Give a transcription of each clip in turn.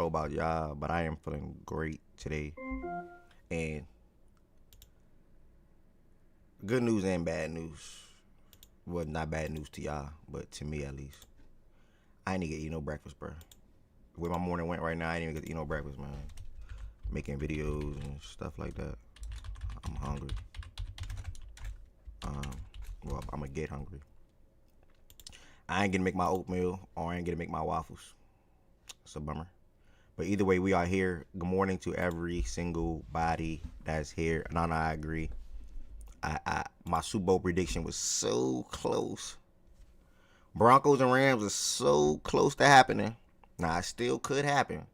about y'all, but I am feeling great today. And good news and bad news. Well, not bad news to y'all, but to me at least. I ain't even get eat no breakfast, bro. Where my morning went right now, I ain't even get to eat no breakfast, man. Making videos and stuff like that. I'm hungry. Well, I'm gonna get hungry. I ain't gonna make my oatmeal or I ain't gonna make my waffles. It's a bummer. But either way, we are here. Good morning to every single body that's here. No, I agree. My Super Bowl prediction was so close. Broncos and Rams are so close to happening. Now, it still could happen.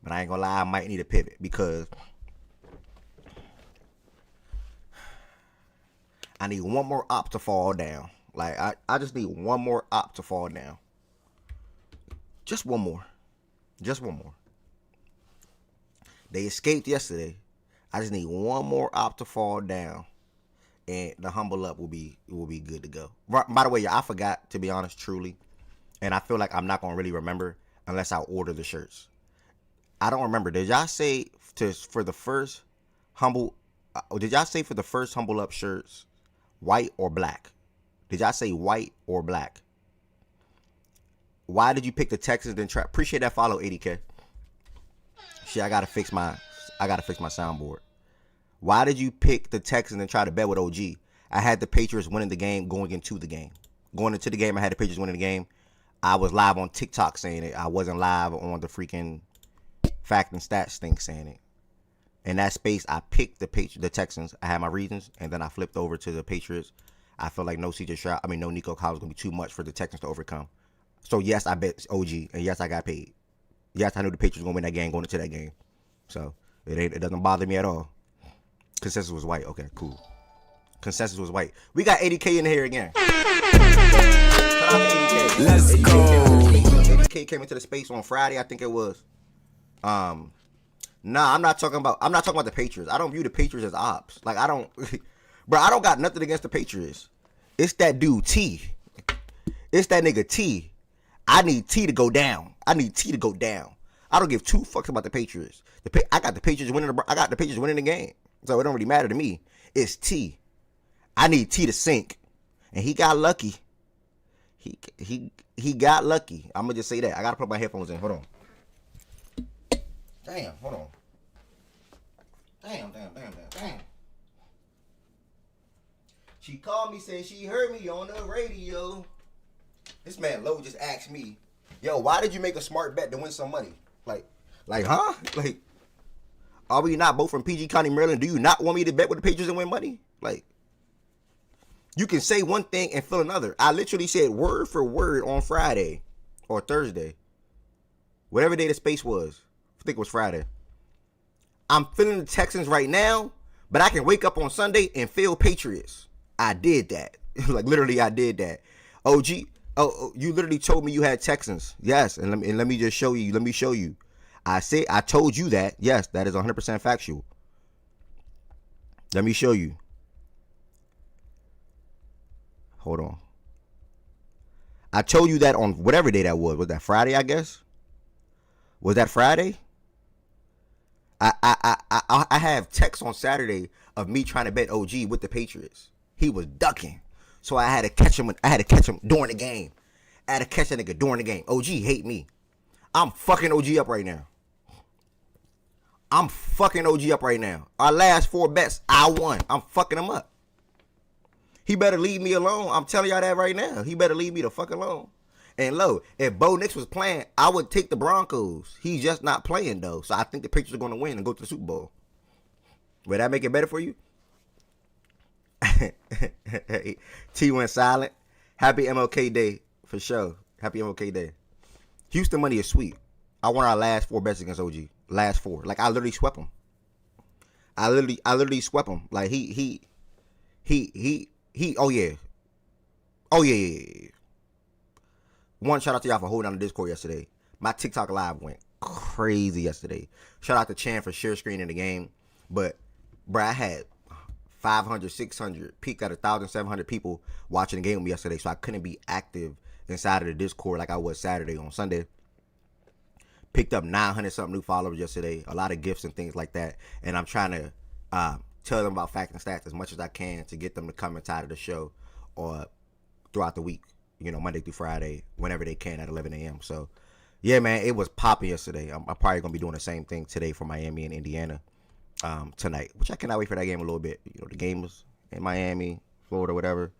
But I ain't gonna lie, I might need a pivot because I need one more op to fall down. Like, I just need one more op to fall down. Just one more. Just one more. They escaped yesterday. I just need one more op to fall down. And the humble up will be good to go. By the way, I forgot, to be honest, truly. And I feel like I'm not going to really remember unless I order the shirts. I don't remember. Did y'all say for the first humble up shirts, white or black? Did y'all say white or black? Why did you pick the Texans then try? Appreciate that follow, 80K. Shit, I gotta fix my soundboard. Why did you pick the Texans and try to bet with OG? I had the Patriots winning the game going into the game. Going into the game, I had the Patriots winning the game. I was live on TikTok saying it. I wasn't live on the freaking fact and stats thing saying it. In that space, I picked the Texans. I had my reasons, and then I flipped over to the Patriots. I felt like no Nico Collins was going to be too much for the Texans to overcome. So, yes, I bet OG, and yes, I got paid. Yes, I knew the Patriots were going to win that game going into that game. So, it doesn't bother me at all. Consensus was white. Okay, cool. Consensus was white. We got 80K in here again. Shout out to 80K. Let's go. 80K came into the space on Friday, I think it was. Nah, I'm not talking about the Patriots. I don't view the Patriots as ops. Like, I don't got nothing against the Patriots. It's that dude T. It's that nigga T. I need T to go down. I don't give two fucks about the Patriots. I got the Patriots winning the game. So it don't really matter to me. It's T. I need T to sink. And he got lucky. He got lucky. I'm gonna just say that. I gotta put my headphones in. Hold on. Damn, hold on. Damn. She called me, said she heard me on the radio. This man Lowe just asked me, yo, why did you make a smart bet to win some money? Like, huh? Like, are we not both from PG County, Maryland? Do you not want me to bet with the Patriots and win money? Like, you can say one thing and feel another. I literally said word for word on Friday or Thursday. Whatever day the space was. I think it was Friday. I'm feeling the Texans right now, but I can wake up on Sunday and feel Patriots. I did that. Like, literally, I did that. OG, you literally told me you had Texans. Yes, and let me just show you. Let me show you. I told you that. Yes, that is 100% factual. Let me show you. Hold on. I told you that on whatever day that was. Was that Friday, I guess? Was that Friday? I have texts on Saturday of me trying to bet OG with the Patriots. He was ducking. So I had to catch him during the game. I had to catch that nigga during the game. OG hate me. I'm fucking OG up right now. Our last 4 bets, I won. I'm fucking him up. He better leave me alone. I'm telling y'all that right now. He better leave me the fuck alone. And low, if Bo Nix was playing, I would take the Broncos. He's just not playing, though. So I think the Patriots are going to win and go to the Super Bowl. Would that make it better for you? T went silent. Happy MLK Day, for sure. Happy MLK Day. Houston money is sweet. I won our last 4 bets against OG. Last 4. Like, I literally swept him. I literally swept him. Like, oh yeah. One, shout out to y'all for holding down the Discord yesterday. My TikTok live went crazy yesterday. Shout out to Chan for share screening the game. But, bruh, I had 500, 600, peaked at 1,700 people watching the game with me yesterday. So I couldn't be active inside of the Discord like I was Saturday on Sunday. Picked up 900 something new followers yesterday. A lot of gifts and things like that. And I'm trying to tell them about Facts and Stats as much as I can to get them to come inside of the show or throughout the week. Monday through Friday, whenever they can at 11 a.m. So, yeah, man, it was popping yesterday. I'm probably going to be doing the same thing today for Miami and Indiana tonight, which I cannot wait for that game a little bit. The game was in Miami, Florida, whatever.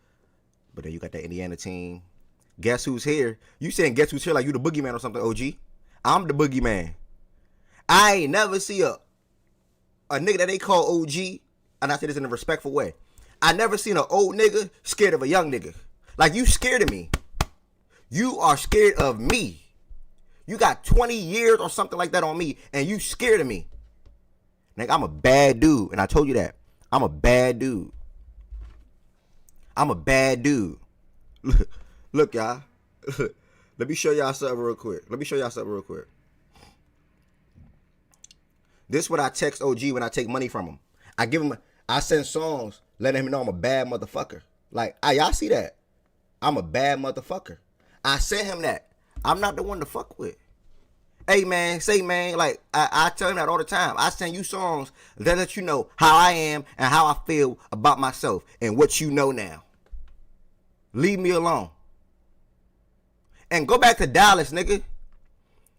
But then you got the Indiana team. Guess who's here? You saying guess who's here like you the boogeyman or something, OG? I'm the boogeyman. I ain't never see a nigga that they call OG, and I say this in a respectful way. I never seen an old nigga scared of a young nigga. Like, you scared of me. You are scared of me. You got 20 years or something like that on me, and you scared of me. Nigga, I'm a bad dude, and I told you that. I'm a bad dude. I'm a bad dude. Look, y'all. Let me show y'all something real quick. This is what I text OG when I take money from him. I send songs letting him know I'm a bad motherfucker. Like, y'all see that? I'm a bad motherfucker. I sent him that. I'm not the one to fuck with. Hey, man, like, I tell him that all the time. I send you songs that let you know how I am and how I feel about myself and what you know now. Leave me alone. And go back to Dallas, nigga.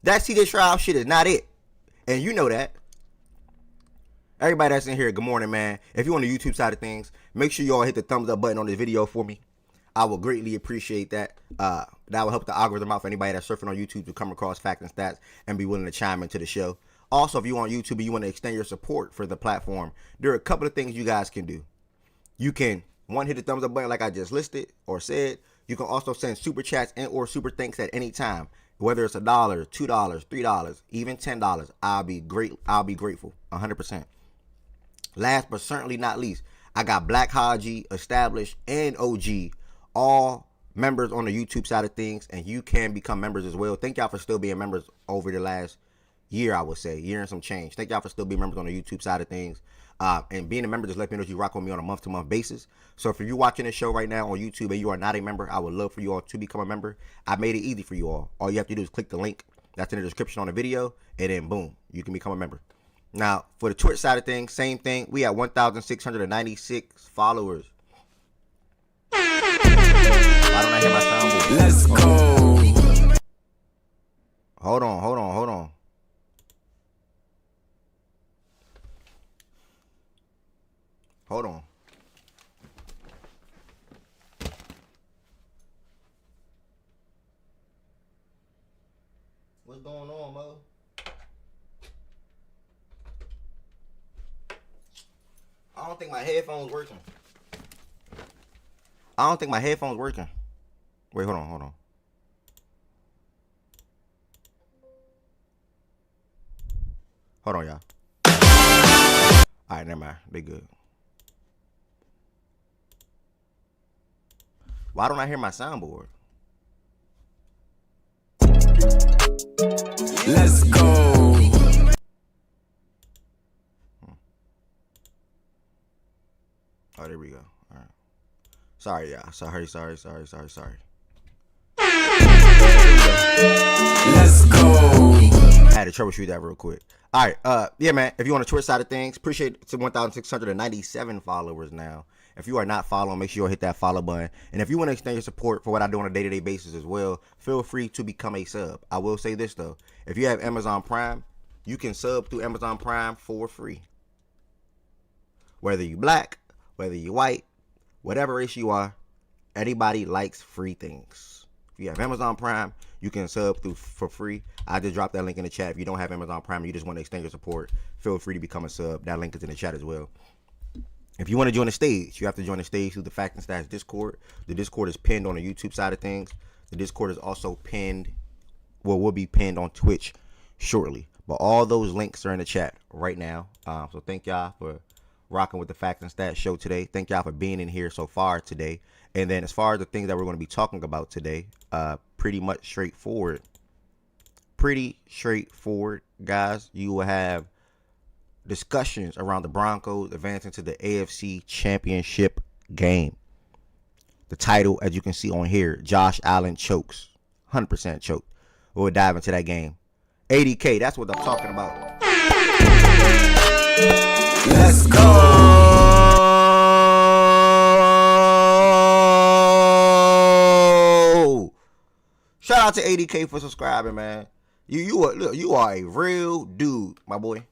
That CJ Stroud shit is not it. And you know that. Everybody that's in here, good morning, man. If you're on the YouTube side of things, make sure you all hit the thumbs up button on this video for me. I will greatly appreciate that. That will help the algorithm out for anybody that's surfing on YouTube to come across Facts and Stats and be willing to chime into the show. Also, if you're on YouTube and you want to extend your support for the platform, there are a couple of things you guys can do. You can, one, hit the thumbs up button like I just listed or said. You can also send super chats and or super thanks at any time. Whether it's $1, $2, $3, even $10, I'll be grateful, 100%. Last but certainly not least, I got Black Haji, Established, and OG, all members on the YouTube side of things, and you can become members as well. Thank y'all for still being members over the last year, I would say, year and some change. Thank y'all for still being members on the YouTube side of things. And being a member just let me know you rock with me on a month-to-month basis. So if you're watching this show right now on YouTube and you are not a member, I would love for you all to become a member. I made it easy for you all. All you have to do is click the link that's in the description on the video, and then boom, you can become a member. Now, for the Twitch side of things, same thing. We have 1,696 followers. Why don't I hear my soundboard? Let's go. Hold on. What's going on, Mo? I don't think my headphones working. Wait, hold on. Hold on, y'all. All right, never mind. They good. Why don't I hear my soundboard? Let's go. Oh, there we go. All right. Sorry, y'all. Sorry. Let's go. I had to troubleshoot that real quick. All right. Yeah, man. If you on the Twitch side of things, appreciate it. 1,697 followers now. If you are not following, make sure you hit that follow button. And if you want to extend your support for what I do on a day-to-day basis as well, feel free to become a sub. I will say this, though. If you have Amazon Prime, you can sub through Amazon Prime for free. Whether you black, whether you white, whatever race you are, anybody likes free things. If you have Amazon Prime, you can sub through for free. I just dropped that link in the chat. If you don't have Amazon Prime and you just want to extend your support, feel free to become a sub. That link is in the chat as well. If you want to join the stage, you have to join the stage through the Facts and Stats Discord. The Discord is pinned on the YouTube side of things. The Discord is also pinned, will be pinned on Twitch shortly. But all those links are in the chat right now. So thank y'all for rocking with the Facts and Stats show today. Thank y'all for being in here so far today. And then as far as the things that we're going to be talking about today, pretty much straightforward. Pretty straightforward, guys. You will have discussions around the Broncos advancing to the AFC Championship game. The title, as you can see on here, Josh Allen chokes. 100% choked. We'll dive into that game. 80K, that's what I'm talking about. Let's go. Shout out to 80K for subscribing, man. You are a real dude, my boy.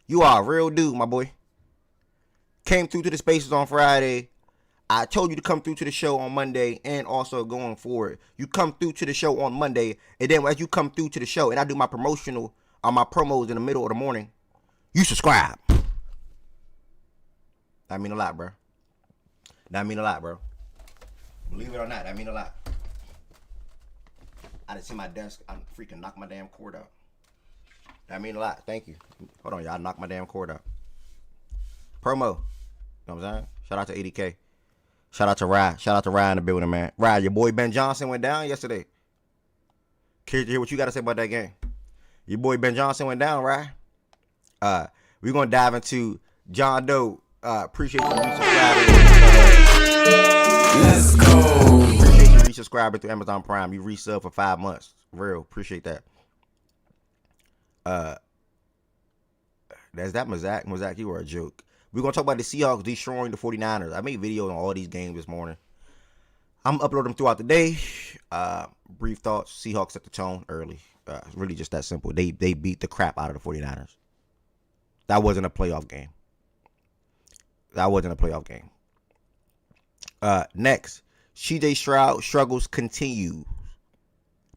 You are a real dude, my boy. Came through to the spaces on Friday. I told you to come through to the show on Monday and also going forward. You come through to the show on Monday, and then as you come through to the show, and I do my promotional on my promos in the middle of the morning, you subscribe. That mean a lot, bro. That mean a lot, bro. Believe it or not, that mean a lot. I didn't see my desk. I freaking knocked my damn cord out. That mean a lot. Thank you. Hold on, y'all. I knocked my damn cord out. Promo. You know what I'm saying? Shout out to 80K. Shout out to Rye. Shout out to Rye in the building, man. Rye, your boy Ben Johnson went down yesterday. Curious to hear what you got to say about that game. Your boy Ben Johnson went down, Rye. We're going to dive into John Doe. Appreciate you resubscribing. Let's go. Appreciate you resubscribing through Amazon Prime. You resub for 5 months. Real. Appreciate that. That's that Mazak. Mazak, you were a joke. We're going to talk about the Seahawks destroying the 49ers. I made videos on all these games this morning. I'm uploading them throughout the day. Brief thoughts. Seahawks set the tone early. It's really just that simple. They beat the crap out of the 49ers. That wasn't a playoff game. Next, CJ Stroud struggles continue.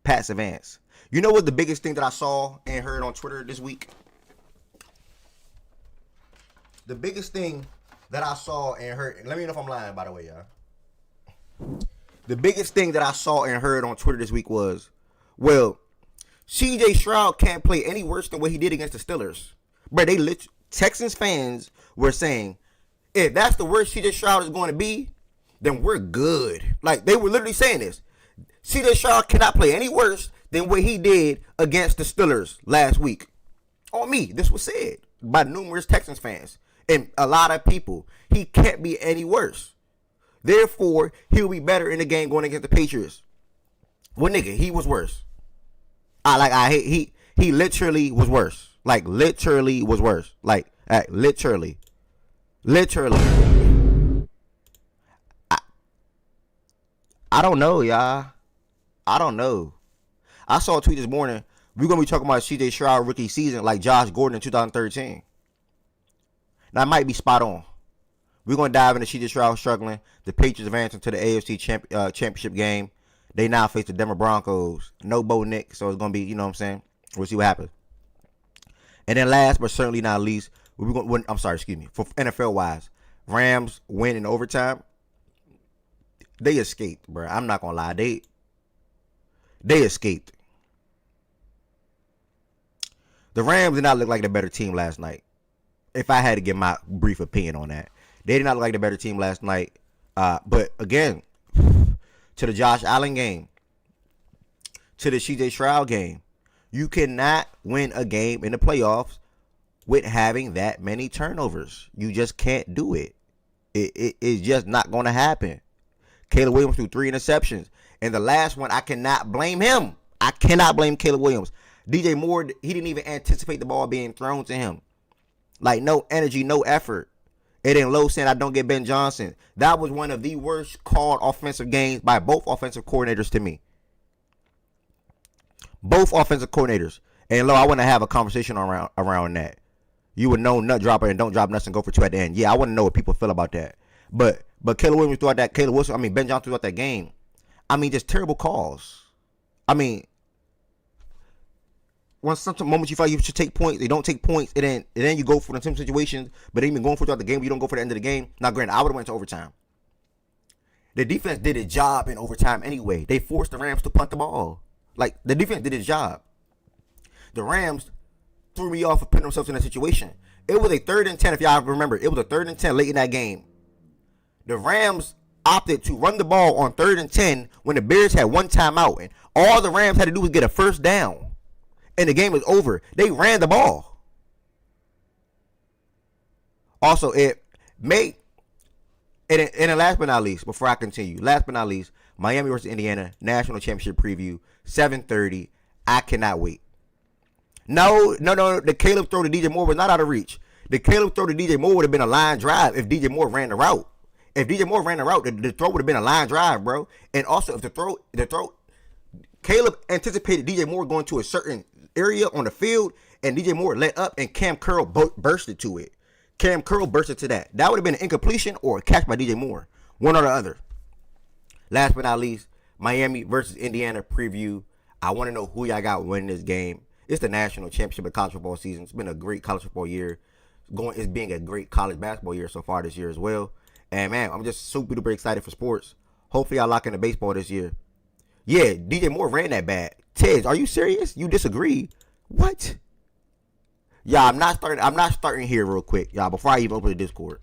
Pats advance. You know what the biggest thing that I saw and heard on Twitter this week? The biggest thing that I saw and heard, and let me know if I'm lying, by the way, y'all. The biggest thing that I saw and heard on Twitter this week was, well, CJ Stroud can't play any worse than what he did against the Steelers. But Texans fans were saying, if that's the worst CJ Stroud is going to be, then we're good. Like, they were literally saying this. CJ Stroud cannot play any worse than what he did against the Steelers last week. On me, this was said by numerous Texans fans and a lot of people. He can't be any worse. Therefore, he'll be better in the game going against the Patriots. Well, nigga, he was worse. He literally was worse. Like, literally was worse. Like, literally. I don't know, y'all. I don't know. I saw a tweet this morning. We're going to be talking about CJ Stroud rookie season like Josh Gordon in 2013. Now, I might be spot on. We're going to dive into CJ Stroud struggling. The Patriots advancing to the AFC championship game. They now face the Denver Broncos. No Bo Nick, so it's going to be, you know what I'm saying? We'll see what happens. And then last but certainly not least, for NFL-wise, Rams win in overtime. They escaped, bro. I'm not going to lie. They escaped. The Rams did not look like the better team last night. If I had to give my brief opinion on that. They did not look like the better team last night. But again, to the Josh Allen game, to the CJ Stroud game, you cannot win a game in the playoffs with having that many turnovers. You just can't do it. It's just not going to happen. Caleb Williams threw 3 interceptions. And the last one, I cannot blame him. I cannot blame Caleb Williams. DJ Moore, he didn't even anticipate the ball being thrown to him. Like, no energy, no effort. It ain't low saying I don't get Ben Johnson. That was one of the worst called offensive games by both offensive coordinators to me. Both offensive coordinators. And, I want to have a conversation around that. You would know nut dropper and don't drop nuts and go for 2 at the end. Yeah, I want to know what people feel about that. But Caleb Williams throughout that, Ben Johnson throughout that game. Just terrible calls. Some moments you feel like you should take points, they don't take points, and then you go for the same situations, but they even going for throughout the game, you don't go for the end of the game. Now, granted, I would have went to overtime. The defense did its job in overtime anyway. They forced the Rams to punt the ball. Like, the defense did its job. The Rams threw me off for putting themselves in that situation. It was a 3rd and 10, if y'all remember. It was a 3rd and 10 late in that game. The Rams opted to run the ball on 3rd and 10 when the Bears had 1 timeout, and all the Rams had to do was get a first down. And the game was over. They ran the ball. Also, and last but not least, before I continue, Miami versus Indiana, National Championship preview, 7:30. I cannot wait. No. The Caleb throw to DJ Moore was not out of reach. The Caleb throw to DJ Moore would have been a line drive if DJ Moore ran the route. If DJ Moore ran the route, the throw would have been a line drive, bro. And also, if the throw, Caleb anticipated DJ Moore going to a certain area on the field, and DJ Moore let up, and Cam Curl bursted to it. Cam Curl bursted to that. That would have been an incompletion or a catch by DJ Moore. One or the other. Last but not least, Miami versus Indiana preview. I want to know who y'all got winning this game. It's the national championship of college football season. It's been a great college football year. It's being a great college basketball year so far this year as well. And man, I'm just super duper excited for sports. Hopefully y'all lock into baseball this year. Yeah, DJ Moore ran that bad. Tez, are you serious? You disagree? What? Y'all, I'm not starting here real quick, y'all, before I even open the Discord.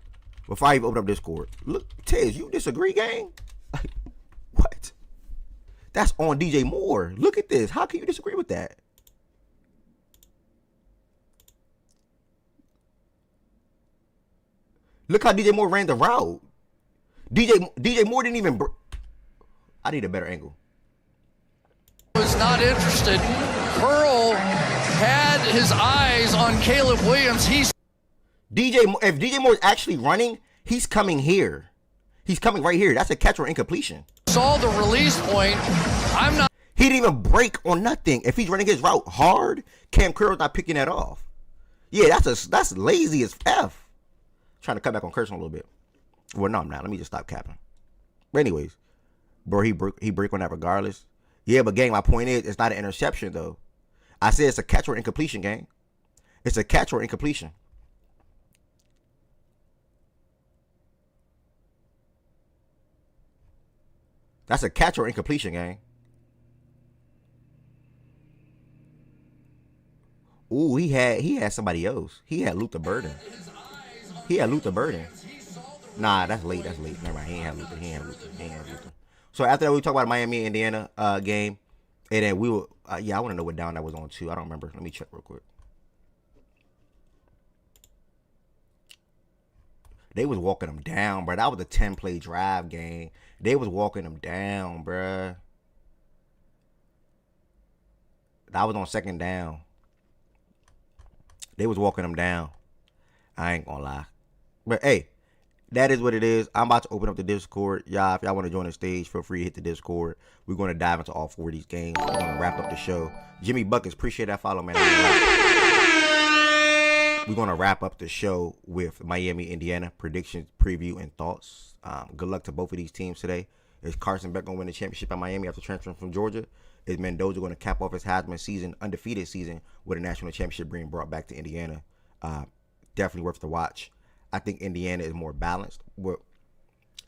Before I even open up Discord. Look, Tez, you disagree, gang? Like, what? That's on DJ Moore. Look at this. How can you disagree with that? Look how DJ Moore ran the route. DJ Moore didn't even... I need a better angle. Was not interested. Curl had his eyes on Caleb Williams. If DJ Moore is actually running, he's coming here. He's coming right here. That's a catch or incompletion. Saw the release point. He didn't even break on nothing. If he's running his route hard, Cam Curl's not picking that off. Yeah, that's lazy as F. Trying to cut back on cursing a little bit. Well, no, I'm not. Let me just stop capping. But anyways, bro, he break on that regardless. Yeah, but gang, my point is, it's not an interception though. I said it's a catch or incompletion, gang. It's a catch or incompletion. That's a catch or incompletion, gang. Ooh, he had somebody else. He had Luther Burden. Nah, that's late. Never mind. He ain't have Luther. So after that, we talk about the Miami Indiana game, and then we will. I want to know what down that was on too. I don't remember. Let me check real quick. They was walking them down, bro. That was a 10-play drive game. They was walking them down, bro. That was on second down. They was walking them down. I ain't gonna lie. But hey, that is what it is. I'm about to open up the Discord. Y'all, if y'all want to join the stage, feel free to hit the Discord. We're going to dive into all 4 of these games. We're going to wrap up the show. Jimmy Buckets, appreciate that follow, man. We're going to wrap up the show with Miami, Indiana, predictions, preview, and thoughts. Good luck to both of these teams today. Is Carson Beck going to win the championship at Miami after transferring from Georgia? Is Mendoza going to cap off his Heisman season, undefeated season, with a national championship being brought back to Indiana? Definitely worth the watch. I think Indiana is more balanced.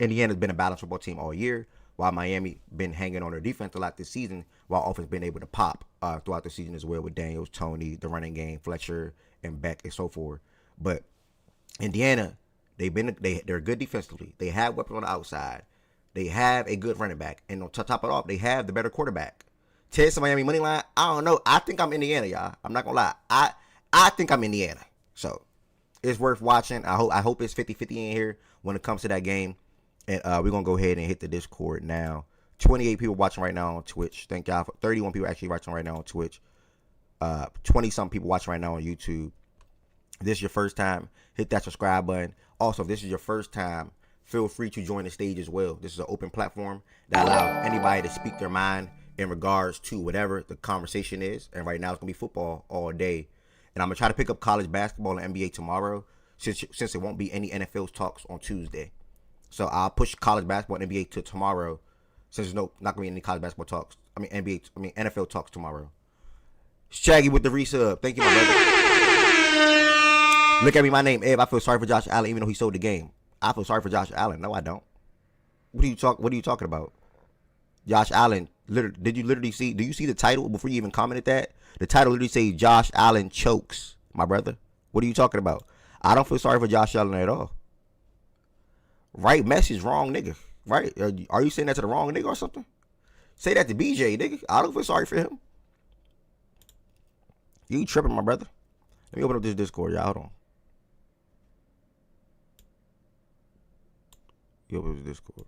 Indiana's been a balanced football team all year, while Miami been hanging on their defense a lot this season, while offense been able to pop throughout the season as well with Daniels, Tony, the running game, Fletcher, and Beck, and so forth. But Indiana, they're good defensively. They have weapons on the outside. They have a good running back, and on top of it all, they have the better quarterback. Tennessee Miami money line. I don't know. I think I'm Indiana, y'all. I'm not gonna lie. I think I'm Indiana. So it's worth watching. I hope it's 50-50 in here when it comes to that game. And we're going to go ahead and hit the Discord now. 28 people watching right now on Twitch. Thank y'all. 31 people actually watching right now on Twitch. 20-something people watching right now on YouTube. If this is your first time, hit that subscribe button. Also, if this is your first time, feel free to join the stage as well. This is an open platform that allows anybody to speak their mind in regards to whatever the conversation is. And right now, it's going to be football all day. And I'm going to try to pick up college basketball and NBA tomorrow since it won't be any NFL talks on Tuesday. So I'll push college basketball and NBA to tomorrow since there's not going to be any college basketball talks. NFL talks tomorrow. Shaggy with the resub. Thank you, my brother. Look at me, my name, Eb. I feel sorry for Josh Allen even though he sold the game. I feel sorry for Josh Allen. No, I don't. What are you talking about? Josh Allen, do you see the title before you even commented that? The title literally says Josh Allen chokes, my brother. What are you talking about? I don't feel sorry for Josh Allen at all. Right message, wrong nigga. Right? Are you saying that to the wrong nigga or something? Say that to BJ, nigga. I don't feel sorry for him. You tripping, my brother. Let me open up this Discord, y'all. Hold on. You open up this Discord.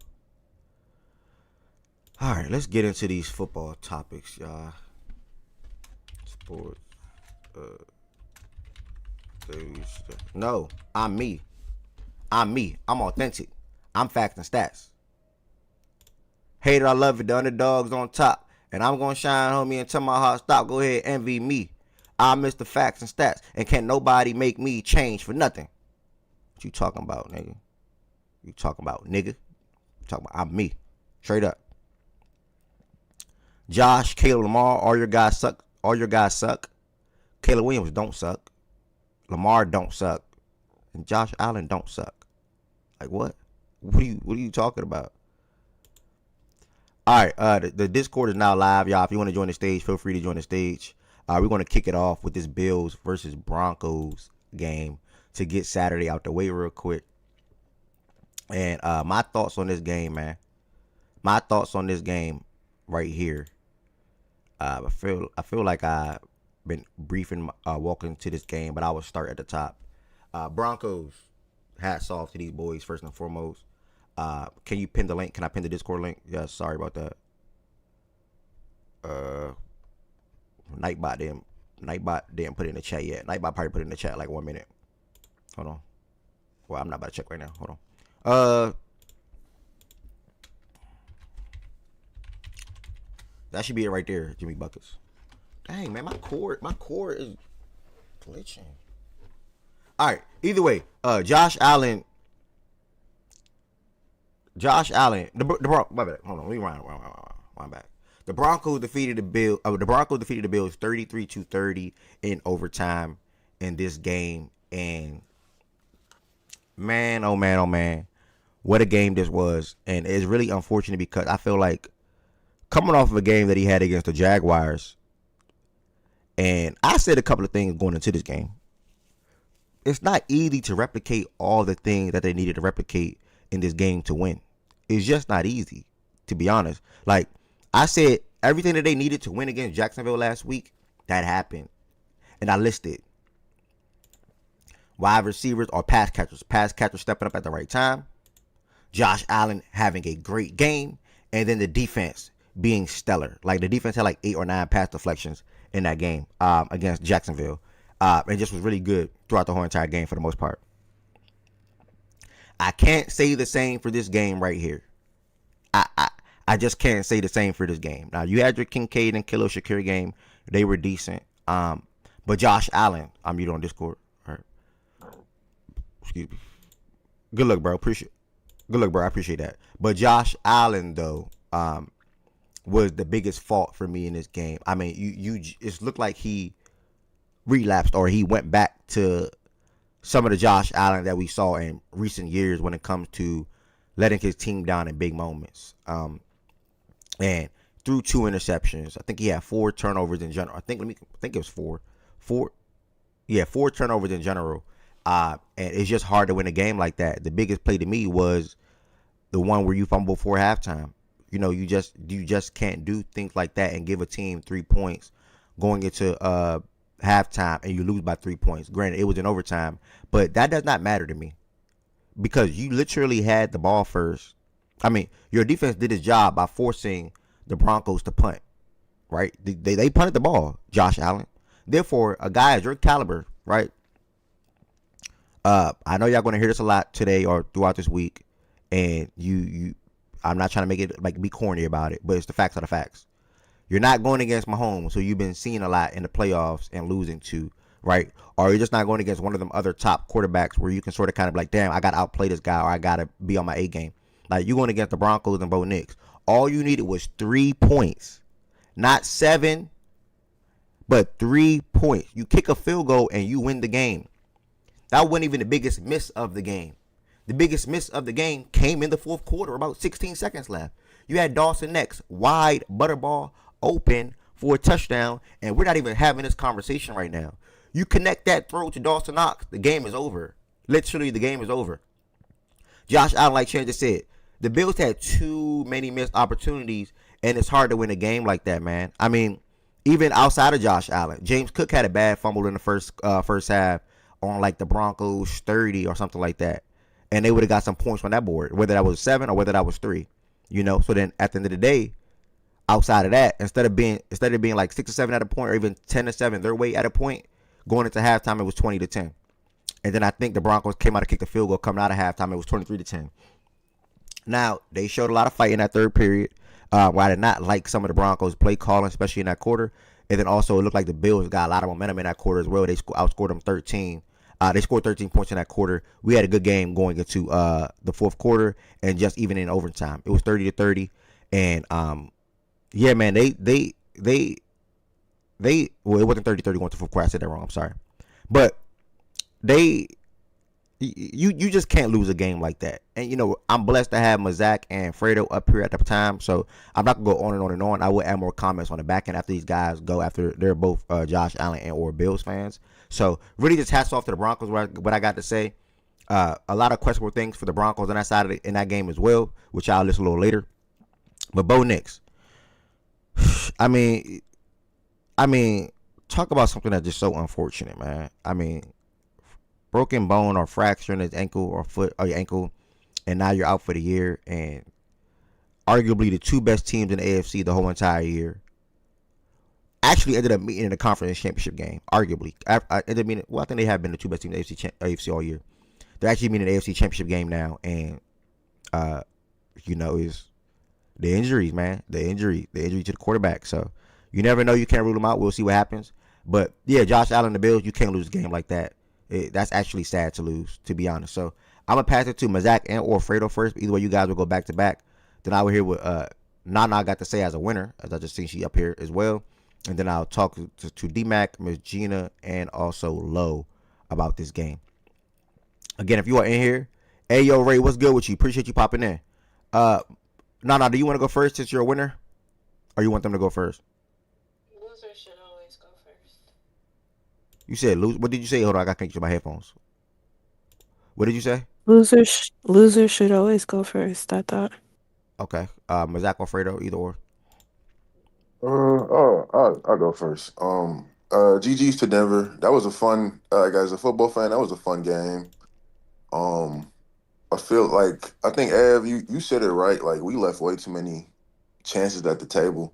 All right, let's get into these football topics, y'all. Sports. No, I'm me. I'm me. I'm authentic. I'm facts and stats. Hate it, I love it. The underdog's on top. And I'm going to shine, homie, until my heart stop. Go ahead, envy me. I miss the facts and stats. And can't nobody make me change for nothing. What you talking about, nigga? You talking about, nigga? You talking about, I'm me. Straight up. Josh, Caleb, Lamar, all your guys suck. All your guys suck. Caleb Williams don't suck. Lamar don't suck. And Josh Allen don't suck. Like what? What are you talking about? All right, the Discord is now live, y'all. If you want to join the stage, feel free to join the stage. We're going to kick it off with this Bills versus Broncos game to get Saturday out the way real quick. And my thoughts on this game, man. My thoughts on this game right here. I feel like I've been briefing walking to this game, but I will start at the top. Broncos, hats off to these boys first and foremost. Can you pin the link? Can I pin the Discord link? Yeah, sorry about that. Nightbot didn't put it in the chat yet. Nightbot probably put it in the chat like 1 minute. Hold on. Well, I'm not about to check right now. Hold on. That should be it right there, Jimmy Buckets. Dang, man, my cord is glitching. All right. Either way, Josh Allen. My bad. Hold on. Let me wind back. The Broncos defeated the Bills. The Broncos defeated the Bills 33-30 in overtime in this game. And man, oh man, what a game this was. And it's really unfortunate because I feel like coming off of a game that he had against the Jaguars, and I said a couple of things going into this game. It's not easy to replicate all the things that they needed to replicate in this game to win. It's just not easy, to be honest. Like, I said everything that they needed to win against Jacksonville last week, that happened. And I listed wide receivers or pass catchers. Pass catchers stepping up at the right time. Josh Allen having a great game. And then the defense being stellar. Like, the defense had like 8 or 9 pass deflections in that game against Jacksonville. And just was really good throughout the whole entire game for the most part. I can't say the same for this game right here. I just can't say the same for this game. Now, you had your Kincaid and Khalil Shakir game. They were decent. But Josh Allen, I'm mute on Discord. All right. Excuse me. Good luck, bro. Good luck, bro. I appreciate that. But Josh Allen, though, was the biggest fault for me in this game. I mean, it looked like he relapsed or he went back to some of the Josh Allen that we saw in recent years when it comes to letting his team down in big moments. And threw 2 interceptions. I think he had 4 turnovers in general. I think it was 4. 4 turnovers in general. And it's just hard to win a game like that. The biggest play to me was the one where you fumble before halftime. You know, you just can't do things like that and give a team 3 points going into halftime and you lose by 3 points. Granted, it was in overtime, but that does not matter to me because you literally had the ball first. I mean, your defense did its job by forcing the Broncos to punt, right? They punted the ball, Josh Allen. Therefore, a guy of your caliber, right? I know y'all going to hear this a lot today or throughout this week, and I'm not trying to make it like be corny about it, but it's the facts are the facts. You're not going against Mahomes, who you've been seeing a lot in the playoffs and losing to, right? Or you're just not going against one of them other top quarterbacks where you can sort of kind of like, damn, I got to outplay this guy or I got to be on my A game. Like, you're going against the Broncos and Bo Nix. All you needed was 3 points. Not 7, but 3 points. You kick a field goal and you win the game. That wasn't even the biggest miss of the game. The biggest miss of the game came in the fourth quarter, about 16 seconds left. You had Dawson Knox, wide butterball, open for a touchdown, and we're not even having this conversation right now. You connect that throw to Dawson Knox, the game is over. Literally, the game is over. Josh Allen, like Chan just said, the Bills had too many missed opportunities, and it's hard to win a game like that, man. I mean, even outside of Josh Allen, James Cook had a bad fumble in the first half on like the Broncos 30 or something like that, and they would have got some points on that board, whether that was 7 or whether that was 3. You know, so then at the end of the day, outside of that, instead of being like 6 or 7 at a point, or even 10-7 their way at a point, going into halftime it was 20-10. And then I think the Broncos came out to kick the field goal coming out of halftime. It was 23-10. Now they showed a lot of fight in that third period. Where I did not like some of the Broncos play calling, especially in that quarter. And then also it looked like the Bills got a lot of momentum in that quarter as well. They outscored them 13. They scored 13 points in that quarter. We had a good game going into the fourth quarter and just even in overtime. It was 30-30. And yeah, man, they well, it wasn't 30-30 going to the fourth quarter. I said that wrong. I'm sorry. But you just can't lose a game like that. And, you know, I'm blessed to have Mazak and Fredo up here at the time, so I'm not going to go on and on and on. I will add more comments on the back end after these guys go, after they're both Josh Allen and or Bills fans. So really just hats off to the Broncos, what I got to say. A lot of questionable things for the Broncos on that side in that game as well, which I'll list a little later. But Bo Nix, I mean, talk about something that's just so unfortunate, man. I mean, broken bone or fracture in his ankle or foot or your ankle, and now you're out for the year. And arguably the two best teams in the AFC the whole entire year actually ended up meeting in the conference championship game. Arguably, I ended up meeting. Well, I think they have been the two best teams in the AFC all year. They're actually meeting the AFC championship game now, and you know, is the injuries, man. The injury to the quarterback. So you never know. You can't rule them out. We'll see what happens. But yeah, Josh Allen, the Bills, you can't lose a game like that. That's actually sad to lose, to be honest. So I'm gonna pass it to Mazak and or Fredo first. Either way, you guys will go back to back. Then I will hear what Nana got to say as a winner, as I just seen she up here as well. And then I'll talk to D-Mac, Ms. Gina, and also Lo about this game. Again, if you are in here, hey yo Ray, what's good with you? Appreciate you popping in. Nana, do you want to go first since you're a winner, or you want them to go first? Losers should always go first. You said lose. What did you say? Hold on, I got to connect to my headphones. What did you say? Losers should always go first, I thought. Okay. Mazak or Fredo, either or. I'll go first. GG's to Denver. That was a fun, guys, a football fan, that was a fun game. I feel like, I think, Ev, you said it right. Like, we left way too many chances at the table.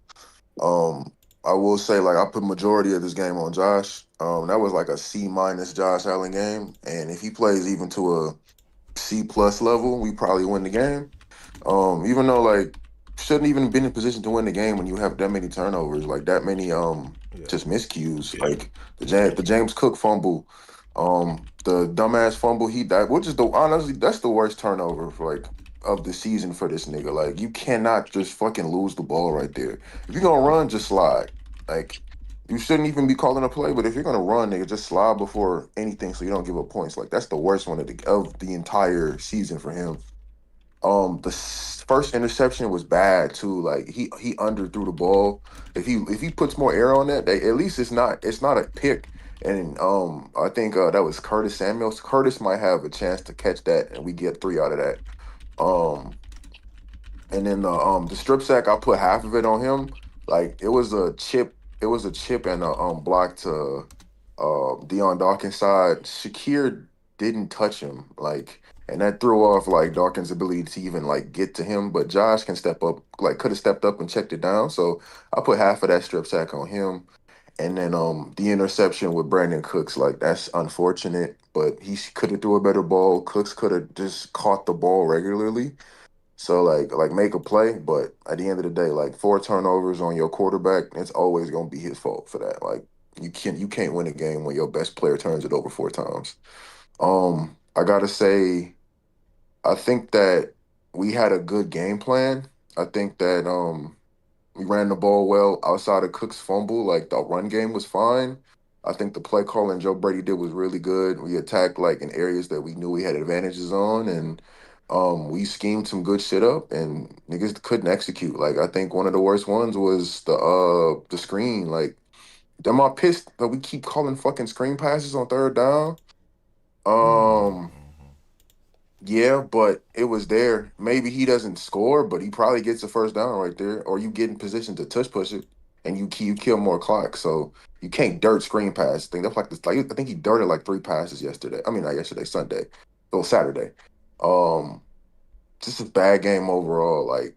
I will say, like, I put majority of this game on Josh. That was like a C- Josh Allen game. And if he plays even to a C+ level, we probably win the game. Even though, like, shouldn't even been in position to win the game when you have that many turnovers, like that many just miscues. Like the James Cook fumble, the dumbass fumble he died, which is honestly that's the worst turnover for, like, of the season for this nigga. Like, you cannot just fucking lose the ball right there. If you're gonna run, just slide. Like, you shouldn't even be calling a play, but if you're gonna run, nigga, just slide before anything so you don't give up points. Like, that's the worst one of the entire season for him. The first interception was bad too. Like, he underthrew the ball. If he puts more air on that, at least it's not a pick. And I think that was Curtis Samuels. Curtis might have a chance to catch that, and we get 3 out of that. And then the strip sack, I put half of it on him. Like, it was a chip. It was a chip and a block to Deion Dawkins' side. Shakir didn't touch him. Like, and that threw off, like, Dawkins' ability to even, like, get to him. But Josh can step up, like, could have stepped up and checked it down. So I put half of that strip sack on him. And then the interception with Brandon Cooks, like, that's unfortunate. But he could have threw a better ball. Cooks could have just caught the ball regularly. So, like make a play. But at the end of the day, like, 4 turnovers on your quarterback, it's always gonna be his fault for that. Like, you can't win a game when your best player turns it over 4 times. I gotta say, I think that we had a good game plan. I think that we ran the ball well outside of Cook's fumble. Like, the run game was fine. I think the play calling Joe Brady did was really good. We attacked, like, in areas that we knew we had advantages on, and we schemed some good shit up, and niggas couldn't execute. Like, I think one of the worst ones was the screen. Like, am I pissed that we keep calling fucking screen passes on third down? Um, yeah, but it was there. Maybe he doesn't score, but he probably gets the first down right there, or you get in position to touch push it, and you kill more clock. So you can't dirt screen pass. I think that's like this. Like, I think he dirted like 3 passes yesterday. I mean, not yesterday, Sunday, well, Saturday. Just a bad game overall. Like,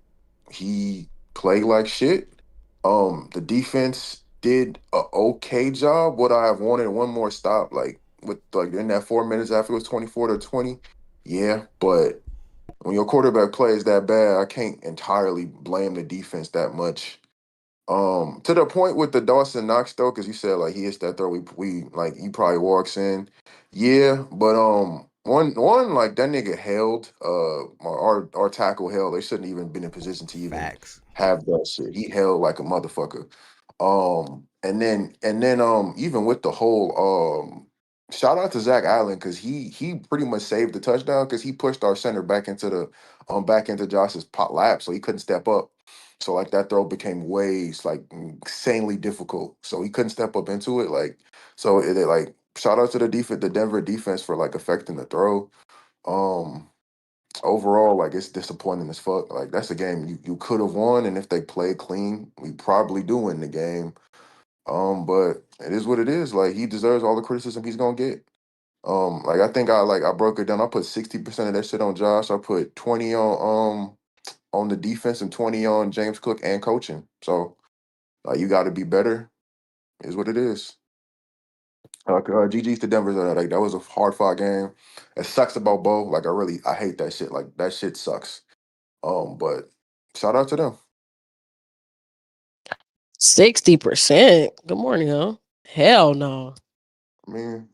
he played like shit. The defense did a okay job. Would I have wanted one more stop, like with like in that 4 minutes after it was 24-20? Yeah, but when your quarterback plays that bad, I can't entirely blame the defense that much. To the point with the Dawson Knox though, because you said like he hits that throw, we like he probably walks in. Yeah, but one like that nigga held our tackle held. They shouldn't even been in position to even Facts. have that shit. He held like a motherfucker. And then even with the whole shout out to Zach Allen because he pretty much saved the touchdown because he pushed our center back into Josh's pot lap so he couldn't step up. So like that throw became like insanely difficult. So he couldn't step up into it. Like so it like shout out to the Denver defense for like affecting the throw. Um Overall, like it's disappointing as fuck. Like that's a game you could have won, and if they played clean, we probably do win the game. But it is what it is. Like he deserves all the criticism he's gonna get. Like I think I broke it down. I put 60% of that shit on Josh. I put 20 on the defense and 20 on James Cook and coaching. So you got to be better. Is what it is. GG's to Denver. Like that was a hard fought game. It sucks about Bo. Like I hate that shit. Like that shit sucks. But shout out to them. 60%. Good morning, huh? Hell no. I mean,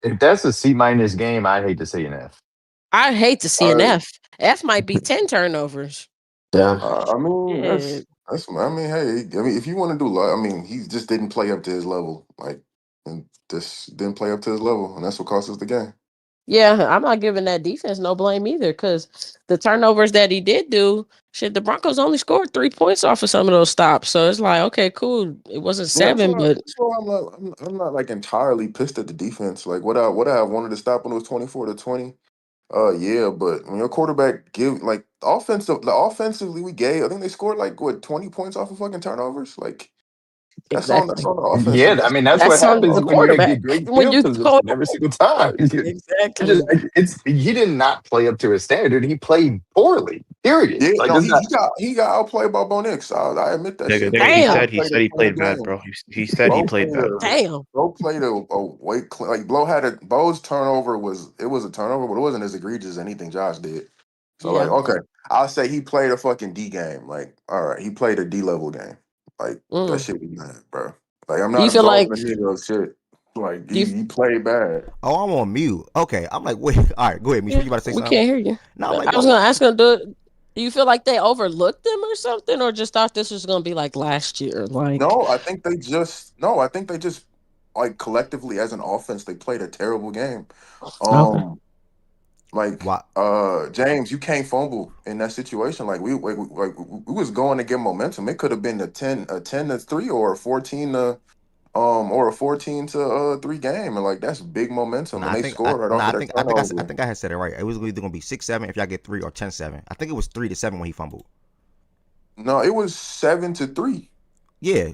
If that's a C- game, I'd hate to see an F. I hate to see an I F. F might be 10 turnovers. Yeah. I mean Yeah. that's I mean hey I mean if you want to do I mean he just didn't play up to his level like and just didn't play up to his level and that's what cost us the game. Yeah, I'm not giving that defense no blame either because the turnovers that he did do, shit, the Broncos only scored 3 points off of some of those stops. So it's like, okay, cool. It wasn't Yeah, that's 7, why. but That's why I'm not like entirely pissed at the defense. Like what I wanted to stop when it was 24-20. Yeah, but when your quarterback give like offensively we gave I think they scored like what 20 points off of fucking turnovers. Like that's exactly. on the offense. Yeah, Like I that's mean that's what That's on happens the when you quarterback. get great When field you throw position every single time. exactly. It's he did not play up to his standard. He played poorly. Period. yeah, Like no, it's not. he got outplayed by Bo Nix. I admit that Nigga, shit. nigga, But Damn. he said he Bo played bad, game. bro. He said he Bo played played bad, a bro. Damn. Bo played a weight like Bo's turnover was a turnover, but it wasn't as egregious as anything Josh did. So like, Yeah. okay, I'll say he played a fucking D game. Like, all right, he played a D level game. Like that Mm. shit was bad, bro. Like I'm Do not you feel like absolving any of those shit. Like do you he played bad. Oh, I'm on mute. Okay, I'm like, wait. All right, go ahead, Mish. yeah, You about to say we something? can't hear you. No, I'm like, I was what? gonna ask him do you feel like they overlooked them or something, or just thought this was gonna be like last year? Like No, I think they just like collectively as an offense they played a terrible game. okay. Um Like Why? James, you can't fumble in that situation. Like we was going to get momentum. It could have been a 10-3 or a 14-3 game, and like that's big momentum. Nah, And they scored right off of that I turnover. think I had said it right. It was either gonna be 6-7 if y'all get 3 or 10-7. I think it was 3-7 when he fumbled. No, it was 7-3. Yeah.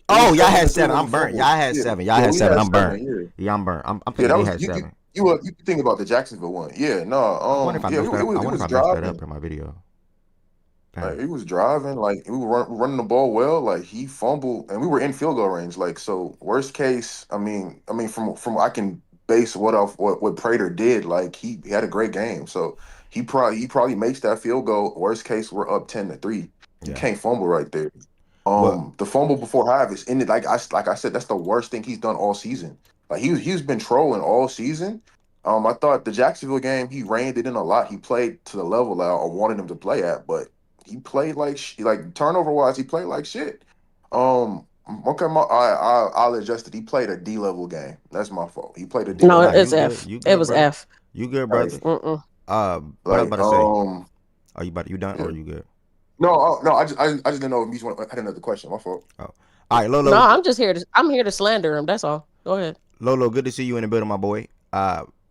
It was Oh, y'all seven had to three 7. when he I'm burnt. fumbled. Y'all had Yeah, 7. Y'all yeah, had we 7. had I'm burnt. 7. Yeah, Yeah, I'm burnt. I'm yeah. thinking That they was had 7. you think about the Jacksonville one. Yeah, no. I wonder if I Yeah, messed that up. I it wonder if was I messed that up driving. in my video. Like Dang. he was driving, like we were running the ball well. Like he fumbled, and we were in field goal range. Like so, worst case, from I can base what Prater did. Like he had a great game, so he probably makes that field goal. Worst case, we're up 10-3. You Yeah. can't fumble right there. Well, The fumble before half is ended. Like I said, that's the worst thing he's done all season. Like he's been trolling all season. I thought the Jacksonville game he reined it in a lot. He played to the level that I wanted him to play at, but he played like like turnover wise, he played like shit. Okay, I'll adjust it. He played a D level game. That's my fault. He played a D No, nah, level you it's game. good. F. You It good, was brother. F. You good, Like brother. Mm-mm. What I was like about to say. Are you done yeah. or you good? No, no. I just didn't know if you had another question. My fault. Oh. All right, No, Lolo. I'm here to slander him. That's all. Go ahead. Lolo, good to see you in the building, my boy.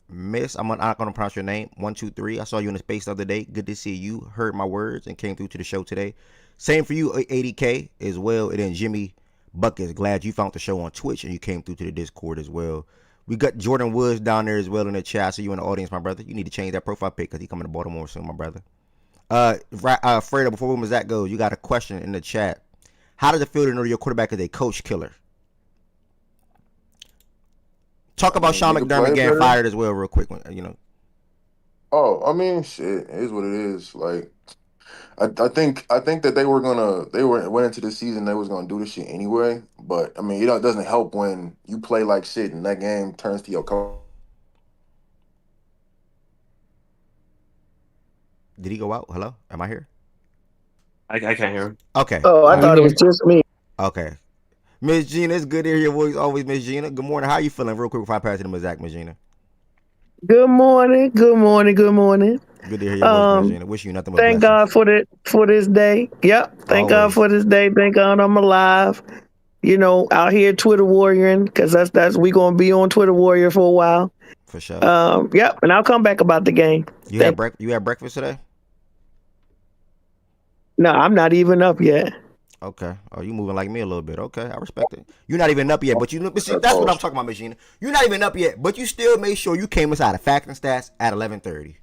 Miss, I'm not gonna pronounce your name. 123. I saw you in the space the other day. Good to see you. Heard my words and came through to the show today. Same for you, 80K as well. And then Jimmy Buckets. Glad you found the show on Twitch and you came through to the Discord as well. We got Jordan Woods down there as well in the chat. I see you in the audience, my brother. You need to change that profile pic because he coming to Baltimore soon, my brother. Fredo, before Women's that goes, you got a question in the chat. How does it feel to know your quarterback is a coach killer? Talk about Sean McDermott getting fired as well, real quick. You know. Oh, I mean, shit, it is what it is. Like, I think that they went into the season they was gonna do this shit anyway. But I mean, it doesn't help when you play like shit and that game turns to your coach. Did he go out? Hello, am I here? I can't hear him. Okay. Oh, I thought it was just me. Okay. Miss Gina, it's good to hear your voice always, Miss Gina. Good morning. How you feeling? Real quick before I pass it to Miss Zach, Miss Gina. Good morning. Good morning. Good morning. Good to hear your voice, Miss Gina. Wish you nothing but Thank blessings. God for this day. Yep. Thank God for this day. Thank God I'm alive. You know, out here Twitter warrioring, because that's we gonna be on Twitter warrior for a while. For sure. Yep. And I'll come back about the game. You had breakfast today? No, I'm not even up yet. Okay. Oh, you moving like me a little bit. Okay, I respect it. You're not even up yet, but see, that's what I'm talking about, Miss Gina. You're not even up yet, but you still made sure you came inside of Facts and Stats at 11:30.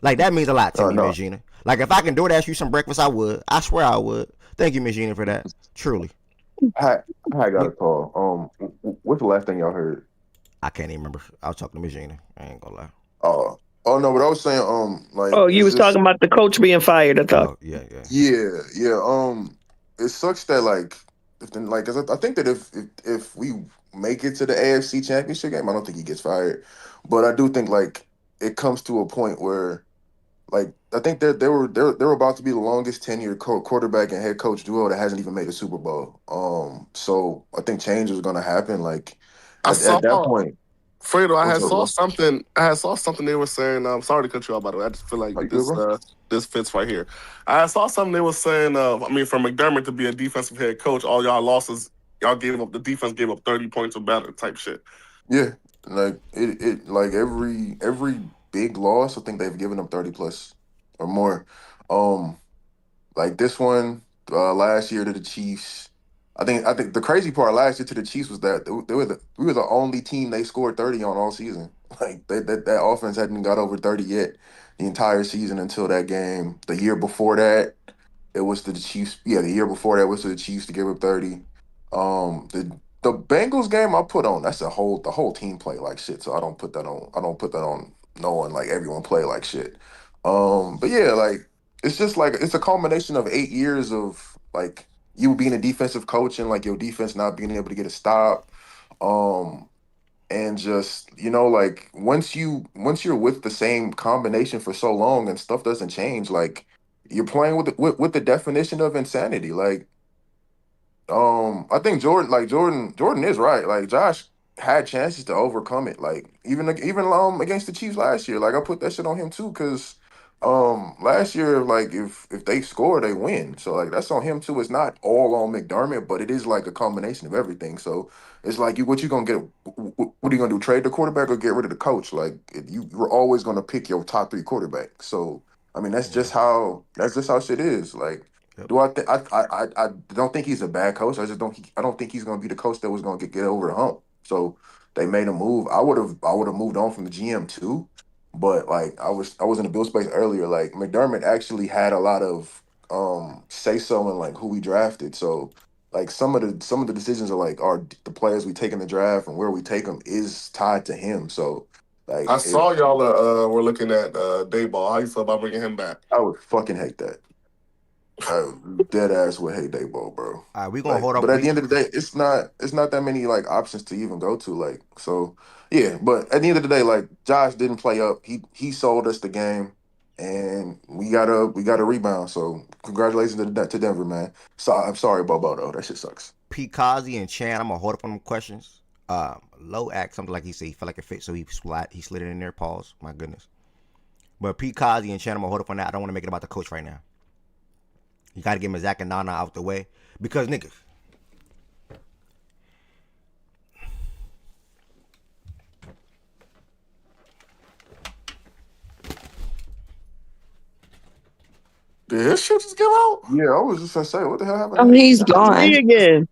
Like, that means a lot to me, Miss Gina. Like, if I can DoorDash you some breakfast, I would. I swear I would. Thank you, Miss Gina, for that. Truly. I got a call. What's the last thing y'all heard? I can't even remember. I was talking to Miss Gina. I ain't gonna lie. Oh no, but I was saying, like. Oh, you was talking about the coach being fired. I thought. Oh, yeah. It sucks that like, I think that if we make it to the AFC Championship game, I don't think he gets fired, but I do think like it comes to a point where, like, I think that they were about to be the longest tenured quarterback and head coach duo that hasn't even made a Super Bowl. So I think change is going to happen. Like at that point. Fredo, I saw something they were saying. I'm sorry to cut you off, by the way. I just feel like this fits right here. I saw something they were saying. For McDermott to be a defensive head coach, all y'all losses, the defense gave up 30 points or better type shit. Yeah, like it like every big loss, I think they've given them 30 plus or more. Like this one last year to the Chiefs. I think the crazy part last year to the Chiefs was that we were the only team they scored 30 on all season. Like that offense hadn't got over 30 yet the entire season until that game. The year before that, it was to the Chiefs. Yeah, the year before that was to the Chiefs to give up 30. The Bengals game I put on, the whole team played like shit. So I don't put that on knowing like everyone played like shit. But yeah, like it's just like it's a culmination of 8 years of like you being a defensive coach and like your defense not being able to get a stop. And just, like once you're with the same combination for so long and stuff doesn't change, like you're playing with the definition of insanity. Like, I think Jordan is right. Like Josh had chances to overcome it. Like even against the Chiefs last year, like I put that shit on him too, because last year, like if they score, they win. So like that's on him too. It's not all on McDermott, but it is like a combination of everything. So it's like what you gonna get? What are you gonna do? Trade the quarterback or get rid of the coach? Like you're always gonna pick your top 3 quarterbacks. So I mean that's just how shit is. Like do I think I don't think he's a bad coach. I don't think he's gonna be the coach that was gonna get over the hump. So they made a move. I would have moved on from the GM too. But like I was in the Bill space earlier. Like McDermott actually had a lot of say so in like who we drafted. So like some of the decisions are the players we take in the draft and where we take them is tied to him. So like I saw y'all were looking at Dayball. How you feel about bringing him back? I would fucking hate that. I dead ass would hate Dayball, bro. All right, we gonna hold up. But at the end of the day, it's not that many like options to even go to. Like so. Yeah, but at the end of the day, like Josh didn't play up. He sold us the game, and we got a rebound. So congratulations to Denver, man. So I'm sorry, Bobo though. That shit sucks. Pete Kazi and Chan, I'm gonna hold up on them questions. Low act something like he said he felt like it fit, so he slid it in there. Pause. My goodness. But Pete Kazi and Chan, I'm gonna hold up on that. I don't want to make it about the coach right now. You got to get Zach and Nana out the way because niggas. Did his shit just give out? Yeah, I was just gonna say, what the hell happened? Oh, he's gone. Me again.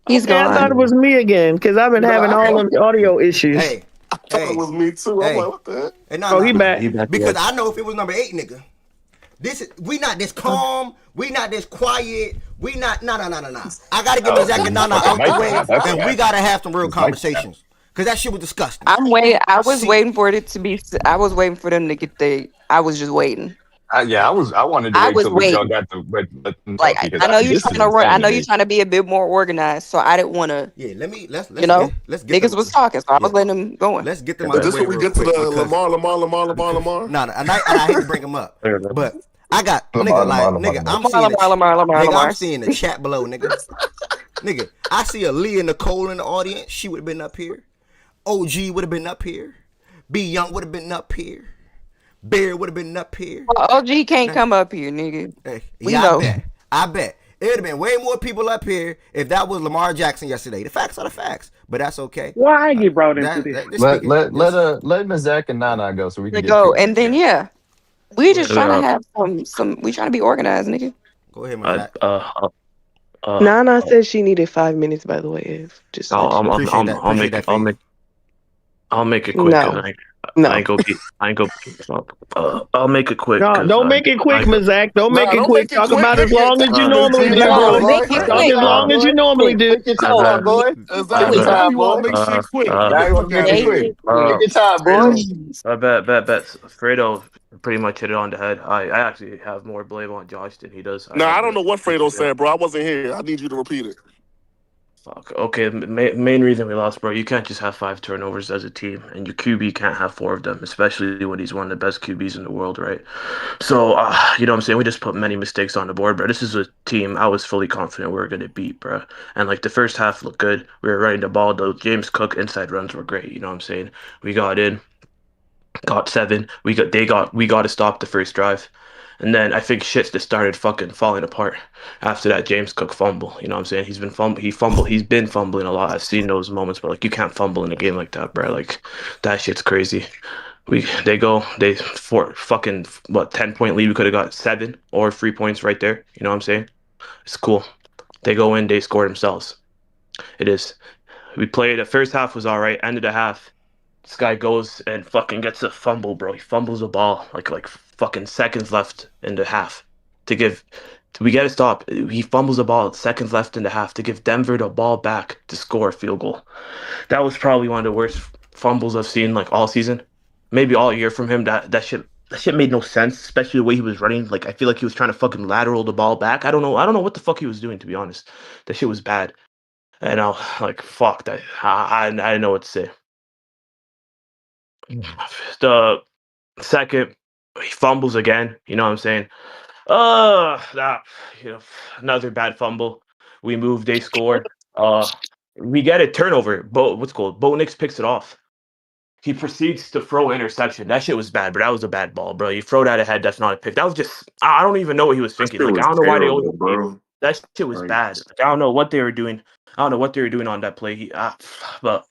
He's gone. I thought it was me again because I've been having all of the audio issues. Hey, I thought it was me too. I'm like, what the heck? Hey, he back. Because I know if it was number 8, nigga. We not this calm. We not this quiet. We not. No. I gotta get Miss Zach and Nana out the way, and we gotta have some real conversations. Cause that shit was disgusting. I was waiting for it to be. I was waiting for them to get the. I was just waiting. I wanted to I wait was till y'all waiting. got to let them Like talk because I know you're this trying is to run. I insane know to you're me. trying to be a bit more organized, so I didn't want to. Yeah, let's get niggas them, was talking, so I was letting them going. Let's get them Is out the this way when we real get to quick. the Lamar? Nah, and I hate to bring him up, but I got Lamar, nigga. Lamar. I'm seeing the chat below, nigga. Nigga, I see a Leah Nicole in the audience. She would have been up here. OG would have been up here. B Young would have been up here. Bear would have been up here. Well, OG can't come up here, nigga. We know. I bet. It would have been way more people up here if that was Lamar Jackson yesterday. The facts are the facts, but that's okay. Why I get brought into this? Let Miss Zach and Nana go so we can To get go, through. and then we just trying to have some. We trying to be organized, nigga. Go ahead, my Zach. Nana said she needed 5 minutes. By the way, I'll make it quick. No. I ain't go. I'll make it quick. No, don't make it quick, Miss Zach. Don't make it quick. Talk about as long as you normally do, No, bro. make it Talk quick. as long as you normally do. Take your time, boy. Take your time, boy. Make shit quick. Now you want to make it quick. Take your time, boy. Bet. Fredo pretty much hit it on the head. I actually have more blame on Josh than he does. No, I don't know what Fredo said, bro. I wasn't here. I need you to repeat it. Fuck. Okay, main reason we lost, bro. You can't just have 5 turnovers as a team, and your QB can't have 4 of them, especially when he's one of the best QBs in the world, right? So, you know what I'm saying? We just put many mistakes on the board, bro. This is a team I was fully confident we were going to beat, bro. And, like, the first half looked good. We were running the ball. Those James Cook inside runs were great, you know what I'm saying? We got in, got 7. We got to stop the first drive. And then I think shit's just started fucking falling apart after that James Cook fumble. You know what I'm saying? He's been fumbling a lot. I've seen those moments, but like you can't fumble in a game like that, bro. Like that shit's crazy. They 10-point lead. We could have got 7 or 3 points right there. You know what I'm saying? It's cool. They go in, they score themselves. It is. We played. The first half was all right. End of the half, this guy goes and fucking gets a fumble, bro. He fumbles a ball like fucking seconds left in the half we get a stop. He fumbles the ball, seconds left in the half to give Denver the ball back to score a field goal. That was probably one of the worst fumbles I've seen like all season, maybe all year from him. That shit made no sense, especially the way he was running. Like I feel like he was trying to fucking lateral the ball back. I don't know what the fuck he was doing, to be honest. That shit was bad. And I was like, fuck that. I didn't know what to say. The second, he fumbles again. You know what I'm saying? Another bad fumble. We move, they score. We get a turnover. Bo Nix picks it off. He proceeds to throw interception. That shit was bad, but that was a bad ball, bro. You throw that ahead, that's not a pick. That was just I don't even know what he was thinking. Like I don't know why they always bro. That shit was bad. Like, I don't know what they were doing. I don't know what they were doing on that play. But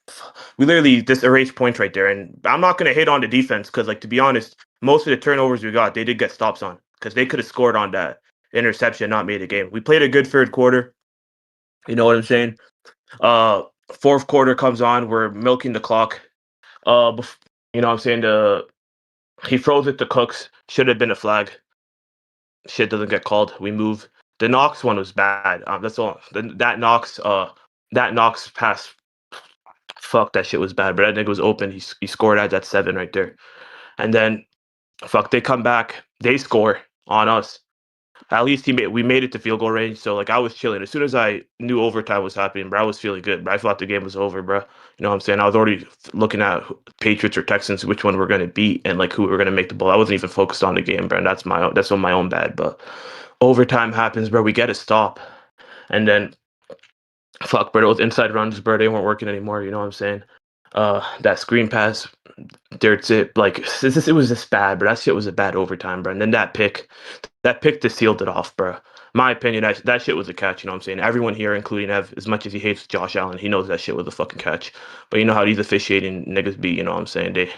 we literally just erased points right there. And I'm not gonna hate on the defense because, like, to be honest, most of the turnovers we got, they did get stops on because they could have scored on that interception, not made the game. We played a good third quarter. You know what I'm saying? Fourth quarter comes on, we're milking the clock. You know what I'm saying? He throws it to Cooks. Should have been a flag. Shit doesn't get called. We move. The Knox one was bad. That's all. That Knox pass. Fuck, that shit was bad. But that nigga was open. He scored at that 7 right there. And then, they come back. They score on us. At least we made it to field goal range. So like I was chilling. As soon as I knew overtime was happening, bro, I was feeling good. But I thought the game was over, bro. You know what I'm saying? I was already looking at Patriots or Texans, which one we're gonna beat, and like who we're gonna make the ball. I wasn't even focused on the game, bro. And that's on my own bad. But overtime happens, bro. We get a stop, and then bro, those inside runs, bro, they weren't working anymore. You know what I'm saying? That screen pass, dirt's it. Like it was just bad, but that shit was a bad overtime, bro. And then that pick just sealed it off, bro. My opinion, that shit was a catch. You know what I'm saying? Everyone here, including Ev, as much as he hates Josh Allen, he knows that shit was a fucking catch. But you know how these officiating niggas be. You know what I'm saying?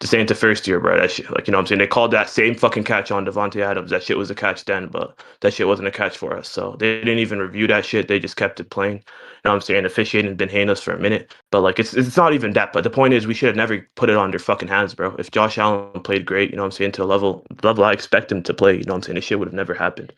This ain't the first year, bro. That shit, like, you know what I'm saying? They called that same fucking catch on Devontae Adams. That shit was a catch then, but that shit wasn't a catch for us. So they didn't even review that shit. They just kept it playing. You know what I'm saying? Officiating had been hating us for a minute. But, like, it's not even that. But the point is, we should have never put it on their fucking hands, bro. If Josh Allen played great, you know what I'm saying, to the level I expect him to play, you know what I'm saying, this shit would have never happened.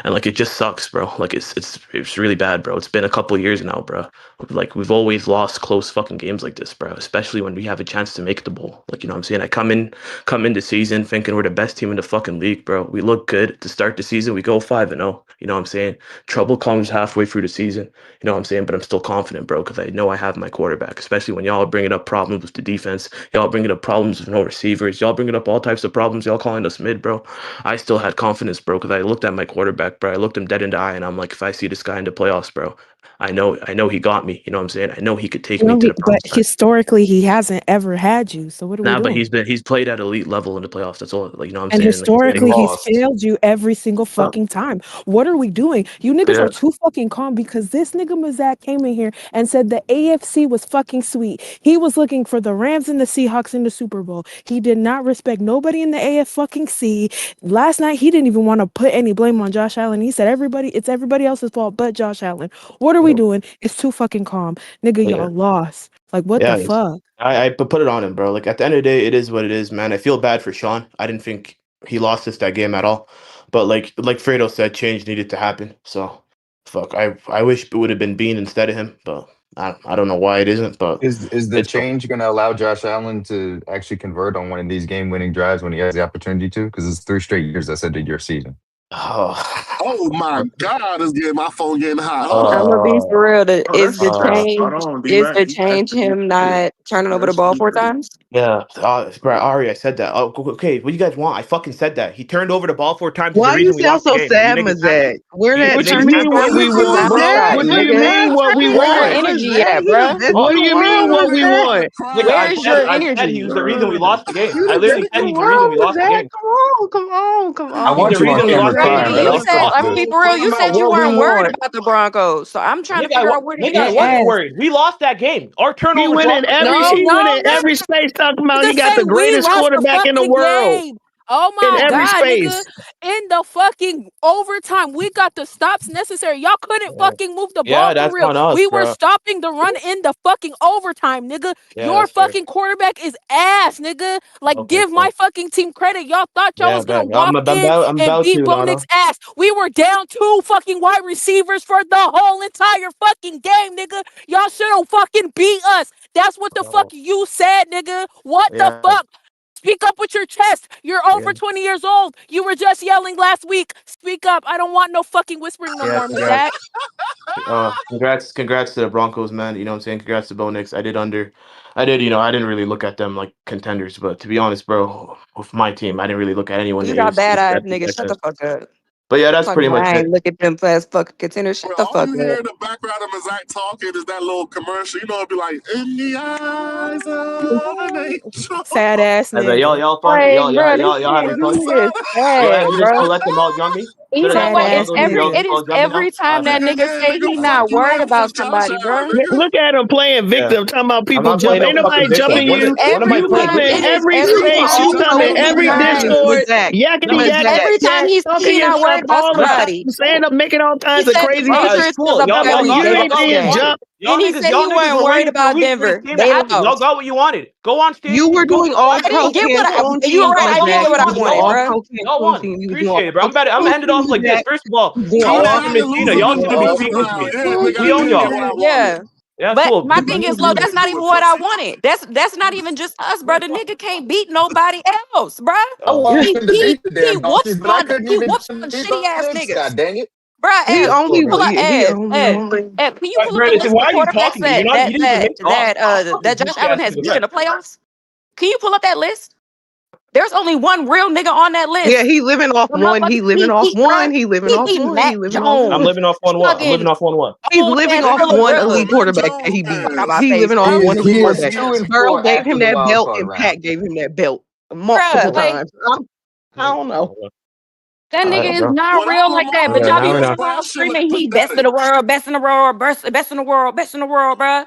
And, like, it just sucks, bro. Like, it's really bad, bro. It's been a couple years now, bro. Like, we've always lost close fucking games like this, bro. Especially when we have a chance to make the bowl. Like, you know what I'm saying? I come into season thinking we're the best team in the fucking league, bro. We look good to start the season. We go 5-0. You know what I'm saying? Trouble comes halfway through the season. You know what I'm saying? But I'm still confident, bro, because I know I have my quarterback. Especially when y'all are bringing up problems with the defense. Y'all bringing up problems with no receivers. Y'all bringing up all types of problems. Y'all calling us mid, bro. I still had confidence, bro, because I looked at my quarterback, bro. I looked him dead in the eye, and I'm like, if I see this guy in the playoffs, bro, I know he got me. You know what I'm saying? I know he could take me to the But promised land. historically, he hasn't ever had you. So what are we Nah, but doing? he's played at elite level in the playoffs. That's all. Like, you know what I'm And saying? Like, historically, he's lost. failed you every single fucking time. What are we doing? You niggas yeah. are too fucking calm because this nigga Mazak came in here and said the AFC was fucking sweet. He was looking for the Rams and the Seahawks in the Super Bowl. He did not respect nobody in the AF fucking C. Last night, he didn't even want to put any blame on Josh Allen. He said it's everybody else's fault but Josh Allen. What are we doing? It's too fucking calm. Nigga, Yeah. y'all lost. Like, what the Yeah, fuck? I put it on him, bro. Like, at the end of the day, it is what it is, man. I feel bad for Sean. I didn't think he lost us that game at all. But like Fredo said, change needed to happen. So fuck. I wish it would have been Bean instead of him, but I don't know why it isn't, but Is the it's change going to allow Josh Allen to actually convert on one of these game-winning drives when he has the opportunity to? Because it's 3 straight years that's ended your season. Oh my God, my phone getting hot. I'm gonna be for real. Is the change D-Mac. him not turning over the ball 4 times? Yeah, bro, Ari, I said that. Oh, okay, what do you guys want? I fucking said that. He turned over the ball 4 times. Is the Why you reason we sound lost the so game. Are you sad, niggas Mazak? happy? We're You What you niggas mean happy? what we want, bro? Mascot, What do you nigga. mean what we Where's your want? energy at, bruh? What do you mean what we want? Nigga, Where's your I said he energy? was the reason we lost the game. You I the literally best said in the he's the reason we world, lost the Mazak. game. Come I He's want the you on reason we camera lost the game. crying, He's Nigga, but the you let's reason we said, fix lost I'm the gonna game. be this. for real. You Talking said about you what we weren't worried want. about the Broncos, so I'm trying to figure out where did Nigga, you I get wasn't at? worried. We lost that game. Our He turnovers went in lost us that game. every space talking about he Nigga got say the we greatest lost the quarterback in the fucking world game. Oh in my every God, nigga. space. In the fucking overtime, we got the stops necessary. Y'all couldn't fucking move the ball Yeah, for that's real. on us, We were bro. stopping the run in the fucking overtime, nigga. Yeah, Your that's fair. fucking quarterback is ass, nigga. Like, Okay, give my cool. fucking team credit. Y'all thought y'all Yeah, was gonna bet. walk in I'm and about beat to, Bo Nick's Nana. ass. We were down 2 fucking wide receivers for the whole entire fucking game, nigga. Y'all should have fucking beat us. That's what the fuck you said, nigga. What the Yeah, fuck? Speak up with your chest. You're yeah, over 20 years old. You were just yelling last week. Speak up. I don't want no fucking whispering no yeah. more, Mazak. Congrats to the Broncos, man. You know what I'm saying? Congrats to Bo Nix. I didn't really look at them like contenders, but to be honest, bro, with my team, I didn't really look at anyone You in the got AFC bad eyes, except nigga. Shut the fuck up. But yeah, that's Talking pretty about much I it. ain't look at them past fucking contenders. Shut the All fuck you hear up. in the background of Mazak talking is that little commercial. You know, it'd be like, in the eyes of an angel. Sad ass I bet nigga. y'all fun. Like, bro, this Y'all having fun. nigga is Yo, sad, Evan just bro. gonna let them all jump me. You Should I know let Sad what? y'all It's ass go? every nigga. it is Jump me now? every time that Bet. nigga say he Fuck not you worried up for about Josh somebody, bro. Allen, nigga. Look at him playing Yeah. victim, talking about I'm people not playing jumping. no Ain't fucking nobody victim. jumping It is you. When am I every You playing time. come in It victim? is every every space. time You he come in say he every not. Discord, Mazak. yakety No. yak yak Every time yak, he talking your not stuff worried about all the Yeah. time, somebody. saying up, making all He kinds of said the crazy. It's Patriots was cool. a Yo, bully. you They ain't lost being that. jumped. And he said he Y'all niggas wasn't were worried waiting for a about week for this Denver. game to They happen. Y'all lost. got what you wanted. Go on stage. You were Go doing get what all I you didn't want. get pro what I. Cancun You were things, right. I Go didn't get Mazak. get what what you I You want. were doing wanted, Y'all all won. bro. pro Y'all Cancun won. things. You were doing Appreciate it, bro. all I'm pro ended off things, like this. Mazak. First of all, You did y'all All all not gonna right, miss Cena. loser Y'all gets gonna be lost sweet with now. me. Yeah, nigga, We I own didn't y'all. get what I wanted. Yeah. Yeah, But cool. my thing is, Lo, that's not even what I wanted. That's not even just us, bro. The nigga can't beat nobody else, bro. I wanted He to he beat the he damn whoops Dolphins, but I on couldn't he even whoops on beat shitty the ass Knicks. niggas. God dang it! Bruh, He Ev, can you only pull up he Ev, only Ev, only Ev, can you pull up the Brandon, list why of are you quarterbacks talking to me? that You didn't even make talk. I'll fucking that Josh beat your Allen ass to has the beat in red. the playoffs? Can you pull up that list? There's only one real nigga on that Yeah, list. he living off The one. motherfucker, He living off bruh, one. He living he off beat one. He Mac living off I'm Jones, one. living off on what? I'm fucking living off on what? He's old living ass off Nigga, Phillip you one know Rivers. what elite Mac quarterback that Jones he beat. Fuck out is. my He face, living off Mac He one is elite he Jones is quarterback. two is. and Burrow four gave him after the that wild belt card and round. Pat gave him that belt multiple bruh. Like times. I don't know. that All nigga right, is bro. not When I real was like that. Lamar But Yeah, y'all be now we're Jackson, running not. bro, around that shit screaming looked he best in pathetic. the world, best in the world, best in the world, best in the world, bruh.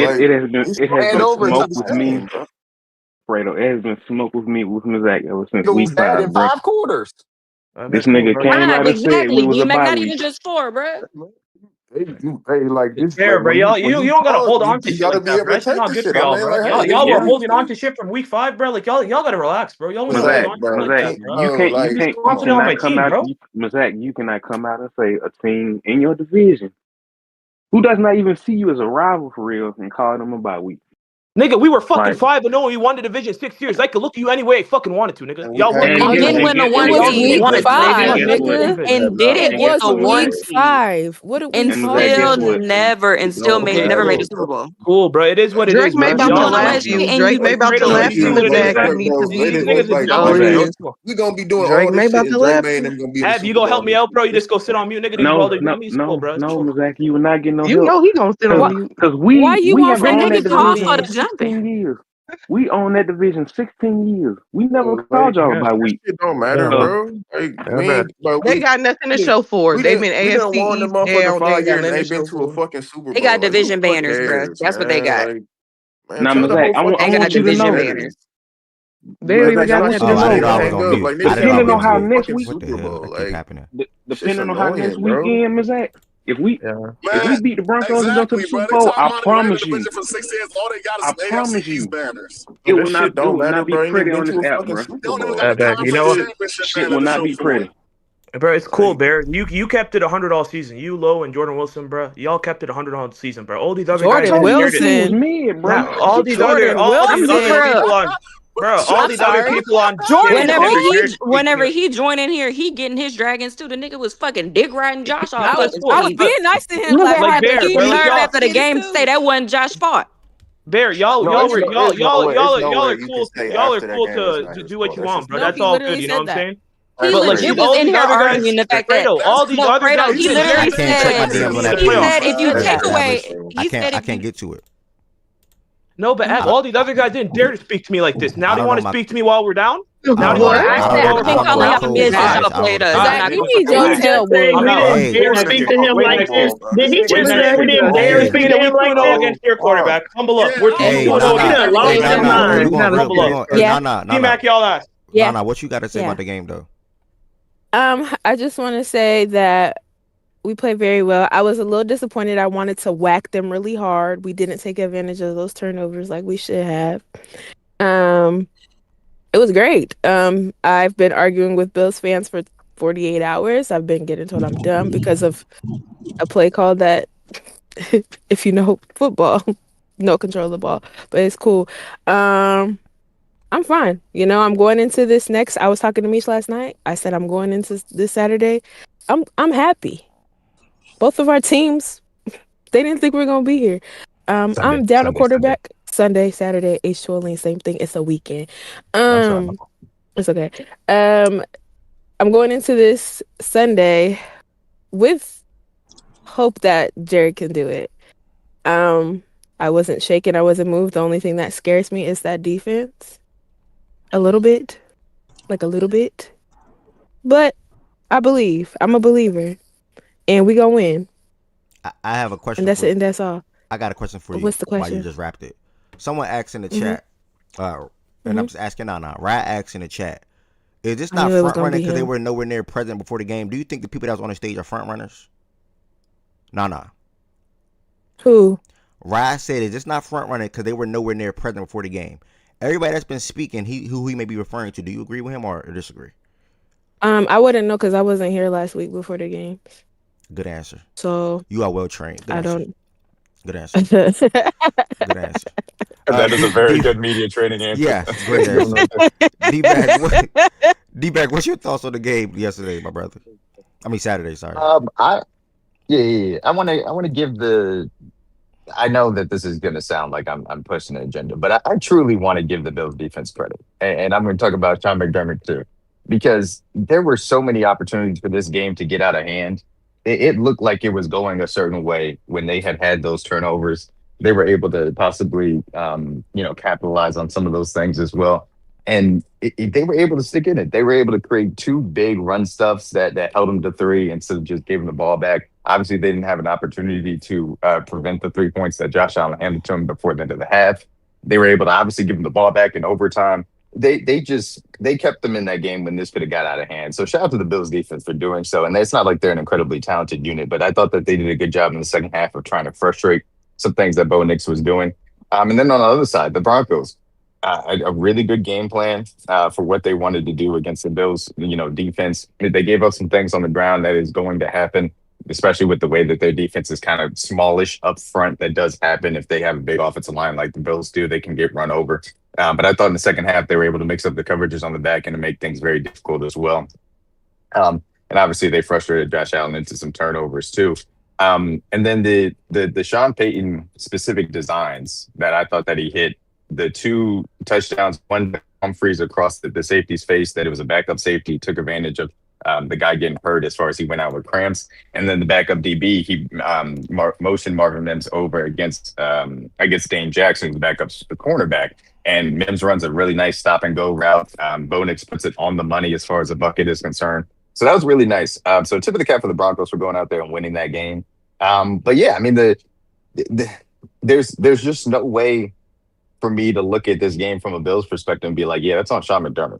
like, it has been he's Hand over to smoked the with me, game, bro. Fredo. It has been smoked with me with Mizak ever since It week was bad 5, in bro. 5 quarters. This That's cool, nigga bro. came Right, out and said we exactly. was a Not, bye not week. even just 4, bruh. Hey, like It's this, fair, like bro. You when you don't gotta pause, hold on to you shit gotta like be that, bro. able That to shit's take not the good shit. for I y'all, mean, bro. like, Y'all hey, were Yeah. holding on to shit from week 5, bro. Like y'all gotta relax, bro. Y'all wouldn't hold Mizak, on to shit like that, bro. You Confident on my cannot come team, out, bro. Mizak, you cannot come out and say a team in your division who does not even see you as a rival for real and call them a bye week. Nigga, we were fucking Like, 5-0. We won the division 6 years. I could look at you any way I fucking wanted to, nigga. and we Y'all had won And conference. then win the It one was Y'all just week seed, wanted to. Y'all just 5, wanted to guess look what? at nigga. defense. and It didn't get was the one week seed, 5. What did we and And Mizak, fucking guess still what? never, and still don't made Okay, never have made the cool. it, Super bro. Bowl. Cool, bro. It is what it Drake is, may bro. But about you to don't know Y'all, what laugh shit, you. and Drake you may about to Fredo, Nah, it laugh you is you, know, what it but is, Zach. Ab. You but need to bro, These it be. is niggas is like Oh, dumb, it bro. Drake. is. We gonna be doing Drake all may this shit, about to and Drake laugh May and you. them gonna be in the Ab, you Super gonna help Bowl. me out, bro? You It's just go sit on mute, nigga. They No, ball. no, It's cool, no, bro. It's no, cool. Mizak, you will not get no You help. know he gonna sit on why, mute. Cause why we you want have the owned nigga that Fredo to called division for for the win? 16 jumping. years. We own that division 16 years. We never Like, called y'all Yeah. by that week. shit don't matter, bro. Like, we ain't, but They got nothing to show for it. They've been we didn't AFC won the East motherfucking down. They ain't 5 got years and nothing to ain't been show to a for it. fucking Super They Bowl. got Like, who division the fuck banners, bruh. cares, That's what they man? got. Like, man, Now, tell the Mizak, whole I want, fucking I They got want team you to this division know. shit. banners. They don't even Mizak, I got want nothing you Oh, to to I know, didn't show know I for was right? it. on Hang up. mute. Like, I niggas didn't know ain't I Depending was been on on to how a mute. next fucking week, What the Super hell? I Bowl. keep Like, happening. shit depending on how next annoying, week bro. end, Mizak, if we Man, beat the Broncos and go to exactly, the bro. Super They Bowl, talking I about they ran the promise you, division for 6 years. All they got I is AFC promise East you, banners. it And that will shit don't matter, not be bro. Ain't even pretty been on this to a app, fucking bro. They Super don't even Bowl. got a Bear, you know conference what? championship Shit banner will to not show be for pretty. it. Bro, it's cool, Like, Bear. You kept it 100 all season. You, Low, and Jordan Wilson, bro. Y'all kept it 100 all season, bro. All these other I guys Jordan told didn't you dare this to. team was Wilson. mid, bro. Now, all these other, Jordan all these other Wilson. Bruh, people on, bro. All I'm these other sorry. people on Jordan stage Whenever never he dared to speak to me. whenever he joined in here, he getting his dragons too. The nigga was fucking dick riding Josh all Now it's fucking cool. I was season. being But nice to him Nigga last like had night, the but Bear, he bro, didn't like nerve get y'all, after the get it game to say too. that wasn't Josh's fault. Bear, y'all, no, y'all it's were, no, y'all, it's y'all, nowhere, it's y'all, y'all nowhere are you can cool. say Y'all are after that cool game it's not to his do what fault. you That's want, just bro. No, That's he crazy. all literally good. You know what said I'm that. saying? He But That's like legit these, crazy. was all in these here other guys, arguing the fact that Fredo, all these no, other Fredo, guys he didn't literally dare I to can't speak to check me my said in DMs on that the he page. said playoffs. if you That is take away established. I he can't. said I if can't you get to it. No, but I, all these other guys didn't dare to speak to me like this. Now I they don't know want to my. speak to me while we're down. I Now don't they know. want to What? The, I speak I to me don't said know while I've the. we're I been down. don't know calling the All right, y'all codes bitches for all it. up, right, played us. all I'm right. not You gonna need fucking All your lie. right. tail saying I'm we out. didn't Hey, Wait dare next speak year. to him Wait like next this. year. Did he Wait just next say year. we didn't dare hey, speak Speaking to of him week two like and 0 this? against your uh, quarterback, humble up. Yeah, We're 2 hey, 2 and 0 He Nana. against done your Hey, lost quarterback. his Yeah. Nana. Humble We up. mind. gonna Not real. Humble We up. gonna. Hey, Yeah. Nana. T-Mac, y'all ass. Yeah. Nana. What you got to say Yeah. about the game though? I just want to say that we played very well. I was a little disappointed. I wanted to whack them really hard. We didn't take advantage of those turnovers like we should have. It was great. I've been arguing with Bills fans for 48 hours. I've been getting told I'm dumb because of a play call that, if you know football, no control of the ball, but it's cool. I'm fine. You know, I'm going into this next. I was talking to Mish last night. I said I'm going into this Saturday. I'm happy. Both of our teams, they didn't think we were gonna be here. I'm down a Sunday. quarterback. Sunday, Saturday, H2O, same thing. It's a weekend. I'm sorry. It's okay. I'm going into this Sunday with hope that Jared can do it. I wasn't shaken. I wasn't moved. The only thing that scares me is that defense. A little bit. Like a little bit. But I believe. I'm a believer. And we gonna win. I have a And question that's for. it, and that's all. I got a question for you What's the while you question? just wrapped it. Someone asked in the Mm-hmm. chat, and I'm just asking Nana. Ryan asked in the chat, is this I not knew it was front gonna running be because they him. were nowhere near present before the game? Do you think the people that was on the stage are front runners? Nana. Who? Ryan said, is this not front running because they were nowhere near present before the game? Everybody that's been speaking, who he may be referring to, do you agree with him or disagree? I wouldn't know because I wasn't here last week before the game. Good answer. So You are well trained. Good I answer. don't. Good answer. Good answer. That is a very D, good media training answer. yes, That's great a good one answer. right there. D-Bag, what's your thoughts on the game yesterday, my brother? I mean, Saturday, sorry. I yeah. I want to give the. I know that this is going to sound like I'm pushing an agenda, but I truly want to give the Bills defense credit, and I'm going to talk about Sean McDermott too, because there were so many opportunities for this game to get out of hand. It looked like it was going a certain way when they had those turnovers. They were able to possibly, capitalize on some of those things as well, and they were able to stick in it. They were able to create two big run stuffs that held them to three instead of just giving the ball back. Obviously, they didn't have an opportunity to prevent the 3 points that Josh Allen handed to them before the end of the half. They were able to obviously give them the ball back in overtime. They kept them in that game when this could have got out of hand. So shout out to the Bills defense for doing so. And it's not like they're an incredibly talented unit, but I thought that they did a good job in the second half of trying to frustrate some things that Bo Nix was doing. And then on the other side, the Broncos, a really good game plan for what they wanted to do against the Bills, defense. They gave up some things on the ground that is going to happen, especially with the way that their defense is kind of smallish up front. That does happen if they have a big offensive line like the Bills do. They can get run over. But I thought in the second half, they were able to mix up the coverages on the back end and make things very difficult as well. And obviously, they frustrated Josh Allen into some turnovers too. And then the Sean Payton specific designs that I thought that he hit, the two touchdowns, one Humphreys across the safety's face, that it was a backup safety, took advantage of the guy getting hurt as far as he went out with cramps. And then the backup DB, he motioned Marvin Mims over against Dane Jackson, the backup cornerback. And Mims runs a really nice stop and go route. Bo Nix puts it on the money as far as the bucket is concerned. So that was really nice. So tip of the cap for the Broncos for going out there and winning that game. But yeah, I mean, there's just no way for me to look at this game from a Bills perspective and be like, yeah, that's on Sean McDermott.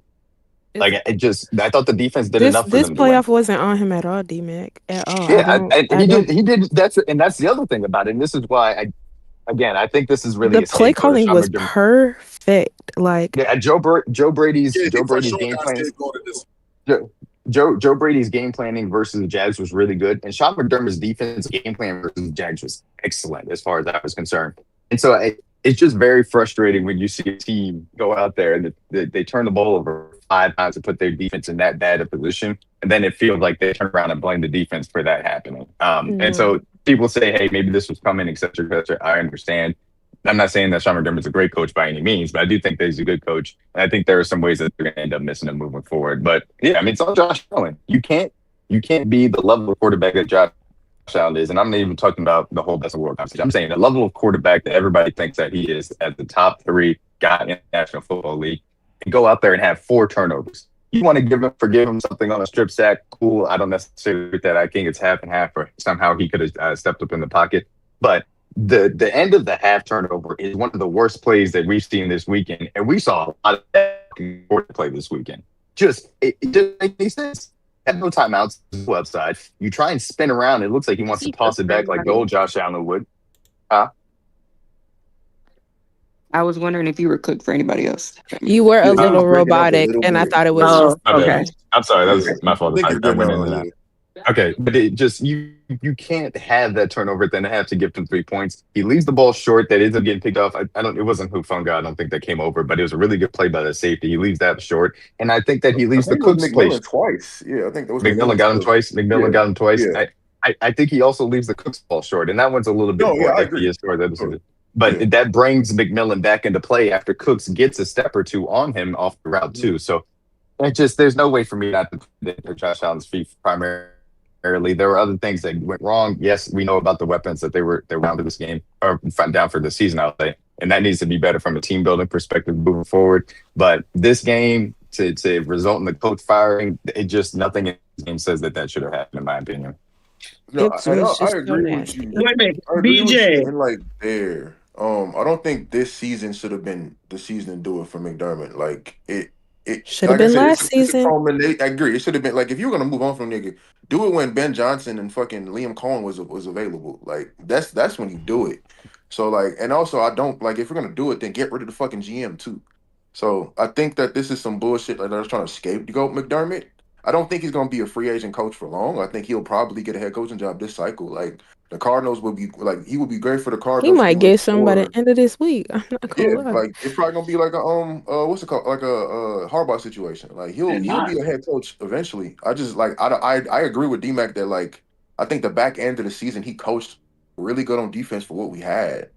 Like I thought the defense did enough for them. This playoff wasn't on him at all, D-Mac, at all. Yeah, he did. That's the other thing about it. And this is why I think this is really the play calling was perfect. Like Joe Brady's game plan. Joe Brady's game planning versus the Jags was really good, and Sean McDermott's defense game plan versus the Jags was excellent as far as that was concerned. And so it's just very frustrating when you see a team go out there and they turn the ball over 5 times to put their defense in that bad a position, and then it feels like they turn around and blame the defense for that happening. And so people say, hey, maybe this was coming, et cetera. I understand. I'm not saying that Sean McDermott's a great coach by any means, but I do think that he's a good coach. And I think there are some ways that they're going to end up missing him moving forward. But yeah, I mean, it's all Josh Allen. You can't be the level of quarterback that Josh Allen is. And I'm not even talking about the whole best of the world conversation. I'm saying the level of quarterback that everybody thinks that he is at the top 3 guy in the National Football League, and go out there and have 4 turnovers. You want to forgive him something on a strip sack? Cool. I don't necessarily think that. I think it's half and half, or somehow he could have stepped up in the pocket. But the end of the half turnover is one of the worst plays that we've seen this weekend, and we saw a lot of that play this weekend. It doesn't make any sense. Have no timeouts, upside. You try and spin around. It looks like he wants to toss it back like the old Josh Allen would. I was wondering if you were cooked for anybody else. You were a little robotic, and I thought it was. Okay. I'm sorry. That was my fault. I went into that. Okay, but it just you can't have that turnover then have to give him 3 points. He leaves the ball short. That ends up getting picked off. It wasn't Hufanga. I don't think that came over, but it was a really good play by the safety. He leaves that short, and I think that he leaves the Cooks play twice. Yeah, I think that was McMillan got him twice. McMillan got him twice. Yeah. I think he also leaves the Cooks ball short, and that one's a little bit more iffy as far as that. But that brings McMillan back into play after Cooks gets a step or two on him off the route too. So there's no way for me not to put Josh Allen's feet primarily. There were other things that went wrong. Yes, we know about the weapons that they were down to this game or down for the season, I'll say, and that needs to be better from a team building perspective moving forward. But this game to result in the coach firing, it just nothing in this game says that should have happened, in my opinion. No, I agree with you. Wait a minute, BJ. I don't think this season should have been the season to do it for McDermott. Like it should have been last season. I agree. It should have been like if you're gonna move on from nigga, do it when Ben Johnson and fucking Liam Cohen was available. Like that's when you do it. So like, and also I don't like if you're gonna do it, then get rid of the fucking GM too. So I think that this is some bullshit. Like they're trying to scapegoat McDermott. I don't think he's gonna be a free agent coach for long. I think he'll probably get a head coaching job this cycle. Like the Cardinals would be like he would be great for the Cardinals. He might get some by the end of this week. I'm not gonna lie. Like it's probably gonna be like a what's it called, like a Harbaugh situation. Like he'll be a head coach eventually. I just like I agree with D-Mac that like I think the back end of the season he coached really good on defense for what we had.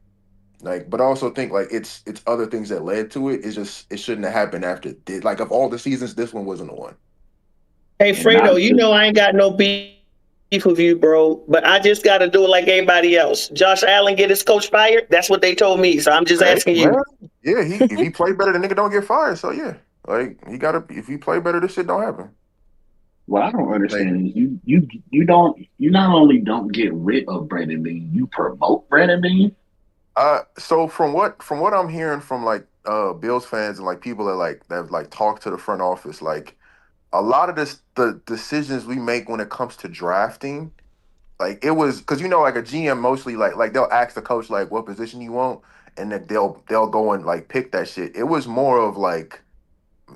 Like, but I also think like it's other things that led to it. It's just it shouldn't have happened after like of all the seasons, this one wasn't the one. Hey Fredo, you know I ain't got no beef with you, bro, but I just got to do it like anybody else. Josh Allen get his coach fired? That's what they told me, so I'm just asking you. Yeah, if he play better, the nigga don't get fired. So yeah, like he gotta. If he play better, this shit don't happen. What I don't understand is you not only don't get rid of Brandon Beane, you promote Brandon Beane. So from what I'm hearing from like Bills fans and like people that talk to the front office, like. A lot of the decisions we make when it comes to drafting, like it was because like a GM mostly like they'll ask the coach like what position you want, and then they'll go and like pick that shit. It was more of like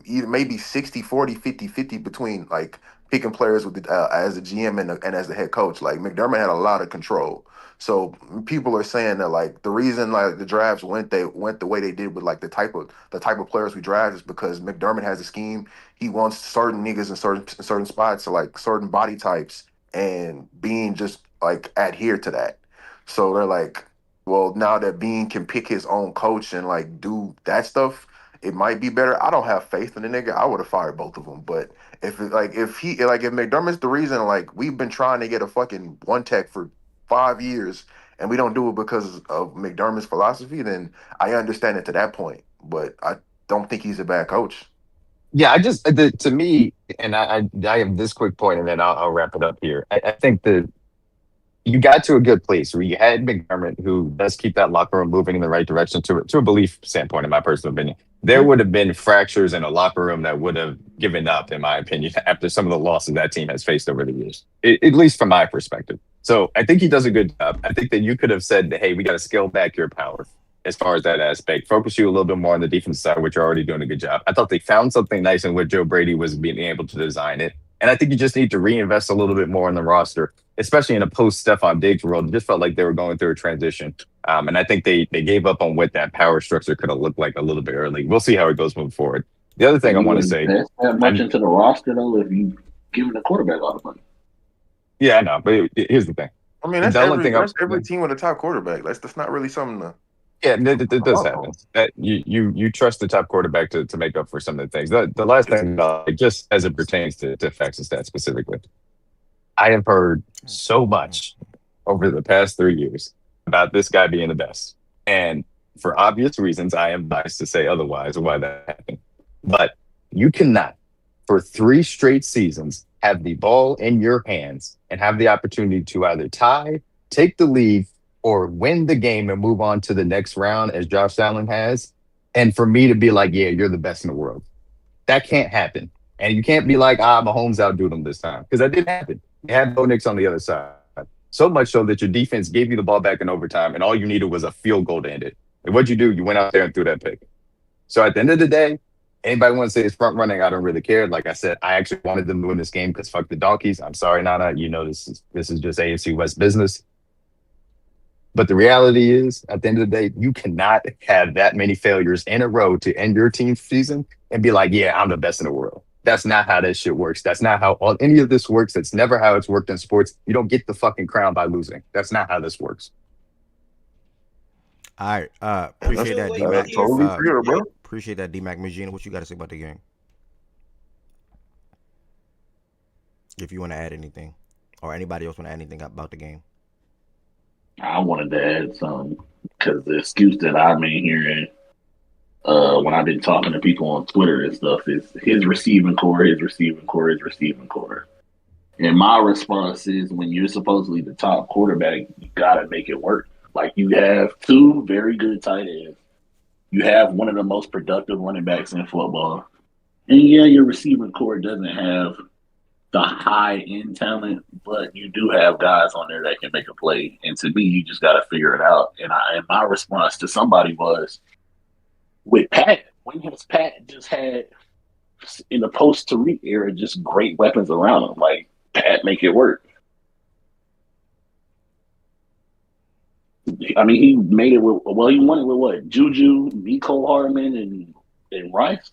either maybe 60-40, 50-50 between like picking players with as a GM and as the head coach. Like McDermott had a lot of control. So people are saying that like the reason like the drafts went the way they did with like the type of players we draft is because McDermott has a scheme. He wants certain niggas in certain spots, so like certain body types, and Bean just like adhere to that. So they're like, well, now that Bean can pick his own coach and like do that stuff, it might be better. I don't have faith in the nigga. I would have fired both of them. But if McDermott's the reason, like we've been trying to get a fucking one tech for 5 years and we don't do it because of McDermott's philosophy, then I understand it to that point. But I don't think he's a bad coach. Yeah, to me, and I have this quick point, and then I'll wrap it up here. I think that you got to a good place where you had McDermott, who does keep that locker room moving in the right direction to a belief standpoint, in my personal opinion. There would have been fractures in a locker room that would have given up, in my opinion, after some of the losses that team has faced over the years, at least from my perspective. So I think he does a good job. I think that you could have said, hey, we got to scale back your power as far as that aspect. Focus you a little bit more on the defense side, which you're already doing a good job. I thought they found something nice in what Joe Brady was being able to design it. And I think you just need to reinvest a little bit more in the roster, especially in a post-Stephon Diggs world. It just felt like they were going through a transition. And I think they gave up on what that power structure could have looked like a little bit early. We'll see how it goes moving forward. The other thing I want to say... Invest that much into the roster, though, if you giving the quarterback all the money. Yeah, I know. But here's the thing. I mean, that's every team with a top quarterback. That's not really something to... Yeah, it does happen. That you trust the top quarterback to make up for some of the things. The last thing, just as it pertains to facts and stats specifically, I have heard so much over the past 3 years about this guy being the best. And for obvious reasons, I am biased to say otherwise why that happened. But you cannot, for 3 straight seasons, have the ball in your hands and have the opportunity to either tie, take the lead, or win the game and move on to the next round, as Josh Allen has, and for me to be like, yeah, you're the best in the world. That can't happen. And you can't be like, Mahomes outdoed him this time, because that didn't happen. You had Bo Nix on the other side. So much so that your defense gave you the ball back in overtime, and all you needed was a field goal to end it. And what'd you do? You went out there and threw that pick. So at the end of the day, anybody want to say it's front running, I don't really care. Like I said, I actually wanted them to win this game because fuck the donkeys. I'm sorry, Nana. You know this is just AFC West business. But the reality is, at the end of the day, you cannot have that many failures in a row to end your team's season and be like, yeah, I'm the best in the world. That's not how that shit works. That's not how any of this works. That's never how it's worked in sports. You don't get the fucking crown by losing. That's not how this works. All right. Appreciate that, D-Mac. Bro. Appreciate that, D-Mac. Magina, what you got to say about the game? If you want to add anything, or anybody else want to add anything about the game. I wanted to add something because the excuse that I've been hearing when I've been talking to people on Twitter and stuff is his receiving core. And my response is, when you're supposedly the top quarterback, you got to make it work. Like, you have 2 very good tight ends. You have one of the most productive running backs in football. And yeah, your receiving core doesn't have the high-end talent, but you do have guys on there that can make a play. And to me, you just got to figure it out. And my response to somebody was, with Pat, when has Pat just had, in the post-Tariq era, just great weapons around him? Like, Pat, make it work. I mean, he made it with, well, he won it with what? Juju, Mecole Hardman, and Rice?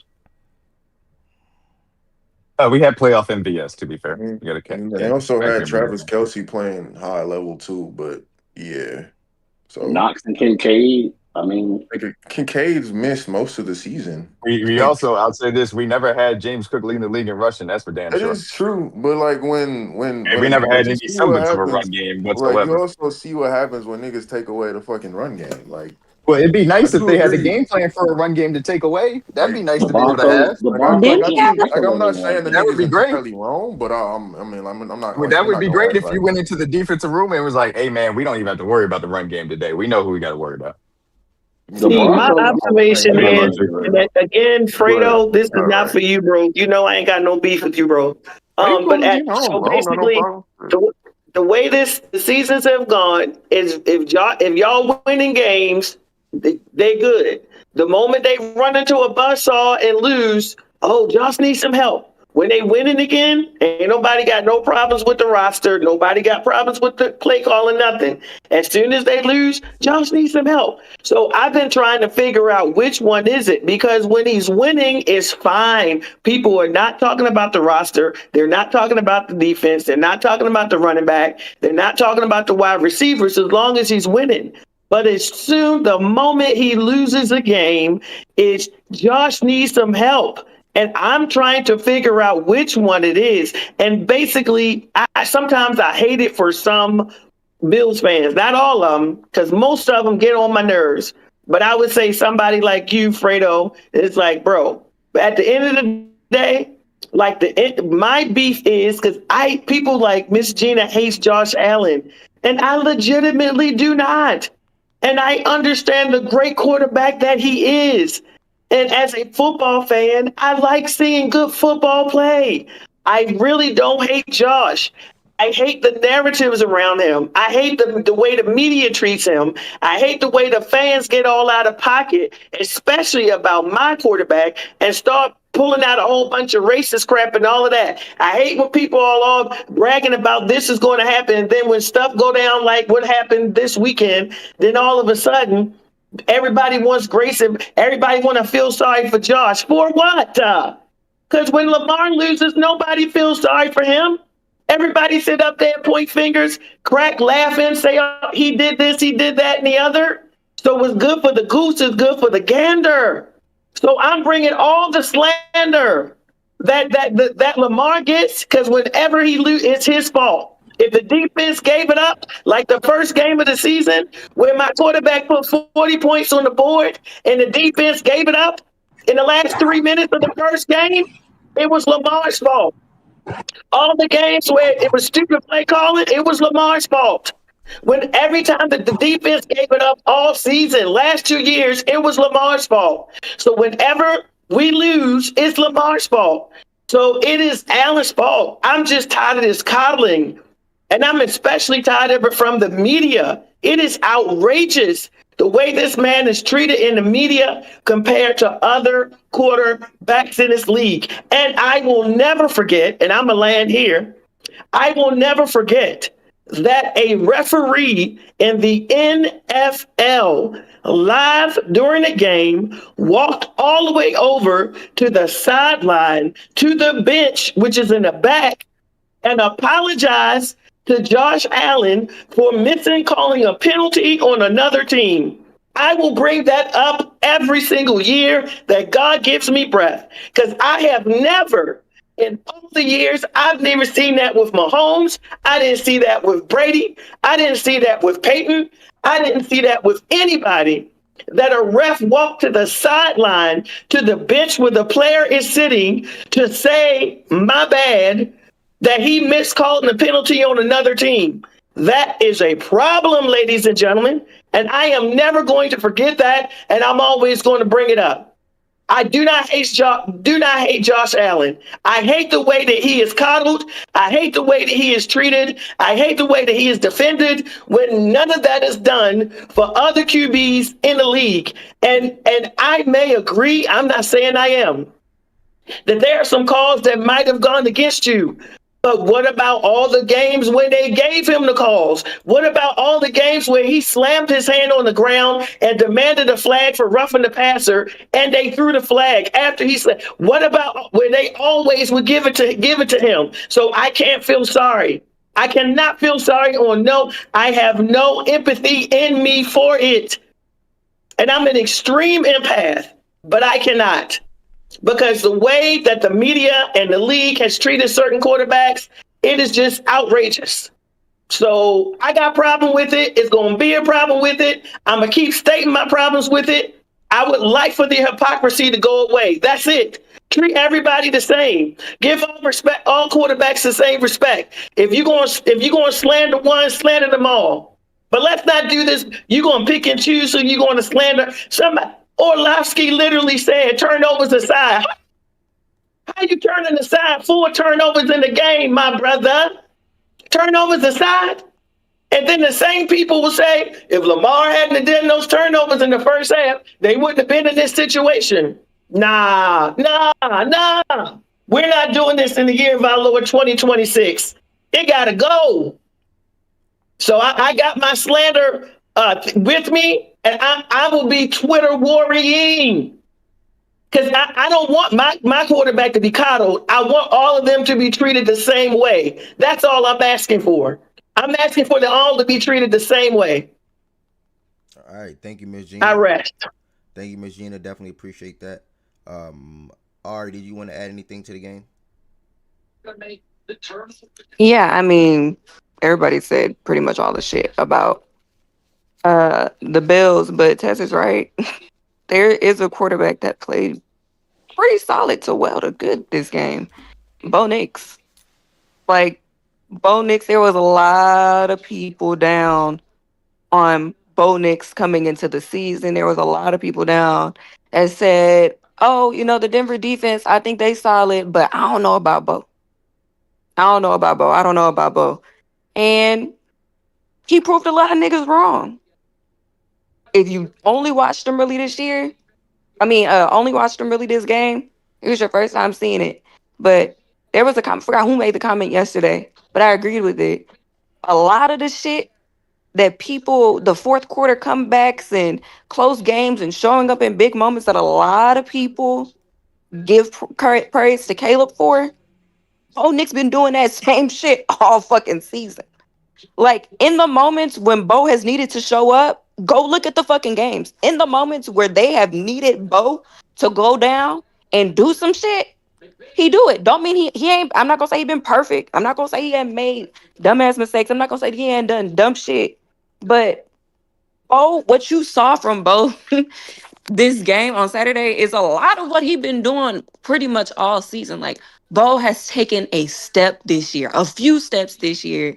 We had playoff MVS, to be fair. You gotta They also had Travis Kelce playing high level too, but yeah. So Knox and Kincaid. I mean, Kincaid's missed most of the season. We also, I'll say this: we never had James Cook leading the league in rushing. That's for damn sure. It is true, but like when we never had any semblance of a run game whatsoever. Like, you also see what happens when niggas take away the fucking run game. Like, well, it'd be nice if they had a game plan for a run game to take away. That'd be nice to be able to have. I'm not saying that would be great. Wrong, but I'm not. Well, that would be great if you went into the defensive room and was like, "Hey, man, we don't even have to worry about the run game today. We know who we got to worry about." See, my observation is, and again, Fredo, this is not for you, bro. You know I ain't got no beef with you, bro. So basically, the way the seasons have gone is if y'all winning games, they good. The moment they run into a buzzsaw and lose, Josh needs some help. When they winning again, ain't nobody got no problems with the roster. Nobody got problems with the play calling, nothing. As soon as they lose, Josh needs some help. So I've been trying to figure out which one is it, because when he's winning, it's fine. People are not talking about the roster. They're not talking about the defense. They're not talking about the running back. They're not talking about the wide receivers as long as he's winning. But as soon the moment he loses a game, it's Josh needs some help. And I'm trying to figure out which one it is. And basically, sometimes I hate it for some Bills fans, not all of them, because most of them get on my nerves. But I would say somebody like you, Fredo, is like, bro, at the end of the day, like my beef is because people like Miss Gina hates Josh Allen, and I legitimately do not. And I understand the great quarterback that he is. And as a football fan, I like seeing good football play. I really don't hate Josh. I hate the narratives around him. I hate the way the media treats him. I hate the way the fans get all out of pocket, especially about my quarterback, and start pulling out a whole bunch of racist crap and all of that. I hate when people all bragging about this is going to happen, and then when stuff go down like what happened this weekend, then all of a sudden everybody wants grace and everybody want to feel sorry for Josh. For what? Because when Lamar loses, nobody feels sorry for him. Everybody sit up there, point fingers, crack, laughing, say, oh, he did this, he did that, and the other. So what's good for the goose is good for the gander. So I'm bringing all the slander that Lamar gets, because whenever he loses, it's his fault. If the defense gave it up, like the first game of the season, where my quarterback put 40 points on the board and the defense gave it up in the last 3 minutes of the first game, it was Lamar's fault. All the games where it was stupid play calling, it was Lamar's fault. When every time that the defense gave it up all season, last 2 years, it was Lamar's fault. So whenever we lose, it's Lamar's fault. So it is Allen's fault. I'm just tired of this coddling. And I'm especially tired of it from the media. It is outrageous the way this man is treated in the media compared to other quarterbacks in this league. And I will never forget, and I'm going to land here, I will never forget that a referee in the NFL live during the game walked all the way over to the sideline, to the bench, which is in the back, and apologized to Josh Allen for calling a penalty on another team. I will bring that up every single year that God gives me breath, because I have never, in all the years, I've never seen that with Mahomes. I didn't see that with Brady. I didn't see that with Peyton. I didn't see that with anybody, that a ref walked to the sideline, to the bench where the player is sitting, to say, my bad, that he miscalled the penalty on another team. That is a problem, ladies and gentlemen, and I am never going to forget that, and I'm always going to bring it up. I do not hate Josh Allen. I hate the way that he is coddled. I hate the way that he is treated. I hate the way that he is defended, when none of that is done for other QBs in the league. And I may agree, I'm not saying I am, that there are some calls that might have gone against you. But what about all the games where they gave him the calls? What about all the games where he slammed his hand on the ground and demanded a flag for roughing the passer, and they threw the flag after he said? What about where they always would give it to him? So I can't feel sorry. I cannot feel sorry, or no, I have no empathy in me for it. And I'm an extreme empath, but I cannot. Because the way that the media and the league has treated certain quarterbacks, it is just outrageous. So I got a problem with it. It's going to be a problem with it. I'm going to keep stating my problems with it. I would like for the hypocrisy to go away. That's it. Treat everybody the same. Give all quarterbacks the same respect. If you're going to slander one, slander them all. But let's not do this. You're going to pick and choose who you're going to slander. Somebody. Orlovsky literally said, turnovers aside. How you turning aside 4 turnovers in the game, my brother? Turnovers aside? And then the same people will say, if Lamar hadn't done those turnovers in the first half, they wouldn't have been in this situation. Nah. We're not doing this in the year of our Lord 2026. It got to go. So I got my slander with me, and I will be Twitter worrying, because I don't want my quarterback to be coddled. I want all of them to be treated the same way. That's all I'm asking for. I'm asking for them all to be treated the same way. right, thank you, Miss I Gina. rest. Thank you, Miss Gina. Definitely appreciate that. Ari, did you want to add anything to the game? Yeah, I mean, everybody said pretty much all the shit about the Bills, but Tess is right. There is a quarterback that played pretty solid to well to good this game. Bo Nix. Like Bo Nix, there was a lot of people down on Bo Nix coming into the season. There was a lot of people down that said, "Oh, the Denver defense, I think they solid, but I don't know about Bo. I don't know about Bo. I don't know about Bo." And he proved a lot of niggas wrong. If you only watched him really this year, only watched him really this game, it was your first time seeing it. But there was a comment, I forgot who made the comment yesterday, but I agreed with it. A lot of the shit that people, the fourth quarter comebacks and close games and showing up in big moments that a lot of people give praise to Caleb for, oh, Nick's been doing that same shit all fucking season. Like in the moments when Bo has needed to show up, go look at the fucking games. In the moments where they have needed Bo to go down and do some shit, he do it. Don't mean he ain't. I'm not gonna say he been perfect. I'm not gonna say he ain't made dumbass mistakes. I'm not gonna say he ain't done dumb shit. But Bo, what you saw from Bo this game on Saturday is a lot of what he been doing pretty much all season. Like Bo has taken a step this year, a few steps this year,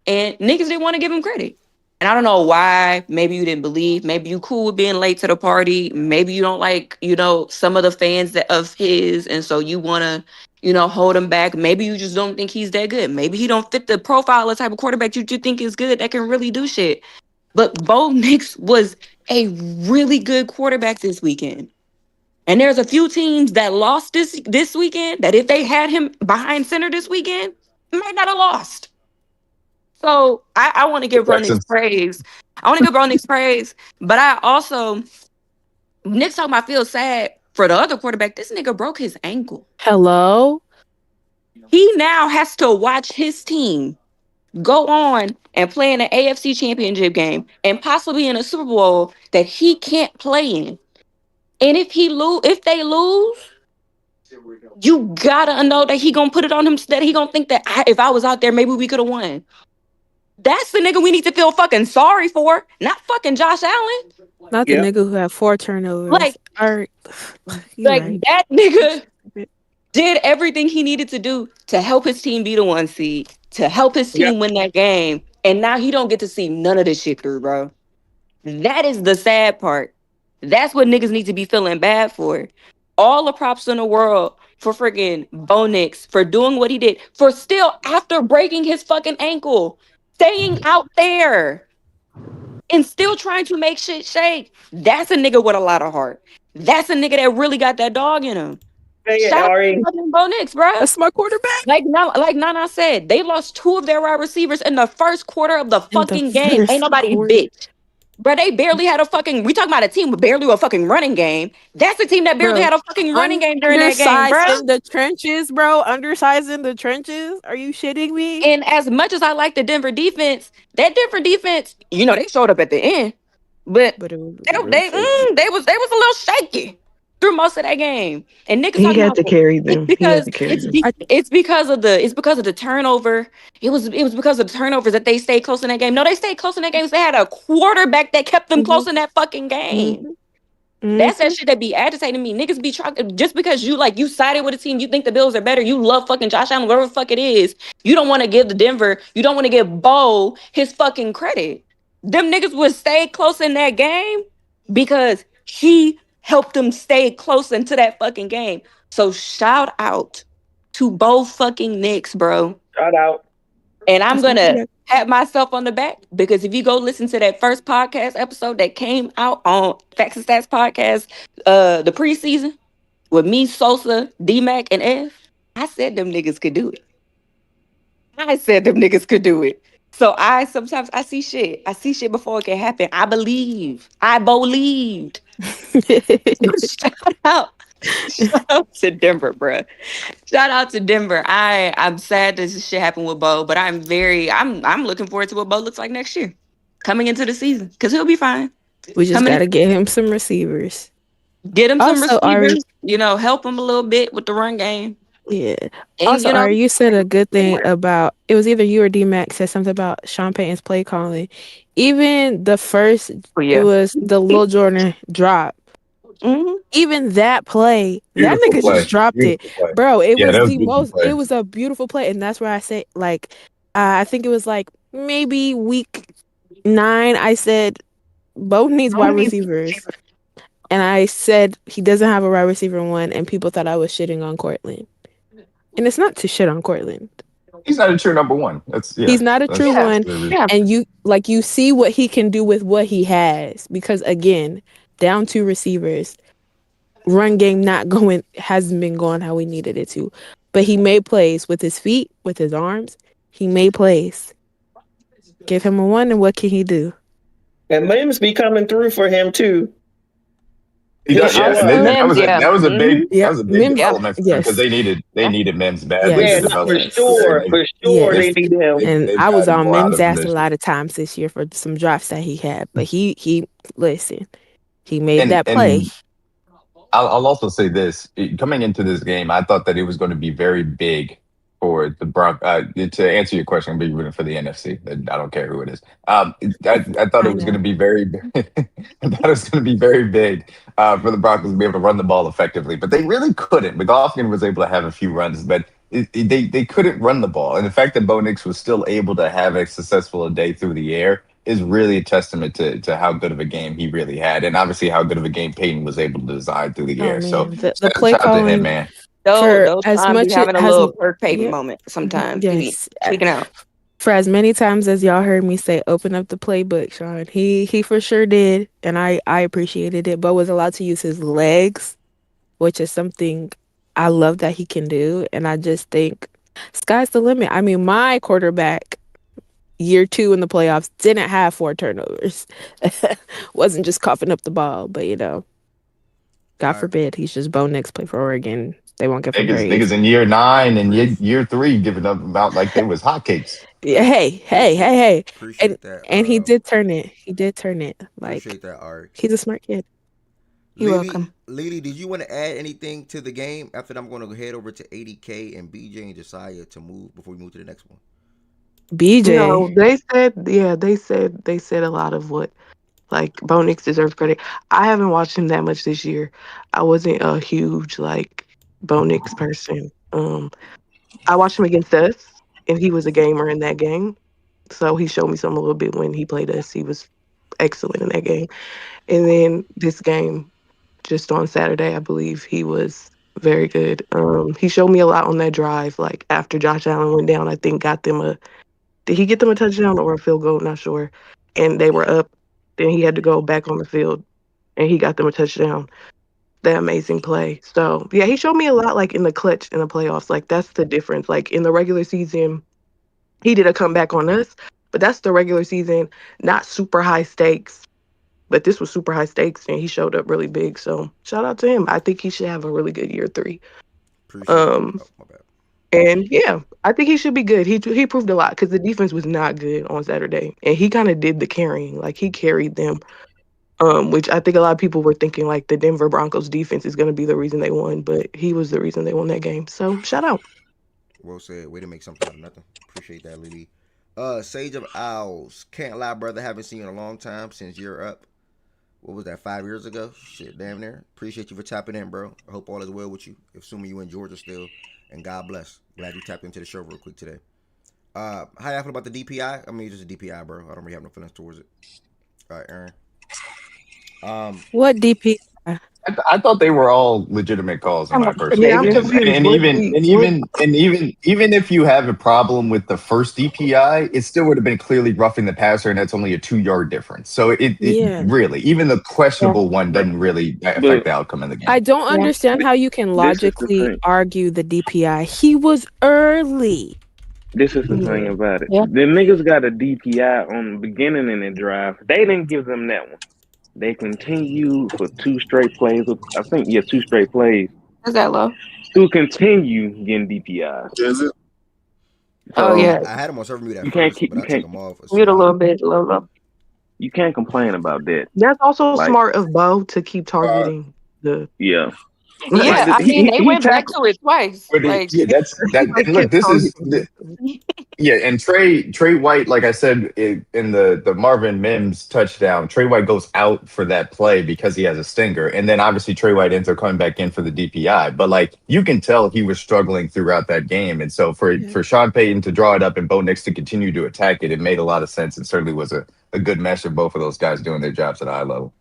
and niggas didn't want to give him credit. And I don't know why. Maybe you didn't believe. Maybe you cool with being late to the party. Maybe you don't like, some of the fans that of his, and so you want to, hold him back. Maybe you just don't think he's that good. Maybe he don't fit the profile of type of quarterback you think is good that can really do shit. But Bo Nix was a really good quarterback this weekend. And there's a few teams that lost this weekend that if they had him behind center this weekend, might not have lost. So I want to give Bro Nix praise. I want to give Bro Nix praise, but I also Nick's talking about feel sad for the other quarterback. This nigga broke his ankle. Hello? He now has to watch his team go on and play in an AFC championship game and possibly in a Super Bowl that he can't play in. And if they lose, you gotta know that he gonna put it on him, that he gonna think that if I was out there, maybe we could have won. That's the nigga we need to feel fucking sorry for, not fucking Josh Allen. Not the nigga who had 4 turnovers. Like, right. Like that nigga did everything he needed to do to help his team be the 1 seed, to help his team win that game, and now he don't get to see none of this shit through, bro. That is the sad part. That's what niggas need to be feeling bad for. All the props in the world for freaking Bo Nix for doing what he did, for still after breaking his fucking ankle, staying out there and still trying to make shit shake. That's a nigga with a lot of heart. That's a nigga that really got that dog in him. Shout out to fucking Bo Nix, bro. That's my quarterback. Like Nana said, they lost 2 of their wide receivers in the first quarter of the fucking game. Ain't nobody bitch. Bro, they barely had a fucking. We talking about a team with barely a fucking running game. That's a team that barely had a fucking running game during that game, bro. Undersized in the trenches, bro. Undersized in the trenches. Are you shitting me? And as much as I like the Denver defense, that Denver defense, they showed up at the end, but they was a little shaky through most of that game. And niggas He had to carry them. It's because of the turnover. It was because of the turnovers that they stayed close in that game. No, they stayed close in that game. They had a quarterback that kept them close in that fucking game. That's that shit that be agitating me. Niggas be trying just because you sided with a team, you think the Bills are better. You love fucking Josh Allen, whatever the fuck it is. You don't want to give the Denver. You don't want to give Bo his fucking credit. Them niggas would stay close in that game because he helped them stay close into that fucking game. So shout out to Bo fucking Nix, bro. Shout out. And I'm gonna pat myself on the back because if you go listen to that first podcast episode that came out on Facts and Stats podcast, the preseason with me, Sosa, D-Mac, and F, I said them niggas could do it. So sometimes I see shit. I see shit before it can happen. I believed. Shout out to Denver, bro. Shout out to Denver. I'm sad this shit happened with Bo, but I'm looking forward to what Bo looks like next year, coming into the season, because he'll be fine. We just Coming in, gotta get him some receivers. get him some Also, Ari, receivers. Help him a little bit with the run game, yeah. and Also, Ari, you said a good thing about it was either you or D-Max said something about Sean Payton's play calling. Even the first, Oh it yeah. was the Lil Jordan drop. Mhm. Even that play, that Beautiful nigga play. just dropped it, Beautiful play. bro. It Yeah, was that was a the beautiful most. play. It was a beautiful play, and that's where I say like, I think it was like maybe week 9. I said Bo needs wide receivers. And I said he doesn't have a wide receiver 1, and people thought I was shitting on Cortland. And it's not to shit on Cortland. He's not a true number one. He's not a true one. Yeah. And you see what he can do with what he has. Because again, down 2 receivers, run game hasn't been going how we needed it to. But he made plays with his feet, with his arms. He made plays. Give him a 1, and what can he do? And Mims be coming through for him too. He He'll does, show yeah. And up. that was yeah. that was a big Yeah, that was a big Mims. development for them because Yes. they needed Mims badly Yes. to Yeah, no, develop. for Yes. sure. And For sure they need him. And they've I was gotten on a lot Mim's of ass a this. lot of times this year for some drafts that he had, but he listen, he made that play. And I'll also say this: coming into this game, I thought that it was going to be very big for the to answer your question, I'm be rooting for the NFC. I don't care who it is. I thought I it was going to know. be very. I thought it was going to be very big for the Broncos to be able to run the ball effectively, but they really couldn't. McLaughlin was able to have a few runs, but they couldn't run the ball. And the fact that Bo Nix was still able to have a successful day through the air is really a testament to how good of a game he really had, and obviously how good of a game Peyton was able to design through the Oh air. So man, the play shout out to him, calling man. for Those as times be much having a as little Kirk Payton yeah, moment sometimes. He be yes, tweaking out. for as many times as y'all heard me say, open up the playbook, Sean. He for sure did, and I appreciated it. Bo was allowed to use his legs, which is something I love that he can do, and I just think sky's the limit. I mean, my quarterback year 2 in the playoffs didn't have 4 turnovers. Wasn't just coughing up the ball, but God forbid he's just Bo Nix play for Oregon. They won't give him praise. Niggas in year 9 and year 3 giving up about like they was hotcakes. Yeah, hey. Appreciate that. And he did turn it. He did turn it. Like, Appreciate that, Art. he's a smart kid. You're welcome. Lily, did you want to add anything to the game? After that, I'm going to head over to 80K and BJ and Josiah to move before we move to the next one. BJ. No, they said a lot of what like Bo Nix deserves credit. I haven't watched him that much this year. I wasn't a huge like Bo Nix person. I watched him against us, and he was a gamer in that game. So he showed me something a little bit when he played us. He was excellent in that game. And then this game, just on Saturday, I believe he was very good. He showed me a lot on that drive. Like after Josh Allen went down, I think got them a. Did he get them a touchdown or a field goal? Not sure. And they were up. Then he had to go back on the field, and he got them a touchdown. That amazing play. So yeah, he showed me a lot. Like in the clutch in the playoffs. Like that's the difference. Like in the regular season, he did a comeback on us, but that's the regular season, not super high stakes. But this was super high stakes, and he showed up really big. So shout out to him. I think he should have a really good year 3. Appreciate that. Oh, my bad. And yeah, I think he should be good. He proved a lot because the defense was not good on Saturday, and he kind of did the carrying. Like he carried them, which I think a lot of people were thinking like the Denver Broncos defense is going to be the reason they won, but he was the reason they won that game. So shout out. Well said. Way to make something out of nothing. Appreciate that, Lily. Sage of Owls. Can't lie, brother. Haven't seen you in a long time since you're up. What was that, 5 years ago? Shit, damn near. Appreciate you for tapping in, bro. I hope all is well with you. Assuming you in Georgia still. And God bless. Glad you tapped into the show real quick today. How y'all feel about the DPI? I mean, it's just a DPI, bro. I don't really have no feelings towards it. All right, Aaron. What DP? I thought they were all legitimate calls in my personal Yeah, I'm opinion. confused. Even if you have a problem with the first DPI, it still would have been clearly roughing the passer, and that's only a 2-yard difference. So it really, even the questionable one doesn't really affect the outcome of the game. I don't understand how you can logically argue the DPI. He was early. This is the thing about it. The niggas got a DPI on the beginning in the drive. They didn't give them that one. They continued for 2 straight plays. I think, 2 straight plays. Is that low? To continue getting DPI. Is it? Oh yeah. I had him on server mute at You can't first, keep. but I took him off. Mute a little bit, a little low. You can't complain about that. That's also Like, smart of Bo to keep targeting the. yeah, Yeah, I mean they went back to it twice. But Like yeah, that's that. Like And look, kept this is targeting him. yeah. And Trey White, like I said in the Marvin Mims touchdown, Trey White goes out for that play because he has a stinger, and then obviously Trey White ends up coming back in for the DPI. But like you can tell he was struggling throughout that game, and so for Sean Payton to draw it up and Bo Nix to continue to attack it, it made a lot of sense, and certainly was a good mesh of both of those guys doing their jobs at a high level.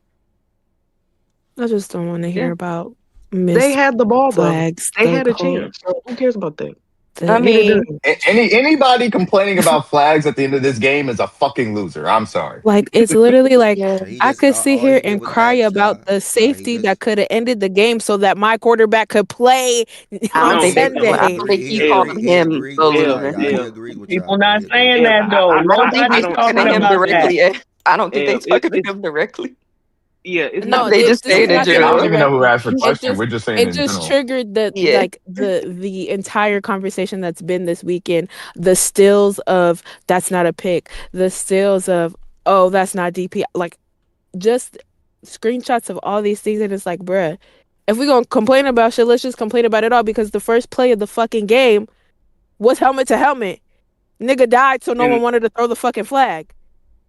I just don't want to hear about They missed had the ball though. flags. They The had a whole chance. So who cares about that? I Neither do mean, Anybody complaining about flags at the end of this game is a fucking loser. I'm sorry. like it's literally like yeah. He I just could sit all he here did and was cry ask about y'all. the He safety just that could have ended the game so that my quarterback could play I don't on no, think they. I Sunday. don't think he he called agreed. He him agreed the with y'all. loser. Y'all. He agreed with y'all, People bro. not He agreed saying with Ev, that y'all. though. I don't think Nobody's he's talking talking to him about that. directly. I don't think they Ev, talking to him directly. it's No, not. They just this is saying in not And to I him don't general. even know who directly. asked the It question. We're just saying in just general. triggered Yeah. the entire conversation that's been this weekend. The stills of that's not a pick. The stills of oh that's not DP. Like just screenshots of all these things, and it's like, bruh, if we gonna complain about shit, let's just complain about it all because the first play of the fucking game was helmet to helmet. Nigga died, so no one And wanted to throw the fucking flag.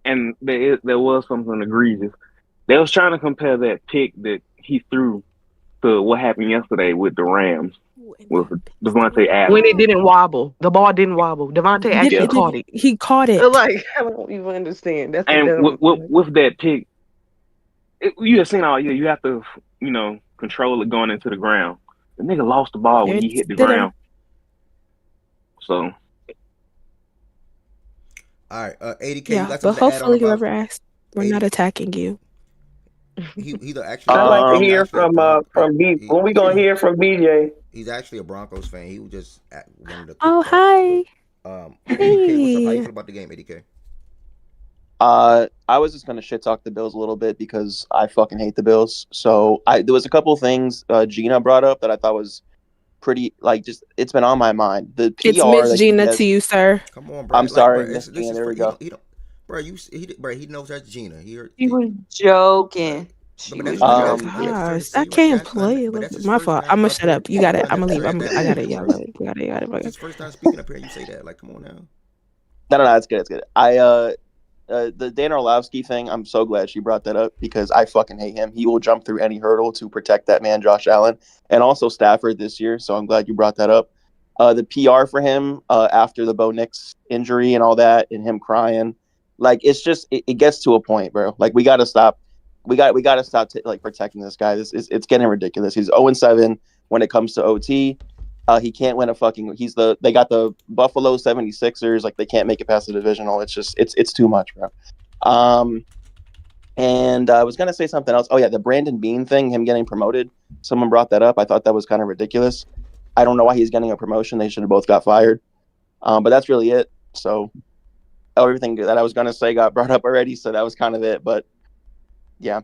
there was something egregious. They was trying to compare that pick that he threw to what happened yesterday with the Rams with Devontae When Adams. it didn't wobble, the ball didn't wobble. Devontae actually Yeah, caught it. He caught it. Like I don't even understand. That's the and dumb. with that pick, you have seen all year. You have to, control it going into the ground. The nigga lost the ball when he hit the Did him. ground. So, All right, 80K. You Yeah, got but something to add on hopefully about whoever asked, we're 80? not attacking you. He's actually I'd like to he's hear actually a from B. When we gonna hear from BJ? he's actually a Broncos fan. He was just wanted a quick Oh, thought. hi. So, 80K, what's up? How you Hey. feel about the game, 80K? I was just gonna shit talk the Bills a little bit because I fucking hate the Bills. So there was a couple of things Gina brought up that I thought was pretty just it's been on my mind. The PR It's Miss that Gina has, to you, sir. Come on, bro. I'm Like, sorry, bro, Miss this Gina. is There for we go. he don't, bro. He knows that's Gina. She was joking. But She that's was but that's joking. fair to Gosh, I say, right? can't That's not. play a But little that's bit. his My first fault. time I'ma up shut here. up. You got it. Trying I'ma to leave. said that. I got it. It's his Y'all first. got it. You got it. You got it. It's his first time speaking up here. You say that. Like, come on now. No, it's good. It's good. The Dan Orlovsky thing, I'm so glad she brought that up because I fucking hate him. He will jump through any hurdle to protect that man, Josh Allen, and also Stafford this year. So I'm glad you brought that up. The PR for him after the Bo Nix injury and all that, and him crying, like it's just it gets to a point, bro. Like we got to stop. We got to stop protecting this guy. It's getting ridiculous. He's 0-7 when it comes to OT. He can't win a fucking. They got the Buffalo 76ers. Like they can't make it past the divisional. It's just it's too much, bro. And I was gonna say something else. Oh yeah, the Brandon Bean thing, him getting promoted. Someone brought that up. I thought that was kind of ridiculous. I don't know why he's getting a promotion. They should have both got fired. But that's really it. So everything that I was gonna say got brought up already. So that was kind of it. But yeah.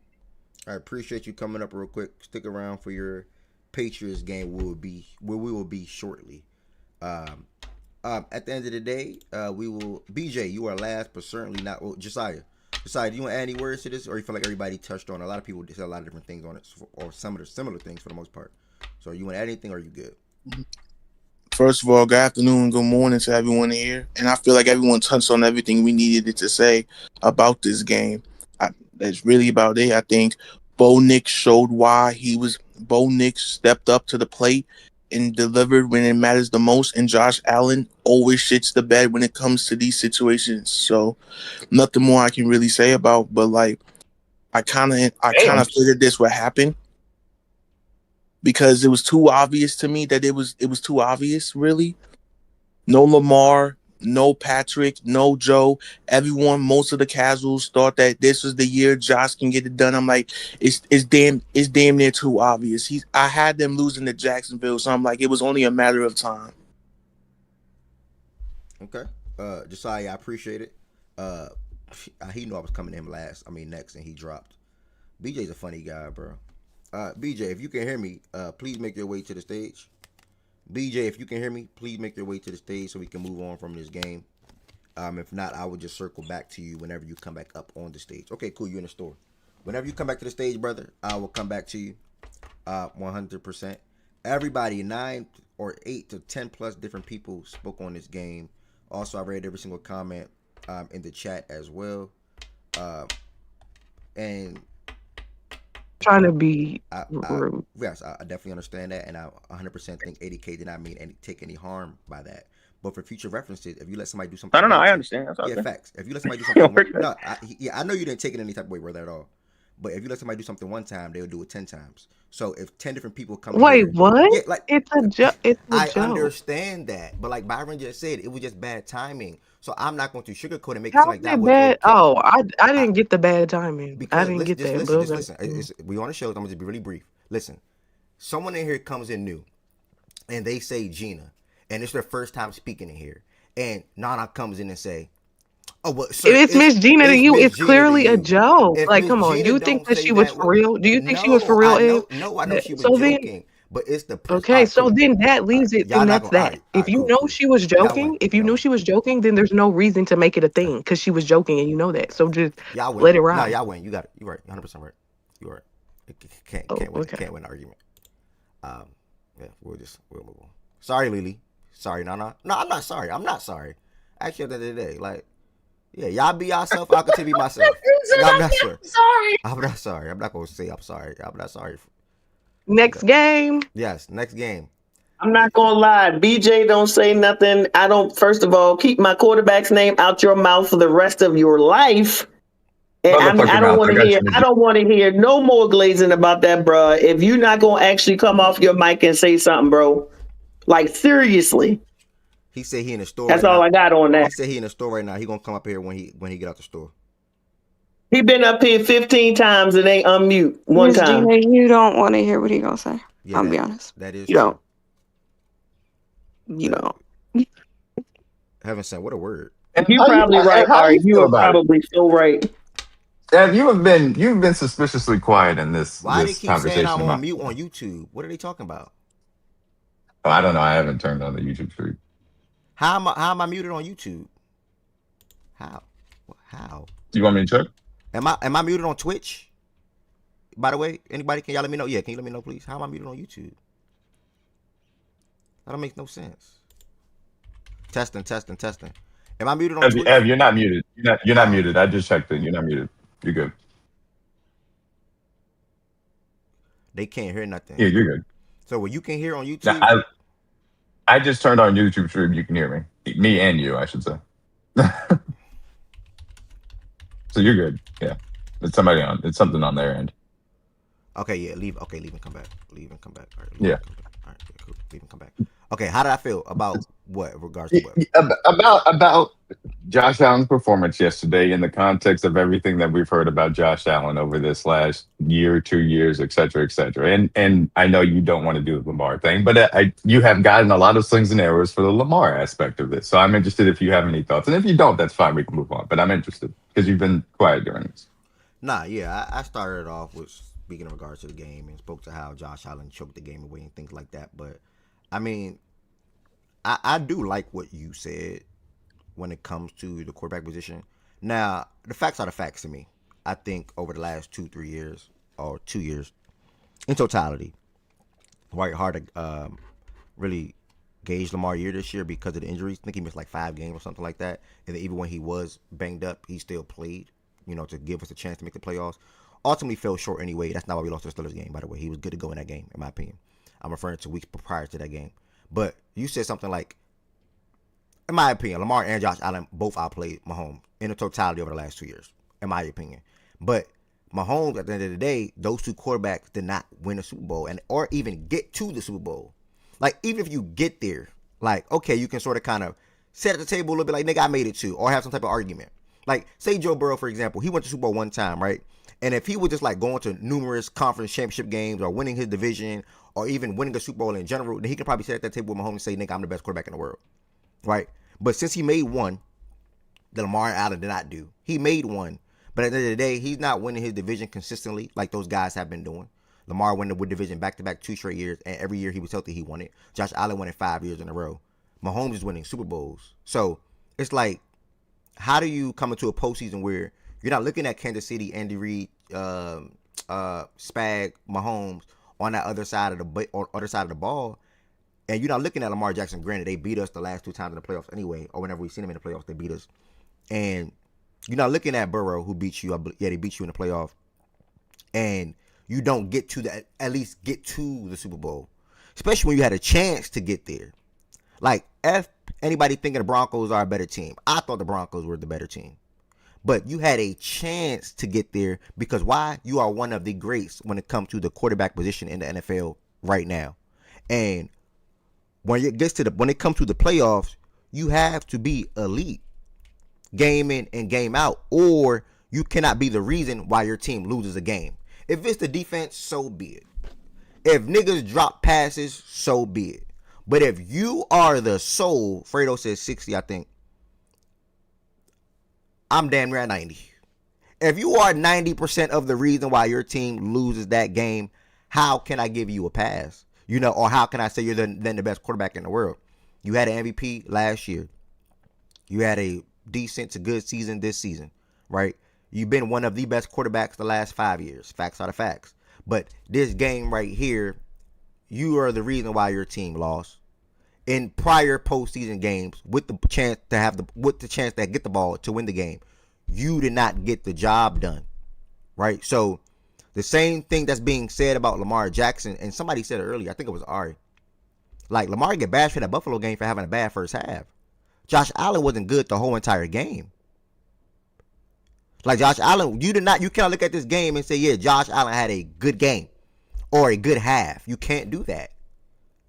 I appreciate you coming up real quick. Stick around for your Patriots game. We will be shortly. At the end of the day, we will. BJ, you are last, but certainly not. Well, Josiah, do you want to add any words to this, or you feel like everybody touched on? A lot of people said a lot of different things on it, or some of the similar things for the most part. So, you want to add anything, or are you good? First of all, good afternoon, good morning to everyone here, and I feel like everyone touched on everything we needed to say about this game. That's really about it. I think Bo Nix showed why Bo Nix stepped up to the plate and delivered when it matters the most, and Josh Allen always shits the bed when it comes to these situations. So nothing more I can really say about, but like I kind of figured this would happen because it was too obvious to me that it was too obvious, really. No Lamar, no Patrick, no Joe. Most of the casuals thought that this was the year Josh can get it done. I'm like, it's damn near too obvious. I had them losing to Jacksonville, so I'm like, it was only a matter of time. Okay. Josiah, I appreciate it. He knew I was coming to him next, and he dropped. BJ's a funny guy, bro. BJ, if you can hear me, please make your way to the stage. BJ, if you can hear me, please make your way to the stage so we can move on from this game. If not, I will just circle back to you whenever you come back up on the stage. Okay, cool. You in the store. Whenever you come back to the stage, brother, I will come back to you. 100%. Everybody, 9 or 8 to 10 plus different people spoke on this game. Also, I read every single comment in the chat as well. And trying to be rude. Yes, I definitely understand that, and I 100% think ADK did not mean take any harm by that. But for future references, if you let somebody do something, I don't know. I understand. That's yeah, okay. Facts. If you let somebody do something, I know you didn't take it any type of way, brother, at all. But if you let somebody do something one time, they'll do it 10 times. So if 10 different people come Wait, here, what? yeah, like It's a joke. It's a I joke. understand that, but like Byron just said, it was just bad timing. So I'm not going to sugarcoat and make it How seem like is that it was bad? okay. Oh, I didn't get the bad timing. I Because didn't get that. listen, But just okay. listen. We on the show. I'm gonna just be really brief. Listen, someone in here comes in new, and they say Gina, and it's their first time speaking in here, and Nana comes in and say, "Oh, well, sir, If it's Miss Gina to you, it's clearly a joke. If Like, Miss come on. Gina You think don't that say she was that, for real? Do you think she was for real, Ed? I know she was So then, joking, but it's the okay, all right, so cool. then that leaves it. Y'all Then not that's gonna. All that. right, If you cool, know cool. she was Y'all joking, win. if you knew she was joking, then there's no reason to make it a thing because she was joking and you know that. So just Y'all win. let it No, ride. y'all win. You got it. You're right. 100% right. You're right. Can't win. Okay. Can't win the argument. Yeah, we'll move on. Sorry, Lily. Sorry, no, I'm not sorry. I'm not sorry. Actually, at the end of the day, like, yeah, y'all be yourself. I'll continue to be myself. I'm not sorry. I'm not sorry. I'm not gonna say I'm sorry. I'm not sorry. Next game. Yes, next game. I'm not gonna lie. BJ don't say nothing. I don't. First of all, keep my quarterback's name out your mouth for the rest of your life. And I don't want to hear. I don't want to hear no more glazing about that, bro. If you're not gonna actually come off your mic and say something, bro, like seriously. He said he in the store. That's right all now. I got on that. He said he in the store right now. He gonna come up here when he get out the store. He been up here 15 times and ain't unmute one Miss time. Gina, you don't want to hear what he gonna say. Yeah, I'll be honest. That is you true. Don't. You don't. Heaven sent, what a word. You probably right, How do Ari. you You feel are about it? probably so right. Dad, you've been suspiciously quiet in this Why they keep saying I'm conversation. on mute on YouTube? What are they talking about? Oh, I don't know. I haven't turned on the YouTube feed. How am I muted on YouTube? How? Do you want me to check? Am I muted on Twitch? By the way, anybody, can y'all let me know? Yeah, can you let me know, please? How am I muted on YouTube? That don't make no sense. Testing. Am I muted on Twitch? Ev, you're not muted. You're not muted. I just checked it. You're not muted. You're good. They can't hear nothing. Yeah, you're good. So what you can hear on YouTube? Now, I just turned on YouTube stream. You can hear me. Me and you, I should say. So you're good. Yeah. It's something on their end. Okay, yeah, leave and come back. Leave and come back. All right, yeah. All right, cool. Leave and come back. Okay, how did I feel about what in regards to what? About Josh Allen's performance yesterday in the context of everything that we've heard about Josh Allen over this last year, 2 years, et cetera, et cetera. And I know you don't want to do the Lamar thing, but you have gotten a lot of slings and arrows for the Lamar aspect of this. So I'm interested if you have any thoughts. And if you don't, that's fine. We can move on. But I'm interested because you've been quiet during this. Nah, yeah, I started off with speaking in regards to the game and spoke to how Josh Allen choked the game away and things like that. But I mean, I do like what you said when it comes to the quarterback position. Now, the facts are the facts to me. I think over the last 2-3 years, or 2 years, in totality, right, hard to really gauge Lamar year this year because of the injuries. I think he missed like 5 games or something like that. And then even when he was banged up, he still played, to give us a chance to make the playoffs. Ultimately fell short anyway. That's not why we lost to the Steelers game, by the way. He was good to go in that game, in my opinion. I'm referring to weeks prior to that game. But you said something like, in my opinion, Lamar and Josh Allen both outplayed Mahomes in the totality over the last 2 years, in my opinion. But Mahomes, at the end of the day, those two quarterbacks did not win a Super Bowl or even get to the Super Bowl. Like, even if you get there, like, okay, you can sort of kind of sit at the table a little bit like, nigga, I made it too, or have some type of argument. Like, say Joe Burrow, for example, he went to Super Bowl one time, right? And if he was just like going to numerous conference championship games or winning his division or even winning a Super Bowl in general, then he could probably sit at that table with Mahomes and say, nigga, I'm the best quarterback in the world, right? But since he made one that Lamar Allen did not do, he made one. But at the end of the day, he's not winning his division consistently like those guys have been doing. Lamar won the division back-to-back 2 straight years, and every year he was healthy, he won it. Josh Allen won it 5 years in a row. Mahomes is winning Super Bowls. So it's like, how do you come into a postseason where you're not looking at Kansas City, Andy Reid, Spag, Mahomes on that other side of the ball, and you're not looking at Lamar Jackson. Granted, they beat us the last 2 times in the playoffs anyway, or whenever we've seen them in the playoffs, they beat us. And you're not looking at Burrow, who beat you. Yeah, they beat you in the playoff, and you don't get to at least get to the Super Bowl, especially when you had a chance to get there. Like, if anybody thinking the Broncos are a better team, I thought the Broncos were the better team. But you had a chance to get there because why? You are one of the greats when it comes to the quarterback position in the NFL right now. And when it comes to the playoffs, you have to be elite game in and game out, or you cannot be the reason why your team loses a game. If it's the defense, so be it. If niggas drop passes, so be it. But if you are the soul, Fredo says 60, I think. I'm damn near at 90. If you are 90% of the reason why your team loses that game, how can I give you a pass? Or how can I say you're then the best quarterback in the world? You had an MVP last year. You had a decent to good season this season, right? You've been one of the best quarterbacks the last 5 years. Facts are the facts. But this game right here, you are the reason why your team lost. In prior postseason games, with the chance to get the ball to win the game, you did not get the job done, right? So the same thing that's being said about Lamar Jackson, and somebody said it earlier, I think it was Ari. Like, Lamar get bashed for that Buffalo game for having a bad first half. Josh Allen wasn't good the whole entire game. Like, Josh Allen, you cannot look at this game and say, yeah, Josh Allen had a good game or a good half. You can't do that.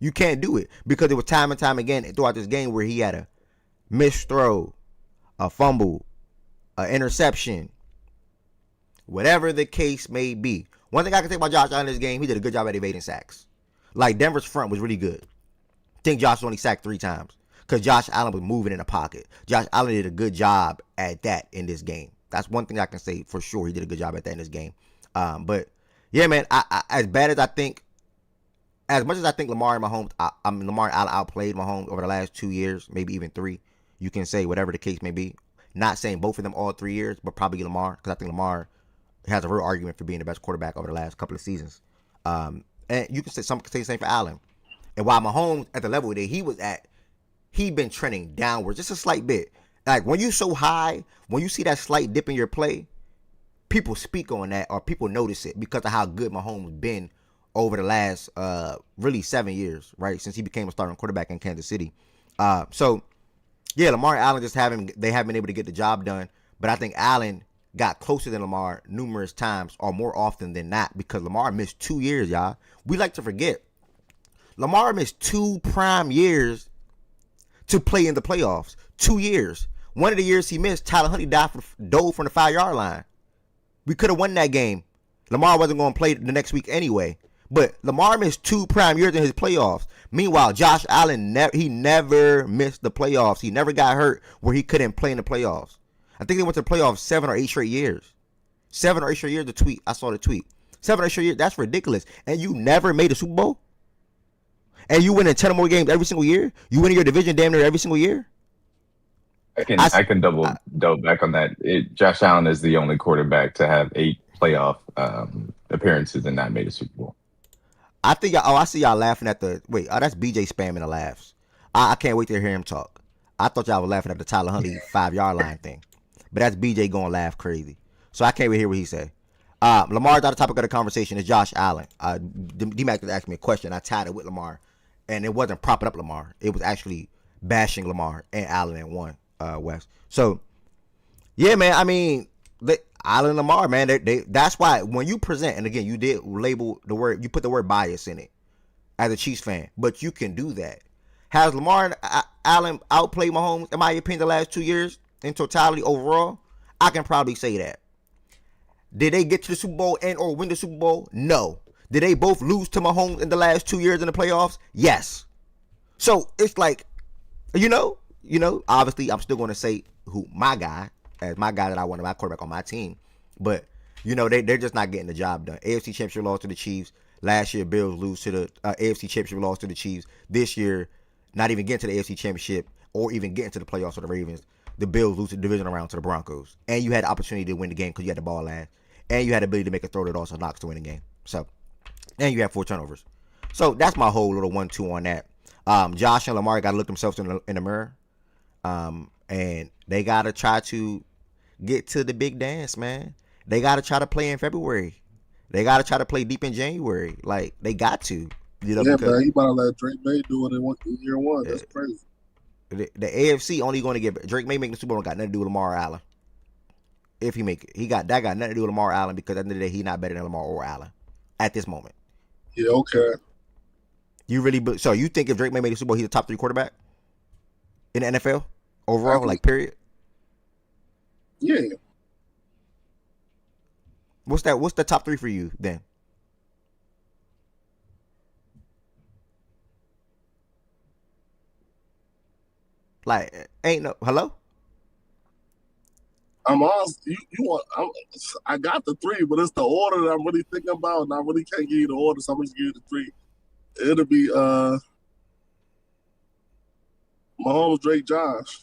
You can't do it because there was time and time again throughout this game where he had a missed throw, a fumble, an interception, whatever the case may be. One thing I can say about Josh Allen in this game, he did a good job at evading sacks. Like, Denver's front was really good. I think Josh was only sacked 3 times because Josh Allen was moving in the pocket. Josh Allen did a good job at that in this game. That's one thing I can say for sure. He did a good job at that in this game. But yeah, man, as much as I think Lamar and Mahomes, Lamar outplayed Mahomes over the last 2 years, maybe even 3. You can say whatever the case may be. Not saying both of them all 3 years, but probably Lamar, because I think Lamar has a real argument for being the best quarterback over the last couple of seasons. And you can say the same for Allen. And while Mahomes at the level that he was at, he'd been trending downwards just a slight bit. Like, when you're so high, when you see that slight dip in your play, people speak on that or people notice it because of how good Mahomes been over the last really 7 years, right? Since he became a starting quarterback in Kansas City. So yeah, Lamar and Allen they haven't been able to get the job done. But I think Allen got closer than Lamar numerous times or more often than not because Lamar missed 2 years, y'all. We like to forget. Lamar missed 2 prime years to play in the playoffs. 2 years. One of the years he missed, Tyler Huntley dove from the 5-yard line. We could have won that game. Lamar wasn't going to play the next week anyway. But Lamar missed 2 prime years in his playoffs. Meanwhile, Josh Allen, he never missed the playoffs. He never got hurt where he couldn't play in the playoffs. I think they went to the playoffs 7 or 8 straight years. 7 or 8 straight years, the tweet. I saw the tweet. 7 or 8 straight years, that's ridiculous. And you never made a Super Bowl? And you win in 10 or more games every single year? You win in your division damn near every single year? I can double back on that. Josh Allen is the only quarterback to have 8 playoff appearances and not made a Super Bowl. I think I see y'all laughing at the that's BJ spamming the laughs. I can't wait to hear him talk. I thought y'all were laughing at the Tyler Huntley 5-yard line thing, but that's BJ going to laugh crazy. So I can't wait to hear what he say. Lamar's not the topic of the conversation. It's Josh Allen. D-Mac asked me a question. I tied it with Lamar, and it wasn't propping up Lamar. It was actually bashing Lamar and Allen in one. West. So yeah, man. I mean, Allen and Lamar, man. That's why when you present, and again, you did label the word, you put the word bias in it as a Chiefs fan, but you can do that. Has Lamar and Allen outplayed Mahomes, in my opinion, the last 2 years in totality overall? I can probably say that. Did they get to the Super Bowl and or win the Super Bowl? No. Did they both lose to Mahomes in the last 2 years in the playoffs? Yes. So it's like, obviously I'm still going to say my guy that I wanted my quarterback on my team. But, they're just not getting the job done. AFC Championship loss to the Chiefs. Last year, Bills lose to the AFC Championship loss to the Chiefs. This year, not even getting to the AFC Championship or even getting to the playoffs with the Ravens. the Bills lose the division round to the Broncos, and you had the opportunity to win the game because you had the ball last, and you had the ability to make a throw that also knocks to win the game. So, and you had 4 turnovers. So that's my whole little 1-2 on that. Josh and Lamar got to look themselves in the mirror, and they got to try to get to the big dance, man. They got to try to play in February. They got to try to play deep in January. Like, they got to. You know, yeah, because man, you about to let Drake May do it in year one. That's crazy. The AFC only going to get Drake May making the Super Bowl got nothing to do with Lamar Allen. If he make it, that got nothing to do with Lamar Allen because at the end of the day, he's not better than Lamar or Allen at this moment. Yeah, okay. You really so you think if Drake May made the Super Bowl, he's a top 3 quarterback in the NFL overall, like period? Yeah. What's that? What's the top 3 for you then? Like, ain't no hello. I'm honest. You want? I got the 3, but it's the order that I'm really thinking about, and I really can't give you the order, so I'm just give you the 3. It'll be Mahomes, Drake, Josh.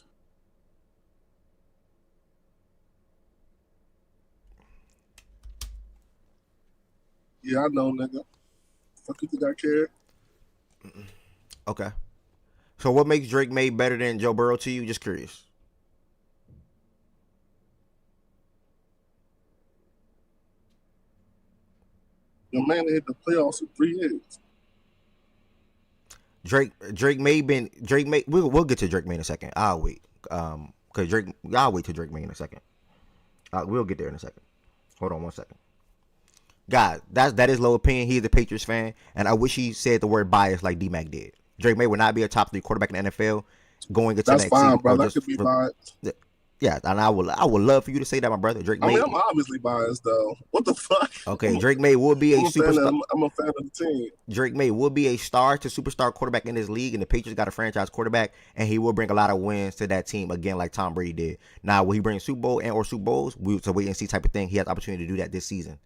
Yeah, I know, nigga. Fuck you think I care? Okay. So what makes Drake May better than Joe Burrow to you? Just curious. Your man hit the playoffs in 3 years. Drake May. We'll get to Drake May in a second. I'll wait. I'll wait till Drake May in a second. We'll get there in a second. Hold on 1 second. God, that is low opinion. He's a Patriots fan, and I wish he said the word bias like D-Mac did. Drake May would not be a top 3 quarterback in the NFL going into That's next fine, season. bro. That could be biased. Yeah, and I would love for you to say that, my brother. Drake May. I'm obviously biased, though. What the fuck? Okay, Drake May will be a superstar. I'm a fan of the team. Drake May will be a star to superstar quarterback in this league, and the Patriots got a franchise quarterback, and he will bring a lot of wins to that team again, like Tom Brady did. Now, will he bring Super Bowl and or Super Bowls? We'll wait and see type of thing. He has the opportunity to do that this season.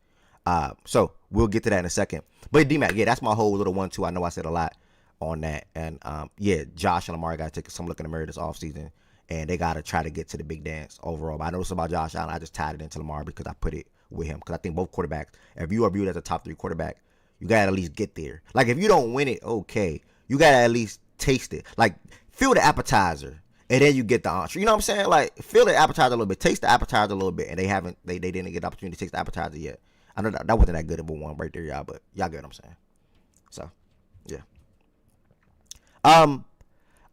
So we'll get to that in a second. But D-Mac, yeah, that's my whole little 1-2. I know I said a lot on that, and yeah, Josh and Lamar got to take some look in the mirror this offseason. And they got to try to get to the big dance overall. But I noticed about Josh Allen, I just tied it into Lamar because I put it with him. Because I think both quarterbacks, if you are viewed as a top 3 quarterback, you got to at least get there. Like, if you don't win it, okay. You got to at least taste it. Like, feel the appetizer, and then you get the entree. You know what I'm saying? Like, feel the appetizer a little bit. Taste the appetizer a little bit. And they didn't get the opportunity to taste the appetizer yet. I know that wasn't that good of a one right there, y'all. But y'all get what I'm saying. So, yeah.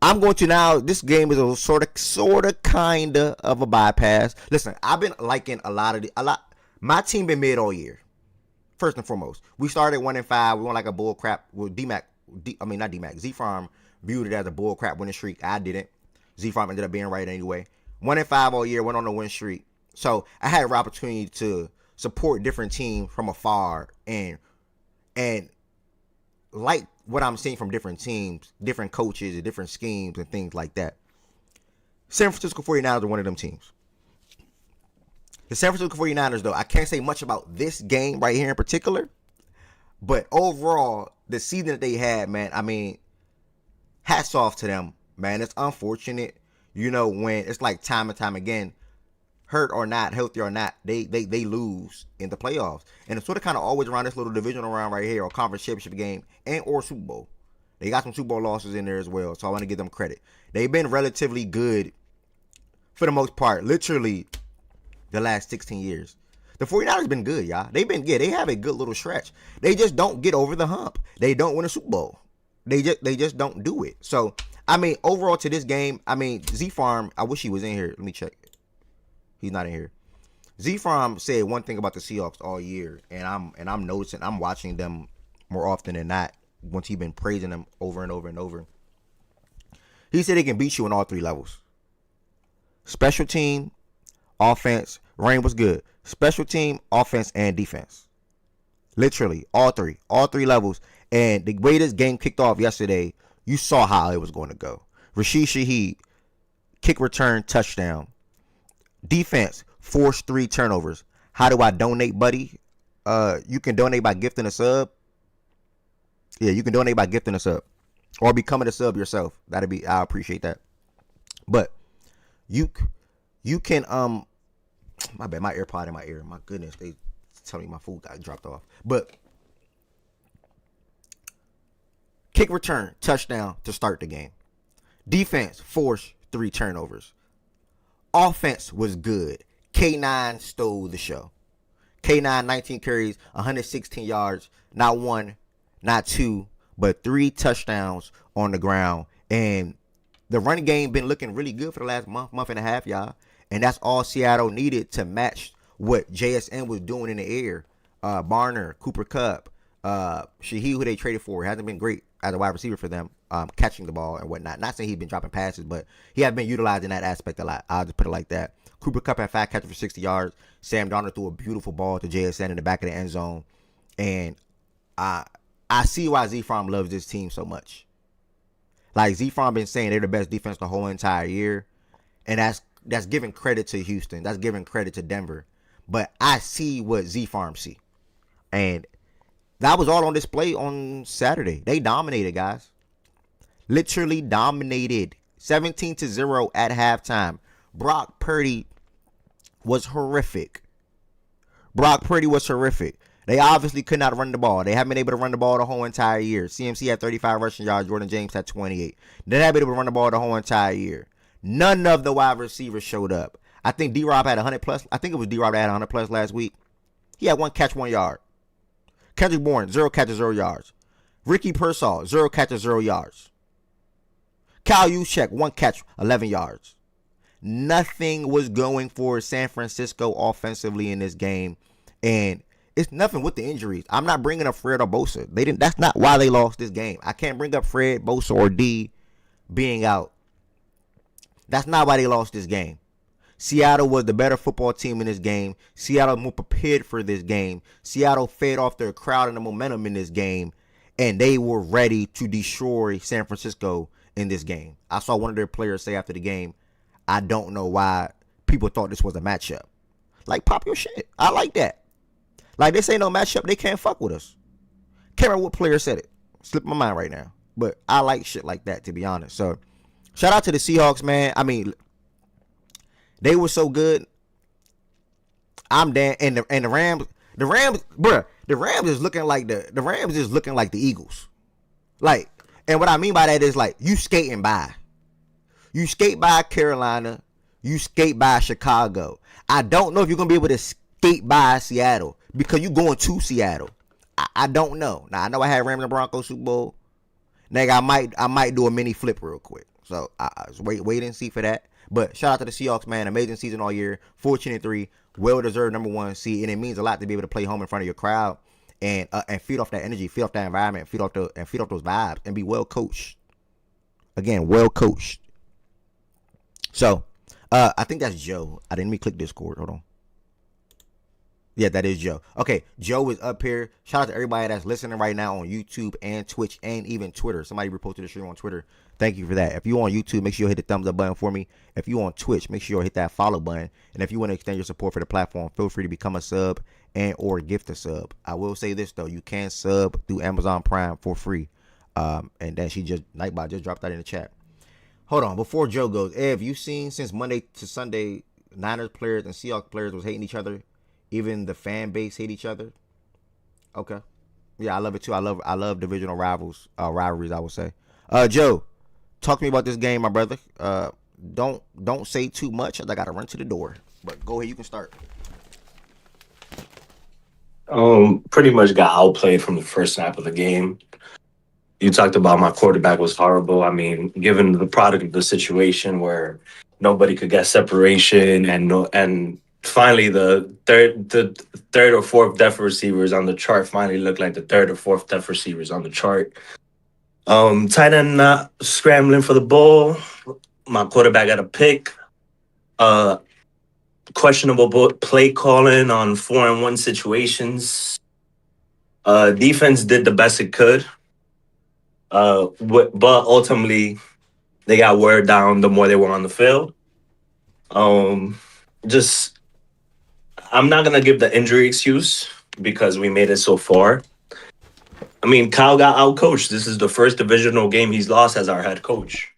I'm going to now, this game is a sort of, kind of a bypass. Listen, I've been liking a lot. My team been mid all year. First and foremost, we started 1-5. We went like a bull crap. Well, not D-Mac. Z-Farm viewed it as a bull crap winning streak. I didn't. Z-Farm ended up being right anyway. 1-5 all year, went on a win streak. So I had an opportunity to support different teams from afar and like what I'm seeing from different teams, different coaches, and different schemes and things like that. San Francisco 49ers are one of them teams. The San Francisco 49ers, though, I can't say much about this game right here in particular, but overall, the season that they had, man, I mean, hats off to them, man. It's unfortunate, when it's like time and time again, hurt or not, healthy or not, they lose in the playoffs. And it's sort of kind of always around this little divisional round right here, or conference championship game, and or Super Bowl. They got some Super Bowl losses in there as well, so I want to give them credit. They've been relatively good for the most part, literally the last 16 years. The 49ers been good, y'all. They've been good. They have a good little stretch. They just don't get over the hump. They don't win a Super Bowl. They just don't do it. So, I mean, overall to this game, I mean, Z-Farm, I wish he was in here. Let me check. He's not in here. Z-Farm said one thing about the Seahawks all year, and I'm noticing, I'm watching them more often than not once he's been praising them over and over and over. He said they can beat you on all 3 levels. Special team, offense, Rain was good. Special team, offense, and defense. Literally, all 3 levels. And the way this game kicked off yesterday, you saw how it was going to go. Rashid Shaheed, kick return, touchdown. Defense, forced 3 turnovers. How do I donate, buddy? You can donate by gifting a sub. Yeah, you can donate by gifting a sub. Or becoming a sub yourself. I appreciate that. But You can my bad, my AirPod in my ear. My goodness, they tell me my food got dropped off. But kick return, touchdown to start the game. Defense forced 3 turnovers. Offense was good. K9 stole the show. K9, 19 carries, 116 yards, not 1, not 2, but 3 touchdowns on the ground. And the running game been looking really good for the last month and a half, y'all. And that's all Seattle needed to match what JSN was doing in the air. Barner, Cooper Kupp, Shaheed, who they traded for, hasn't been great as a wide receiver for them, catching the ball and whatnot. Not saying he's been dropping passes, but he has been utilized in that aspect a lot. I'll just put it like that. Cooper Kupp had 5 catches for 60 yards. Sam Darnold threw a beautiful ball to JSN in the back of the end zone. And I see why Z-Farm loves this team so much. Like, Z-Farm been saying they're the best defense the whole entire year. And that's giving credit to Houston. That's giving credit to Denver. But I see what Z-Farm see. And that was all on display on Saturday. They dominated, guys. Literally dominated. 17-0 at halftime. Brock Purdy was horrific. They obviously could not run the ball. They haven't been able to run the ball the whole entire year. CMC had 35 rushing yards. Jordan James had 28. They haven't been able to run the ball the whole entire year. None of the wide receivers showed up. I think D-Rob had 100 plus. I think it was D-Rob that had 100 plus last week. He had 1 catch, 1 yard. Kendrick Bourne, 0 catches, 0 yards. Ricky Pearsall, 0 catches, 0 yards. Kyle Juszczyk, 1 catch, 11 yards. Nothing was going for San Francisco offensively in this game. And it's nothing with the injuries. I'm not bringing up Fred or Bosa. That's not why they lost this game. I can't bring up Fred, Bosa, or D being out. That's not why they lost this game. Seattle was the better football team in this game. Seattle more prepared for this game. Seattle fed off their crowd and the momentum in this game. And they were ready to destroy San Francisco in this game. I saw one of their players say after the game, I don't know why people thought this was a matchup. Like, pop your shit. I like that. Like, this ain't no matchup. They can't fuck with us. Can't remember what player said it. Slipped my mind right now. But I like shit like that, to be honest. So, shout out to the Seahawks, man. I mean, they were so good. I'm damn. And the Rams, bruh, the Rams is looking like the Eagles. Like, and what I mean by that is, like, you skating by. You skate by Carolina. You skate by Chicago. I don't know if you're going to be able to skate by Seattle because you're going to Seattle. I don't know. Now, I know I had Rams and Broncos Super Bowl. Nigga, I might do a mini flip real quick. So, I wait and see for that. But shout out to the Seahawks, man. Amazing season all year. 14-3. Well-deserved number 1 seed. And it means a lot to be able to play home in front of your crowd and feed off that energy, feed off that environment, feed off those vibes, and be well coached. Again, well coached. So, I think that's Joe. I didn't click Discord. Hold on. Yeah, that is Joe. Okay, Joe is up here. Shout out to everybody that's listening right now on YouTube and Twitch and even Twitter. Somebody reposted the stream on Twitter. Thank you for that. If you on YouTube, make sure you hit the thumbs up button for me. If you on Twitch, make sure you hit that follow button. And if you want to extend your support for the platform, feel free to become a sub and or gift a sub. I will say this though, you can sub through Amazon Prime for free. And then Nightbot just dropped that in the chat. Hold on, before Joe goes, Ev, you seen since Monday to Sunday, Niners players and Seahawks players was hating each other? Even the fan base hate each other? Okay. Yeah, I love it too. I love divisional rivalries, I would say. Joe, talk to me about this game, my brother. Don't say too much as I gotta run to the door. But go ahead, you can start. Pretty much got outplayed from the first snap of the game. You talked about my quarterback was horrible. I mean, given the product of the situation where nobody could get separation and finally the third or fourth depth receivers on the chart finally looked like the third or fourth depth receivers on the chart. Tight end not scrambling for the ball. My quarterback got a pick. Questionable play calling on 4-and-1 situations. Defense did the best it could. But ultimately, they got wear down the more they were on the field. I'm not going to give the injury excuse because we made it so far. I mean, Kyle got outcoached. This is the first divisional game he's lost as our head coach.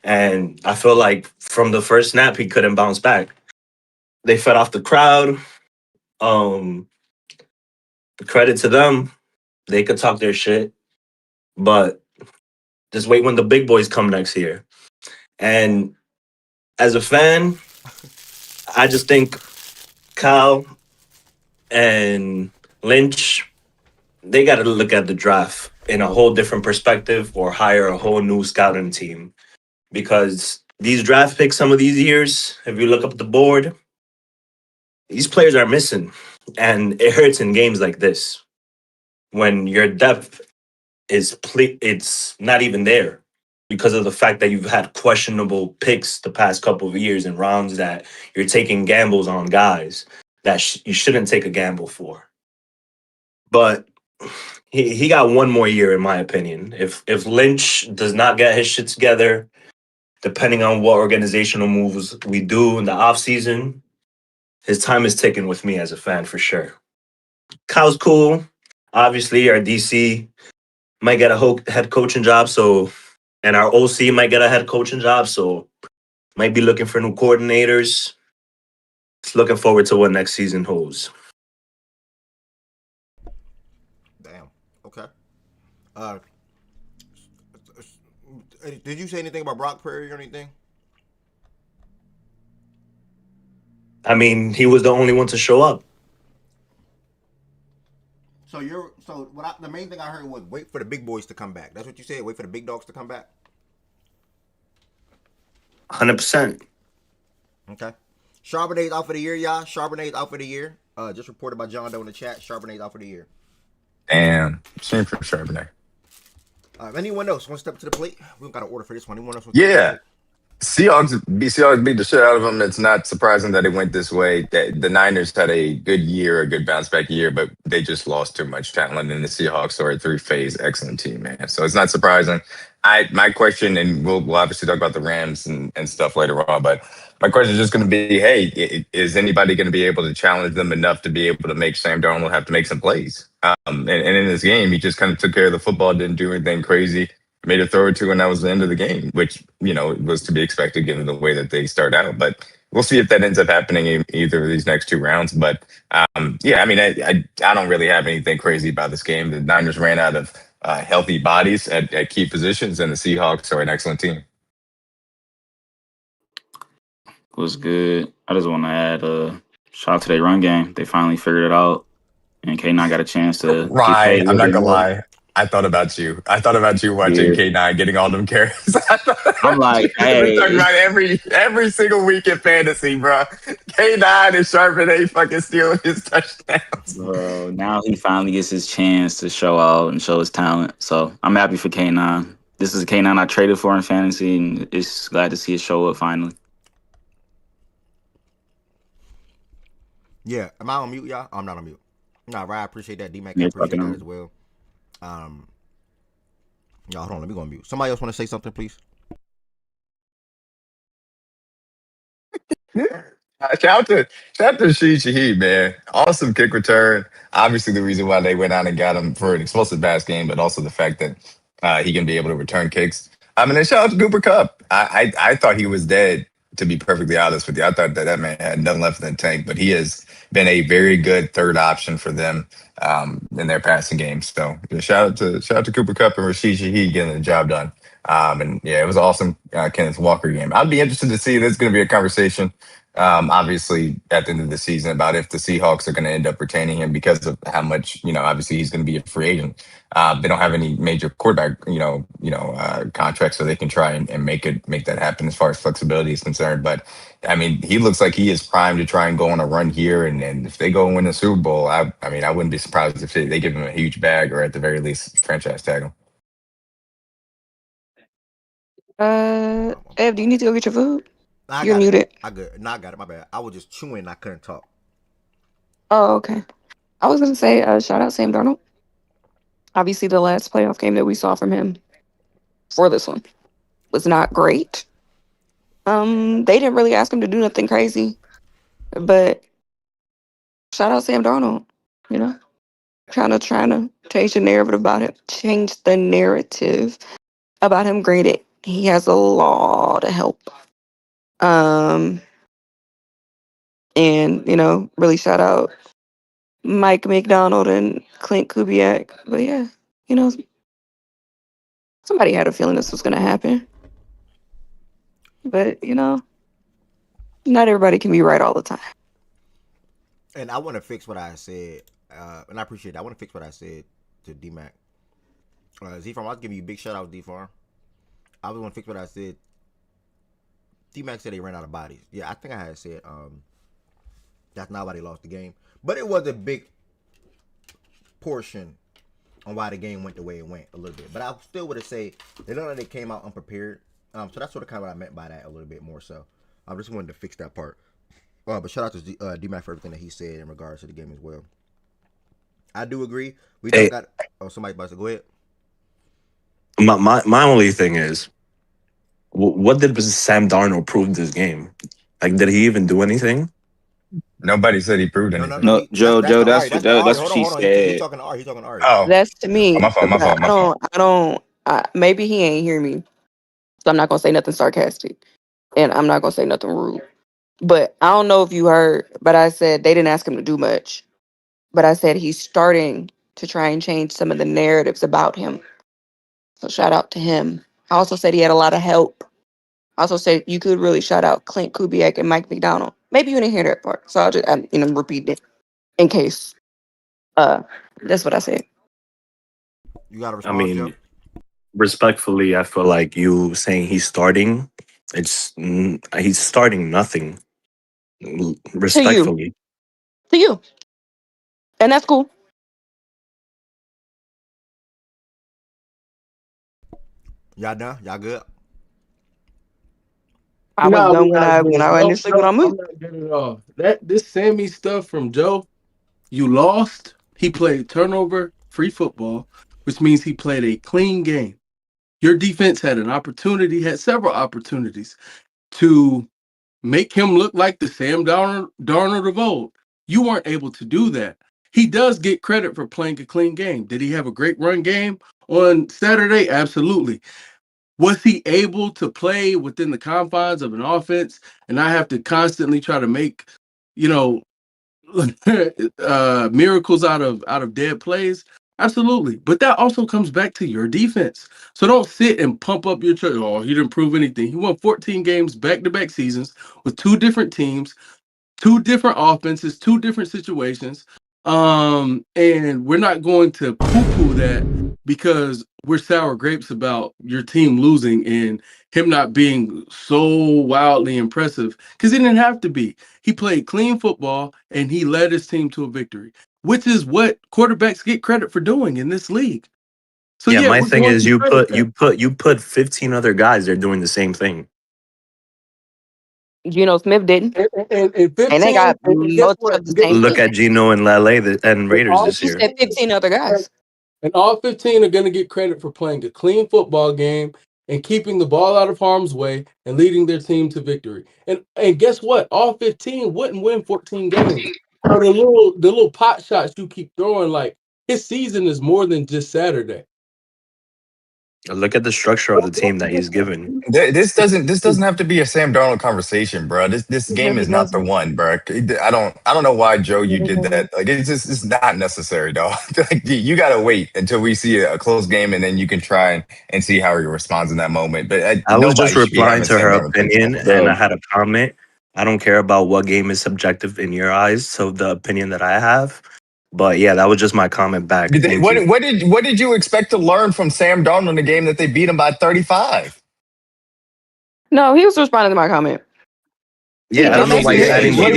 And I feel like from the first snap, he couldn't bounce back. They fed off the crowd. Credit to them. They could talk their shit, but just wait when the big boys come next year. And as a fan, I just think Kyle and Lynch, they got to look at the draft in a whole different perspective or hire a whole new scouting team. Because these draft picks, some of these years, if you look up the board, these players are missing. And it hurts in games like this when your depth it's not even there because of the fact that you've had questionable picks the past couple of years in rounds that you're taking gambles on guys that you shouldn't take a gamble for. But he got one more year, in my opinion. If Lynch does not get his shit together, depending on what organizational moves we do in the offseason, his time is ticking with me as a fan for sure. Kyle's cool. Obviously, our DC might get a head coaching job, and our OC might get a head coaching job, so might be looking for new coordinators. Just looking forward to what next season holds. Damn. Okay. Did you say anything about Brock Purdy or anything? I mean, he was the only one to show up. The main thing I heard was wait for the big boys to come back. That's what you said. Wait for the big dogs to come back. 100%. Okay. Charbonnet's out for the year, y'all. Charbonnet's out for the year. Just reported by John Doe in the chat. Charbonnet's out for the year. Damn. Shame for Charbonnet. Anyone else want to step to the plate? We don't got an order for this one. Anyone else? Yeah. Seahawks beat the shit out of them. It's not surprising that it went this way. The Niners had a good year, a good bounce back year, but they just lost too much talent. And the Seahawks are a three-phase excellent team, man. So it's not surprising. My question, and we'll obviously talk about the Rams and stuff later on, but my question is just going to be, hey, is anybody going to be able to challenge them enough to be able to make Sam Darnold have to make some plays? And in this game, he just kind of took care of the football, didn't do anything crazy. Made a throw or two, and that was the end of the game, which, was to be expected given the way that they start out. But we'll see if that ends up happening in either of these next two rounds. But yeah, I mean, I don't really have anything crazy about this game. The Niners ran out of healthy bodies at key positions, and the Seahawks are an excellent team. Was good. I just want to add shout out to their run game. They finally figured it out, and K9 got a chance to get paid. I'm not gonna lie. I thought about you. Watching K9 getting all them carries. I'm like, hey, we're talking about every single week in fantasy, bro. K9 and Charbonnet fucking stealing his touchdowns. Bro, now he finally gets his chance to show out and show his talent. So I'm happy for K9. This is a K9 I traded for in fantasy, and it's glad to see it show up finally. Yeah, am I on mute, y'all? I'm not on mute. Nah, right. I appreciate that. D-Mac, I appreciate that as well. Y'all, hold on. Let me go on mute. Somebody else want to say something, please? Shout out to Rashid Shaheed, man. Awesome kick return. Obviously, the reason why they went out and got him for an explosive pass game, but also the fact that he can be able to return kicks. I mean, and shout out to Cooper Kupp. I thought he was dead, to be perfectly honest with you. I thought that man had nothing left in the tank, but he has been a very good third option for them in their passing game. So shout out to Cooper Kupp and Rashid Shaheed getting the job done. And yeah, it was an awesome Kenneth Walker game. I'd be interested to see. There's going to be a conversation, obviously, at the end of the season about if the Seahawks are going to end up retaining him because of how much, obviously he's going to be a free agent. They don't have any major quarterback, contracts, so they can try and make that happen as far as flexibility is concerned. But I mean, he looks like he is primed to try and go on a run here, and if they go and win the Super Bowl, I wouldn't be surprised if they give him a huge bag or at the very least franchise tag him. Ev, do you need to go get your food? You're muted. I good. No, I got it. My bad. I was just chewing. I couldn't talk. Oh, okay. I was gonna say, shout out Sam Darnold. Obviously, the last playoff game that we saw from him for this one was not great. They didn't really ask him to do nothing crazy, but shout out Sam Darnold. Trying to change the narrative about it. Change the narrative about him. Granted, he has a lot of help. And, really shout out Mike McDonald and Clint Kubiak. But yeah, somebody had a feeling this was going to happen. But, not everybody can be right all the time. And I want to fix what I said, and I appreciate that. I want to fix what I said to D-Mac. Z-Farm, I was giving you a big shout out, D-Farm. I was going to fix what I said. D-Mac said they ran out of bodies. Yeah, I think I had said that's not why they lost the game. But it was a big portion on why the game went the way it went a little bit. But I still would have said they know that they came out unprepared. So that's sort of kind of what I meant by that a little bit more so. I just wanted to fix that part. But shout out to D-Mac for everything that he said in regards to the game as well. I do agree. We don't got. Oh, somebody about to go ahead. My only thing is, what did Sam Darnold prove this game? Like, did he even do anything? Nobody said he proved anything. No, Joe, that's what she said. He's talking to Ari. He's talking to Ari. Oh, that's to me. My fault. I don't. Maybe he ain't hear me, so I'm not gonna say nothing sarcastic, and I'm not gonna say nothing rude. But I don't know if you heard, but I said they didn't ask him to do much. But I said he's starting to try and change some of the narratives about him. So shout out to him. I also said he had a lot of help. I also said you could really shout out Clint Kubiak and Mike McDonald. Maybe you didn't hear that part, so I'll just repeat it in case. That's what I said. You got to respond. Joe? Respectfully, I feel like you saying he's starting. He's starting nothing. Respectfully, to you, and that's cool. Y'all done? Y'all good? I was done when I initially went on mute. I'm not getting it off. This Sammy stuff from Joe, you lost. He played turnover-free football, which means he played a clean game. Your defense had several opportunities to make him look like the Sam Darnold of old. You weren't able to do that. He does get credit for playing a clean game. Did he have a great run game on Saturday? Absolutely. Was he able to play within the confines of an offense and not have to constantly try to make, miracles out of dead plays? Absolutely. But that also comes back to your defense. So don't sit and pump up your chest. Oh, he didn't prove anything. He won 14 games back-to-back seasons with two different teams, two different offenses, two different situations. And we're not going to poo-poo that because we're sour grapes about your team losing and him not being so wildly impressive, because he didn't have to be. He played clean football and he led his team to a victory, which is what quarterbacks get credit for doing in this league. So yeah, my thing is you put 15 other guys there doing the same thing. Geno Smith didn't. And 15, they got most of the same. Look at Geno and Lele and Raiders this year. 15 other guys. And all 15 are going to get credit for playing a clean football game and keeping the ball out of harm's way and leading their team to victory. And guess what? All 15 wouldn't win 14 games. So the little pot shots you keep throwing, like his season is more than just Saturday. Look at the structure of the team that he's given. This doesn't have to be a Sam Darnold conversation, bro. This game is not the one, bro. I don't know why, Joe, you did that. Like it's not necessary, dog. Like you gotta wait until we see a close game and then you can try and see how he responds in that moment. But I was just replying to her opinion and I had a comment. I don't care about what game is subjective in your eyes, so the opinion that I have. But yeah, that was just my comment back. What did you expect to learn from Sam Darnold in the game that they beat him by 35? No, he was responding to my comment. Yeah, I don't know why you're adding You are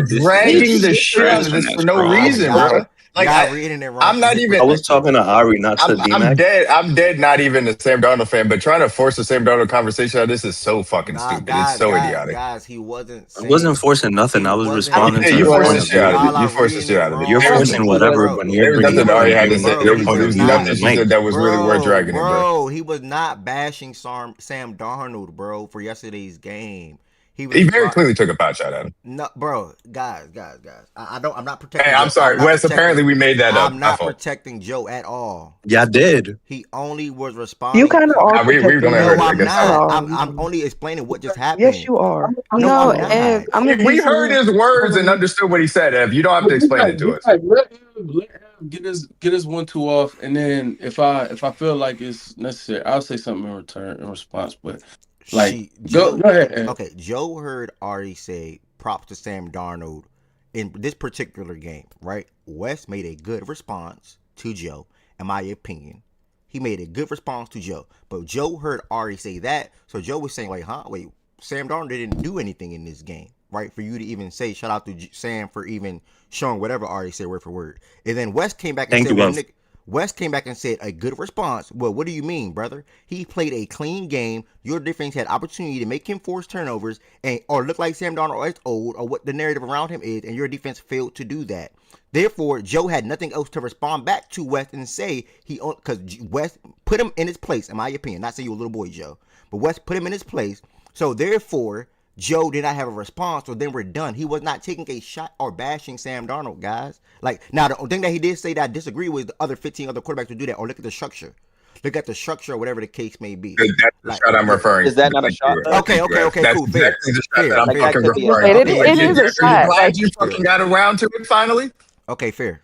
dragging the shit out of this for no reason, bro. Like I'm not even. I was talking to Ari, not to D-Mac. I'm dead. Not even a Sam Darnold fan, but trying to force a Sam Darnold conversation out of this is so fucking stupid. It's so idiotic. Guys, he wasn't. I wasn't forcing nothing. I was responding to. You forced the shit out of it. You forced the shit out of it. You're forcing whatever when you're bringing nothing Ari had to say. There was nothing she said that was really worth dragging it, bro. He was not bashing Sam Darnold, bro, for yesterday's game. He was He very clearly took a pot shot at him. No, bro, guys. I'm not protecting. Hey, I'm sorry, Wes. Apparently, we made that up. I'm My not fault. protecting Joe at all. Yeah, I did. He only was You responding. kind of are we protecting don't him. heard it. I I'm guess. not. I'm only explaining what just happened. Yes, you are. No, I'm Ev, not. I'm gonna We give heard you. his words and understood what he said, Ev. You don't have to explain it to us. Let him get his 1-2 off, and then if I feel like it's necessary, I'll say something in response. But go ahead. Ed. Okay, Joe heard Ari say props to Sam Darnold in this particular game, right? Wes made a good response to Joe, in my opinion. He made a good response to Joe, but Joe heard Ari say that, so Joe was saying like, wait, Sam Darnold didn't do anything in this game, right? For you to even say, shout out to Sam for even showing whatever Ari said word for word. And then Wes came back and said, West came back and said a good response. Well, what do you mean, brother? He played a clean game. Your defense had opportunity to make him force turnovers or look like Sam Darnold is old or what the narrative around him is, and your defense failed to do that. Therefore, Joe had nothing else to respond back to West and say because West put him in his place, in my opinion. Not saying you a little boy, Joe, but West put him in his place. So therefore, Joe did not have a response, so then we're done. He was not taking a shot or bashing Sam Darnold, guys. Now the thing that he did say that I disagree with the other 15 other quarterbacks to do that, or look at the structure. Look at the structure or whatever the case may be. That's the shot I'm referring to. Is that not a shot? Okay, cool. That's exactly the shot that I'm fucking It referring to. is a shot. Are you glad you fucking got around to it finally? Okay, fair.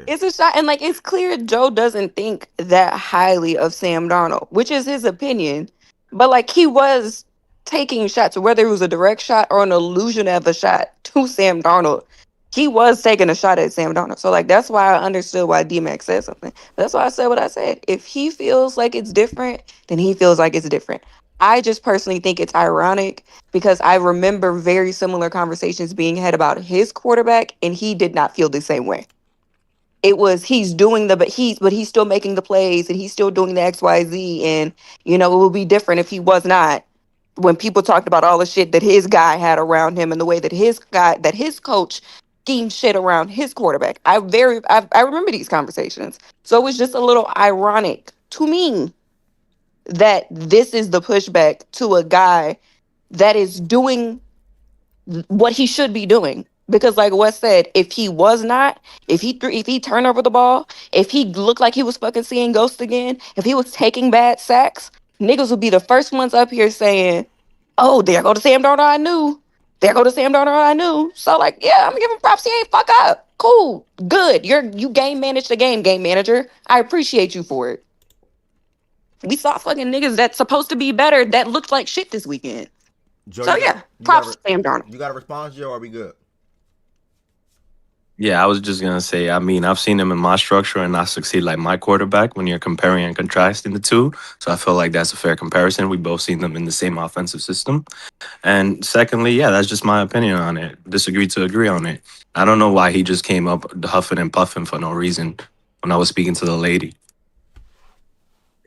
It's a shot, and it's clear Joe doesn't think that highly of Sam Darnold, which is his opinion. But he was taking shots, whether it was a direct shot or an illusion of a shot to Sam Darnold. He was taking a shot at Sam Darnold. So that's why I understood why D-Mac said something. That's why I said what I said. If he feels like it's different, then he feels like it's different. I just personally think it's ironic because I remember very similar conversations being had about his quarterback, and he did not feel the same way. It was he's doing but he's still making the plays and he's still doing the XYZ, and it would be different if he was not. When people talked about all the shit that his guy had around him and the way that his coach schemed shit around his quarterback. I remember these conversations. So it was just a little ironic to me that this is the pushback to a guy that is doing what he should be doing. Because like Wes said, if he turned over the ball, if he looked like he was fucking seeing ghosts again, if he was taking bad sacks, niggas would be the first ones up here saying, oh, there go to Sam Darnold I knew. There go to Sam Darnold I knew. So yeah, I'm giving props. He ain't fuck up. Cool. Good. You game managed the game manager. I appreciate you for it. We saw fucking niggas that's supposed to be better that looked like shit this weekend. Joe, so props to Sam Darnold. You got a response, Joe, or are we good? Yeah, I was just going to say, I've seen him in my structure and not succeed like my quarterback when you're comparing and contrasting the two. So I feel like that's a fair comparison. We both seen them in the same offensive system. And secondly, that's just my opinion on it. Disagree to agree on it. I don't know why he just came up huffing and puffing for no reason when I was speaking to the lady.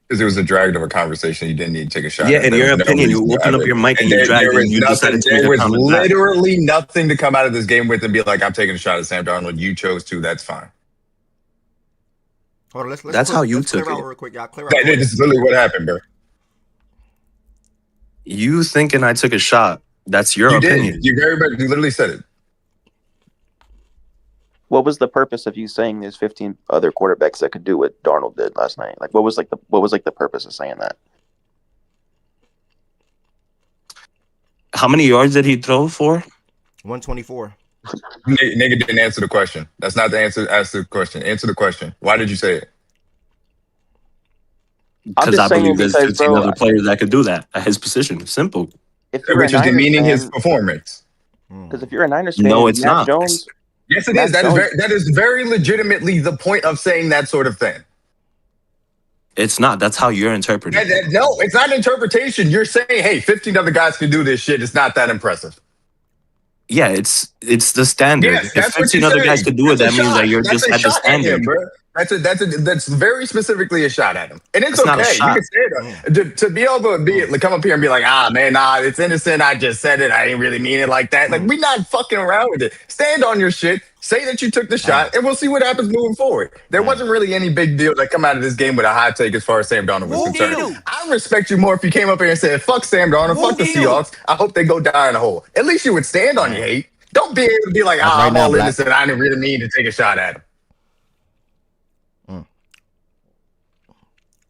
Because it was a drag of a conversation. You didn't need to take a shot. Yeah, in your opinion, you open up your mic and you dragged it and you decided to make a comment back. There was literally nothing to come out of this game with and be like, I'm taking a shot at Sam Darnold. You chose to. That's fine. Hold on, let's That's how you took clear it. out real quick, y'all. Clear out. This is literally what happened, bro. You thinking I took a shot. That's your opinion. You literally said it. What was the purpose of you saying there's 15 other quarterbacks that could do what Darnold did last night? What was the purpose of saying that? How many yards did he throw for? 124. Nigga didn't answer the question. That's not the answer. Ask the question. Answer the question. Why did you say it? Because I believe there's 15 other players that could do that at his position. Simple. Which is demeaning his performance. Because if you're a Niners fan, no, it's not. Jones. Yes, it is. That is very legitimately the point of saying that sort of thing. It's not. That's how you're interpreting it. No, it's not interpretation. You're saying, hey, 15 other guys can do this shit. It's not that impressive. Yeah, it's the standard. Yes, if 15 other guys could do it, that means that you're just at the standard. That's very specifically a shot at him, and it's That's not a okay. You shot. can say that to be able to come up here and be like, man, nah, it's innocent. I just said it. I didn't really mean it like that. Like, we're not fucking around with it. Stand on your shit. Say that you took the shot, and we'll see what happens moving forward. There wasn't really any big deal that come out of this game with a hot take as far as Sam Darnold was concerned. I respect you more if you came up here and said, "Fuck Sam Darnold, fuck the Seahawks. I hope they go die in a hole." At least you would stand on your hate. Don't be able to be like, I'm all innocent. I didn't really mean to take a shot at him.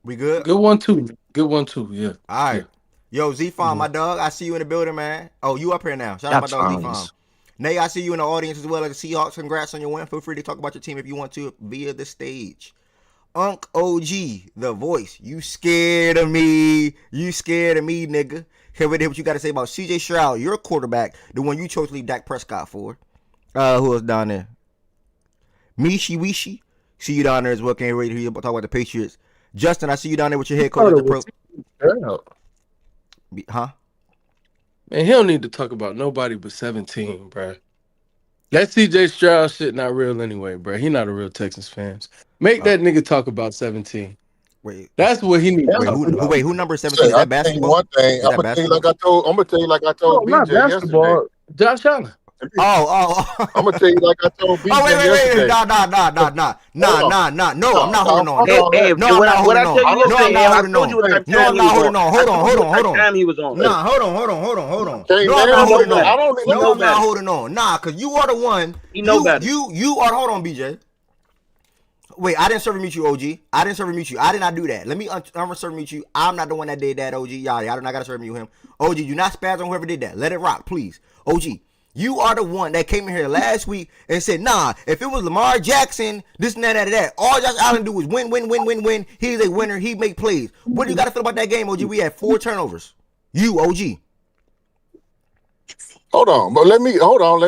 We good? Good one too. Good one too. Yeah. All right. Yo, Z-Farm, my dog. I see you in the building, man. Oh, you up here now. Shout out my dog Z-Farm. Nay, I see you in the audience as well as the Seahawks. Congrats on your win. Feel free to talk about your team if you want to via the stage. Unc OG, the voice. You scared of me. You scared of me, nigga. Here with what you got to say about CJ Stroud, your quarterback, the one you chose to leave Dak Prescott for. Who else down there? Mishi Wishi. See you down there as well. Can't wait to hear you talk about the Patriots. Justin, I see you down there with your head coach at the pro. Huh? Man, he don't need to talk about nobody but 17, bro. That CJ Stroud shit not real anyway, bro. He not a real Texans fan. Make that nigga talk about 17. Wait, that's what he needs. Who number 17? Is that basketball? One thing, I'm gonna tell you like I told BJ yesterday. Josh Allen. Oh. I'm gonna tell you like I told BJ yesterday. Nah. No, I'm not holding on. No, I'm not holding on. Hold on. Nah, hold on. No, I'm not holding on. Nah, cause you are the one. You are. Hold on, BJ. Wait, I didn't server mute you, OG. I did not do that. Let me server mute you. I'm not the one that did that, OG. Y'all do not gotta server mute him. OG, do not spaz on whoever did that. Let it rock, please. OG, you are the one that came in here last week and said, nah, if it was Lamar Jackson, this and that. All Josh Allen do is win. He's a winner. He make plays. What do you got to feel about that game, OG? We had 4 turnovers. You, OG. Hold on. Let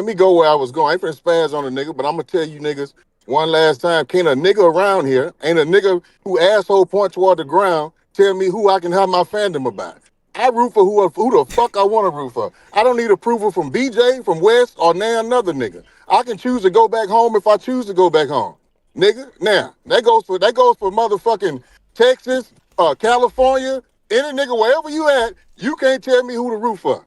me go where I was going. I ain't finna spaz on a nigga, but I'm gonna tell you niggas one last time. Can't a nigga around here, ain't a nigga who asshole point toward the ground, tell me who I can have my fandom about. I root for who the fuck I want to root for. I don't need approval from BJ, from West, or now another nigga. I can choose to go back home if I choose to go back home. Nigga, now, that goes for motherfucking Texas, California, any nigga, wherever you at, you can't tell me who to root for.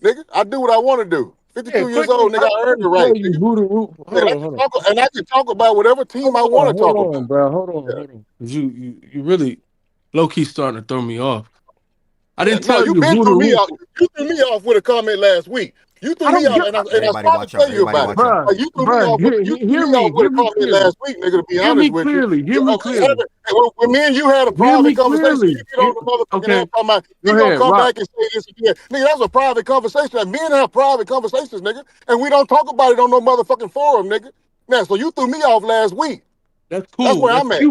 Nigga, I do what I want to do. 52 years old, nigga, I earned the right. Who to root for. And I can talk about whatever team I want to talk about. Bro. Hold on. You really low-key starting to throw me off. I didn't tell you been who threw me to off. You threw me off with a comment last week. You threw me off, and I started to tell you about it. You threw me off with a comment last week, nigga, to be honest with you. Hear me clearly. When me and you had a private conversation, you get on the motherfucking air talking about, you gonna come back and say this again. Nigga, that was a private conversation. Me and have private conversations, nigga, and we don't talk about it on no motherfucking forum, nigga. Now, so you threw me off last week. That's cool. That's where I'm at.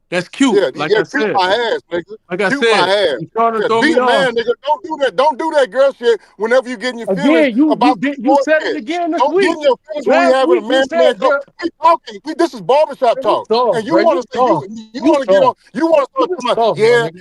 That's cute. Yeah, I said. My ass, nigga. Like I cute said, my ass. You trying to throw be me a off. man, nigga. Don't do that. Don't do that girl shit whenever you getting your feelings about you said it again this don't week. Don't get your feelings when we having a man talk. We talking. This is barbershop talk. And you want to say you want to get on. You want to start talking about,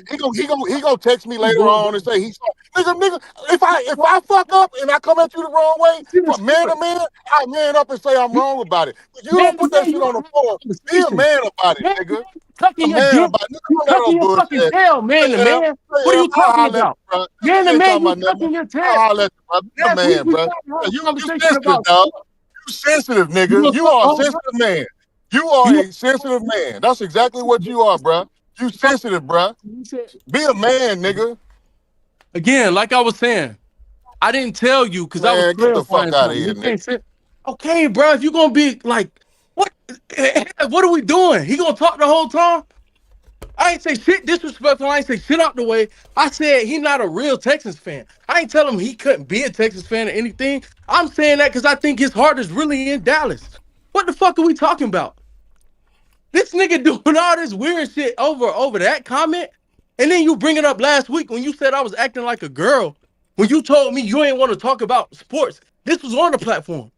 he gonna text me later on and say he's nigga. If I fuck up and I come at you the wrong way, man to man, I man up and say I'm wrong about it. But you don't put that shit on the floor. Be a man about it, nigga. Tucking your dick, you tucking your fucking tail, man to man. What are you talking about? Man to man, you tucking your tail. Man, bro. You sensitive, dog. You sensitive, nigga. You are a sensitive man. You are a sensitive man. That's exactly what you are, bro. You sensitive, bro. Be a man, nigga. Again, like I was saying, I didn't tell you because I was get the fuck out of here, nigga. Okay, bro, if you're gonna be like, what are we doing? He gonna talk the whole time? I ain't say shit disrespectful. I ain't say shit out the way. I said he not a real Texans fan. I ain't tell him he couldn't be a Texans fan or anything. I'm saying that because I think his heart is really in Dallas. What the fuck are we talking about? This nigga doing all this weird shit over that comment, and then you bring it up last week when you said I was acting like a girl. When you told me you ain't want to talk about sports, this was on the platform.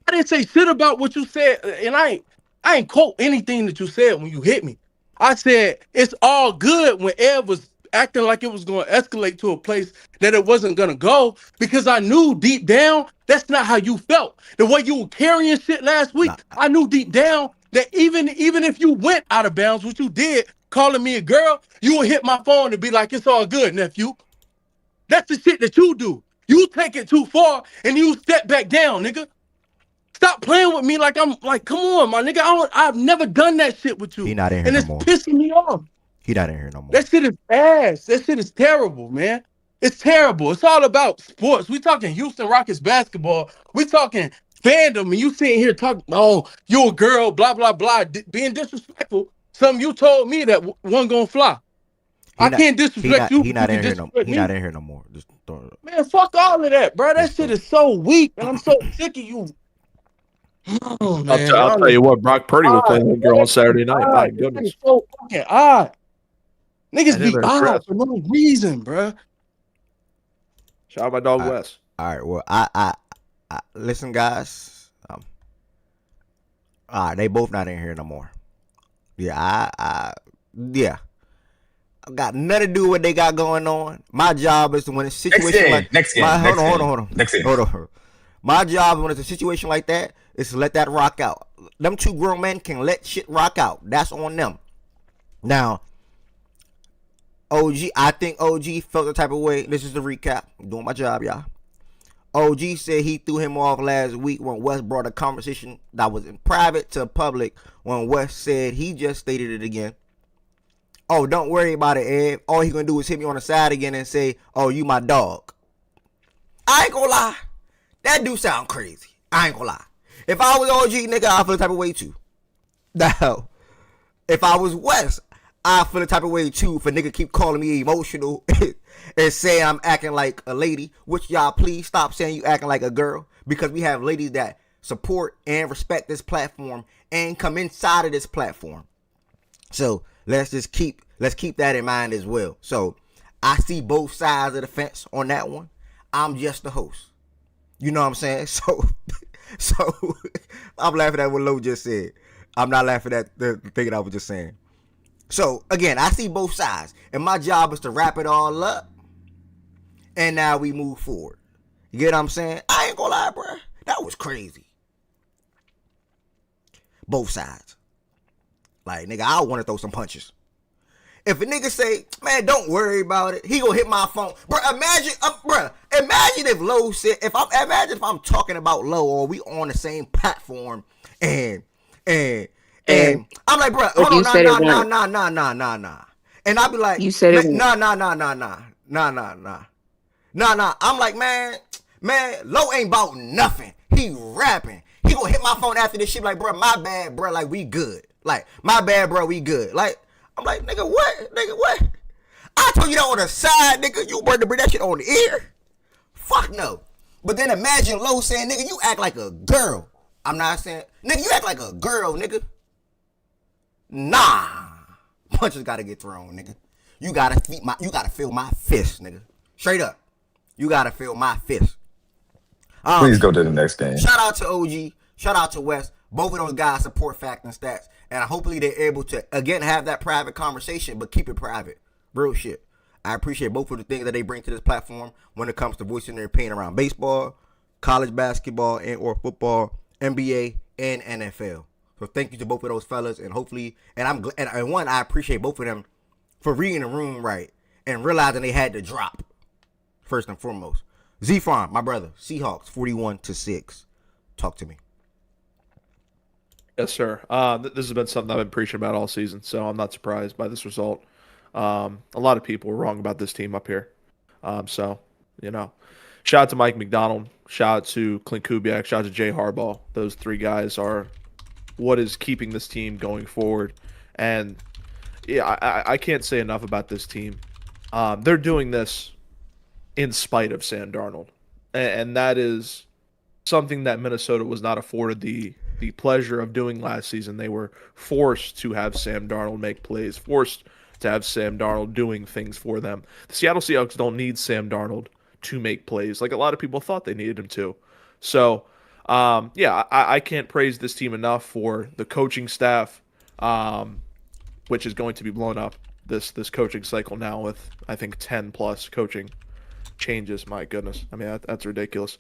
I didn't say shit about what you said, and I ain't quote anything that you said when you hit me. I said it's all good when Ed was acting like it was going to escalate to a place that it wasn't going to go, because I knew deep down that's not how you felt. The way you were carrying shit last week, I knew deep down that even if you went out of bounds, which you did, calling me a girl, you would hit my phone and be like, it's all good, nephew. That's the shit that you do. You take it too far and you step back down, nigga. Stop playing with me like I'm like, come on, my nigga. I've never done that shit with you. He not in here And no it's more. pissing me off. He not in here no more. That shit is ass. That shit is terrible, man. It's terrible. It's all about sports. We talking Houston Rockets basketball. We talking fandom, and you sitting here talking, oh, you a girl, blah, blah, blah, being disrespectful. Something you told me that wasn't gonna fly. I can't disrespect you, but you can disrespect me. He not in here no more. Just throw it up. Man, fuck all of that, bro. That shit is so weak, and I'm so sick of you. Oh, man. I'll tell you what, Brock Purdy was playing that girl on Saturday night. My goodness. It's so fucking odd. Niggas be they're odd stressed. for no reason, bro. Shout out my dog Wes. All right. Well, I listen, guys. All right, they both not in here no more. Yeah, yeah. I got nothing to do with what they got going on. My job is to when a situation hold on. My job when it's a situation like that is to let that rock out. Them two grown men can let shit rock out. That's on them. Now, OG, I think OG felt the type of way. This is the recap. I'm doing my job, y'all. OG said he threw him off last week when West brought a conversation that was in private to public when West said he just stated it again. Oh, don't worry about it, Ed. All he gonna do is hit me on the side again and say, oh, you my dog. I ain't gonna lie. That do sound crazy. I ain't gonna lie. If I was OG, nigga, I feel the type of way too. Now, if I was West, I feel the type of way too for nigga keep calling me emotional and saying I'm acting like a lady, which y'all please stop saying you acting like a girl, because we have ladies that support and respect this platform and come inside of this platform. So let's keep that in mind as well. So I see both sides of the fence on that one. I'm just the host. You know what I'm saying? So I'm laughing at what Lo just said. I'm not laughing at the thing that I was just saying. So again, I see both sides, and my job is to wrap it all up. And now we move forward. You get what I'm saying? I ain't gonna lie, bro. That was crazy. Both sides. Like, nigga, I want to throw some punches. If a nigga say, man, don't worry about it, he gonna hit my phone. Bro, imagine if Lo said, imagine if I'm talking about Lo or we on the same platform and I'm like, bro, hold on, nah. And I'll be like, you said it. Nah. I'm like, man, Lo ain't about nothing. He rapping. He gonna hit my phone after this shit like, bro, my bad, bro, like we good. Like, my bad, bro, we good. Like, I'm like, nigga, what? I told you that on the side, nigga. You wanted to bring that shit on the ear? Fuck no. But then imagine Lo saying, nigga, you act like a girl. I'm not saying, nigga, you act like a girl, nigga. Nah. Punches gotta get thrown, nigga. You gotta feel my fist, nigga. Straight up. You gotta feel my fist. Please go to the next game. Shout out to OG. Shout out to West. Both of those guys support Fact and Stats. And hopefully they're able to, again, have that private conversation, but keep it private. Real shit. I appreciate both of the things that they bring to this platform when it comes to voicing their opinion around baseball, college basketball, and or football, NBA, and NFL. So thank you to both of those fellas. And hopefully, and I appreciate both of them for reading the room right and realizing they had to drop, first and foremost. Z-Farm, my brother, Seahawks, 41-6. Talk to me. Yes, sir. This has been something I've been preaching about all season, so I'm not surprised by this result. A lot of people were wrong about this team up here. So, shout out to Mike McDonald, shout out to Clint Kubiak, shout out to Jay Harbaugh. Those three guys are what is keeping this team going forward. And, yeah, I can't say enough about this team. They're doing this in spite of Sam Darnold. And that is something that Minnesota was not afforded the pleasure of doing last season. They were forced to have Sam Darnold make plays, forced to have Sam Darnold doing things for them. The Seattle Seahawks don't need Sam Darnold to make plays like a lot of people thought they needed him to. So, I can't praise this team enough for the coaching staff, which is going to be blown up this coaching cycle now with, I think, 10-plus coaching changes. My goodness. I mean, that's ridiculous.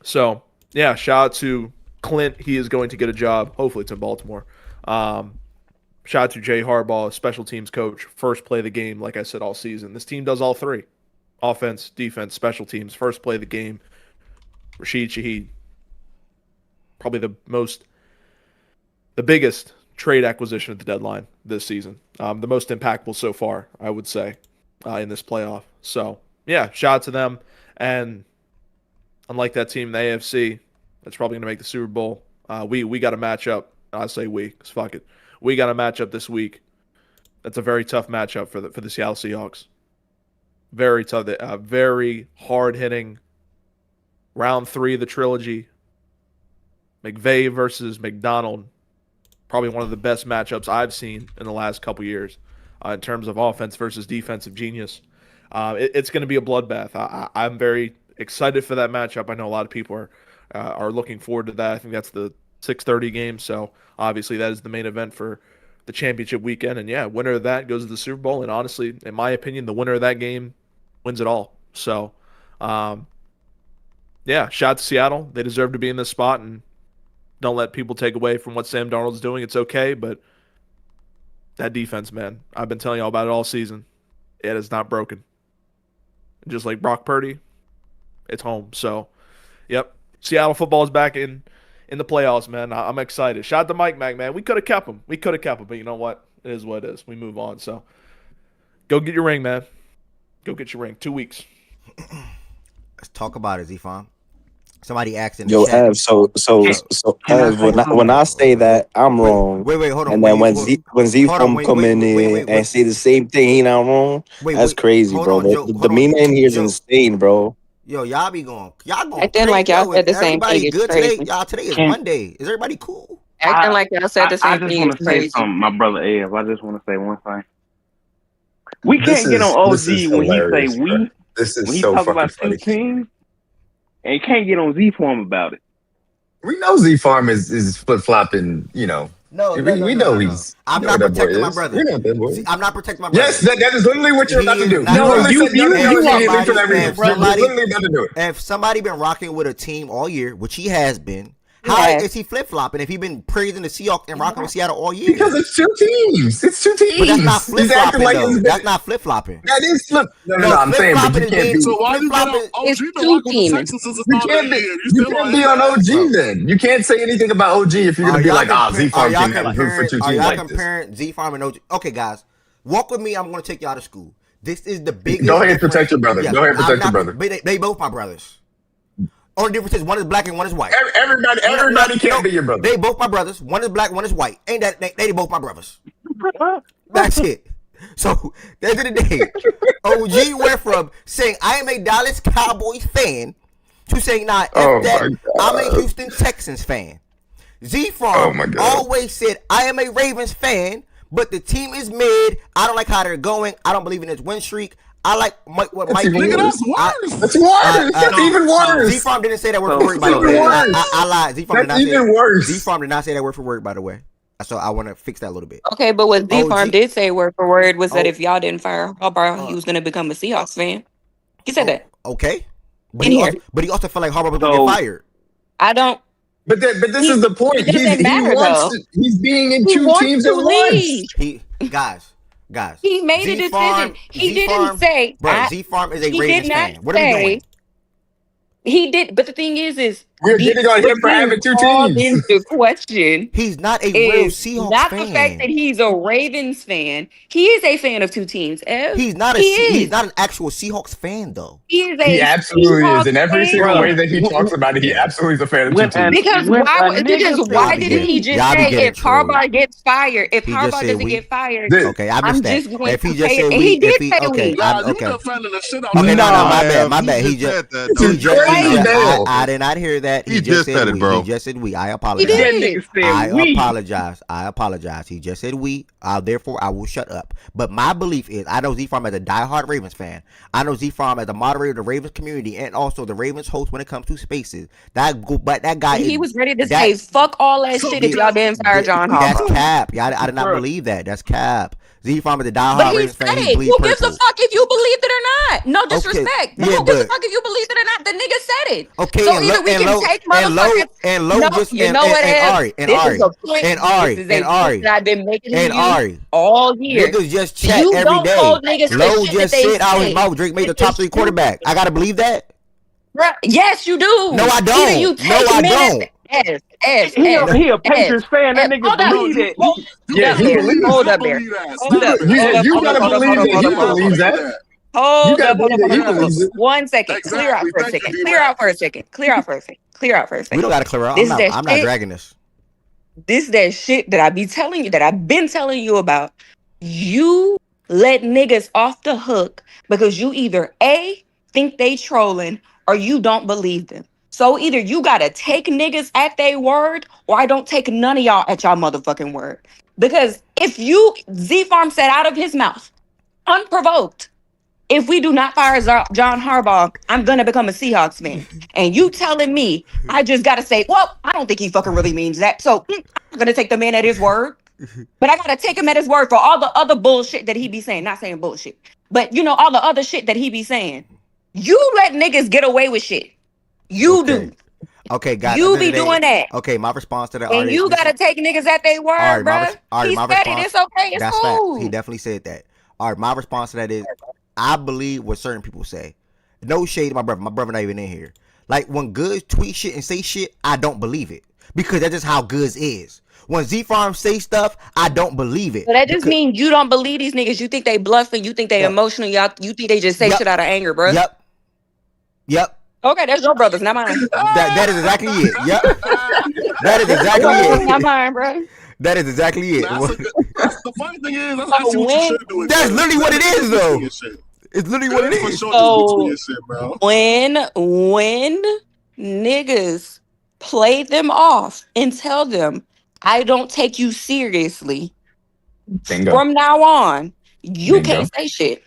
So, yeah, shout out to Clint, he is going to get a job. Hopefully it's in Baltimore. Shout out to Jay Harbaugh, special teams coach, first play of the game, like I said, all season. This team does all three. Offense, defense, special teams, first play of the game. Rashid Shaheed, probably the biggest trade acquisition at the deadline this season. The most impactful so far, I would say, in this playoff. So, yeah, shout out to them. And unlike that team in the AFC, that's probably going to make the Super Bowl. We got a matchup. I say we, because fuck it. We got a matchup this week. That's a very tough matchup for the Seattle Seahawks. Very tough. Very hard-hitting round 3 of the trilogy. McVay versus McDonald. Probably one of the best matchups I've seen in the last couple years in terms of offense versus defensive genius. It's going to be a bloodbath. I'm very excited for that matchup. I know a lot of people are looking forward to that. I think that's the 6:30 game, so obviously that is the main event for the championship weekend. And yeah, winner of that goes to the Super Bowl. And honestly, in my opinion, the winner of that game wins it all. So, yeah, shout out to Seattle. They deserve to be in this spot, and don't let people take away from what Sam Darnold's doing. It's okay, but that defense, man, I've been telling y'all about it all season. It is not broken. Just like Brock Purdy, it's home. So, yep, Seattle football is back in the playoffs, man. I'm excited. Shout out to Mike Mack, man. We could have kept him. But you know what? It is what it is. We move on. So, go get your ring, man. Go get your ring. 2 weeks. Let's talk about it, Z-Farm. Somebody asked in the Yo, chat. Ev, so Ev, when I say that, I'm wrong. Wait, hold on. And then when Z-Farm come in and say the same thing, he not wrong. That's crazy, bro. The meme in here is insane, bro. Yo, y'all going acting like y'all said the same thing. Everybody It's good crazy. today? Y'all, today is Monday. Is everybody cool? Acting like y'all said the I same just thing. want It's to say crazy. something, my brother Ev. I just want to say one thing. We This can't get is- on this OG is when he say hilarious, we. bro. This is when he so talk fucking about funny. two teams, and can't get on Z Form about it. We know Z Farm is flip flopping. You know, we know he's. I'm we know not what that boy protecting my is. brother. We know what that boy is. I'm not protecting my brother. Yes, that is literally what you're about to do. You literally said no immediately for that reason. You're literally about to do it. If somebody been rocking with a team all year, which he has been, how Yes. is he flip flopping if he been praising the Seahawks and rocking with Seattle all year? Because it's two teams. It's two teams. But that's not flip He's acting flopping like though. it's That's not flip flopping. That is flip. No, I'm saying, but you can't be. So why you get on OG been rocking with Texas since the You start of can't the be. year? You can't be on OG then. You can't say anything about OG if you're gonna be like, Z Farm can root for two Are teams y'all like this. comparing Z Farm and OG? Okay, guys, walk with me. I'm going to take y'all to school. This is the biggest. Go ahead and protect your brother. Yes, Go ahead and I'm protect your not- brother. But they both my brothers. Only difference is one is black and one is white. Everybody can't be your brother. They both my brothers. One is black, one is white. Ain't that they both my brothers? That's it. So at the end of the day, OG went from saying I am a Dallas Cowboys fan to saying nah, F that, I'm a Houston Texans fan. Z Farm always said I am a Ravens fan, but the team is mid. I don't like how they're going. I don't believe in this win streak. I like what Mike. That's even worse. That's worse. That's even worse. Z Farm didn't say that word for word, by the way. I lied. Z Farm did not say even worse. Z Farm did not say that word for word, by the way. So I want to fix that a little bit. Okay, but what Z Farm OG did say word for word was that Oh. if y'all didn't fire Harbaugh, he was going to become a Seahawks fan. He said that. Okay, but In he here. also felt like Harbaugh was gonna get fired. I don't. But this is the point. It doesn't matter, though. He's being in He two wants teams to at once. leave. Guys. He made a Z-Farm- decision. He Z-Farm- didn't say. Bro, Z Farm is a he Ravens did not fan. What are we say- doing? He did, but the thing is we're getting on him for having two teams. The question He's not a real is Seahawks not fan. the fact that he's a Ravens fan. He is a fan of two teams. Ev. He's not He is. an actual Seahawks fan though. He is a He absolutely Seahawks is. In every fan. single way that he talks about it, he absolutely is a fan of two teams. Because why didn't he just Y'all be say getting if Harbaugh gets fired, if He just Harbaugh said doesn't we. get fired, Okay, I I'm missed that. just going If he to just pay said it. we, And he did if he, say okay, we. I'm, You okay. defending the shit out Okay, of no, my him. bad. He just I did not hear that. He just said we. He just said we. I apologize. He did. I apologize. He just said we. Therefore, I will shut up. But my belief is, I know Z Farm as a diehard Ravens fan. I know Z Farm as a moderator of the Ravens community and also the Ravens host when it comes to spaces. But that guy, He was ready to say fuck all that shit if y'all didn't fire John That's Harbaugh. cap. Yeah, I did not believe that. That's cap. Z Farm is a diehard But he Ravens said fan. He it. bleeds Who gives a purple. fuck if you believed it or not? No disrespect. But Yeah, who gives a but- fuck if you believed it or not? The nigga said it. Okay, So and either low, we and can take motherfuckers. and Low No, just you and know what it is? Ari and This is Ari a point. and Ari This is a and point Ari that I've been making to and you Ari. all year. Niggas just chat You every don't day. hold niggas to Low shit that just they said out his say. mouth Drake made the It's top 3 stupid. quarterback. I gotta believe that. Bruh, yes, you do. No, I Either you don't. No, take I minutes. don't. He a Patriots fan. That nigga Hold up. believe it. Hold up there. Hold up there. Hold up. You gotta believe that he believes that. Hold gotta up. believe that he believes it. 1 second. Clear out for a second. Clear out for a second. We don't gotta clear out. This is that I'm not shit. dragging this. This is that shit that I be telling you, that I've been telling you about. You let niggas off the hook because you either A, think they trolling, or you don't believe them. So either you gotta take niggas at their word, or I don't take none of y'all at y'all motherfucking word. Because if Z-Farm said out of his mouth, unprovoked, if we do not fire John Harbaugh, I'm gonna become a Seahawks fan. And you telling me I just gotta say, well, I don't think he fucking really means that. So I'm gonna take the man at his word. But I gotta take him at his word for all the other bullshit that he be saying. Not saying bullshit, but you know, all the other shit that he be saying. You let niggas get away with shit. You do. Okay, guys. You be doing that. Okay, my response to that. And you gotta take niggas at their word, bro. He said it. It's okay. It's That's cool. facts. He definitely said that. All right, my response to that is, I believe what certain people say. No shade to my brother. My brother not even in here. Like when Goods tweet shit and say shit, I don't believe it because that's just how Goods is. When Z-Farm say stuff, I don't believe it. But that just means you don't believe these niggas. You think they bluffing. You think they emotional. You think they just say shit out of anger, bro. Yep. Okay, that's your brothers, not mine. That is exactly it. Yep. That is exactly it. Not mine, bro. That is exactly it. The funny thing is, that's actually what you should do. That's literally what it is, though. It's literally what it is. So when niggas play them off and tell them, I don't take you seriously, Bingo. from now on, you Bingo. can't say shit.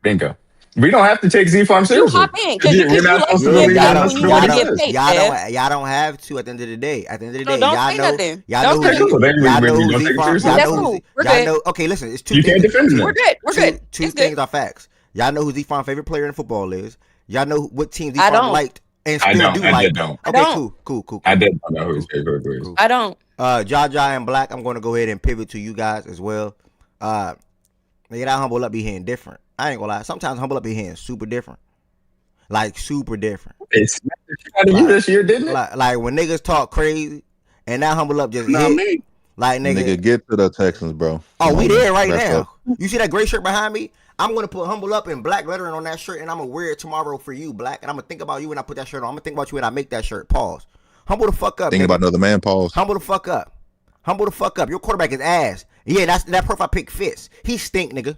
Bingo. We don't have to take Z-Farm You seriously. hop in because We're not supposed to believe that. Y'all don't have to at the end of the day. At the end of the day, don't y'all say know. nothing. Y'all know who Z-Farm. Y'all know. Okay, listen. It's two things. We're good. Two things are facts. Y'all know who Z-Farm's favorite player in football is. Y'all know what team Z-Farm liked and still do like. Okay, cool. I did not know who his favorite player is. I don't. Jaja and Black, I'm going to go ahead and pivot to you guys as well. Nigga, that Humble Up be hitting different. I ain't gonna lie. Sometimes Humble Up be hitting super different. Like, super different. It smacked the shit out of you this year, didn't it? Like when niggas talk crazy and that Humble Up just hit. Like, nigga, get to the Texans, bro. Oh, we there right now. Up. You see that gray shirt behind me? I'm gonna put Humble Up in black lettering on that shirt, and I'm gonna wear it tomorrow for you, Black. And I'm gonna think about you when I put that shirt on. I'm gonna think about you when I make that shirt. Pause. Humble the fuck up. Thinking about another man. Pause. Humble the fuck up. Humble the fuck up. Your quarterback is ass. Yeah, that profile pic fits. He stink, nigga.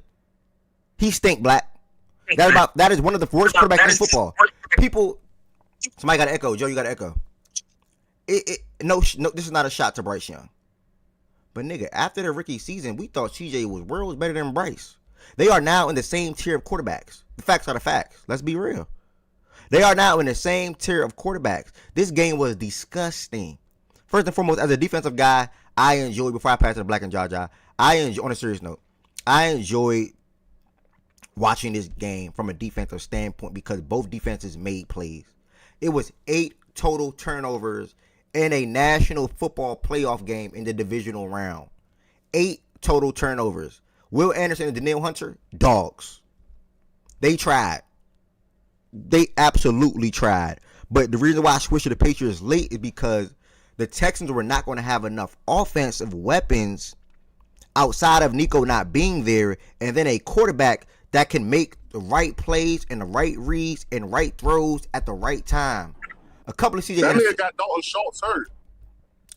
He stink, Black. That is one of the worst quarterbacks in football. People, somebody got an echo. Joe, you got an echo. No, this is not a shot to Bryce Young. But nigga, after the rookie season, we thought CJ was worlds better than Bryce. They are now in the same tier of quarterbacks. The facts are the facts. Let's be real. They are now in the same tier of quarterbacks. This game was disgusting. First and foremost, as a defensive guy, I enjoyed, before I pass to the Black and Jaja, on a serious note, I enjoyed watching this game from a defensive standpoint because both defenses made plays. It was 8 total turnovers in a National Football Playoff game in the divisional round. 8 total turnovers. Will Anderson and Danielle Hunter, dogs. They tried. They absolutely tried. But the reason why I switched to the Patriots late is because the Texans were not going to have enough offensive weapons outside of Nico not being there, and then a quarterback that can make the right plays and the right reads and right throws at the right time. A couple of CJ that nigga got Dalton Schultz hurt.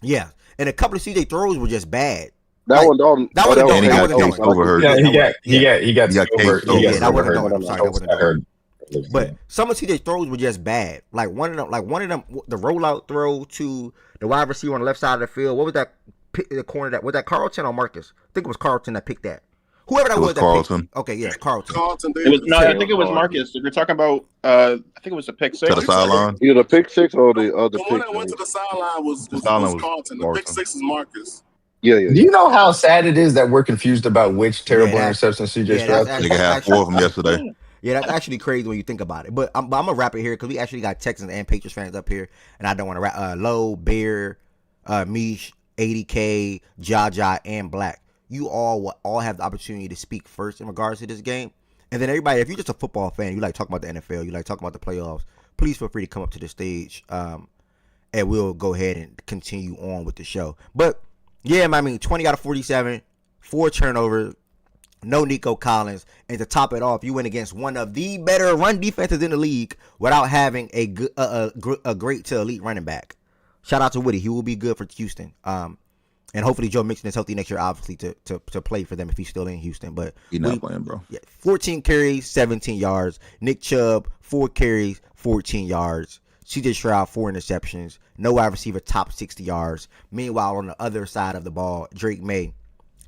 Yeah, and a couple of CJ throws were just bad. That one, Dalton. That wasn't Dalton. That wasn't overheard. Yeah, he got that wasn't Dalton. I'm sorry, that wasn't Dalton. But some of CJ throws were just bad. Like one of them, the rollout throw to the wide receiver on the left side of the field. What was that? The corner was that Carlton or Marcus? I think it was Carlton that picked that. Whoever that was that Carlton. picked. Okay, yeah, Carlton. I think it was Marcus. If you're talking about, I think it was the pick six. To the sideline. Either the pick six or the other The pick. one that went to the sideline was Carlton. The pick six is Marcus. Yeah. Do you know how sad it is that we're confused about which terrible interception CJ Stroud? Nigga had 4 of them yesterday. Yeah, that's actually crazy when you think about it. But I'm gonna wrap it here because we actually got Texans and Patriots fans up here, and I don't want to wrap. Low, Bear, Mish, 80K, Jaja, and Black. You all have the opportunity to speak first in regards to this game, and then everybody. If you're just a football fan, you like talking about the NFL, you like talking about the playoffs. Please feel free to come up to the stage, and we'll go ahead and continue on with the show. But yeah, I mean, 20 out of 47, 4 turnovers. No Nico Collins, and to top it off, you went against one of the better run defenses in the league without having a great to elite running back. Shout out to Woody; he will be good for Houston. And hopefully Joe Mixon is healthy next year, obviously to play for them if he's still in Houston. But he's not playing, bro. Yeah, 14 carries, 17 yards. Nick Chubb, 4 carries, 14 yards. CJ Stroud, 4 interceptions. No wide receiver top 60 yards. Meanwhile, on the other side of the ball, Drake May.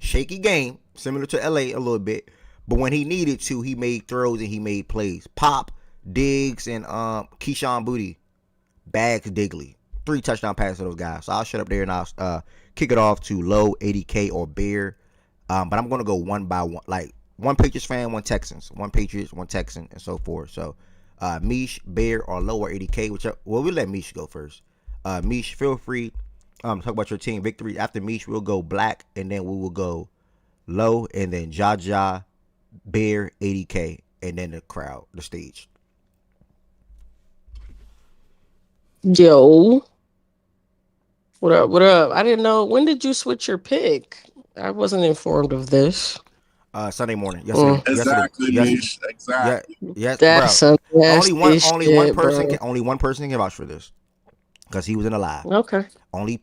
Shaky game, similar to LA a little bit, but when he needed to, he made throws and he made plays. Pop, Diggs, and Keyshawn Booty, Bags, Digley, 3 touchdown passes to those guys. So I'll shut up there and I'll kick it off to Low, 80K, or Bear. But I'm gonna go one by one, like one Patriots fan, one Texans, one Patriots, one Texan, and so forth. So Mish, Bear, or Low, or 80K, whichever. Well, we'll let Mish go first. Mish, feel free. Talk about your team victory. After Mish, we'll go Black, and then we will go Low, and then Jaja, Bear, 80K, and then the crowd, the stage. Yo. What up? What up? I didn't know. When did you switch your pick? I wasn't informed of this. Sunday morning. Yesterday. Exactly, Mish. Exactly. Yes, That's bro. some Only one shit, person bro. only one person can vouch for this. Because he was in the live. Okay. Only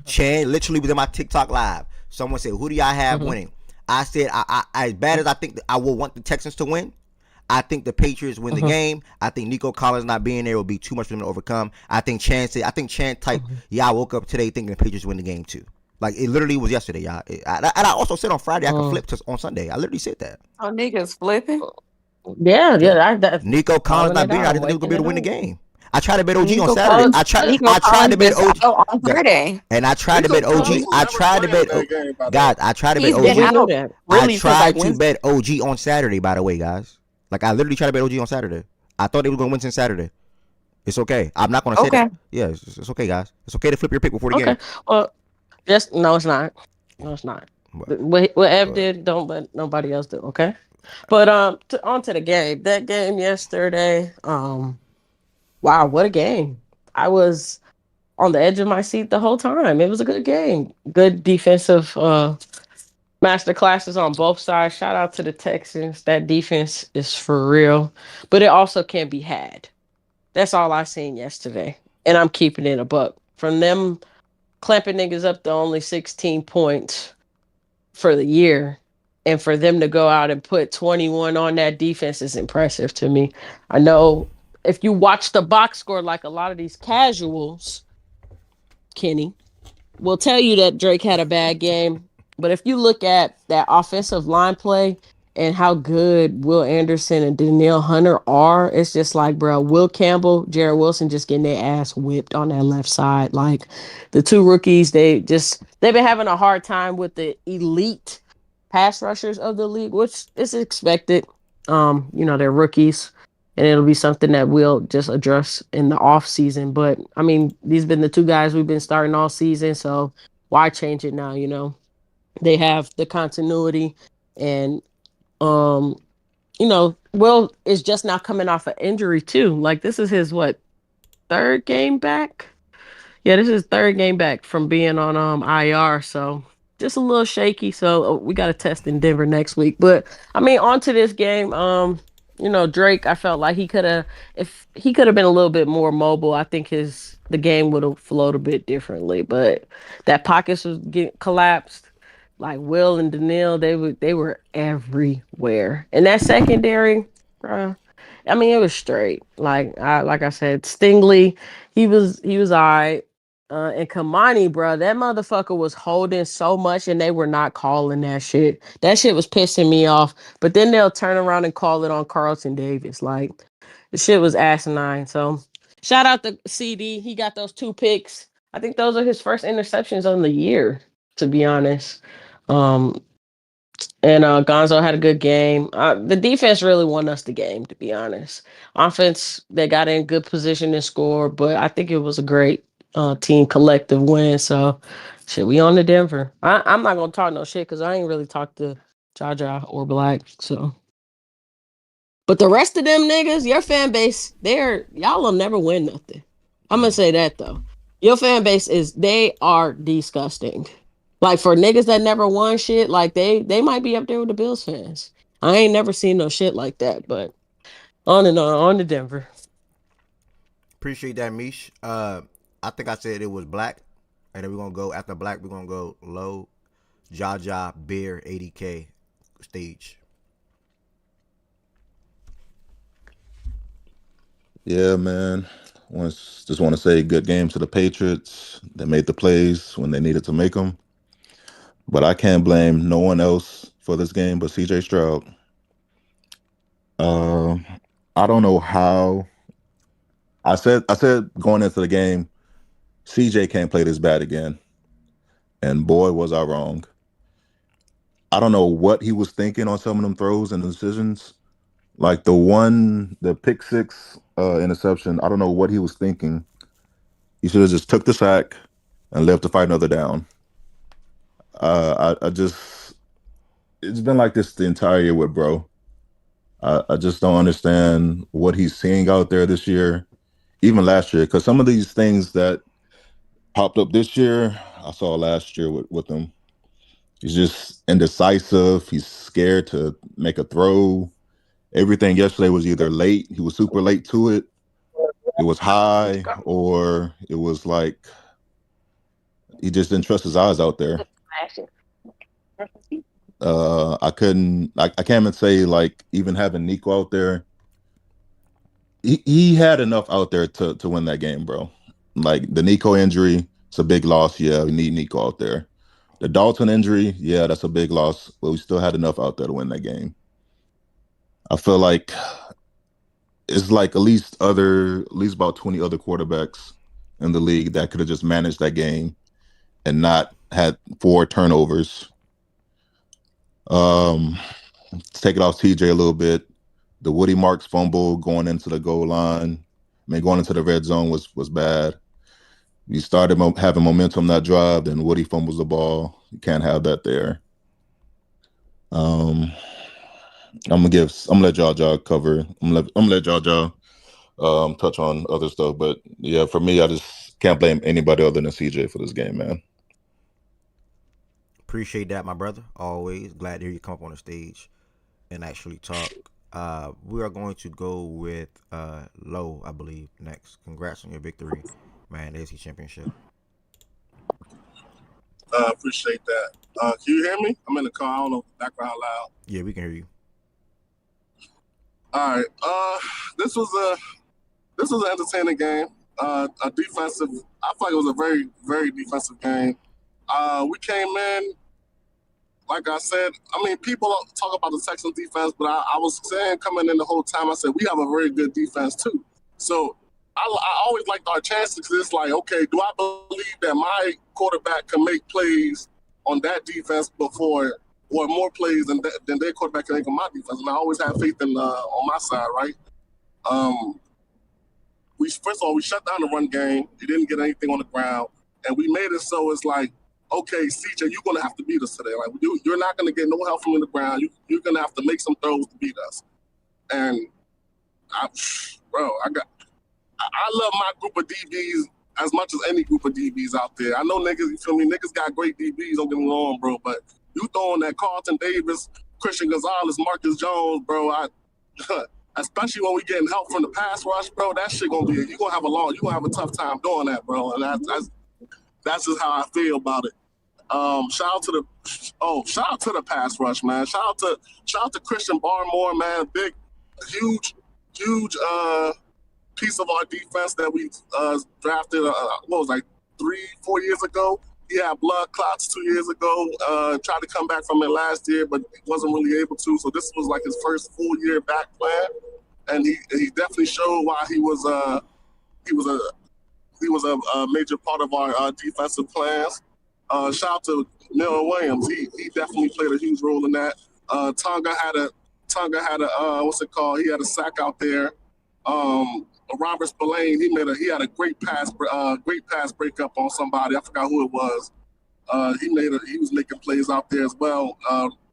Chan literally was in my TikTok live. Someone said, "Who do y'all have winning?" I said, I as bad as I think I will want the Texans to win, I think the Patriots win the game. I think Nico Collins not being there will be too much for them to overcome. I think Chan typed, "Yeah, I woke up today thinking the Patriots win the game too." Like it literally was yesterday, y'all. And I also said on Friday I could flip to on Sunday. I literally said that. Oh, niggas flipping. Yeah. That's Nico Collins not being there. I didn't think they was gonna be able to win the game. I tried to bet OG on Saturday. Collins, I tried to bet OG on Friday. and I tried to bet OG. I tried to bet guys. I tried to bet He's been OG. out really I tried since, to like, bet OG on Saturday. By the way, guys, like I literally tried to bet OG on Saturday. I thought they were gonna win since Saturday. It's okay. I'm not gonna say that. Yeah, it's okay, guys. It's okay to flip your pick before the game. Well, no, it's not. No, it's not. What Ev did, don't let nobody else do. Okay. But on to the game. That game yesterday. Wow, what a game! I was on the edge of my seat the whole time. It was a good game. Good defensive master classes on both sides. Shout out to the Texans. That defense is for real, but it also can be had. That's all I seen yesterday, and I'm keeping it a buck. From them clamping niggas up to only 16 points for the year, and for them to go out and put 21 on that defense is impressive to me. I know if you watch the box score like a lot of these casuals, Kenny, will tell you that Drake had a bad game. But if you look at that offensive line play and how good Will Anderson and Danielle Hunter are, it's just like, bro, Will Campbell, Jared Wilson just getting their ass whipped on that left side. Like the two rookies, they've been having a hard time with the elite pass rushers of the league, which is expected. They're rookies, and it'll be something that we'll just address in the off season. But I mean, these been the two guys we've been starting all season, so why change it now? They have the continuity, and Will is just now coming off an injury too. Like this is his third game back? Yeah, this is third game back from being on IR, so just a little shaky. So we got a test in Denver next week. But I mean, on to this game. Drake, I felt like if he could have been a little bit more mobile, I think the game would have flowed a bit differently. But that pockets was getting collapsed. Like Will and Danielle, they were everywhere. And that secondary, bruh, I mean, it was straight. Like I said, Stingley, he was all right. And Kamani, bro, that motherfucker was holding so much, and they were not calling that shit. That shit was pissing me off. But then they'll turn around and call it on Carlton Davis. Like the shit was asinine. So shout out to CD. He got those 2 picks. I think those are his first interceptions on the year, to be honest. And Gonzo had a good game. The defense really won us the game, to be honest. Offense, they got in good position and score, but I think it was a great team collective win. So, shit, we on to Denver. I'm not gonna talk no shit because I ain't really talked to Jaja or Black. So, but the rest of them niggas, your fan base, y'all will never win nothing. I'm gonna say that though. Your fan base they are disgusting. Like for niggas that never won shit, like they might be up there with the Bills fans. I ain't never seen no shit like that, but on to Denver. Appreciate that, Mish. I think I said it was Black, and then we're gonna go after Black. We're gonna go Low, Jaja, Bear, 80K, Stage. Yeah, man. Just want to say good game to the Patriots. They made the plays when they needed to make them. But I can't blame no one else for this game but CJ Stroud. I don't know how. I said going into the game, CJ can't play this bad again. And boy, was I wrong. I don't know what he was thinking on some of them throws and decisions. Like the pick six interception, I don't know what he was thinking. He should have just took the sack and left to fight another down. It's been like this the entire year with bro. I just don't understand what he's seeing out there this year, even last year, because some of these things that popped up this year, I saw last year with him. He's just indecisive. He's scared to make a throw. Everything yesterday was either late, he was super late to it, it was high, or it was like he just didn't trust his eyes out there. I can't even say like even having Nico out there, he had enough out there to win that game, bro. Like the Nico injury, it's a big loss. Yeah, we need Nico out there. The Dalton injury, yeah, that's a big loss, but we still had enough out there to win that game. I feel like it's like at least about 20 other quarterbacks in the league that could have just managed that game and not had 4 turnovers. Let's take it off TJ a little bit. The Woody Marks fumble going into the goal line, going into the red zone was bad. You started having momentum that drive, then Woody fumbles the ball. You can't have that there. I'm gonna let Jaja cover. I'm gonna let Jaja touch on other stuff, but yeah, for me, I just can't blame anybody other than CJ for this game, man. Appreciate that, my brother. Always glad to hear you come up on the stage and actually talk. We are going to go with Low, I believe, next. Congrats on your victory, man. AFC Championship. Appreciate that. Can you hear me? I'm in the car. I don't know if the background loud. Yeah, we can hear you. All right. This was an entertaining game. A defensive. I feel like it was a very, very defensive game. We came in, like I said. I mean, people talk about the Texans defense, but I was saying coming in the whole time, I said we have a very good defense too. So I always liked our chances because it's like, okay, do I believe that my quarterback can make plays on that defense before, or more plays than their quarterback can make on my defense? And I always have faith in on my side, right? First of all, we shut down the run game. We didn't get anything on the ground, and we made it so it's like, okay, CJ, you're gonna have to beat us today. Like you're not gonna get no help from the ground. You're gonna have to make some throws to beat us. And I love my group of DBs as much as any group of DBs out there. I know niggas, you feel me? Niggas got great DBs, don't get me wrong, bro. But you throwing that Carlton Davis, Christian Gonzalez, Marcus Jones, bro. Especially when we getting help from the pass rush, bro. That shit gonna be you're gonna have a tough time doing that, bro. And that's just how I feel about it. Shout out to the pass rush, man. Shout out to Christian Barmore, man. Big, huge piece of our defense that we drafted. What was like 3-4 years ago. He had blood clots 2 years ago. Tried to come back from it last year, but wasn't really able to. So this was like his first full year back plan, and he definitely showed why he was a major part of our defensive plans. Shout out to Miller Williams. He definitely played a huge role in that. Tonga had a what's it called? He had a sack out there. Robert Spillane, he had a great pass breakup on somebody. I forgot who it was. He was making plays out there as well.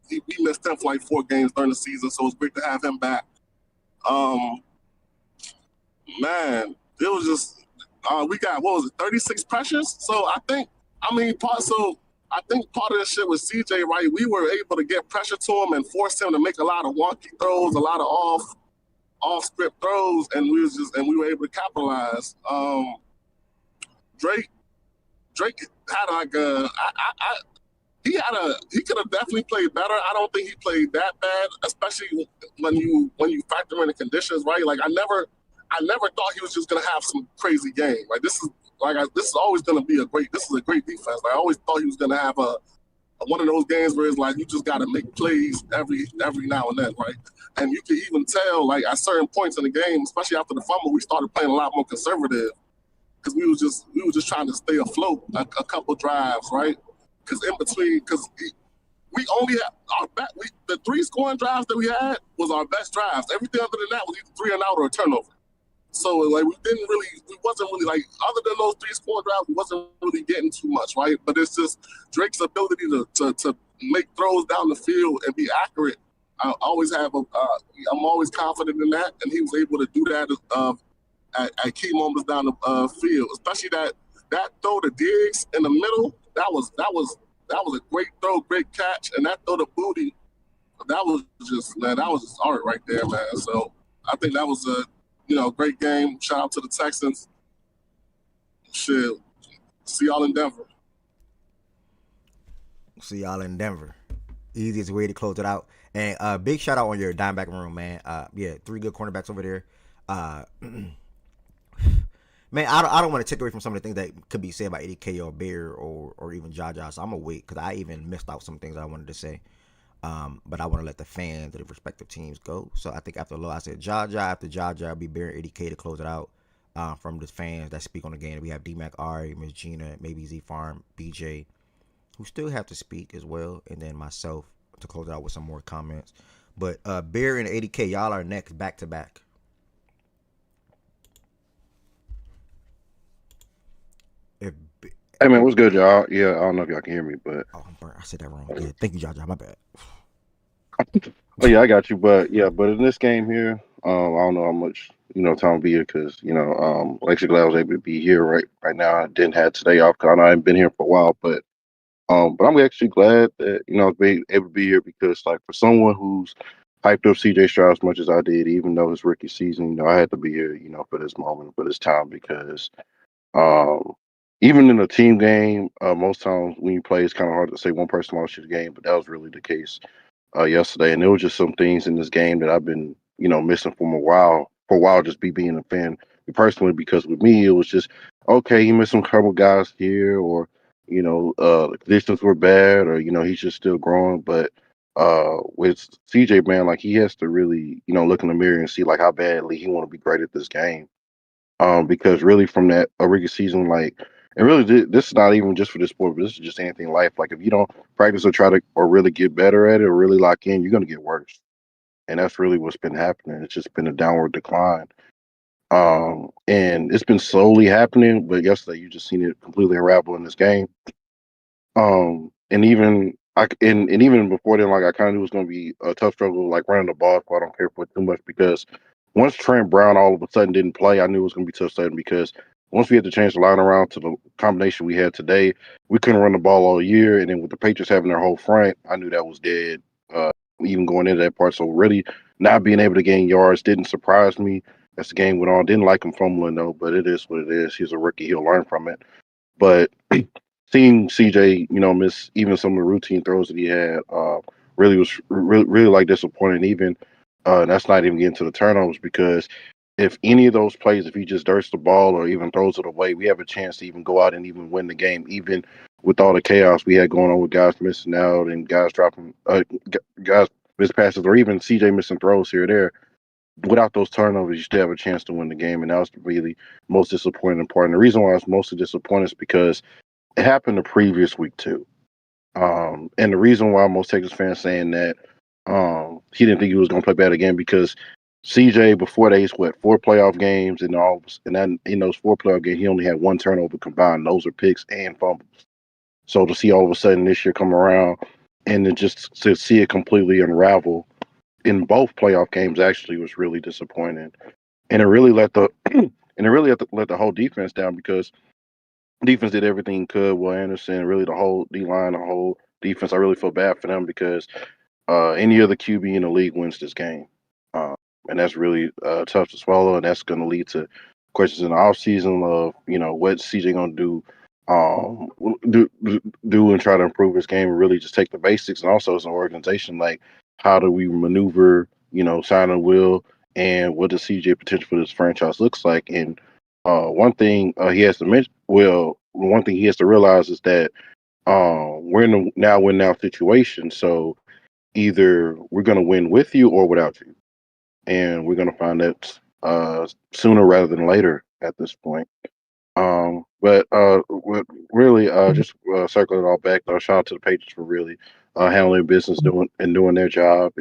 He missed him for like 4 games during the season, so it was great to have him back. Man, it was just we got 36 pressures. So I think part of this shit with CJ, right? We were able to get pressure to him and force him to make a lot of wonky throws, a lot of off script throws, and we were able to capitalize. Drake had like he could have definitely played better. I don't think he played that bad, especially when you factor in the conditions, right? Like I never thought he was just gonna have some crazy game. Like this is always gonna be a great defense. Like, I always thought he was gonna have one of those games where it's like you just gotta make plays every now and then, right? And you can even tell like at certain points in the game, especially after the fumble, we started playing a lot more conservative because we were just trying to stay afloat a couple drives, right? Because we only had the 3 scoring drives that we had was our best drives. Everything other than that was either 3 and out or a turnover. So like we wasn't really like, other than those 3 scoring drives, we wasn't really getting too much, right? But it's just Drake's ability to make throws down the field and be accurate. I'm always confident in that, and he was able to do that at key moments down the field, especially that throw to Diggs in the middle. That was a great throw, great catch, and that throw to Booty, that was just art right there, man. So I think that was a great game. Shout out to the Texans. Shit, see y'all in Denver. See y'all in Denver. Easiest way to close it out. And big shout out on your dime back room, man. 3 good cornerbacks over there. Man, I don't want to take away from some of the things that could be said by Eddie K or Bear or even Jaja. So I'm gonna wait because I even missed out some things that I wanted to say. But I want to let the fans of the respective teams go. So I think after Low, I said Jaja. After Jaja, I'll be Bear and Eddie K to close it out. From the fans that speak on the game, we have D-Mac, Ari, Miss Gina, maybe Z Farm, BJ, who still have to speak as well, and then myself to close it out with some more comments. But Bear and Eddie K, y'all are next back to back. Hey man, what's good, y'all? Yeah, I don't know if y'all can hear me, but I said that wrong. Yeah, thank you, Jaja. My bad. Oh yeah, I got you. But in this game here, I don't know how much time will be here because actually glad I was able to be here right now. I didn't have today off because I know I haven't been here for a while, but I'm actually glad that I was able to be here because like for someone who's hyped up CJ Stroud as much as I did, even though his rookie season, I had to be here, for this moment, for this time because even in a team game, most times when you play, it's kind of hard to say one person lost you the game, but that was really the case yesterday. And there was just some things in this game that I've been, missing from a while. For a while, just being a fan personally, because with me, it was just okay. He missed some couple guys here, or the conditions were bad, or he's just still growing. But with CJ, man, like he has to really, look in the mirror and see like how badly he want to be great at this game. Because really from that rookie season, like, and really this is not even just for this sport, but this is just anything in life. Like if you don't practice or try to or really get better at it or really lock in, you're gonna get worse. And that's really what's been happening. It's just been a downward decline. And it's been slowly happening, but yesterday you just seen it completely unravel in this game. And even before then, like I kind of knew it was going to be a tough struggle, like running the ball. So I don't care for it too much because once Trent Brown all of a sudden didn't play, I knew it was going to be tough sudden because once we had to change the line around to the combination we had today, we couldn't run the ball all year. And then with the Patriots having their whole front, I knew that was dead. Even going into that part, so really not being able to gain yards didn't surprise me as the game went on. Didn't like him fumbling though, but it is what it is. He's a rookie; he'll learn from it. But seeing CJ, miss even some of the routine throws that he had, really was really like disappointing. Even that's not even getting to the turnovers because if any of those plays, if he just dirts the ball or even throws it away, we have a chance to even go out and even win the game, even with all the chaos we had going on with guys missing out and guys dropping, guys miss passes, or even CJ missing throws here or there. Without those turnovers, you still have a chance to win the game, and that was really most disappointing part. And the reason why I was mostly disappointed is because it happened the previous week too. And the reason why most Texas fans saying that he didn't think he was going to play bad again because CJ before they 4 playoff games and then in those 4 playoff games he only had 1 turnover combined. Those are picks and fumbles. So to see all of a sudden this year come around and then just to see it completely unravel in both playoff games actually was really disappointing, and it really let the let the whole defense down because defense did everything it could. Will Anderson, really the whole D line, the whole defense. I really feel bad for them because any other QB in the league wins this game, and that's really tough to swallow, and that's going to lead to questions in the offseason of what CJ going to do. Do and try to improve his game and really just take the basics, and also as an organization, like how do we maneuver, signing Will, and what does CJ potential for this franchise looks like. And one thing he has to mention, one thing he has to realize is that we're in a now win now situation. So either we're going to win with you or without you, and we're going to find that sooner rather than later at this point. But really, just circling it all back, shout out to the Patriots for really handling business, doing their job,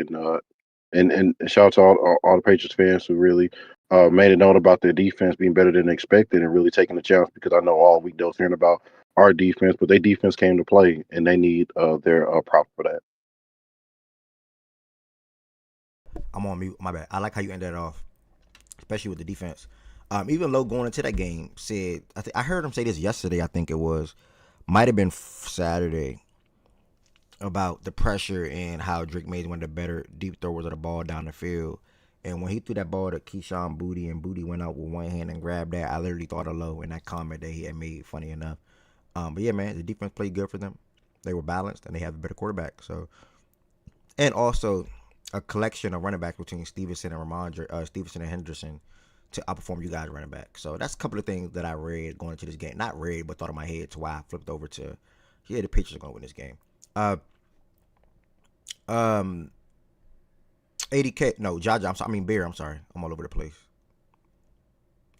and shout out to all the Patriots fans who really made a note about their defense being better than expected and really taking the chance, because I know all week they was hearing about our defense, but their defense came to play and they need their prop for that. I'm on mute. My bad. I like how you ended that off, especially with the defense. Even Lowe going into that game said, I heard him say this yesterday. I think it might have been Saturday, about the pressure and how Drake Mays one of the better deep throwers of the ball down the field. And when he threw that ball to Keyshawn Booty and Booty went out with one hand and grabbed that, I literally thought of Lowe in that comment that he had made, funny enough. But yeah, man, the defense played good for them. They were balanced and they have a better quarterback. So, and also a collection of running backs between Stevenson and Henderson to outperform you guys running back. So that's a couple of things that I read going into this game. Not read, but thought in my head to why I flipped over to, the Patriots are going to win this game. 80K, no, Jaja, Bear, I'm sorry. I'm all over the place.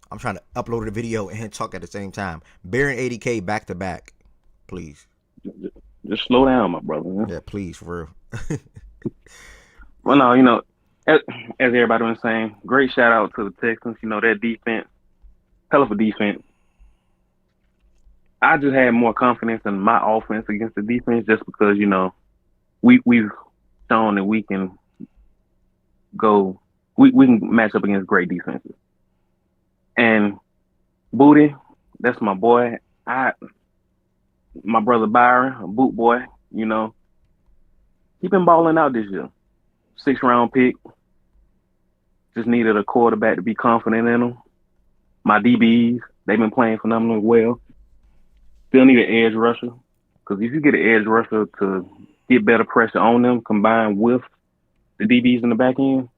I'm trying to upload the video and talk at the same time. Bear and 80K back to back, please. Just slow down, my brother. Man. Yeah, please, for real. Well, no, as everybody was saying, great shout out to the Texans. Their defense, hell of a defense. I just had more confidence in my offense against the defense just because, we've shown that we can go, we can match up against great defenses. And Booty, that's my boy. My brother Byron, a boot boy, he been balling out this year. 6th round pick. Just needed a quarterback to be confident in him. My DBs, they've been playing phenomenally well. Still need an edge rusher. Because if you get an edge rusher to get better pressure on them combined with the DBs in the back end,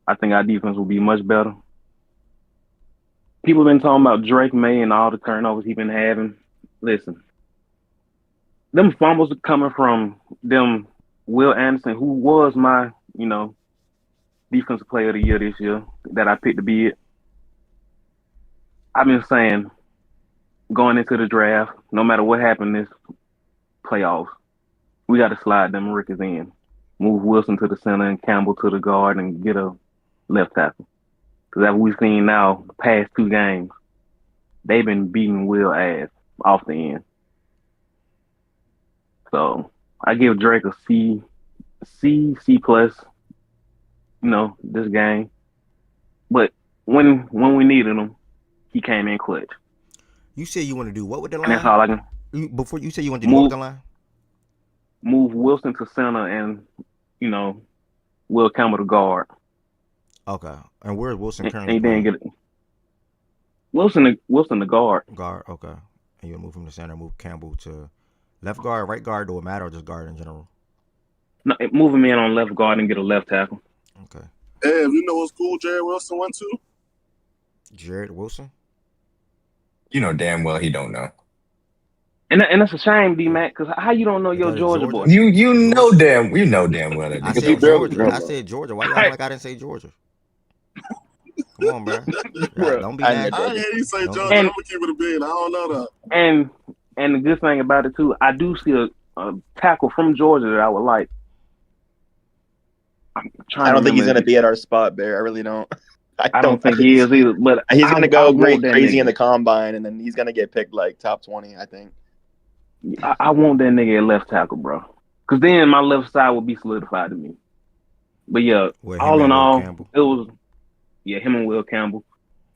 I think our defense will be much better. People have been talking about Drake May and all the turnovers he's been having. Listen, them fumbles are coming from them Will Anderson, who was my, defensive player of the year this year that I picked to be it. I've been saying going into the draft, no matter what happened this playoffs, we got to slide them rookies in. Move Wilson to the center and Campbell to the guard and get a left tackle. Because as we've seen now, the past 2 games, they've been beating Will ass off the end. So I give Drake a C+, this game. But when we needed him, he came in clutch. You said you want to do what with the line? And that's all I can. Before you said you want to do what with the line? Move Wilson to center and, Will Campbell to guard. Okay. And where's Wilson currently? And he didn't get it. Wilson the guard. Guard, okay. And you move him to center, move Campbell to left guard, right guard, do it matter, or just guard in general? No, move him in on left guard and get a left tackle. Okay. Hey, you know what school Jared Wilson went to? Jared Wilson? You know damn well he don't know. And that's a shame, D-Mac, because how you don't know your Georgia boy? You know damn well that. I said Georgia. I said Georgia. Why you act like I didn't say Georgia? Come on, bro. Don't be mad. I ain't hear you say Georgia. I'm gonna keep it a bean. I don't know that. And the good thing about it too, I do see a tackle from Georgia that I would like. I don't think he's gonna be at our spot, Bear. I really don't. I don't think he is either. But he's gonna go want that crazy in nigga. the combine, and then he's gonna get picked like top 20. I think. I want that nigga at left tackle, bro. Because then my left side will be solidified to me. But yeah, all in all, it was him and Will Campbell.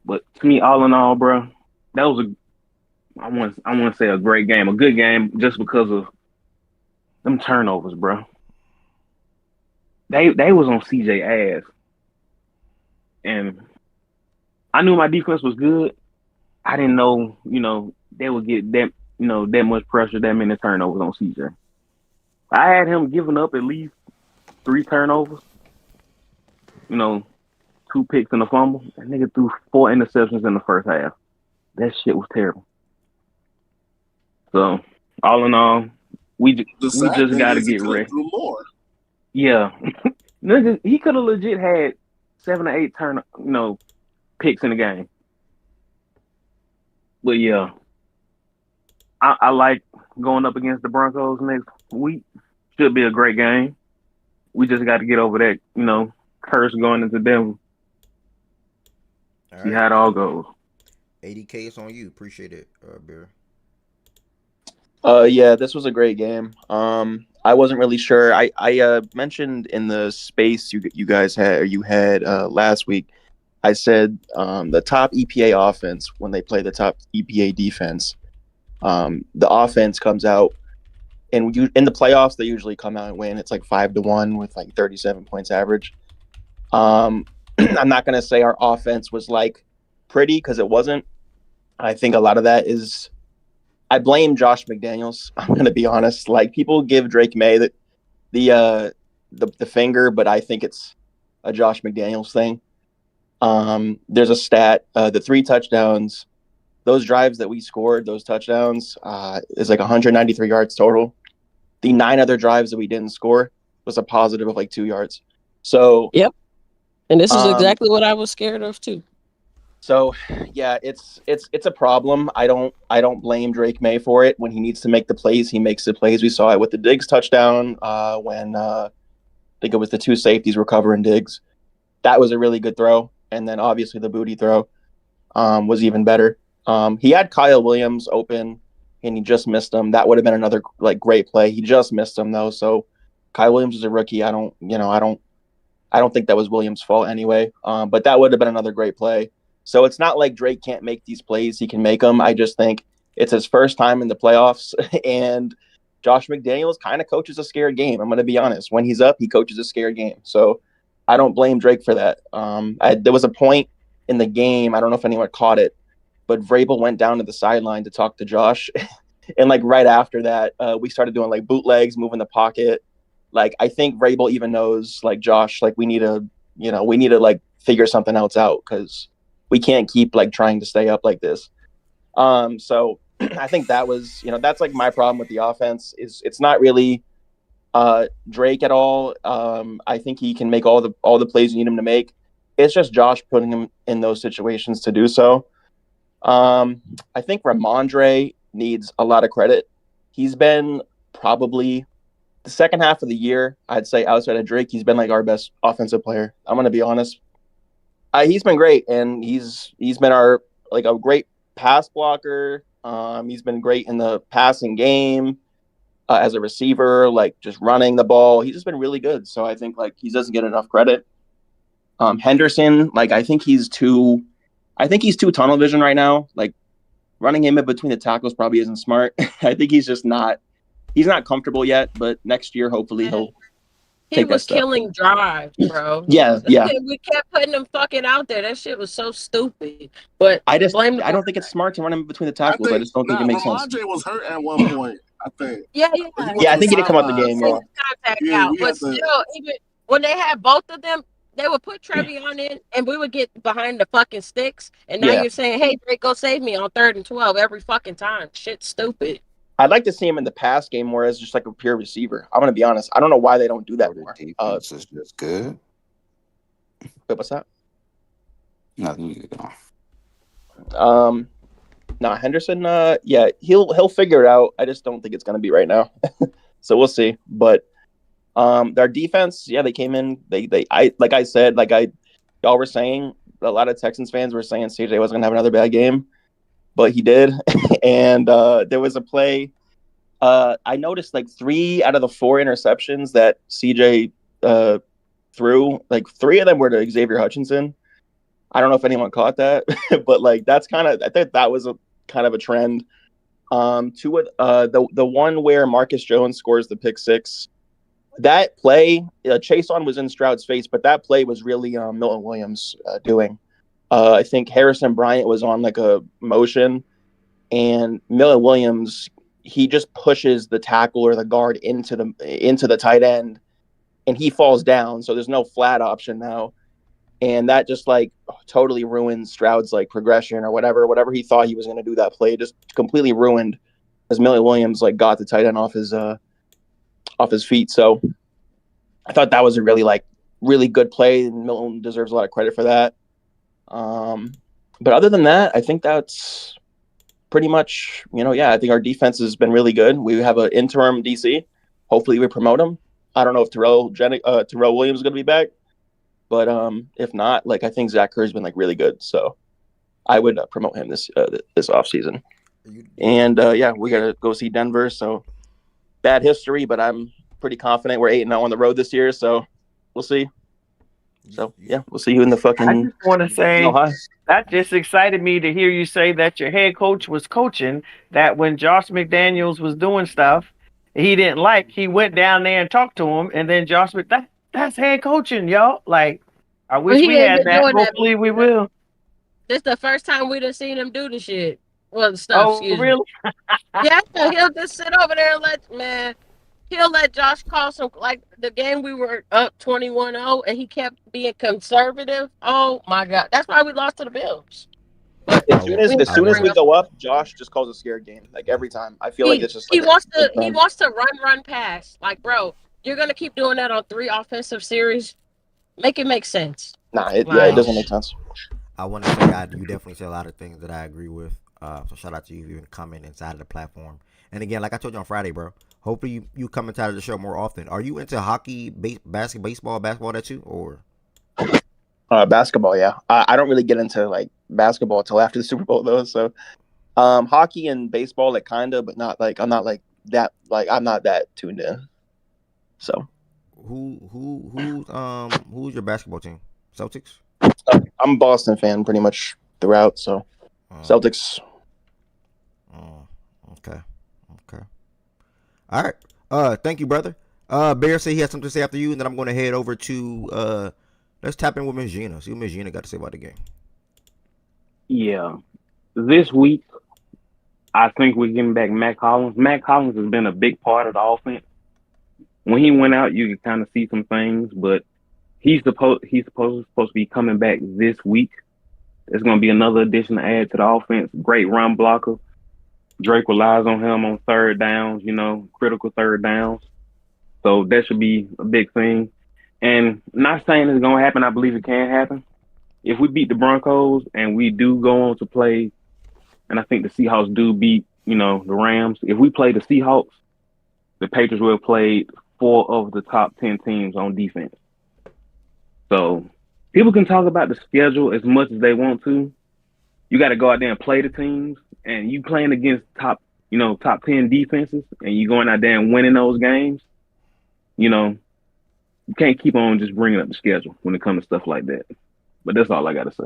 But to me, all in all, bro, that was I want to say a great game, a good game, just because of them turnovers, bro. They was on CJ ass, and I knew my defense was good. I didn't know, they would get that, that much pressure, that many turnovers on CJ. I had him giving up at least 3 turnovers, 2 picks and a fumble. That nigga threw 4 interceptions in the first half. That shit was terrible. So, all in all, we just got to get ready. More. Yeah. Nigga, he could have legit had 7 or 8 picks in the game. But yeah, I like going up against the Broncos next week. Should be a great game. We just got to get over that, curse going into Denver. See how it all goes. 80K, it's on you. Appreciate it, Bear. Yeah, this was a great game. I wasn't really sure. I mentioned in the space you guys had last week. I said the top EPA offense when they play the top EPA defense. The offense comes out, and in the playoffs they usually come out and win. It's like 5-1 with like 37 points average. I'm not gonna say our offense was like pretty because it wasn't. I think a lot of that is. I blame Josh McDaniels. I'm going to be honest. Like, people give Drake May the finger, but I think it's a Josh McDaniels thing. There's a stat, the 3 touchdowns, those drives that we scored, those touchdowns, is like 193 yards total. The 9 other drives that we didn't score was a positive of like 2 yards. So, yep. And this is exactly what I was scared of too. So, yeah, it's a problem. I don't blame Drake May for it. When he needs to make the plays, he makes the plays. We saw it with the Diggs touchdown when I think it was the 2 safeties were covering Diggs. That was a really good throw. And then obviously the booty throw was even better. He had Kyle Williams open and he just missed him. That would have been another like great play. He just missed him though. So Kyle Williams is a rookie. I don't think that was Williams' fault anyway. But that would have been another great play. So it's not like Drake can't make these plays. He can make them. I just think it's his first time in the playoffs. And Josh McDaniels kind of coaches a scared game. I'm going to be honest. When he's up, he coaches a scared game. So I don't blame Drake for that. There was a point in the game, I don't know if anyone caught it, but Vrabel went down to the sideline to talk to Josh. And like right after that, we started doing like bootlegs, moving the pocket. Like, I think Vrabel even knows, like, Josh, like, we need to like figure something else out because we can't keep like trying to stay up like this. So I think that was, that's like my problem with the offense is it's not really Drake at all. I think he can make all the plays you need him to make. It's just Josh putting him in those situations to do so. I think Ramondre needs a lot of credit. He's been probably the second half of the year, I'd say outside of Drake, he's been like our best offensive player. I'm going to be honest. He's been great, and he's been our like a great pass blocker. He's been great in the passing game as a receiver, like just running the ball. He's just been really good. So I think like he doesn't get enough credit. Henderson, like I think he's too tunnel vision right now. Like running him in between the tackles probably isn't smart. I think he's not comfortable yet. But next year, hopefully he was killing drives, bro. Yeah. We kept putting him fucking out there. That shit was so stupid. But I don't think it's smart to run him in between the tackles. I just don't think it makes sense. Ramondre was hurt at one point, I think. Yeah. I think he did come out the game. Out. But still, even when they had both of them, they would put Trevion in, and we would get behind the fucking sticks. And now you're saying, "Hey, Drake, go save me on 3rd and 12 every fucking time." Shit's stupid. I'd like to see him in the pass game more as just like a pure receiver. I'm going to be honest. I don't know why they don't do that more. Defense is just good. Wait, what's that? Nothing you can go. Nah, Henderson. Yeah, he'll figure it out. I just don't think it's gonna be right now. So we'll see. But their defense, yeah, they came in. Like I said, y'all were saying, a lot of Texans fans were saying CJ wasn't gonna have another bad game, but he did. And there was a play. I noticed like 3 out of the 4 interceptions that CJ threw, like 3 of them were to Xavier Hutchinson. I don't know if anyone caught that, but like that's kind of, I think that was a kind of a trend. The one where Marcus Jones scores the pick 6, that play, Chase on was in Stroud's face, but that play was really Milton Williams doing. I think Harrison Bryant was on like a motion, and Milton Williams, he just pushes the tackle or the guard into the tight end, and he falls down. So there's no flat option now. And that just like totally ruins Stroud's like progression or whatever he thought he was going to do that play, just completely ruined as Milton Williams like got the tight end off his feet. So I thought that was a really good play, and Milton deserves a lot of credit for that. But other than that, I think that's pretty much, I think our defense has been really good. We have an interim DC. Hopefully we promote him. I don't know if Terrell Williams is going to be back. But if not, like I think Zach Kerr's been like really good, so I would promote him this offseason. And we gotta go see Denver. So bad history, but I'm pretty confident we're 8-0 on the road this year. So we'll see. So yeah, we'll see you in the fucking. I just want to say that just excited me to hear you say that your head coach was coaching. That when Josh McDaniels was doing stuff he didn't like, he went down there and talked to him, and then Josh that's head coaching, y'all. Like, I wish we had that. Hopefully we will. This the first time we done seen him do the shit. Well, the stuff. Oh, really? Yeah, he'll just sit over there and he'll let Josh call some, like the game we were up 21-0 and he kept being conservative. Oh my God. That's why we lost to the Bills. As soon as we go up, Josh just calls a scared game. Like every time. I feel like it's just like he wants to run pass. Like, bro, you're gonna keep doing that on 3 offensive series. Make it make sense. Nah, it doesn't make sense. I want to say you definitely say a lot of things that I agree with. So shout out to you even comment inside of the platform. And again, like I told you on Friday, bro, hopefully you come inside of the show more often. Are you into hockey, basketball, that too, or? Basketball, yeah. I don't really get into like basketball until after the Super Bowl though. So, hockey and baseball, like kinda, but not like I'm not like that. Like I'm not that tuned in. So, who's your basketball team? Celtics. I'm a Boston fan pretty much throughout. So, Celtics. Okay. All right. Thank you, brother. Bear said he had something to say after you, and then I'm going to head over to let's tap in with Ms. Gina. See what Ms. Gina got to say about the game. Yeah. This week, I think we're getting back Matt Collins. Matt Collins has been a big part of the offense. When he went out, you could kind of see some things, but he's supposed to be coming back this week. There's going to be another addition to add to the offense. Great run blocker. Drake relies on him on third downs, critical third downs. So that should be a big thing. And not saying it's going to happen. I believe it can happen. If we beat the Broncos and we do go on to play, and I think the Seahawks do beat, the Rams. If we play the Seahawks, the Patriots will have played 4 of the top 10 teams on defense. So people can talk about the schedule as much as they want to. You got to go out there and play the teams, and you playing against top 10 defenses, and you going out there and winning those games. You can't keep on just bringing up the schedule when it comes to stuff like that. But that's all I got to say.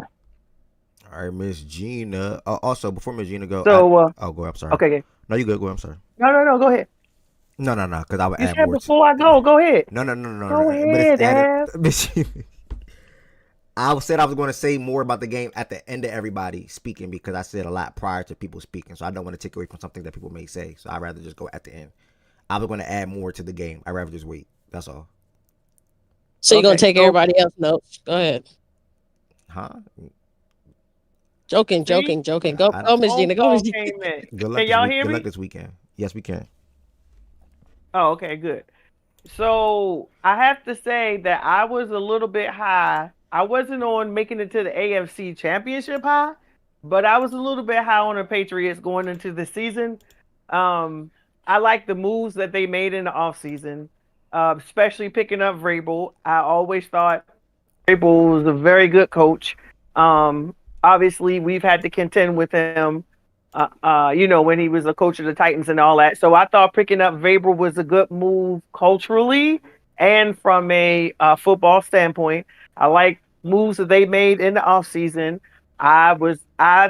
All right, Miss Gina. Also, before Miss Gina go, go ahead. I'm sorry. Okay. No, you good. Go. I'm sorry. No, go ahead. No, because I would you add said more. Before I go, go ahead. No. Go ahead, Miss Gina. I said I was going to say more about the game at the end of everybody speaking because I said a lot prior to people speaking. So I don't want to take away from something that people may say. So I'd rather just go at the end. I was going to add more to the game. I'd rather just wait. That's all. So you're going to take everybody else notes? Go ahead. Huh? Joking. Go, Miss Gina. Go, Miss Gina. Can y'all hear me? Good luck this weekend. Yes, we can. Oh, okay, good. So I have to say that I was a little bit high. I wasn't on making it to the AFC Championship high, but I was a little bit high on the Patriots going into the season. I like the moves that they made in the offseason, especially picking up Vrabel. I always thought Vrabel was a very good coach. Obviously, we've had to contend with him, when he was a coach of the Titans and all that. So I thought picking up Vrabel was a good move culturally and from a football standpoint. I like moves that they made in the offseason. I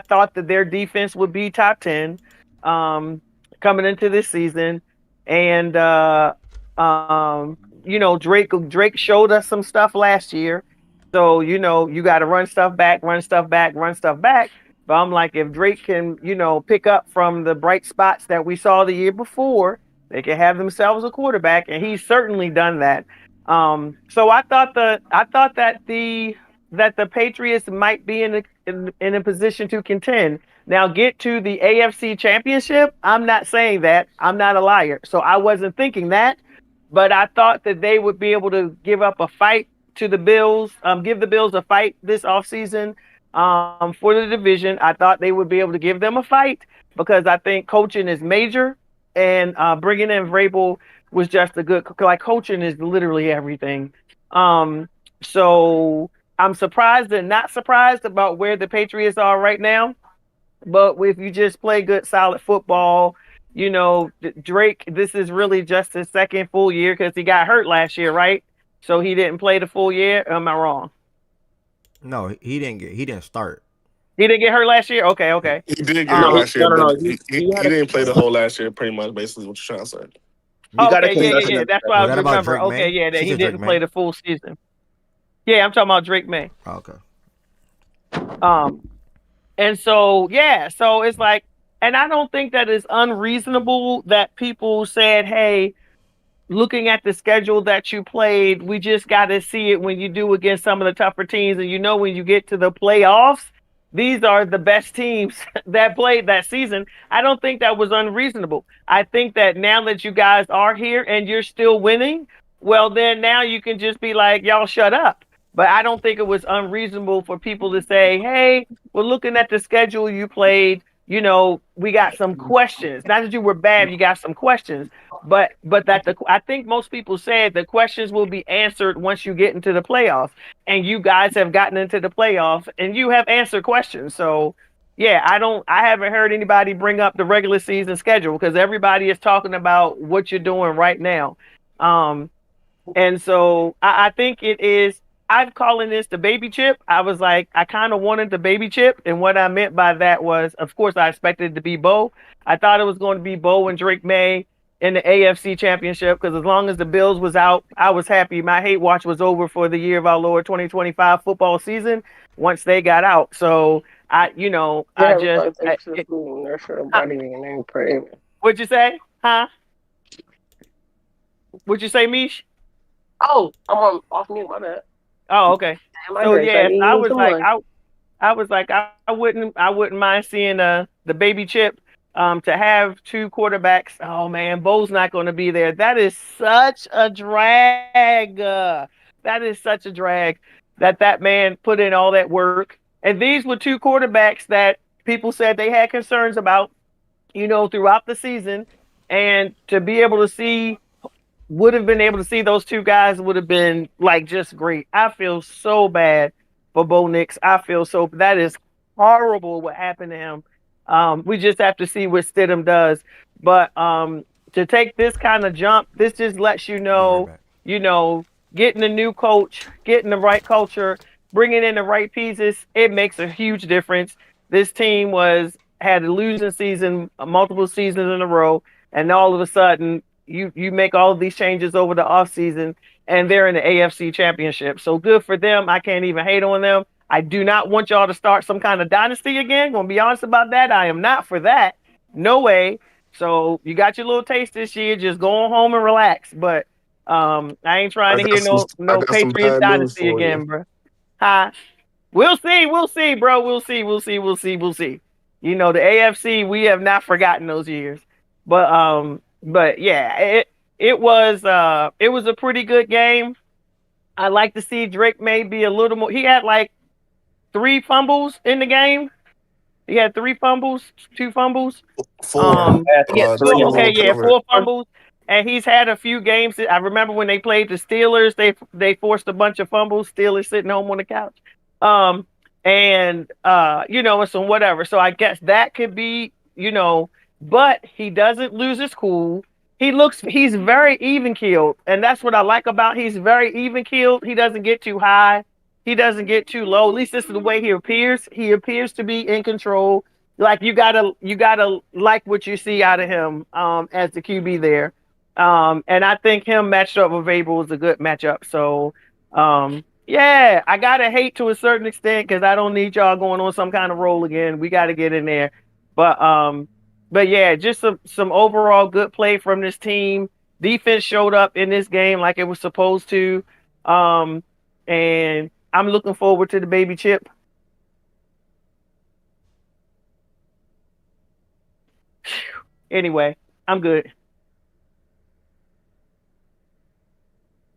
thought that their defense would be top 10 coming into this season, and Drake showed us some stuff last year. So, you got to run stuff back, run stuff back, run stuff back. But I'm like, if Drake can, pick up from the bright spots that we saw the year before, they can have themselves a quarterback, and he's certainly done that. So I thought that the Patriots might be in a position to contend. Now get to the AFC Championship. I'm not saying that. I'm not a liar. So I wasn't thinking that, but I thought that they would be able to give up a fight to the Bills, give the Bills a fight this offseason for the division. I thought they would be able to give them a fight because I think coaching is major, and bringing in Vrabel was just a good, like, coaching is literally everything. So I'm surprised and not surprised about where the Patriots are right now. But if you just play good, solid football, Drake, this is really just his second full year because he got hurt last year, right? So he didn't play the full year. Am I wrong? No, he didn't start. He didn't get hurt last year? Okay. He did get No, hurt last year, no. but he didn't play the whole last year, pretty much, basically what you're trying to say. Okay, yeah. That's what I was remember. Okay, yeah, that he didn't play May? the full season. Yeah, I'm talking about Drake May. Oh, okay. And so, yeah, so it's like, and I don't think that it's unreasonable that people said, hey, looking at the schedule that you played, we just got to see it when you do against some of the tougher teams. And when you get to the playoffs, these are the best teams that played that season. I don't think that was unreasonable. I think that now that you guys are here and you're still winning, well, then now you can just be like, y'all shut up. But I don't think it was unreasonable for people to say, hey, we're looking at the schedule you played. We got some questions. Not that you were bad, you got some questions. But I think most people said the questions will be answered once you get into the playoffs. And you guys have gotten into the playoffs and you have answered questions. So yeah, I haven't heard anybody bring up the regular season schedule because everybody is talking about what you're doing right now. And so I think it is. I'm calling this the baby chip. I was like, I kind of wanted the baby chip. And what I meant by that was, of course, I expected it to be Bo. I thought it was going to be Bo and Drake May in the AFC Championship because as long as the Bills was out, I was happy. My hate watch was over for the year of our Lord 2025 football season once they got out. So what'd you say? Huh? What'd you say, Mish? Oh, I'm off mute. My bad. Oh, okay. So yeah, I was like, I wouldn't mind seeing the baby chip. To have two quarterbacks. Oh man, Bo's not going to be there. That is such a drag. That is such a drag that man put in all that work. And these were two quarterbacks that people said they had concerns about, throughout the season. And to be able to would have been able to see those two guys would have been like just great. I feel so bad for Bo Nix. That is horrible what happened to him. We just have to see what Stidham does. But to take this kind of jump, this just lets you know, getting a new coach, getting the right culture, bringing in the right pieces, it makes a huge difference. This team had a losing season, multiple seasons in a row, and all of a sudden, you make all of these changes over the offseason, and they're in the AFC Championship. So good for them. I can't even hate on them. I do not want y'all to start some kind of dynasty again. Gonna be honest about that. I am not for that. No way. So you got your little taste this year. Just go on home and relax. But I ain't trying to hear no Patriots dynasty again, bro. Huh? We'll see, bro. We'll see. The AFC, we have not forgotten those years. But yeah, it was a pretty good game. I like to see Drake maybe a little more. He had like 3 fumbles in the game, He had 3 fumbles, 2 fumbles. Four. Yeah, Two of them recovered. 4 fumbles, and he's had a few games. I remember when they played the Steelers, they forced a bunch of fumbles. Steelers sitting home on the couch, and and so whatever. So I guess that could be, but he doesn't lose his cool. He's very even keeled, and that's what I like about. He's very even keeled. He doesn't get too high. He doesn't get too low. At least this is the way he appears. He appears to be in control. Like you gotta like what you see out of him as the QB there. And I think him matched up with Vrabel is a good matchup. So yeah, I gotta hate to a certain extent because I don't need y'all going on some kind of roll again. We gotta get in there. But yeah, just some overall good play from this team. Defense showed up in this game like it was supposed to. And I'm looking forward to the baby chip. Anyway, I'm good.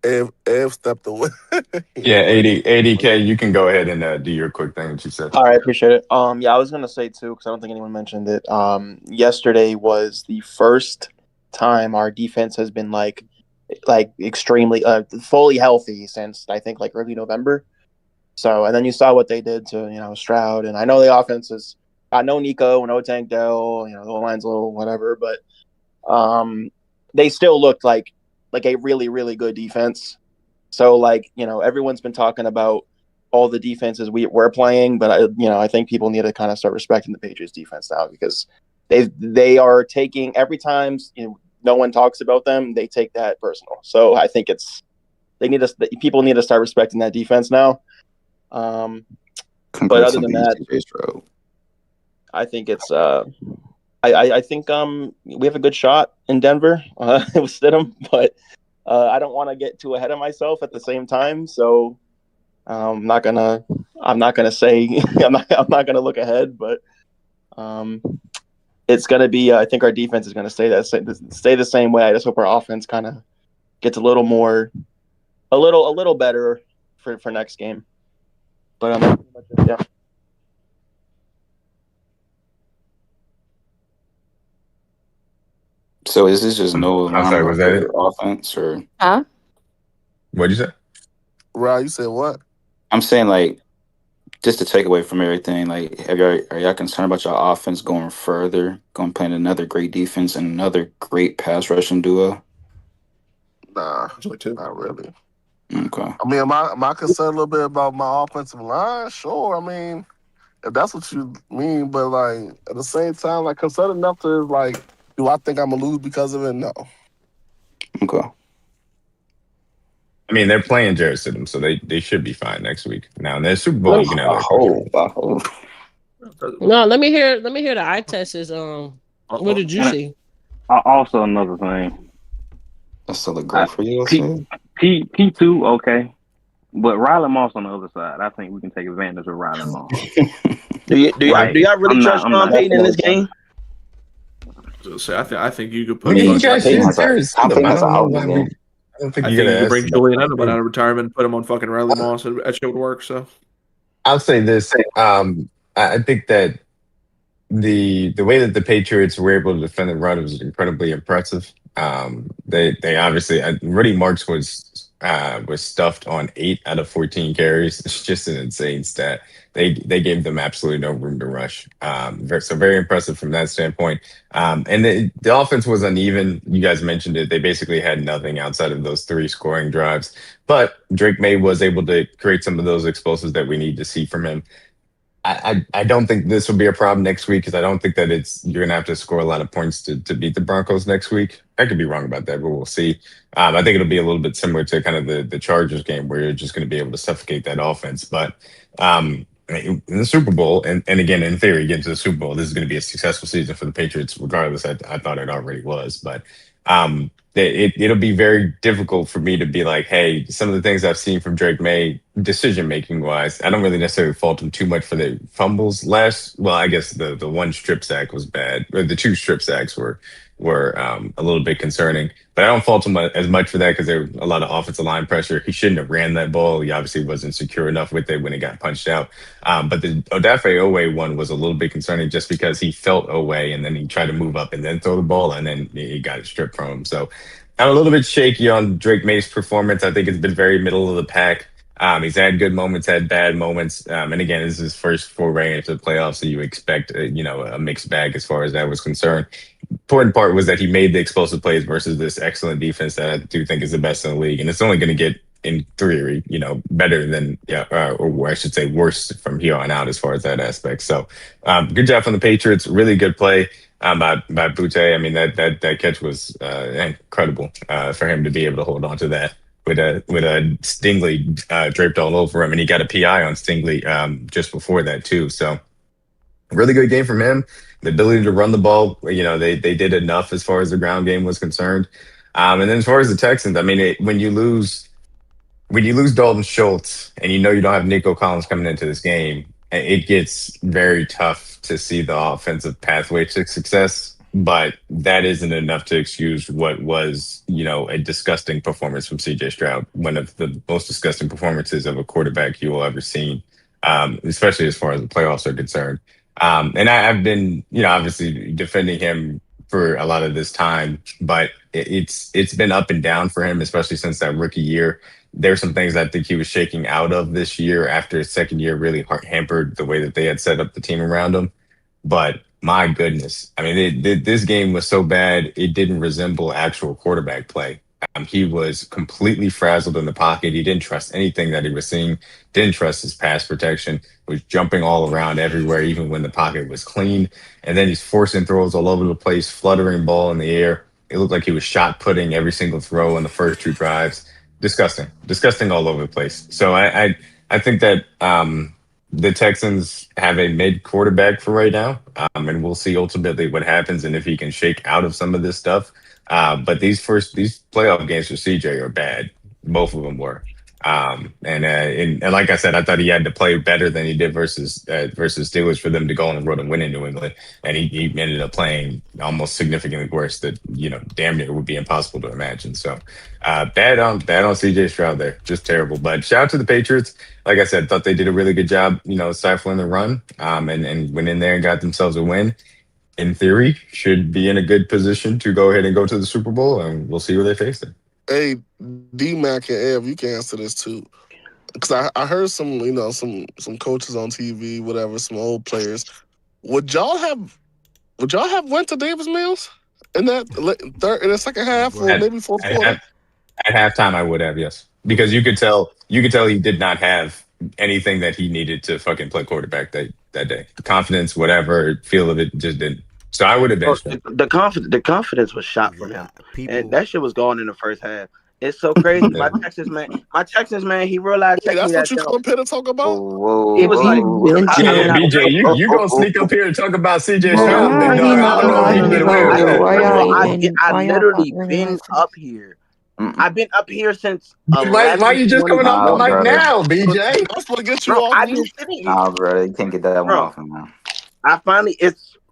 Ev stepped away. Yeah, ADK, you can go ahead and do your quick thing that you said. All right, appreciate it. Yeah, I was gonna say too because I don't think anyone mentioned it. Yesterday was the first time our defense has been like extremely fully healthy since I think like early November. So, and then you saw what they did to Stroud, and I know the offense is got no Nico, no Tank Dell, the line's a little whatever, but they still looked like a really, really good defense. So everyone's been talking about all the defenses we're playing, but I think people need to kind of start respecting the Patriots defense now because they are taking every time no one talks about them, they take that personal. So I think people need to start respecting that defense now. But other than that, I think it's I think we have a good shot in Denver with Stidham, but I don't want to get too ahead of myself at the same time. So I'm not gonna say I'm not gonna look ahead, but it's gonna be. I think our defense is gonna stay the same way. I just hope our offense kind of gets a little better for next game. But yeah. So is this just no I'm sorry, was that it? offense or? Huh? What'd you say? Right, you said what? I'm saying just to take away from everything, are y'all concerned about your offense going further, playing another great defense and another great pass rushing duo? Nah, not really. Okay. I mean, am I concerned a little bit about my offensive line? Sure. I mean, if that's what you mean, but at the same time, concerned enough to do I think I'm gonna lose because of it? No. Okay. I mean, they're playing Jarrett Stidham, so they should be fine next week. Now in the Super Bowl, you can have that question. No, let me hear the eye tests. What did you see? Also, another thing. That's still a great for you. P2, okay. But Riley Moss on the other side, I think we can take advantage of Riley Moss. Do y'all really trust Sean Payton in this game? So I think you could put. You guys Payton has I don't a think I you think gotta you could ask bring about Julian that. Edelman out of retirement and put him on fucking Riley Moss, and that shit would work. So I'll say this. I think that the way that the Patriots were able to defend the run was incredibly impressive. They obviously Rudy Marks was stuffed on 8 out of 14 carries. It's just an insane stat. They gave them absolutely no room to rush. So very impressive from that standpoint. And the offense was uneven. You guys mentioned it. They basically had nothing outside of those 3 scoring drives. But Drake May was able to create some of those explosives that we need to see from him. I don't think this will be a problem next week because I don't think that you're gonna have to score a lot of points to beat the Broncos next week. I could be wrong about that, but we'll see. I think it'll be a little bit similar to kind of the Chargers game where you're just going to be able to suffocate that offense. But in the Super Bowl, and again, in theory, getting to the Super Bowl, this is going to be a successful season for the Patriots, regardless. I thought it already was, but it'll be very difficult for me to be like, hey, some of the things I've seen from Drake May decision making wise, I don't really necessarily fault him too much for the fumbles last. Well, I guess the one strip sack was bad, or the two strip sacks were a little bit concerning. But I don't fault him as much for that because there was a lot of offensive line pressure. He shouldn't have ran that ball. He obviously wasn't secure enough with it when it got punched out. But the Odafe Owe one was a little bit concerning just because he felt Owe and then he tried to move up and then throw the ball and then he got it stripped from him. So I'm a little bit shaky on Drake May's performance. I think it's been very middle of the pack. He's had good moments, had bad moments, and again, this is his first foray into the playoffs, so you expect a mixed bag as far as that was concerned. Important part was that he made the explosive plays versus this excellent defense that I do think is the best in the league, and it's only going to get, in theory, better than or I should say worse from here on out as far as that aspect. So, good job from the Patriots. Really good play by Butte. I mean that catch was incredible for him to be able to hold on to that with a Stingley draped all over him, and he got a PI on Stingley just before that too. So really good game from him. The ability to run the ball, they did enough as far as the ground game was concerned. And then as far as the Texans, I mean, when you lose Dalton Schultz and you don't have Nico Collins coming into this game, it gets very tough to see the offensive pathway to success. But that isn't enough to excuse what was, a disgusting performance from CJ Stroud, one of the most disgusting performances of a quarterback you will ever see, especially as far as the playoffs are concerned. And I've been, obviously defending him for a lot of this time, but it's been up and down for him, especially since that rookie year. There's some things I think he was shaking out of this year after his second year really hampered the way that they had set up the team around him. But my goodness, I mean, this game was so bad, it didn't resemble actual quarterback play. He was completely frazzled in the pocket. He didn't trust anything that he was seeing, didn't trust his pass protection, was jumping all around everywhere, even when the pocket was clean. And then he's forcing throws all over the place, fluttering ball in the air. It looked like he was shot putting every single throw in the first two drives. Disgusting all over the place. So I think that the Texans have a mid quarterback for right now, and we'll see ultimately what happens and if he can shake out of some of this stuff. But these playoff games for CJ are bad. Both of them were. And like I said, I thought he had to play better than he did versus Steelers for them to go on the road and win in New England. And he ended up playing almost significantly worse that, damn near would be impossible to imagine. So bad on CJ Stroud there. Just terrible. But shout out to the Patriots. Like I said, thought they did a really good job, stifling the run, and went in there and got themselves a win. In theory, should be in a good position to go ahead and go to the Super Bowl, and we'll see who they face then. Hey, D-Mac and Ev, you can answer this too. Because I heard some coaches on TV, whatever, some old players. Would y'all have went to Davis Mills in that in the second half or maybe fourth quarter? At halftime, I would have, yes, because you could tell he did not have anything that he needed to fucking play quarterback that day. The confidence, whatever, feel of it just didn't. So I would have benched him. The confidence was shot from him, and that shit was gone in the first half. It's so crazy. My Texas man, he realized. Hey, that's what you come up here to talk about? He was like, BJ, you gonna sneak up here and talk about CJ Stroud? I don't know if you get away with that. I literally been up here. I've been up here since. Why are you just coming off the mic now, BJ? That's what gets you off. I been sitting. Nah, bro, you can't get that one off him now. I finally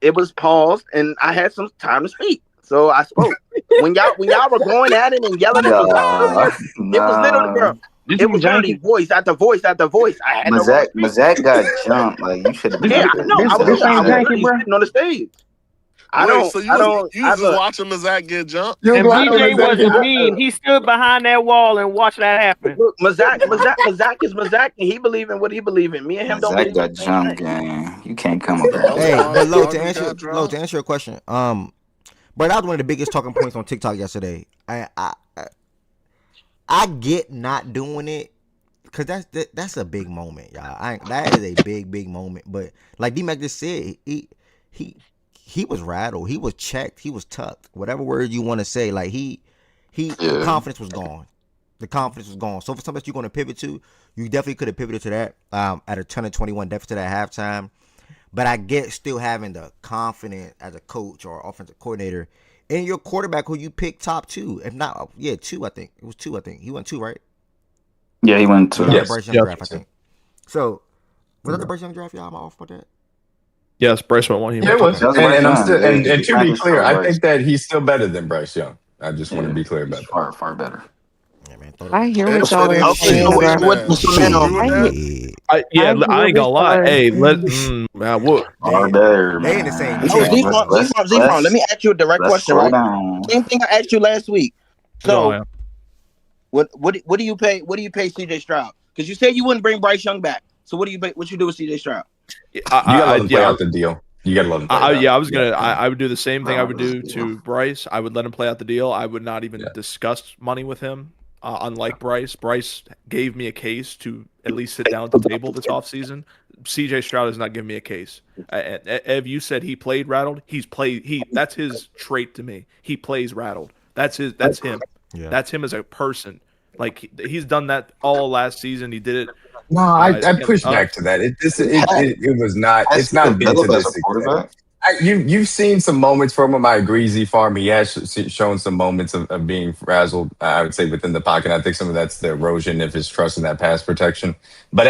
it was paused and I had some time to speak. So I spoke. when y'all were going at it and yelling at me, it was literally, bro. It was literally voice after voice after voice. I had Mazak got jumped. Like you should have. Yeah, no, I was sitting on the stage. You was watching Mazak get jumped? And BJ wasn't mean. He stood behind that wall and watched that happen. Look, Mazak is Mazak, and he believe in what he believe in. Me and him don't believe got jumped, gang. You can't come up there. Hey, but Lo, to answer your question, but that was one of the biggest talking points on TikTok yesterday. I get not doing it because that's a big moment, y'all. That is a big moment. But like D-Mac just said, he was rattled. He was checked. He was tucked. Whatever word you want to say, like the confidence was gone. The confidence was gone. So for something that you're going to pivot to, you definitely could have pivoted to that at a 10-21 deficit at halftime. But I get still having the confidence as a coach or offensive coordinator in your quarterback who you picked top two. If not, 2, I think. It was 2, I think. He went 2, right? Yeah, he went He to. got the Yes. Bryce Young Yes. draft, I think. So was that the Bryce Young draft, y'all? Am I off with that? Yes, Bryce went one. He Yeah, went it two. was. That was And Bryce I'm Young. still Yeah, and to be Packers clear, started I Bryce. think that he's still better than Bryce Young. I just want to Yeah, be clear he's about that. far better. Yeah, man. I hear Ed what said y'all he are was Okay, saying, shooting. bro. so now, Agree with I that? hear, I I I hear ain't gonna what lie. y'all are Hey, saying. Far better, They in the same man. no, tier, Let's bro. Z-Farm, let me ask you a direct let's question, slow right? down. Same thing I asked you last week. Go So, on. what do you pay? What do you pay CJ Stroud? Because you said you wouldn't bring Bryce Young back. So what do you pay? What you do with CJ Stroud? You gotta let him play Yeah, out the deal. You gotta let him play it out. I was Yeah. gonna. I would do the same thing I would do to Bryce. I would let him play out the deal. I would not even discuss money with him. Unlike Bryce, Bryce gave me a case to at least sit down at the table this offseason. CJ Stroud has not given me a case. Ev, you said he played rattled. He's played. That's his trait to me. He plays rattled. That's his. That's him. Yeah. That's him as a person. Like he's done that all last season. He did it. No, I Against push us. back to that. It was not. Has It's he not been to developed as this a extent. quarterback? You've seen some moments from him. I agree, Z Farm. He has shown some moments of being frazzled. I would say within the pocket. I think some of that's the erosion of his trust in that pass protection. But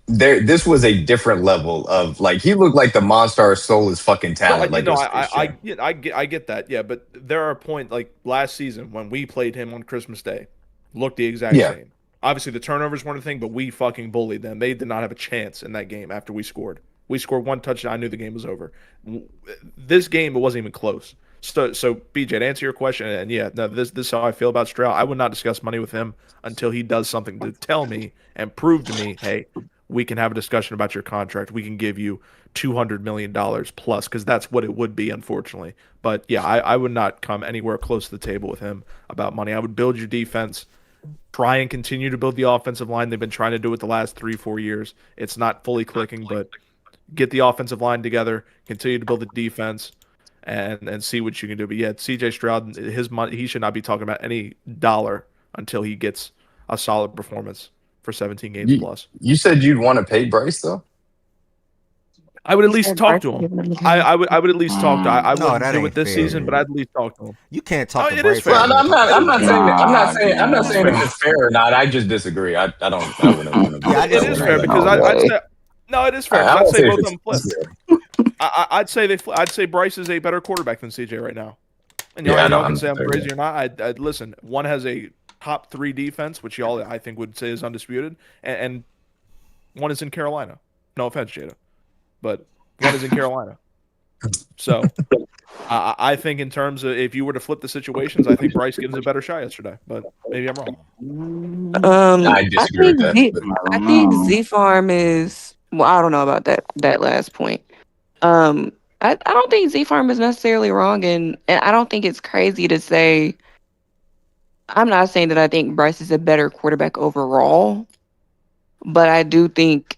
this was a different level of like he looked like the monster stole his fucking No, talent. you Like it know, was Space Jam. I get that, yeah, but there are points like last season when we played him on Christmas Day, looked the exact Yeah. same. Obviously, the turnovers weren't a thing, but we fucking bullied them. They did not have a chance in that game after we scored. We scored one touchdown. I knew the game was over. This game, it wasn't even close. So BJ, to answer your question, and yeah, no, this is how I feel about Stroud. I would not discuss money with him until he does something to tell me and prove to me, hey, we can have a discussion about your contract. We can give you $200 million plus, because that's what it would be, unfortunately. But yeah, I would not come anywhere close to the table with him about money. I would build your defense, try and continue to build the offensive line. They've been trying to do it the last 3-4 years. It's not fully clicking, but get the offensive line together, continue to build the defense, and see what you can do. But yeah, CJ Stroud, his money, he should not be talking about any dollar until he gets a solid performance for 17 games plus. You said you'd want to pay Bryce though. I would at least talk to him. I would at least talk to. I No, wouldn't that do ain't it this fair. season, but I'd at least talk to him. You can't talk Oh, to it is Bryce. fair. Well, I'm not saying It's it's fair or not. I wouldn't want to. Yeah, I It is disagree. fair because I'd say no, it is fair because I I'd won't say say both if of them it's flip. I'd say Bryce is a better quarterback than CJ right now. And Yeah, y'all I'm can not say I'm there crazy yet. or not. I'd listen. One has a top 3 defense, which y'all I think would say is undisputed, and one is in Carolina. No offense, Jada, but one is in Carolina. So I think in terms of if you were to flip the situations, I think Bryce gives a better shot yesterday, but maybe I'm wrong. I disagree with that. But I think Z Farm is well. I don't know about that last point. Um, I don't think Z Farm is necessarily wrong, and I don't think it's crazy to say. I'm not saying that I think Bryce is a better quarterback overall, but I do think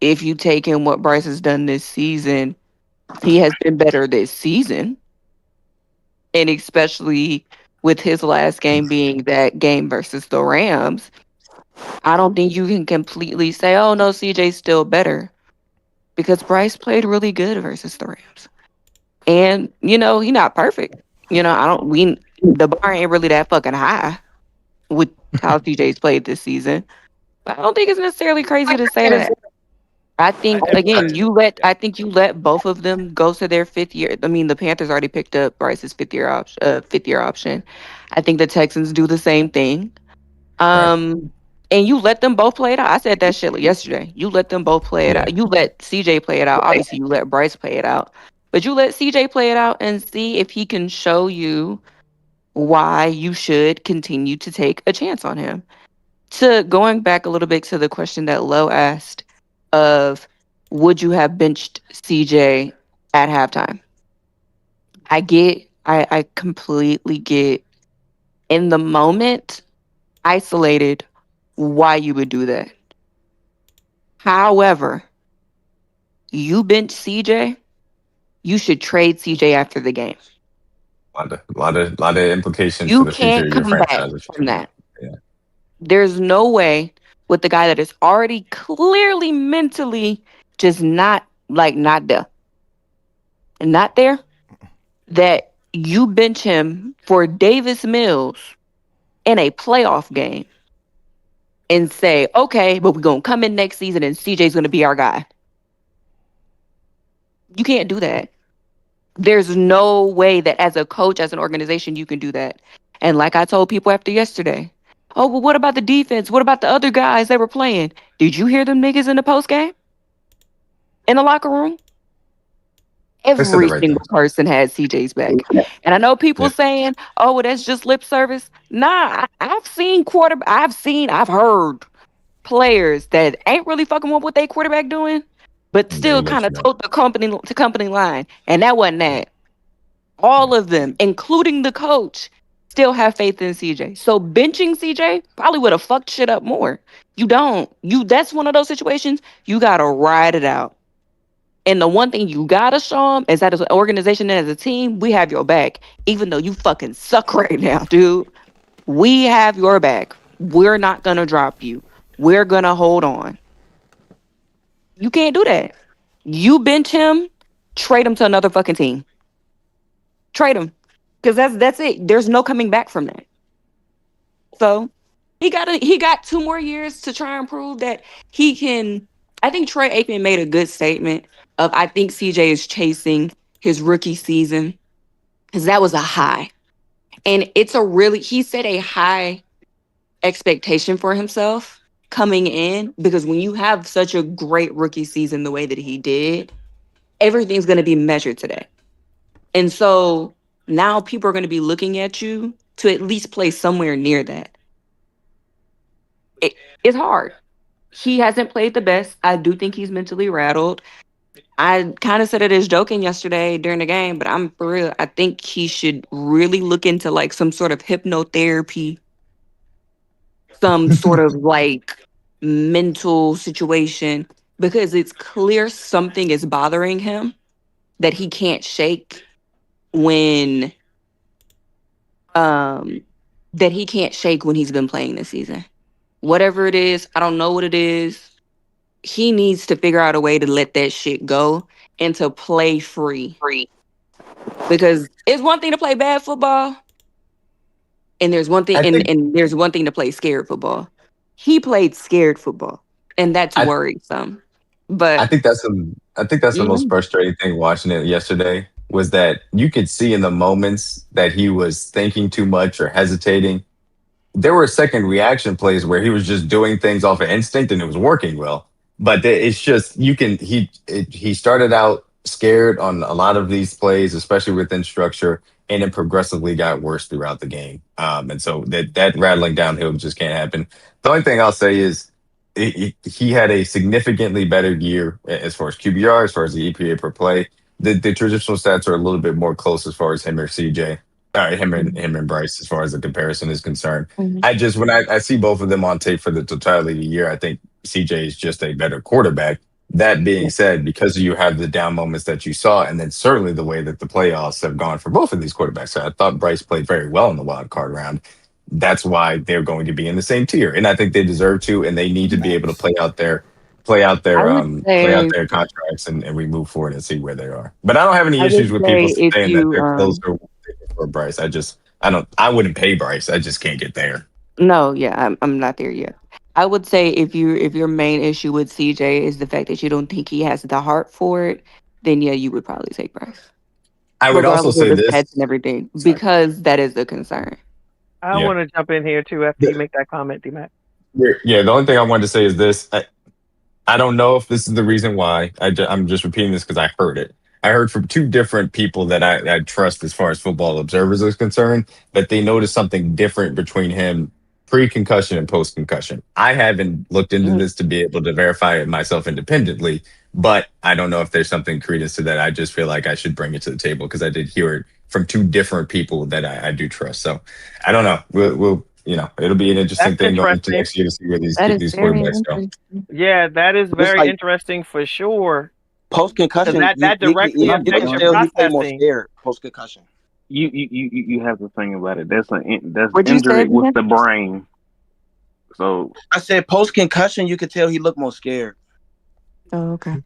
if you take in what Bryce has done this season, he has been better this season, and especially with his last game being that game versus the Rams. I don't think you can completely say, "Oh no, CJ's still better," because Bryce played really good versus the Rams. And he's not perfect. I don't we the bar ain't really that fucking high with how CJ's played this season. But I don't think it's necessarily crazy to say that. I think again, I think you let both of them go to their 5th year. I mean, the Panthers already picked up Bryce's 5th year option. I think the Texans do the same thing. And you let them both play it out. I said that shit yesterday. You let them both play it yeah, out. You let CJ play it out. Obviously, you let Bryce play it out. But you let CJ play it out and see if he can show you why you should continue to take a chance on him. To going back a little bit to the question that Lo asked of would you have benched CJ at halftime? I completely get in the moment, isolated, why you would do that. However, you bench CJ, you should trade CJ after the game. lot of implications for You the future can't of your come back franchise. from that. Yeah. There's no way with the guy that is already clearly mentally just not there. And not there, that you bench him for Davis Mills in a playoff game. and say, okay, but we're gonna come in next season and CJ's gonna be our guy. You can't do that. There's no way that as a coach, as an organization, you can do that. And like I told people after yesterday, oh, well, what about the defense? What about the other guys that were playing? Did you hear them niggas in the post game? In the locker room? They said the Every right single things. person had CJ's back. And I know people saying, oh, well, that's just lip service. Nah, I've heard players that ain't really fucking with what they quarterback doing, but They still let kind you of know. told the company line. And that wasn't that. All of them, including the coach, still have faith in CJ. So benching CJ probably would have fucked shit up more. You don't. That's one of those situations you gotta ride it out. And the one thing you gotta show them is that as an organization and as a team, we have your back. Even though you fucking suck right now, dude. We have your back. We're not gonna drop you. We're gonna hold on. You can't do that. You bench him, trade him to another fucking team. Trade him. Because that's it. There's no coming back from that. So he got 2 more years to try and prove that he can. I think Troy Aikman made a good statement of I think CJ is chasing his rookie season because that was a high. And he set a high expectation for himself coming in because when you have such a great rookie season the way that he did, everything's going to be measured today. And so now people are going to be looking at you to at least play somewhere near that. It's hard. He hasn't played the best. I do think he's mentally rattled. I kind of said it as joking yesterday during the game, but I'm for real. I think he should really look into like some sort of hypnotherapy, some sort of like mental situation, because it's clear something is bothering him that he can't shake when he's been playing this season. Whatever it is, I don't know what it is. He needs to figure out a way to let that shit go and to play free. Because it's one thing to play bad football, and there's one thing and there's one thing to play scared football. He played scared football, and that's worrisome. But I think that's the most frustrating thing watching it yesterday was that you could see in the moments that he was thinking too much or hesitating. There were second reaction plays where he was just doing things off of instinct and it was working well. But it's just he started out scared on a lot of these plays, especially within structure, and it progressively got worse throughout the game. And so that rattling downhill just can't happen. The only thing I'll say is he had a significantly better year as far as QBR, as far as the EPA per play. The traditional stats are a little bit more close as far as him or CJ. Him and Bryce, as far as the comparison is concerned. I just when I see both of them on tape for the totality of the year, I think CJ is just a better quarterback. That being said, because you have the down moments that you saw, and then certainly the way that the playoffs have gone for both of these quarterbacks, I thought Bryce played very well in the wild card round. That's why they're going to be in the same tier, and I think they deserve to, and they need to be able to play out their contracts, and we move forward and see where they are. But I don't have any I would issues with people say if saying that they're you closer for Bryce. I wouldn't pay Bryce. I just can't get there. no, yeah, I'm not there yet. I would say if your main issue with CJ is the fact that you don't think he has the heart for it, then yeah, you would probably take Bryce. I would also Regardless of say the this. stats and everything, because that is the concern. I Yeah. want to jump in here too after you make that comment, D-Mac. Yeah, the only thing I wanted to say is this. I don't know if this is the reason why. I'm just repeating this because I heard it. I heard from two different people that I trust as far as football observers is concerned that they noticed something different between him pre-concussion and post-concussion. I haven't looked into this to be able to verify it myself independently, but I don't know if there's something credence to that. I just feel like I should bring it to the table because I did hear it from two different people that I do trust. So I don't know. We'll it'll be an interesting thing going into next year to see where these quarterbacks go. Yeah, that is very like- interesting for sure. Post concussion, that directly affects your he played more processing. scared post concussion. You have to think about it. That's What'd you injury say, with man? the brain. So I said post concussion, you could tell he looked more scared. Oh, okay.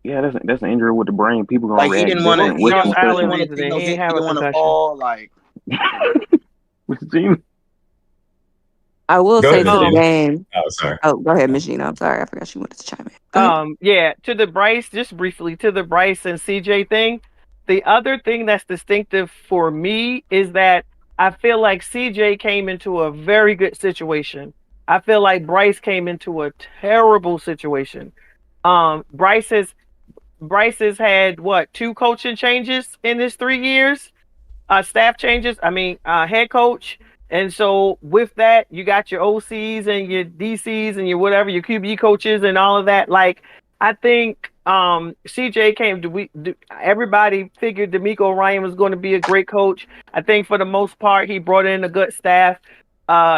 yeah, that's an injury with the brain. People gonna Like he react didn't want to. different He with didn't concussion. want to He hit. He ain't have a didn't want to concussion. fall. Like What you mean? he I will Go say ahead, to the Miss Gina. game. Oh, sorry. Oh, go ahead, Miss Gina. I'm sorry. I forgot you wanted to chime in. Go ahead. Yeah, to the Bryce, just briefly to the Bryce and CJ thing. The other thing that's distinctive for me is that I feel like CJ came into a very good situation. I feel like Bryce came into a terrible situation. Um, Bryce has Bryce has had what, two coaching changes in his 3 years, staff changes. I mean, head coach. And so with that, you got your OCs and your DCs and your whatever, your QB coaches and all of that. Like, I think CJ came to everybody figured D'Amico Ryan was going to be a great coach. I think for the most part, he brought in a good staff.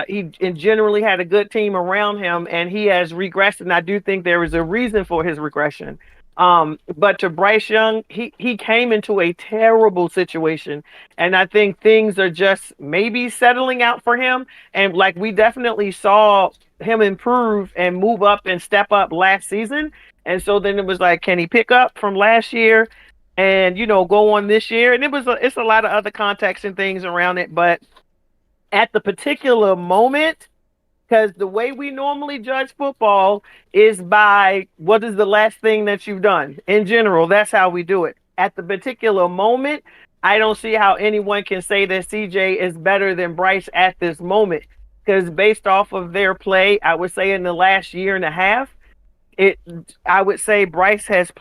He and generally had a good team around him, and he has regressed. And I do think there is a reason for his regression. But to Bryce Young, he came into a terrible situation, and I think things are just maybe settling out for him. And like we definitely saw him improve and move up and step up last season. And so then it was like, can he pick up from last year and go on this year? And it's a lot of other context and things around it, but at the particular moment, because the way we normally judge football is by what is the last thing that you've done. In general, that's how we do it. At the particular moment, I don't see how anyone can say that CJ is better than Bryce at this moment. Because based off of their play, I would say in the last year and a half, I would say Bryce has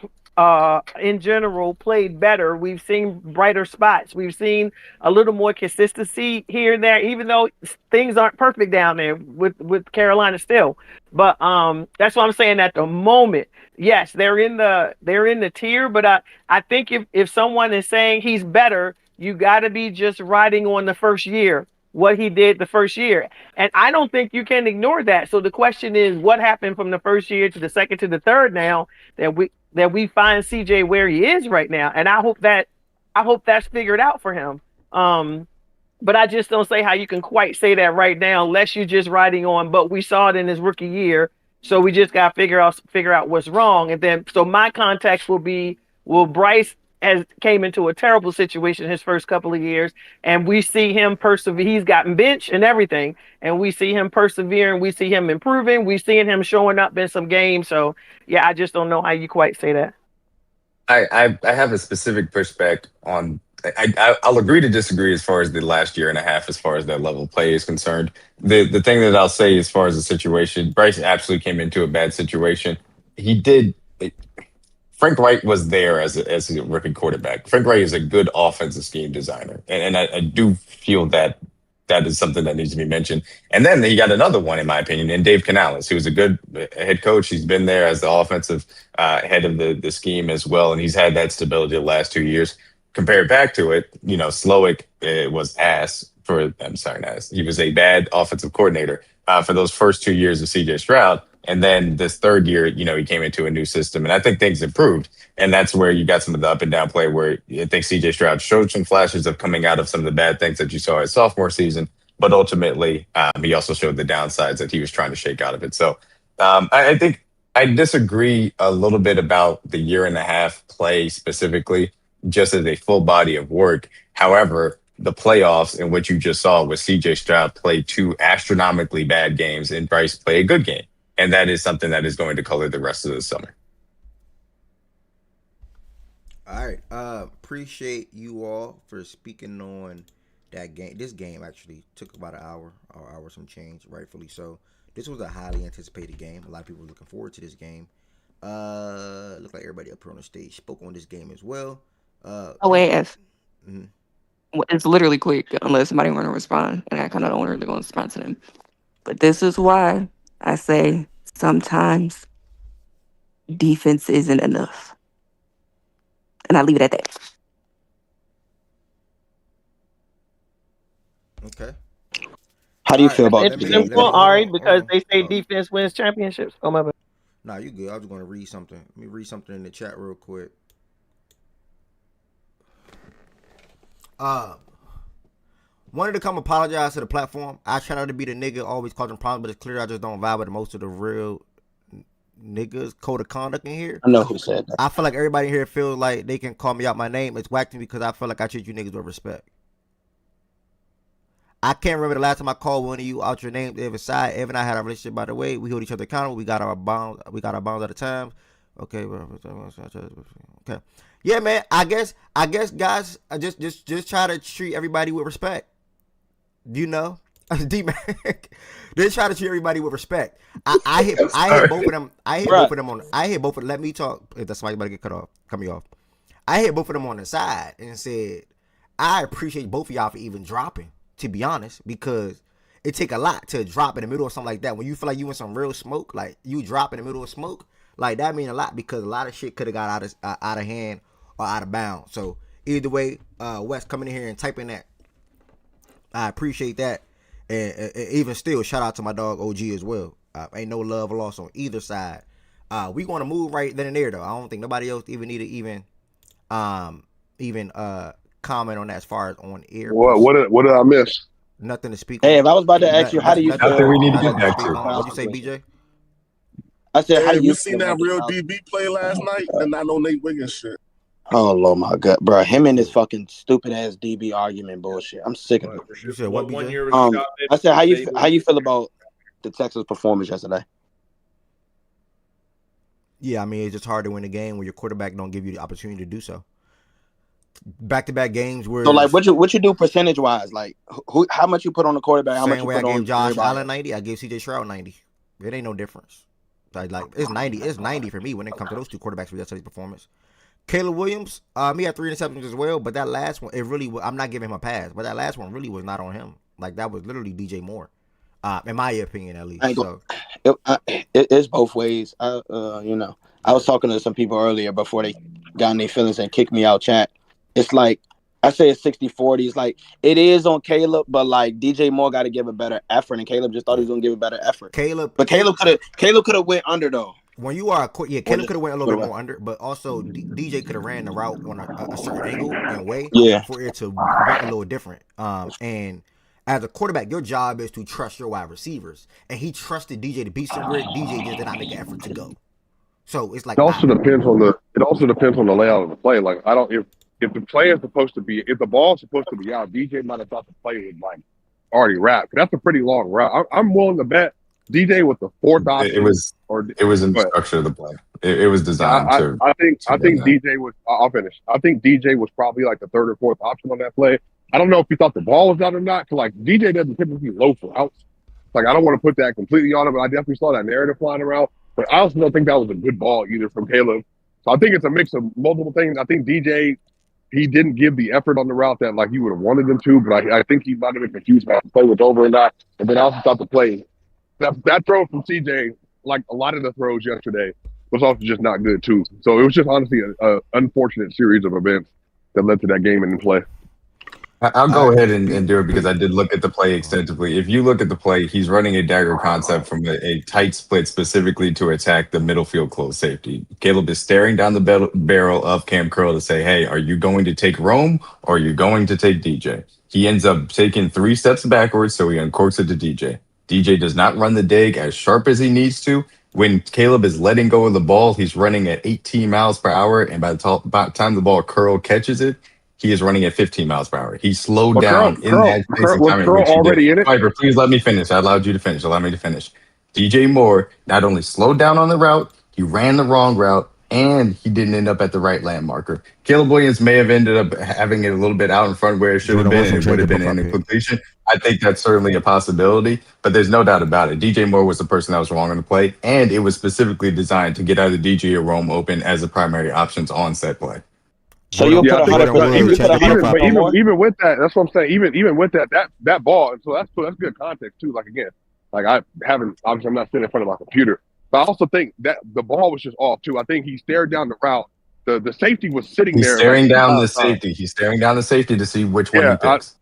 in general played better. We've seen brighter spots. We've seen a little more consistency here and there, even though things aren't perfect down there with Carolina still. But that's what I'm saying at the moment. Yes, they're in the tier, but I think if someone is saying he's better, you got to be just riding on the first year, what he did the first year. And I don't think you can ignore that. So the question is, what happened from the first year to the second to the third now that we find CJ where he is right now? And I hope that's figured out for him. But I just don't say how you can quite say that right now unless you're just riding on, but we saw it in his rookie year. So we just got to figure out what's wrong. And then, so my context will be, Bryce has came into a terrible situation his first couple of years, and we see him persevere. He's gotten benched and everything, and we see him persevering. We see him improving. We seeing him showing up in some games. So yeah, I just don't know how you quite say that. I have a specific pushback on. I'll agree to disagree as far as the last year and a half, as far as that level of play is concerned. The thing that I'll say as far as the situation, Bryce absolutely came into a bad situation. He did. Frank Wright was there as a rookie quarterback. Frank Wright is a good offensive scheme designer, and I do feel that that is something that needs to be mentioned. And then he got another one, in my opinion, in Dave Canales, who's a good head coach. He's been there as the offensive head of the scheme as well, and he's had that stability the last 2 years. Compared back to it, Slowick was ass for. I'm sorry, not ass. He was a bad offensive coordinator for those first 2 years of CJ Stroud. And then this third year, he came into a new system, and I think things improved. And that's where you got some of the up and down play where I think CJ Stroud showed some flashes of coming out of some of the bad things that you saw his sophomore season. But ultimately, he also showed the downsides that he was trying to shake out of it. So I think I disagree a little bit about the year and a half play specifically, just as a full body of work. However, the playoffs in which you just saw with CJ Stroud play two astronomically bad games and Bryce play a good game. And that is something that is going to color the rest of the summer. All right. Appreciate you all for speaking on that game. This game actually took about an hour some change, rightfully so. This was a highly anticipated game. A lot of people were looking forward to this game. Looked like everybody up here on the stage spoke on this game as well. Oh wait, it's literally quick unless somebody want to respond, and I kind of don't really want to respond to them. But this is why I say sometimes defense isn't enough, and I leave it at that. Okay. How do you feel about it's simple, Ari? Because they say defense wins championships. Oh my bad. Nah, you good. I was going to read something. Let me read something in the chat real quick. Wanted to come apologize to the platform. I try not to be the nigga always causing problems, but it's clear I just don't vibe with most of the real niggas code of conduct in here. I know who said that. I feel like everybody here feels like they can call me out my name. It's whack to me because I feel like I treat you niggas with respect. I can't remember the last time I called one of you out your name. Evan side. Evan and I had a relationship, by the way. We hold each other accountable. We got our bonds. At a time. Okay. Okay. Yeah, man. I guess, guys, just try to treat everybody with respect. You know, D-Mac. They try to treat everybody with respect. I hit both of them. I hit both of them on. I hit both of them. Let me talk. If that's why you about to get cut me off. I hit both of them on the side and said, I appreciate both of y'all for even dropping. To be honest, because it take a lot to drop in the middle of something like that. When you feel like you in some real smoke, like you drop in the middle of smoke, like that mean a lot because a lot of shit could have got out of hand or out of bounds. So either way, Wes coming in here and typing that, I appreciate that. And even still, shout out to my dog OG as well. Ain't no love lost on either side. We want to move right then and there though. I don't think nobody else even need to comment on that as far as on air. What did I miss? Nothing to speak Hey, on. if I was about to ask you, how do you feel? Nothing we need to get back to. What'd you say, BJ? I said, how do you seen feel that about real the- DB play last night? And not no Nate Wiggins shit. Oh Lord, my God, bro, him and this fucking stupid ass DB argument bullshit. I'm sick of it. You said what, BJ? I said, how you feel about the Texas performance yesterday? Yeah, I mean it's just hard to win a game when your quarterback don't give you the opportunity to do so. Back-to-back games where So like, what you do percentage wise? Like, how much you put on the quarterback? How much same you way I put on gave Josh everybody Allen else? 90, I gave CJ Stroud 90. It ain't no difference. Like it's 90. It's 90 for me when it comes to those two quarterbacks for yesterday's performance. Caleb Williams, he had 3 interceptions as well, but that last one, I'm not giving him a pass, but that last one really was not on him. Like that was literally DJ Moore, in my opinion at least. It's both ways. I was talking to some people earlier before they got in their feelings and kicked me out chat. It's like, I say it's 60-40. It's like, it is on Caleb, but like DJ Moore got to give a better effort, and Caleb just thought he was going to give a better effort. Caleb could have went under though. When you are Caleb could have went a little bit more under, but also DJ could have ran the route on a certain angle and way for it to went a little different. And as a quarterback, your job is to trust your wide receivers, and he trusted DJ to be somewhere. DJ just did not make an effort to go. So it's like It also depends on the layout of the play. Like if the play is supposed to be, if the ball is supposed to be out, DJ might have thought the play was like already wrapped. That's a pretty long route. I'm willing to bet DJ was the fourth option. It was in the structure of the play. It was designed to. I think DJ was. I'll finish. I think DJ was probably like the third or fourth option on that play. I don't know if he thought the ball was out or not. Cause like DJ doesn't typically loaf routes. Like I don't want to put that completely on him, but I definitely saw that narrative flying around. But I also don't think that was a good ball either from Caleb. So I think it's a mix of multiple things. I think DJ, he didn't give the effort on the route that like he would have wanted him to, but I think he might have been confused about if the play was over or not. And then I also thought the play, that throw from CJ, like a lot of the throws yesterday, was also just not good too. So it was just honestly an unfortunate series of events that led to that game in play. I'll go ahead and do it because I did look at the play extensively. If you look at the play, he's running a dagger concept from a tight split specifically to attack the middle field close safety. Caleb is staring down the barrel of Cam Curl to say, hey, are you going to take Rome or are you going to take DJ? He ends up taking 3 steps backwards, so he uncorks it to DJ. DJ does not run the dig as sharp as he needs to. When Caleb is letting go of the ball, he's running at 18 miles per hour, and by the time the ball Curl catches it, he is running at 15 miles per hour. He slowed down in that space of time. Curl already in it? Piper, please let me finish. I allowed you to finish. Allow me to finish. DJ Moore not only slowed down on the route, he ran the wrong route, and he didn't end up at the right land marker. Caleb Williams may have ended up having it a little bit out in front where it should have been, and it would have been an incompletion. I think that's certainly a possibility, but there's no doubt about it. DJ Moore was the person that was wrong on the play, and it was specifically designed to get either DJ or Rome open as the primary options on set play. So you'll put 100%. Even with that, that's what I'm saying. Even with that ball, and so that's good context too. Like again, like I'm not sitting in front of my computer, but I also think that the ball was just off too. I think he stared down the route. The safety was sitting there. He's staring down the safety. He's staring down the safety to see which one he picks.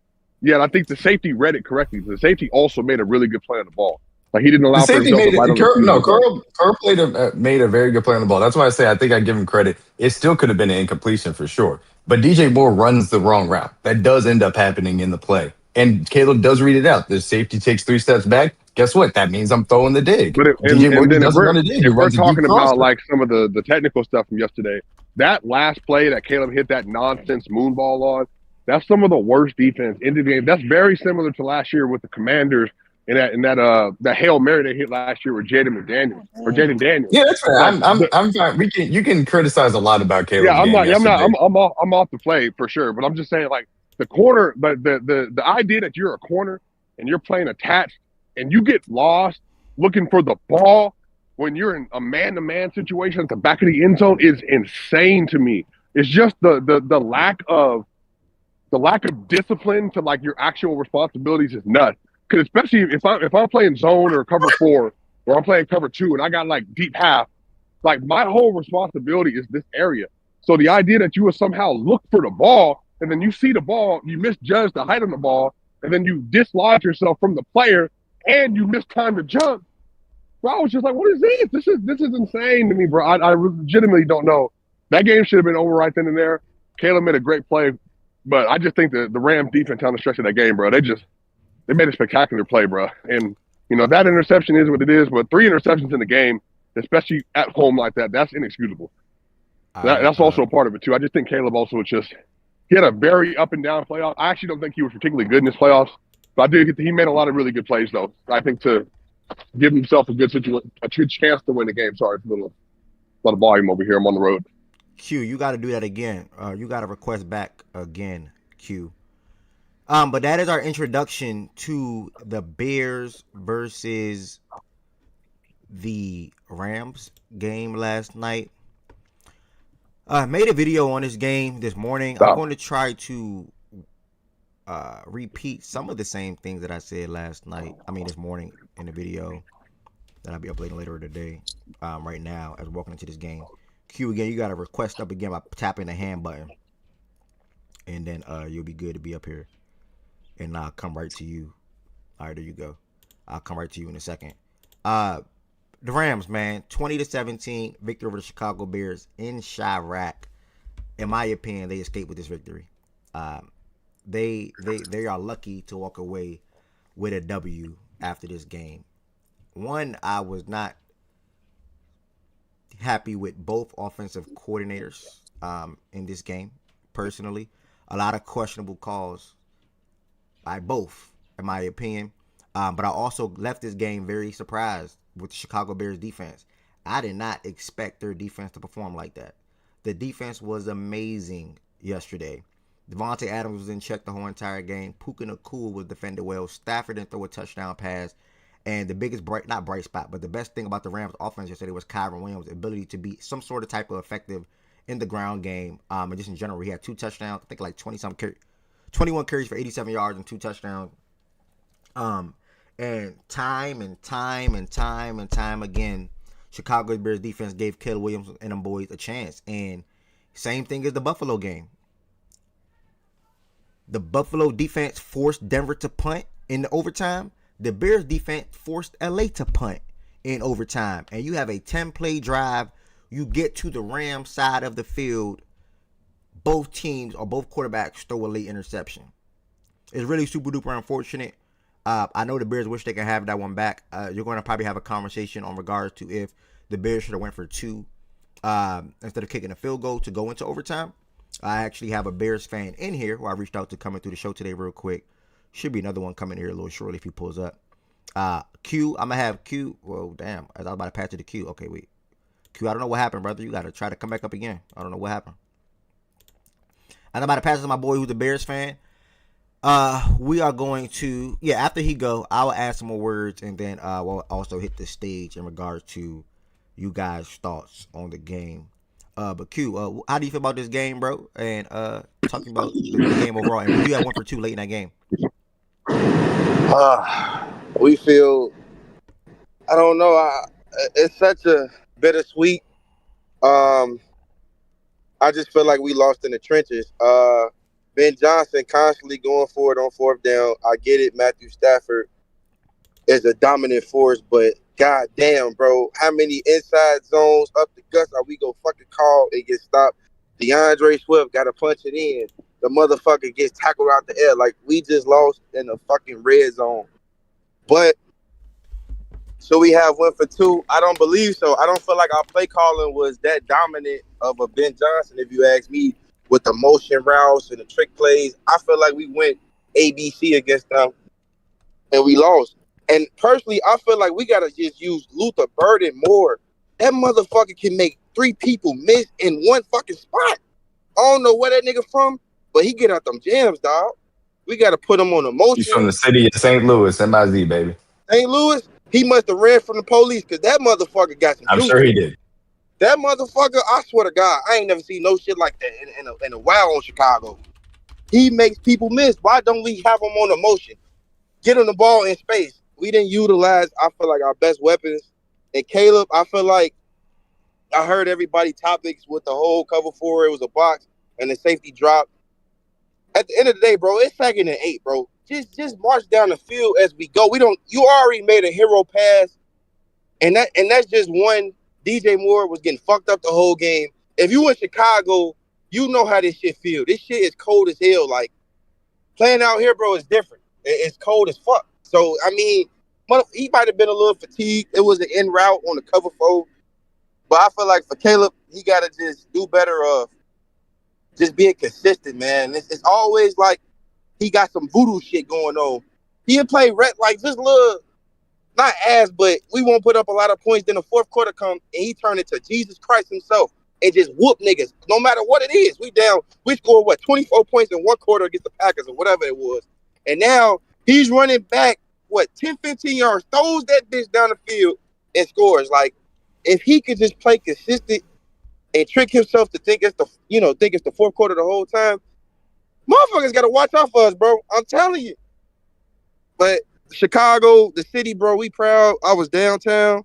And I think the safety read it correctly. The safety also made a really good play on the ball. Like he didn't allow The for safety himself made to it. Curl made a very good play on the ball. That's why I say I think I give him credit. It still could have been an incompletion for sure. But DJ Moore runs the wrong route. That does end up happening in the play. And Caleb does read it out. The safety takes 3 steps back. Guess what? That means I'm throwing the dig. But DJ Moore doesn't run a dig. He if we're runs a deep talking about crossbar. like some of the technical stuff from yesterday, that last play that Caleb hit that nonsense moon ball on, That's some of the worst defense in the game. That's very similar to last year with the Commanders and that Hail Mary they hit last year with Jaden Daniels. Yeah, that's fair. Like I'm fine. You can criticize a lot about yeah, Caleb's game yesterday. I'm off the play for sure. But I'm just saying, like the corner, but the idea that you're a corner and you're playing attached and you get lost looking for the ball when you're in a man-to-man situation at the back of the end zone is insane to me. It's just the lack of discipline to like your actual responsibilities is nuts. Because especially if I'm playing zone or cover 4 or I'm playing cover 2 and I got like deep half, like my whole responsibility is this area. So the idea that you would somehow look for the ball and then you see the ball, you misjudge the height of the ball, and then you dislodge yourself from the player and you miss time to jump. Bro, I was just like, what is this? This is insane to me, bro. I legitimately don't know. That game should have been over right then and there. Caleb made a great play, but I just think the Rams defense on the stretch of that game, bro, they made a spectacular play, bro. And, that interception is what it is, but 3 interceptions in the game, especially at home like that, that's inexcusable. That's also a part of it, too. I just think Caleb also he had a very up and down playoff. I actually don't think he was particularly good in his playoffs, but I did he made a lot of really good plays, though. I think to give himself a good chance to win the game. Sorry for a lot of volume over here. I'm on the road. Q, you got to do that again. You got to request back again, Q. But that is our introduction to the Bears versus the Rams game last night. I made a video on this game this morning. I'm going to try to repeat some of the same things that I said this morning in the video that I'll be uploading later today. Right now, as we're walking into this game. Q, again, you got to request up again by tapping the hand button. And then you'll be good to be up here. And I'll come right to you. All right, there you go. I'll come right to you in a second. The Rams, man, 20-17 victory over the Chicago Bears in Chirac. In my opinion, they escaped with this victory. They are lucky to walk away with a W after this game. One, I was not happy with both offensive coordinators in this game, personally. A lot of questionable calls by both, in my opinion. But I also left this game very surprised with the Chicago Bears defense. I did not expect their defense to perform like that. The defense was amazing yesterday. Devontae Adams was in check the whole entire game. Puka Nacua was defended well. Stafford didn't throw a touchdown pass. And the biggest bright spot, but the best thing about the Rams offense yesterday was Kyron Williams' ability to be some sort of type of effective in the ground game. And just in general, he had 2 touchdowns. I think like 21 carries for 87 yards and 2 touchdowns. And time again, Chicago Bears defense gave Caleb Williams and them boys a chance. And same thing as the Buffalo game. The Buffalo defense forced Denver to punt in the overtime. The Bears defense forced LA to punt in overtime. And you have a 10-play drive. You get to the Rams side of the field. Both teams or both quarterbacks throw a late interception. It's really super duper unfortunate. I know the Bears wish they could have that one back. You're going to probably have a conversation on regards to if the Bears should have went for 2 instead of kicking a field goal to go into overtime. I actually have a Bears fan in here who I reached out to coming through the show today real quick. Should be another one coming here a little shortly if he pulls up. Q, I'm going to have Q. Whoa, damn. I was about to pass it to Q. Okay, wait. Q, I don't know what happened, brother. You got to try to come back up again. I don't know what happened. I'm about to pass it to my boy who's a Bears fan. We are going to, after he go, I will add some more words, and then we'll also hit the stage in regards to you guys' thoughts on the game. But Q, how do you feel about this game, bro? And talking about the game overall, and you had 1 for 2 late in that game. We feel, I don't know, it's such a bittersweet. I just feel like we lost in the trenches. Ben Johnson constantly going for it on 4th down. I get it, Matthew Stafford is a dominant force, but god damn, bro, how many inside zones up the guts are we gonna fucking call and get stopped? DeAndre Swift got to punch it in. The motherfucker gets tackled out the air. Like, we just lost in the fucking red zone. But, so we have 1 for 2. I don't believe so. I don't feel like our play calling was that dominant of a Ben Johnson, if you ask me. with the motion routes and the trick plays. I feel like we went ABC against them and we lost. And personally, I feel like we gotta just use Luther Burden more. That motherfucker can make 3 people miss in one fucking spot. I don't know where that nigga from, but he get out them jams, dog. We gotta put him on a motion. He's from the city of St. Louis, MIZ, baby. St. Louis, he must have ran from the police because that motherfucker got some I'm juice. sure he did. That motherfucker, I swear to God, I ain't never seen no shit like that in a while on Chicago. He makes people miss. Why don't we have him on a motion? Get him the ball in space. We didn't utilize, I feel like, our best weapons. And Caleb, I feel like I heard everybody topics with the whole cover 4. It was a box and the safety drop. At the end of the day, bro, it's 2nd and 8, bro. Just march down the field as we go. You already made a hero pass, and that's just one. DJ Moore was getting fucked up the whole game. If you in Chicago, you know how this shit feel. This shit is cold as hell. Like, playing out here, bro, is different. It's cold as fuck. So, I mean, he might have been a little fatigued. It was an en route on the cover 4. But I feel like for Caleb, he got to just do better of just being consistent, man. It's always like he got some voodoo shit going on. He'll play like just little, not ass, but we won't put up a lot of points. Then the fourth quarter come and he turned into Jesus Christ himself and just whoop niggas. No matter what it is, we down. We scored 24 points in one quarter against the Packers or whatever it was. And now he's running back 10, 15 yards, throws that bitch down the field and scores. Like, if he could just play consistent and trick himself to think it's the fourth quarter the whole time, motherfuckers got to watch out for us, bro. I'm telling you. But Chicago, the city, bro, we proud. I was downtown.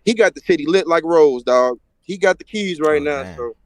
He got the city lit like Rose, dog. He got the keys right now. Damn. So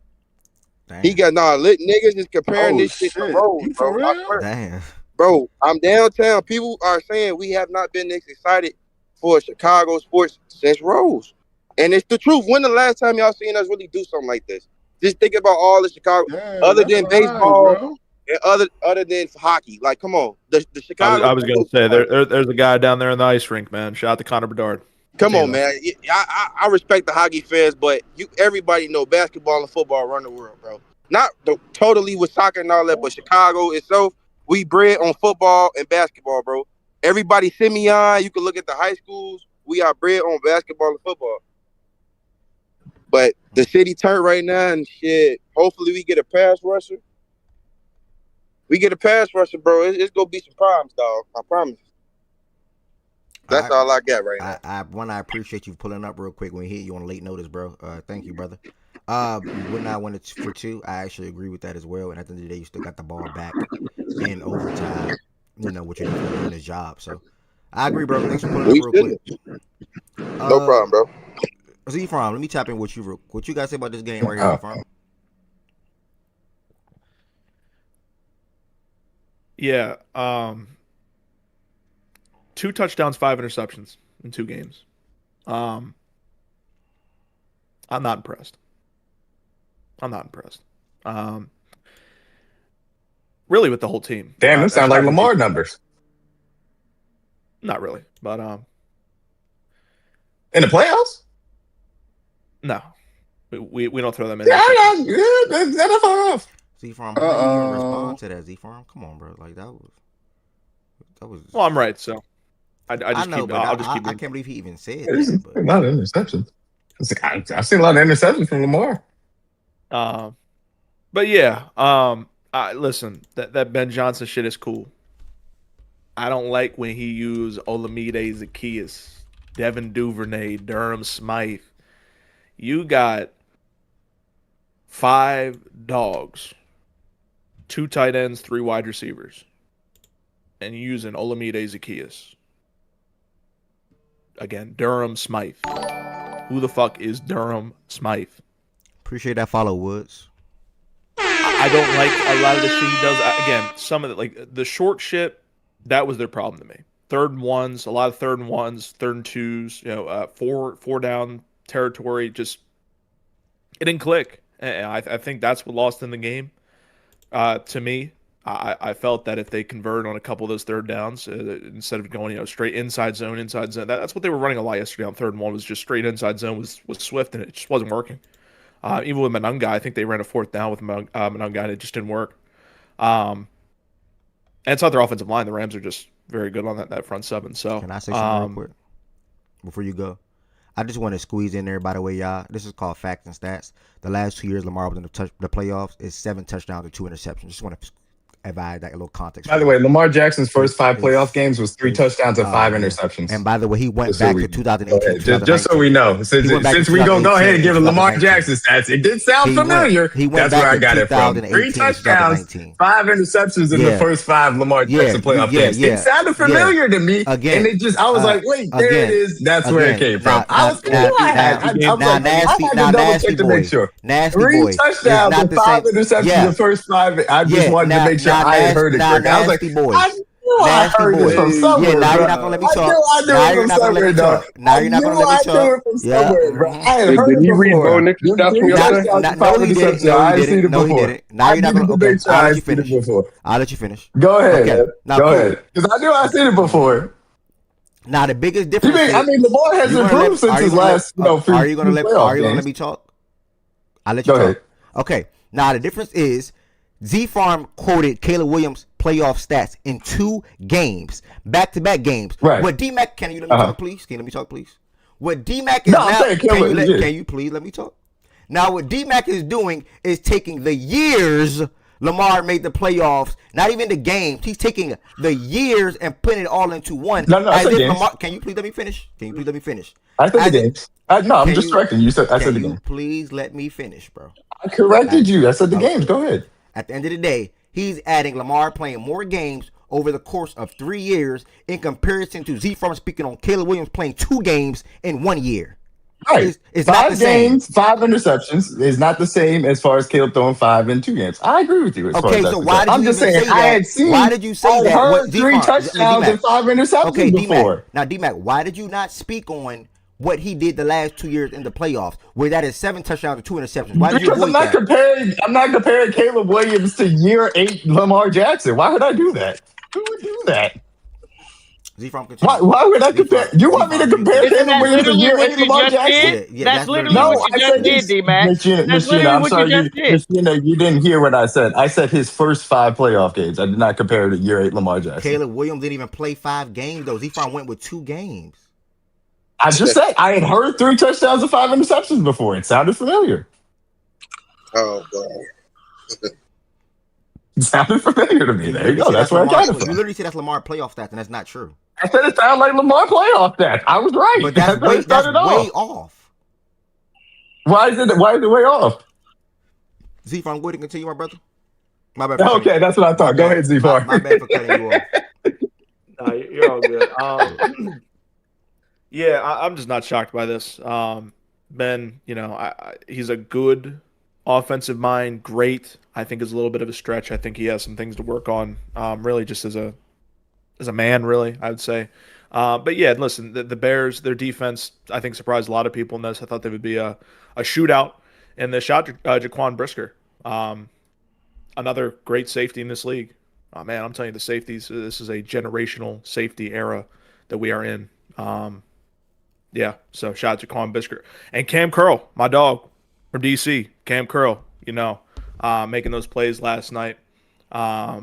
Damn. he got lit niggas is comparing this shit to Rose, bro. I swear. Damn. Bro, I'm downtown. People are saying we have not been this excited for Chicago sports since Rose. And it's the truth. When the last time y'all seen us really do something like this? Just think about all the Chicago, other than baseball and other than hockey. Like, come on, the Chicago. I was going to say there's a guy down there in the ice rink, man. Shout out to Connor Bedard. Come on, man. I respect the hockey fans, but everybody know basketball and football run the world, bro. Not totally with soccer and all that, but Chicago itself, we bred on football and basketball, bro. Everybody Simeon, you can look at the high schools. We are bred on basketball and football. But the city turned right now and shit. Hopefully we get a pass rusher. We get a pass rusher, bro. It's gonna be some problems, dog. I promise. That's all I got right now. I appreciate you pulling up real quick when we hit you on late notice, bro. Thank you, brother. When I went for 2, I actually agree with that as well. And at the end of the day, you still got the ball back in overtime. You know what you're doing his job. So I agree, bro. Thanks for pulling up real quick. No problem, bro. Z-Farm, let me tap in with you. What you guys say about this game right here, Z-Farm? Yeah. 2 touchdowns, 5 interceptions in 2 games. I'm not impressed. Really with the whole team. Damn, that sounds like Lamar numbers. Not really, but in the playoffs? No. We don't throw them in. That's off. Z-Farm, how do you respond to that, Z-Farm? Come on, bro. Like that was. Well, I'm right, so I can't believe he even said that. But. A lot of interceptions. I've seen a lot of interceptions from Lamar. But yeah, listen, that Ben Johnson shit is cool. I don't like when he used Olamide Zaccheaus, Devin Duvernay, Durham Smythe. You got 5 dogs, 2 tight ends, 3 wide receivers, and you're using Olamide Zaccheaus. Again, Durham Smythe. Who the fuck is Durham Smythe? Appreciate that follow, Woods. I don't like a lot of the shit he does. Again, some of the short shit, that was their problem to me. 3rd and 1s, a lot of 3rd and 1s, 3rd and 2s, 4 down territory. Just it didn't click. And I think that's what lost in the game. To me, I felt that if they converted on a couple of those 3rd downs instead of going straight inside zone, that's what they were running a lot yesterday on 3rd and 1 was just straight inside zone was Swift, and it just wasn't working. Even with Monunga, I think they ran a fourth down with Monunga, and it just didn't work. And it's not their offensive line. The Rams are just very good on that front seven. So Can I say something real quick before you go? I just want to squeeze in there, by the way, y'all. This is called Facts and Stats. The last 2 years Lamar was in the playoffs is 7 touchdowns and 2 interceptions. Just want to provide that a little context. By the way, Lamar Jackson's first 5 playoff games was 3 touchdowns and 5 interceptions. And by the way, he went back to 2018. Just so we know, since we gonna go ahead and give Lamar Jackson stats, it did sound familiar. That's where I got it from. 3 touchdowns, 5 interceptions in the first 5 Lamar Jackson playoff games. It sounded familiar to me, and it just I was like, wait, there it is. That's where it came from. I was nasty boy. 3 touchdowns and 5 interceptions in the first 5. I just wanted to make sure I had heard it. I was like, I knew I heard this from somewhere. Now you're not gonna let me talk. Now you're not gonna let me talk. Now you're not gonna let me talk. Yeah. I had heard it before. No, he didn't. No, he didn't. No, he didn't. Now you're not gonna. Okay, I'll let you finish. I'll let you finish. Go ahead. Go ahead. Because I knew I seen it before. Now the biggest difference. I mean, Lamar has improved since his last. Are you gonna let me talk? I'll let you talk. Okay. Now the difference is. Z-Farm quoted Caleb Williams' playoff stats in 2 games, back-to-back games. Right. What D-Mac, can you let me talk, please? Can you let me talk, please? What D-Mac is now, can you please let me talk? Now, what D-Mac is doing is taking the years Lamar made the playoffs, not even the games. He's taking the years and putting it all into one. No, I said games. Lamar, can you please let me finish? I said the games. No, I'm just correcting you. I said the games. Please let me finish, bro. I corrected you. I said the games. Go ahead. At the end of the day, he's adding Lamar playing more games over the course of 3 years in comparison to Z-Farm speaking on Caleb Williams playing 2 games in 1 year. Right. It's 5 not the games, same. 5 interceptions is not the same as far as Caleb throwing 5 in 2 games. I agree with you. Okay, so why did you say that? I had seen. Why did you say that? I heard 3 touchdowns and 5 interceptions before. Now, D-Mac, why did you not speak on what he did the last 2 years in the playoffs, where that is 7 touchdowns and 2 interceptions? Why did you avoid that? I'm not comparing Caleb Williams to year 8 Lamar Jackson. Why would I do that? Who would do that? Why would I compare? You want me to compare Caleb Williams to year 8 Lamar Jackson? That's literally what you just did, D-Mac. I'm sorry, you didn't hear what I said. I said his first 5 playoff games. I did not compare it to year 8 Lamar Jackson. Caleb Williams didn't even play 5 games, though. Z-Farm went with 2 games. I just said I had heard 3 touchdowns and 5 interceptions before. It sounded familiar. Oh, God. It sounded familiar to me. There you go. That's where I got it from. You literally said that's Lamar playoff stats, and that's not true. I said it sounded like Lamar playoff stats. I was right. But that's way off. Why is it way off? Z-Farm, go ahead and continue, my brother. My bad. Okay, that's what I thought. Go ahead, Z-Farm. My bad for cutting you off. No, you're all good. Yeah, I'm just not shocked by this. Ben, he's a good offensive mind, great. I think is a little bit of a stretch. I think he has some things to work on, really just as a man, really, I would say. But yeah, listen, the Bears, their defense, I think surprised a lot of people in this. I thought they would be a shootout, and they shot Jaquan Brisker, another great safety in this league. Oh, man, I'm telling you, the safeties, this is a generational safety era that we are in. Yeah, so shout out to Jaquan Brisker. And Cam Curl, my dog from DC, Cam Curl, making those plays last night. Yeah,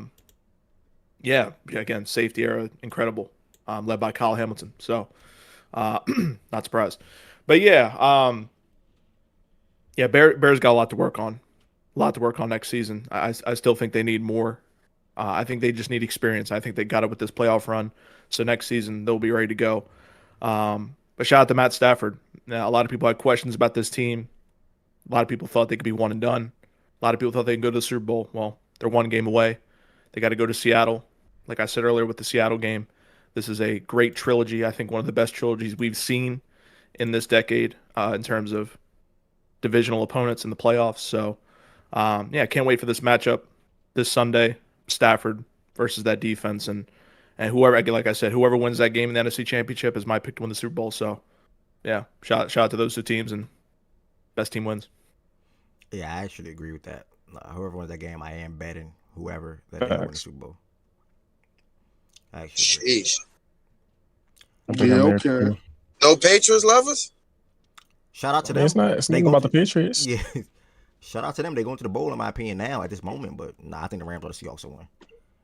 again, safety era, incredible, led by Kyle Hamilton. So, not surprised. But yeah, Bears got a lot to work on. Next season. I still think they need more. I think they just need experience. I think they got it with this playoff run. So next season, they'll be ready to go. But shout out to Matt Stafford. Now, a lot of people had questions about this team. A lot of people thought they could be one and done. A lot of people thought they could go to the Super Bowl. Well, they're 1 game away. They got to go to Seattle. Like I said earlier with the Seattle game, this is a great trilogy. I think one of the best trilogies we've seen in this decade in terms of divisional opponents in the playoffs. So, can't wait for this matchup this Sunday. Stafford versus that defense. And whoever, like I said, whoever wins that game in the NFC Championship is my pick to win the Super Bowl. So, yeah, shout out to those 2 teams, and best team wins. Yeah, I actually agree with that. Whoever wins that game, I am betting whoever that they win the Super Bowl. I actually agree. Sheesh. Yeah, okay. No Patriots lovers? Shout out to I mean, them. it's They not go about to the Patriots. yeah. Shout out to them. They going to the bowl in my opinion now at this moment. But nah, I think the Rams or the Seahawks will win,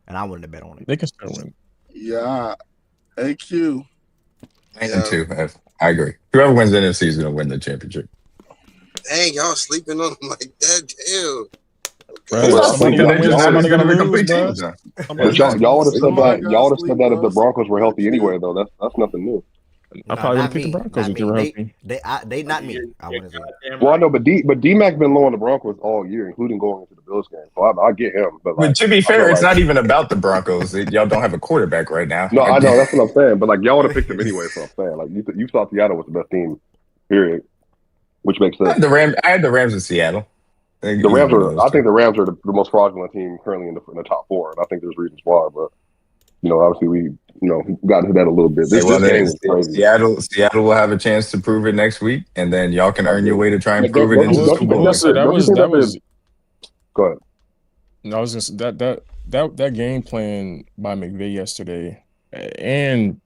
and I wanted to bet on it. They can still win. Yeah. AQ. And two. I agree. Whoever wins the NFC is going to win the championship. Dang, y'all sleeping on them like that? Damn. Somebody got to win. Somebody got to lose, bro. But y'all would have said that. Y'all would have said that if the Broncos were healthy anyway, though. That's nothing new. I probably would have picked the Broncos if they were healthy. They not me. I want to say. Well, I know, but D-Mac been low on the Broncos all year, including going into the Bills game. So I get him. But But to be fair, it's not even about the Broncos. Y'all don't have a quarterback right now. No, I know. That's what I'm saying. But like y'all would have picked him anyway. So I'm saying, like you thought Seattle was the best team, period. Which makes sense. I had the Rams in Seattle. I think the Rams are the most fraudulent team currently in the top four, and I think there's reasons why. But obviously we got into that a little bit. This game was crazy. Seattle will have a chance to prove it next week, and then y'all can earn your way to try and prove it in the Super Bowl. That was. Go ahead. No, I was just that game plan by McVay yesterday, and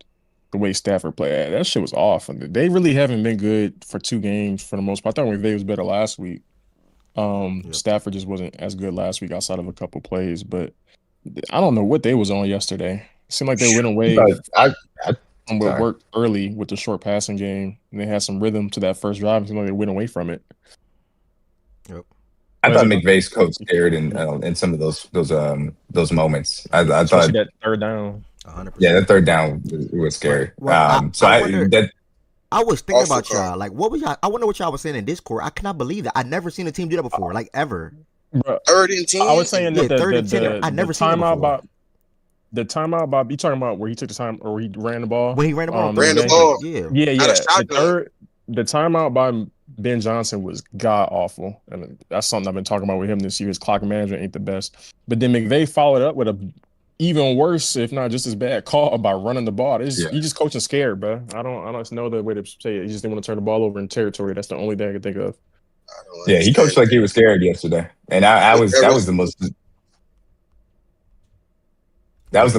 the way Stafford played, that shit was off. And they really haven't been good for 2 games for the most part. I thought McVay was better last week. Stafford just wasn't as good last week outside of a couple plays, but I don't know what they was on yesterday. It seemed like they went away from what worked early with the short passing game, and they had some rhythm to that first drive. It seemed like they went away from it. Yep. I thought McVay's coach scared in some of those moments. I thought that third down. 100%. Yeah, that third down was scary. I was thinking about y'all. Like, what was y'all? I wonder what y'all was saying in Discord. I cannot believe that. I never seen a team do that before, like ever. Bro, 3rd and 10. I was saying that third and 10. I never seen it before. The timeout, Bob. You talking about where he took the time or he ran the ball? When he ran the ball, yeah. The timeout by Ben Johnson was god awful, and that's something I've been talking about with him this year. His clock management ain't the best. But then McVay followed up with a even worse, if not just as bad, call about running the ball. He just coaching scared, bro. I don't know the way to say it. He just didn't want to turn the ball over in territory. That's the only thing I can think of. Yeah, he coached like he was scared yesterday, and that was the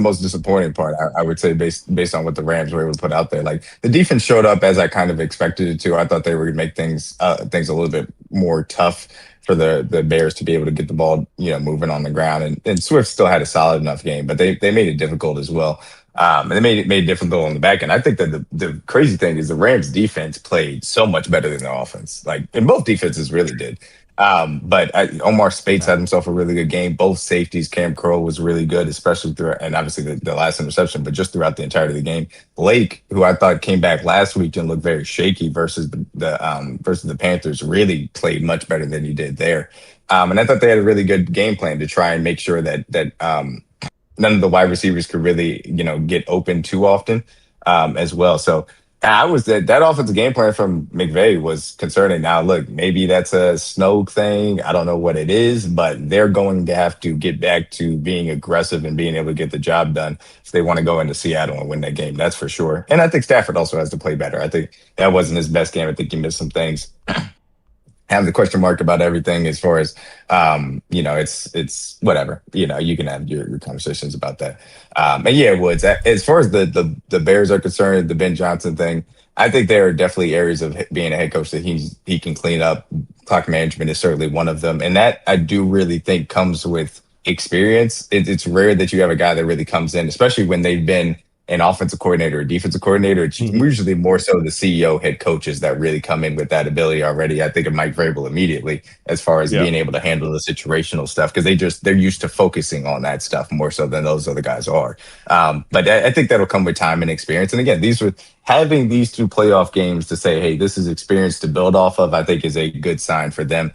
most disappointing part. I would say based on what the Rams were able to put out there. Like the defense showed up as I kind of expected it to. I thought they were going to make things a little bit more tough for the Bears to be able to get the ball, moving on the ground. And Swift still had a solid enough game, but they made it difficult as well. And they made it difficult on the back end. I think that the crazy thing is the Rams defense played so much better than their offense. Like, and both defenses really did. But Omar Spates had himself a really good game. Both safeties, Cam Crow was really good, especially and obviously the last interception, but just throughout the entirety of the game. Blake, who I thought came back last week and looked very shaky versus the Panthers, really played much better than he did there. And I thought they had a really good game plan to try and make sure that none of the wide receivers could really, get open too often, as well. So that offensive game plan from McVay was concerning. Now, look, maybe that's a Snoke thing. I don't know what it is, but they're going to have to get back to being aggressive and being able to get the job done if they want to go into Seattle and win that game. That's for sure. And I think Stafford also has to play better. I think that wasn't his best game. I think he missed some things. Have the question mark about everything as far as, it's whatever, you can have your conversations about that. And yeah, Woods, as far as the Bears are concerned, the Ben Johnson thing, I think there are definitely areas of being a head coach that he can clean up. Clock management is certainly one of them. And that I do really think comes with experience. It's rare that you have a guy that really comes in, especially when they've been an offensive coordinator or defensive coordinator. It's usually more so the CEO, head coaches that really come in with that ability already. I think of Mike Vrabel immediately as far as being able to handle the situational stuff, because they're used to focusing on that stuff more so than those other guys are. But I think that'll come with time and experience. And again, having these 2 playoff games to say, hey, this is experience to build off of, I think is a good sign for them.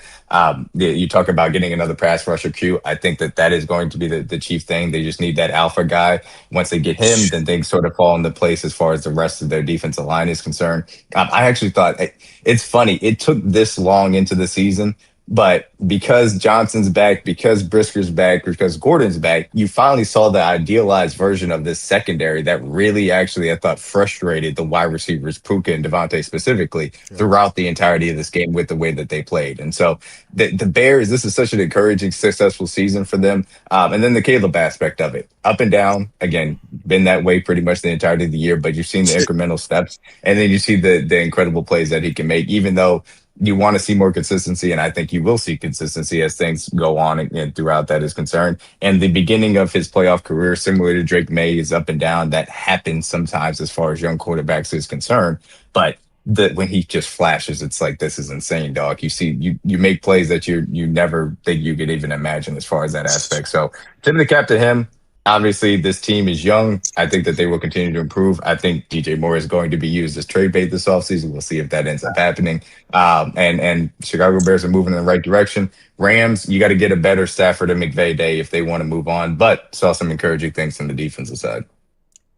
You talk about getting another pass rusher Q. I think that is going to be the chief thing. They just need that alpha guy. Once they get him, then things sort of fall into place as far as the rest of their defensive line is concerned. I actually thought it's funny. It took this long into the season But because Johnson's back, because Brisker's back, because Gordon's back, you finally saw the idealized version of this secondary that really actually, I thought, frustrated the wide receivers, Puka and Devontae specifically, throughout the entirety of this game with the way that they played. And so the Bears, this is such an encouraging, successful season for them. And then the Caleb aspect of it, up and down, again, been that way pretty much the entirety of the year, but you've seen the incremental steps, and then you see the incredible plays that he can make, even though you want to see more consistency, and I think you will see consistency as things go on and throughout that is concerned. And the beginning of his playoff career, similar to Drake May, is up and down. That happens sometimes as far as young quarterbacks is concerned. But when he just flashes, it's like, this is insane, dog. You see, you make plays that you never think you could even imagine as far as that aspect. So tip of the cap to him. Obviously, this team is young. I think that they will continue to improve. I think DJ Moore is going to be used as trade bait this offseason. We'll see if that ends up happening. And Chicago Bears are moving in the right direction. Rams, you got to get a better Stafford and McVay day if they want to move on. But saw some encouraging things from the defensive side.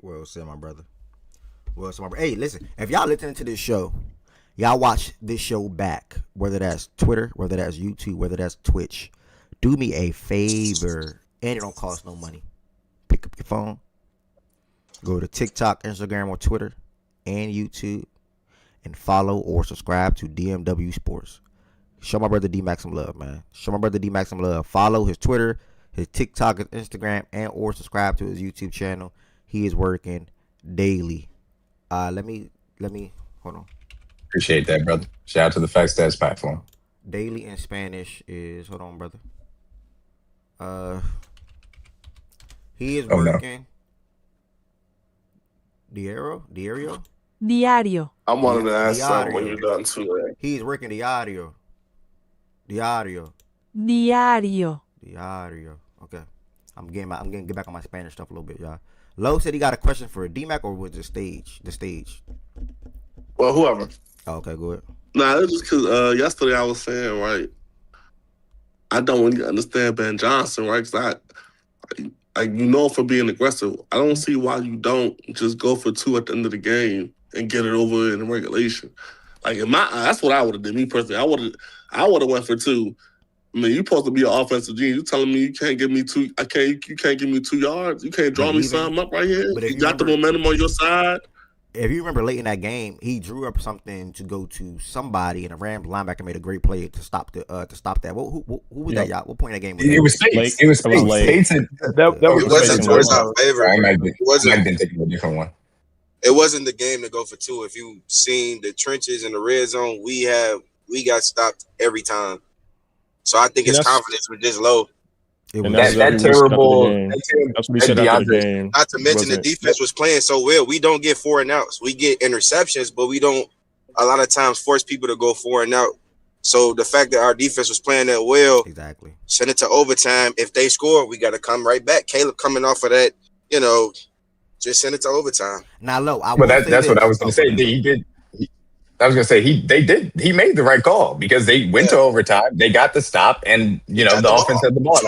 Well said, my brother. Well said, my brother. Hey, listen, if y'all listening to this show, y'all watch this show back, whether that's Twitter, whether that's YouTube, whether that's Twitch, do me a favor, and it don't cost no money. Pick up your phone, go to TikTok, Instagram, or Twitter, and YouTube, and follow or subscribe to DMW Sports. Show my brother D-Mac some love, man. Show my brother D-Mac some love. Follow his Twitter, his TikTok, his Instagram, and or subscribe to his YouTube channel. He is working daily. Let me hold on. Appreciate that, brother. Shout out to the Fact Stats platform. Daily in Spanish is, hold on, brother. He is working. Diario? Diario. I wanted to ask something when you're done too. Right? He's working Diario. Okay. I'm getting get back on my Spanish stuff a little bit, y'all. Lowe said he got a question for D-Mac, or was the stage? Well, whoever. Oh, okay, go ahead. Nah, it's just because yesterday I was saying, right, I don't really understand Ben Johnson, right? Because for being aggressive. I don't see why you don't just go for 2 at the end of the game and get it over in regulation. Like in my that's what I would have did. Me personally, I would have went for 2. I mean, you're supposed to be an offensive genius. You telling me you can't give me 2? You can't give me 2 yards. You can't draw me something up right here. You got the momentum on your side. If you remember late in that game, he drew up something to go to somebody, and a Rams linebacker made a great play to stop that. Who was that, y'all? What point in that game was that? It was States. It was States. It wasn't favorable. I might have been taking a different one. It wasn't the game to go for 2. If you seen the trenches in the red zone, we got stopped every time. So I think his confidence was just low. That terrible. That's what he said after the game. Not to mention the defense was playing so well. We don't get 4 and outs. We get interceptions, but we don't a lot of times force people to go 4 and out. So the fact that our defense was playing that well, exactly, send it to overtime. If they score, we got to come right back. Caleb coming off of that, just send it to overtime. Now, low. That's what I was going to say. He did. I was gonna say he made the right call because they went to overtime, they got the stop, and the offense had the ball and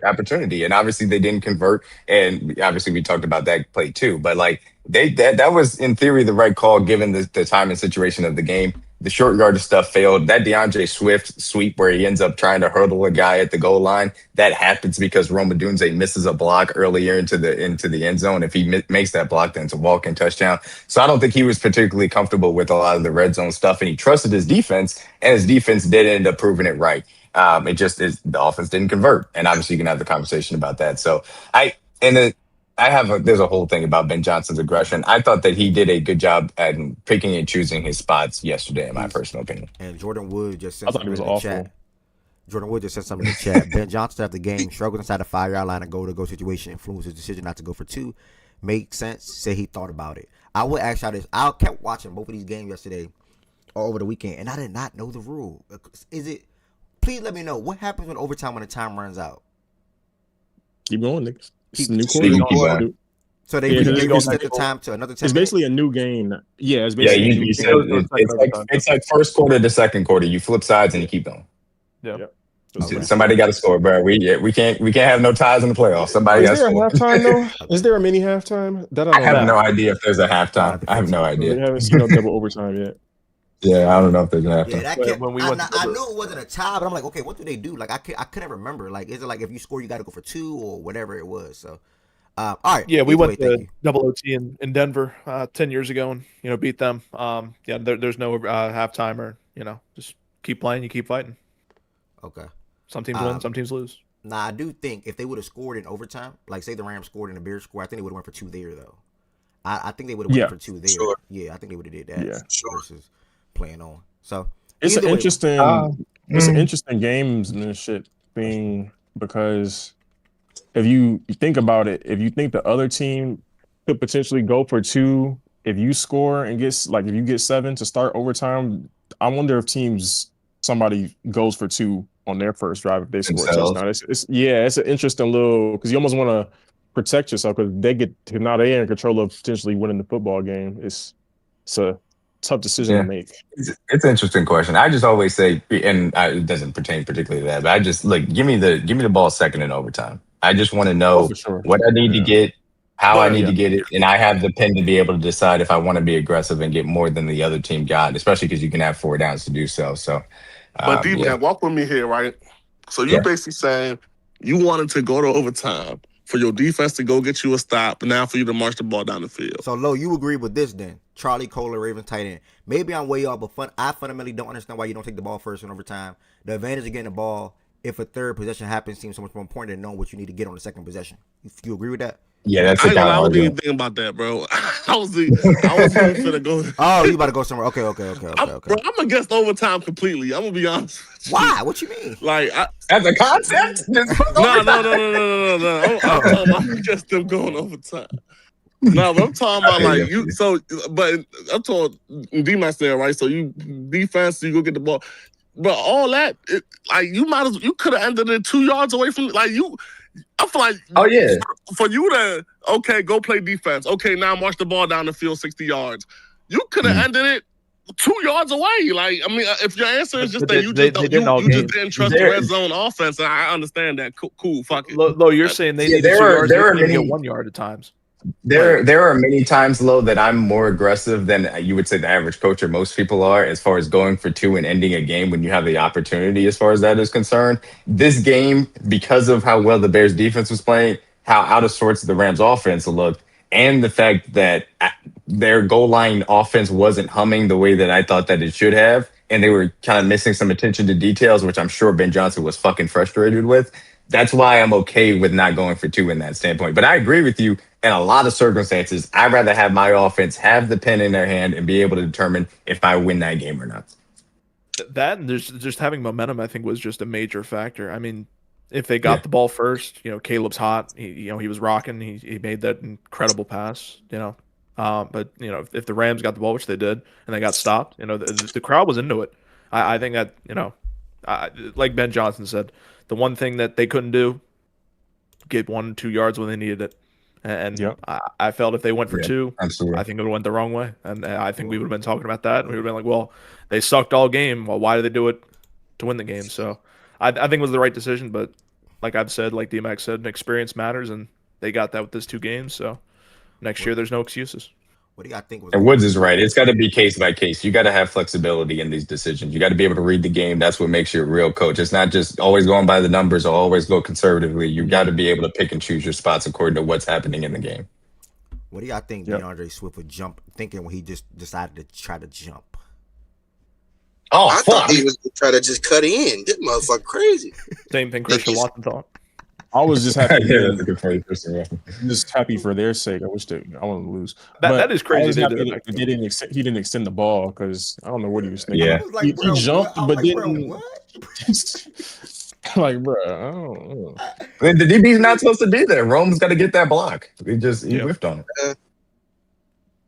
opportunity, and obviously they didn't convert, and obviously we talked about that play too. But like that was in theory the right call given the time and situation of the game. The short yardage stuff failed. That DeAndre Swift sweep where he ends up trying to hurdle a guy at the goal line, that happens because Roma Dunze misses a block earlier into the end zone. If he makes that block, then it's a walk-in touchdown. So I don't think he was particularly comfortable with a lot of the red zone stuff, and he trusted his defense, and his defense did end up proving it right. It just is the offense didn't convert, and obviously you can have the conversation about that. So there's a whole thing about Ben Johnson's aggression. I thought that he did a good job at picking and choosing his spots yesterday, in my personal opinion. And Jordan Wood just sent something in the chat. Jordan Wood just sent something in the chat. Ben Johnson after the game struggled inside the 5-yard line and goal-to-go situation influenced his decision not to go for 2. Makes sense. Say he thought about it. I would ask y'all this. I kept watching both of these games yesterday or over the weekend, and I did not know the rule. Please let me know what happens when overtime when the time runs out. Keep going, niggas. Keep going. So they reset the time to another 10 It's basically a new game. Yeah, it's basically it's like first quarter to second quarter. You flip sides and you keep going. Yeah. Somebody got to score, bro. We can't have no ties in the playoffs. Somebody got to score. Is there a halftime though? Is there a mini halftime? I have no idea if there's a halftime. I have no idea. We haven't seen no double overtime yet. Yeah, I don't know if they're gonna have Yeah, to. that When kept. when we went to I the knew it wasn't a tie, but I'm like, okay, what do they do? Like, I couldn't remember. Like, is it like if you score, you got to go for 2 or whatever it was? So, all right. Yeah, we Either way, went thank to you. double OT in Denver 10 years ago and beat them. Yeah, there's no halftime or just keep playing, you keep fighting. Okay. Some teams win, some teams lose. Now I do think if they would have scored in overtime, like say the Rams scored and the Bears scored, I think they would have went for 2 there though. I think they would have Yeah. went for 2 there. Sure. Yeah, I think they would have did that Yeah. versus playing on. So It's an either way, interesting it's an interesting gamesmanship thing because if you think about it, if you think the other team could potentially go for 2, if you score and gets like if you get 7 to start overtime, I wonder if somebody goes for 2 on their first drive if they score a Themselves. touchdown. It's an interesting little because you almost want to protect yourself because now they're in control of potentially winning the football game. It's a tough decision to Yeah. make. It's an interesting question. I just always say, and it doesn't pertain particularly to that, but I just give me the ball second in overtime. I just want to Oh, know for sure. what I need to get, how I But need to get it, and I have the pen to be able to decide if I want to be aggressive and get more than the other team got, especially because you can have 4 downs to do so. So, But D yeah, man, walk with me here, right? So you yeah, basically saying you wanted to go to overtime for your defense to go get you a stop, and now for you to march the ball down the field. so Lo, you agree with this then? Charlie Kohler, Ravens tight end. Maybe I'm way off, but I fundamentally don't understand why you don't take the ball first in overtime. The advantage of getting the ball if a third possession happens seems so much more important than knowing what you need to get on the second possession. You agree with that? yeah. That's I the ain't gonna kind lie, of I wasn't even argument. thinking about that, bro. I was even finna go. Oh, you about to go somewhere? Okay. Bro, I'm against overtime completely. I'm gonna be honest. Why? What you mean? Like, As a concept, just fuck no. overtime. I'm talking about against them going overtime. No, but I'm talking about Okay, like you. So, but I'm talking D-Max there, right? So you defense, you go get the ball. But all that, like you could have ended it 2 yards away from like you. I feel like Oh yeah, for you to go play defense. Okay, now march the ball down the field 60 yards. You could have ended it 2 yards away. Like, I mean, if your answer is just But that you they just don't, didn't all you just game. didn't trust the red zone offense, and I understand that. Cool, fuck it. Lo, you're saying they yeah. needed 2 yards, they There are couldn't even many. get 1 yard at times. There are many times, Lo, that I'm more aggressive than you would say the average coach or most people are as far as going for 2 and ending a game when you have the opportunity as far as that is concerned. This game, because of how well the Bears defense was playing, how out of sorts the Rams offense looked, and the fact that their goal line offense wasn't humming the way that I thought that it should have, and they were kind of missing some attention to details, which I'm sure Ben Johnson was fucking frustrated with. That's why I'm okay with not going for 2 in that standpoint. But I agree with you. In a lot of circumstances, I'd rather have my offense have the pen in their hand and be able to determine if I win that game or not. That and there's just having momentum, I think, was just a major factor. I mean, if they got the ball first, Caleb's hot. He was rocking. He made that incredible pass. But if the Rams got the ball, which they did, and they got stopped, the crowd was into it. I think that like Ben Johnson said, the one thing that they couldn't do, get 1-2 yards when they needed it. And I felt if they went for 2, absolutely. I think it would have went the wrong way. And I think we would have been talking about that. And we would have been like, well, they sucked all game. Well, why did they do it to win the game? So I think it was the right decision. But like I've said, like D-Max said, experience matters. And they got that with this 2 games. So next year, there's no excuses. What do y'all think was? And Woods is right. It's got to be case by case. You got to have flexibility in these decisions. You got to be able to read the game. That's what makes you a real coach. It's not just always going by the numbers or always go conservatively. You got to be able to pick and choose your spots according to what's happening in the game. What do y'all think DeAndre Swift would jump thinking when he just decided to try to jump? Oh, I thought he was going to try to just cut in. This motherfucker crazy. Same thing Christian Watson thought. I was just happy. Yeah, that's a good point, Christian. Just happy for their sake. I wish I want to lose. That is crazy. I was happy that he didn't extend the ball because I don't know what he was thinking. Yeah, he jumped, but didn't. Like, bro, I don't know. The DB's not supposed to be there. Rome's got to get that block. He whiffed on it.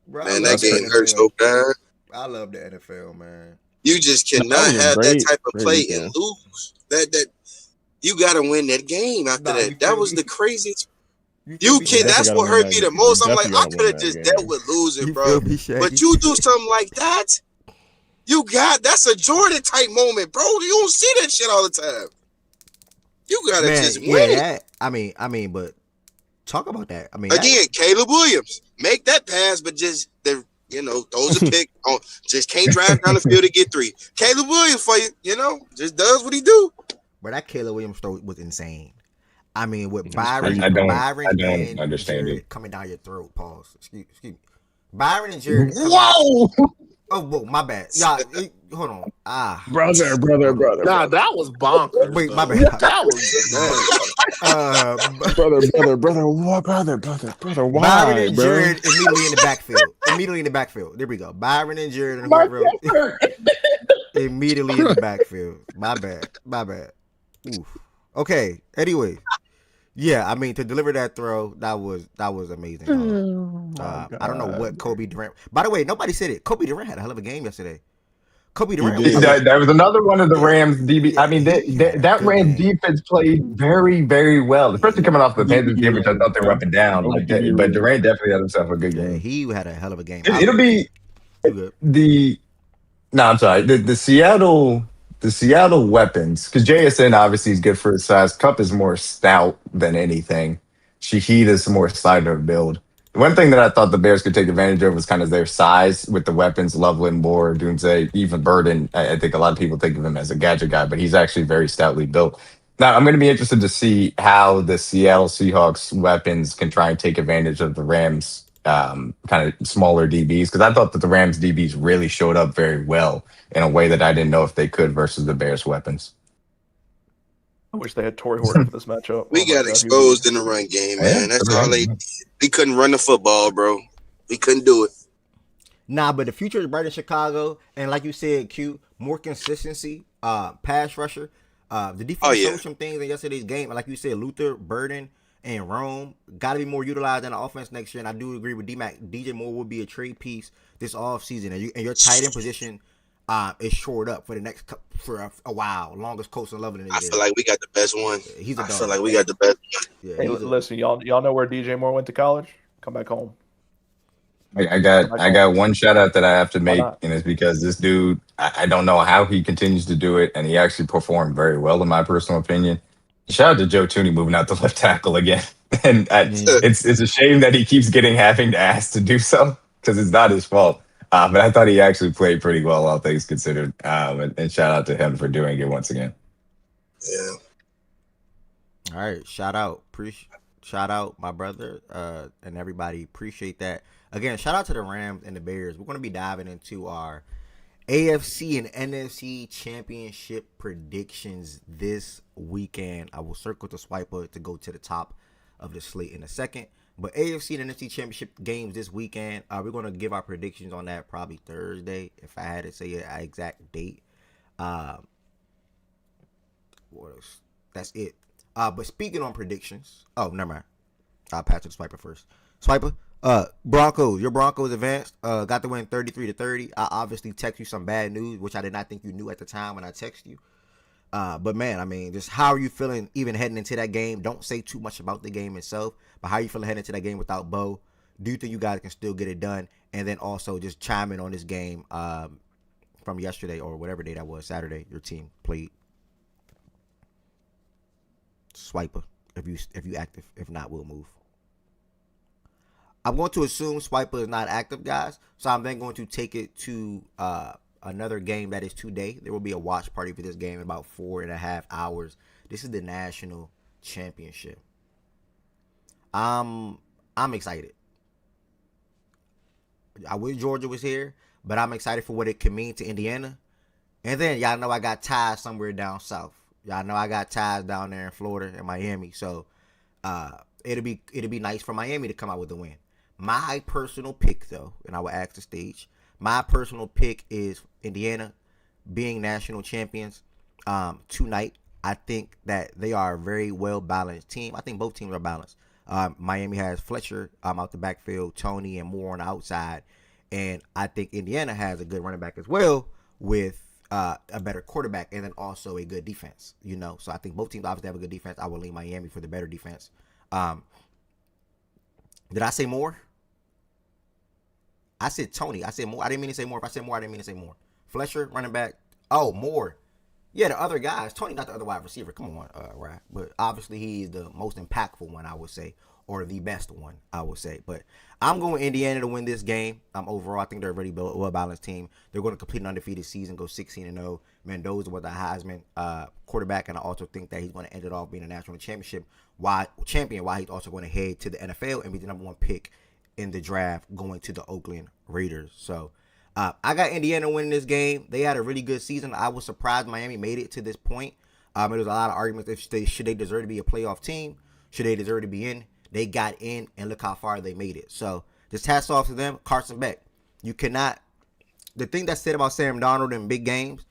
Bro, Man, that game hurt so bad. I love the NFL, man. You just cannot have that type of play and lose. That you got to win that game after that. That was the craziest. That's what hurt me the most. I'm like, I could have just dealt with losing, bro. But you do something like that, that's a Jordan type moment, bro. You don't see that shit all the time. You gotta just win it. I mean, but talk about that. I mean, again, Caleb Williams make that pass, but just the Throws a pick. Just can't drive down the field to get 3. Caleb Williams for you, just does what he do. But that Caleb Williams throw was insane. I mean, with It's crazy. I Byron don't and understand Jared it. coming down your throat. Pause. Excuse me. Byron and Jared. Whoa! Oh, whoa, my bad. Y'all, hold on. Brother. Nah, that was bonkers. Wait, my though. bad. That was Brother. Why, Byron and bro? Jared immediately in the backfield. There we go. Byron and Jared and whoever else immediately in the backfield. My bad. Oof. Okay. Anyway, yeah. I mean, to deliver that throw, that was amazing. I don't know what Kobe Durant. By the way, nobody said it. Kobe Durant had a hell of a game yesterday. Kobe Durant. That was another one of the Rams DB. I mean, that Rams defense played very, very well, especially coming off the Panthers game, which I thought they were up and down. But Durant definitely had himself a good game. He had a hell of a game. It'll be I'm sorry. The Seattle weapons, because JSN obviously is good for his size. Cup is more stout than anything. Shaheed is more slider build. The one thing that I thought the Bears could take advantage of was kind of their size with the weapons, Loveland, Moore, Doomsday, even Burden. I think a lot of people think of him as a gadget guy, but he's actually very stoutly built. Now, I'm going to be interested to see how the Seattle Seahawks weapons can try and take advantage of the Rams kind of smaller DBs, because I thought that the Rams DBs really showed up very well in a way that I didn't know if they could versus the Bears weapons. I wish they had Torrey Horton for this matchup. We got exposed in the run game, man. That's all they did. We couldn't run the football, bro. We couldn't do it. Nah, but the future is bright in Chicago, and like you said, Q, more consistency, pass rusher. The defense showed some things in yesterday's game. Like you said, Luther, Burden, and Rome got to be more utilized in the offense next year. And I do agree with D-Mac. DJ Moore will be a trade piece this offseason. And your tight end position is shored up for the next for a while. Longest coach in Loveland. I feel like we got the best one. He's a dog. I feel like we got the best one. Yeah, hey, listen, y'all know where DJ Moore went to college? Come back home. I got one shout out that I have to make, and it's because this dude, I don't know how he continues to do it, and he actually performed very well in my personal opinion. Shout out to Joe Tooney moving out the left tackle again, and it's a shame that he keeps having to ask to do so because it's not his fault. But I thought he actually played pretty well, all things considered, and shout out to him for doing it once again. Yeah. All right, shout out my brother and everybody. Appreciate that. Again, shout out to the Rams and the Bears. We're going to be diving into our AFC and NFC championship predictions this weekend. I will circle the swiper to go to the top of the slate in a second. But AFC and NFC championship games this weekend, we're going to give our predictions on that probably Thursday, if I had to say an exact date. What else? That's it. But speaking on predictions, never mind. I'll pass to the swiper first. Swiper, Broncos. Your Broncos advanced. Got the win 33-30. I obviously text you some bad news, which I did not think you knew at the time when I text you. But man, I mean, just how are you feeling even heading into that game? Don't say too much about the game itself, but how are you feeling heading into that game without Bo? Do you think you guys can still get it done? And then also just chime in on this game from yesterday or whatever day that was, Saturday, your team played. Swiper, if you active. If not, we'll move. I'm going to assume Swiper is not active, guys. So I'm then going to take it to another game that is today. There will be a watch party for this game in about 4.5 hours. This is the national championship. I'm excited. I wish Georgia was here, but I'm excited for what it can mean to Indiana. And then y'all know I got ties somewhere down south. Y'all know I got ties down there in Florida and Miami. So it'll be nice for Miami to come out with a win. My personal pick, though, and I will ask the stage, my personal pick is Indiana being national champions tonight. I think that they are a very well-balanced team. I think both teams are balanced. Miami has Fletcher out the backfield, Tony and Moore on the outside. And I think Indiana has a good running back as well with a better quarterback and then also a good defense. So I think both teams obviously have a good defense. I will lean Miami for the better defense. Did I say more? I said Tony. I said more. I didn't mean to say more. If I said more, I didn't mean to say more. Fletcher, running back. Oh, Moore. Yeah, the other guys. Tony, not the other wide receiver. Come on, right? But obviously, he's the most impactful one, I would say, or the best one, I would say. But I'm going Indiana to win this game. Overall, I think they're a very well balanced team. They're going to complete an undefeated season, go 16-0. Mendoza was the Heisman quarterback, and I also think that he's going to end it off being a national champion. While he's also going to head to the NFL and be the number one pick in the draft, going to the Oakland Raiders. So. I got Indiana winning this game. They had a really good season. I was surprised Miami made it to this point. There was a lot of arguments if should they deserve to be a playoff team, should they deserve to be in. They got in, and look how far they made it. So just hats off to them. Carson Beck, you cannot. The thing that's said about Sam Darnold in big games,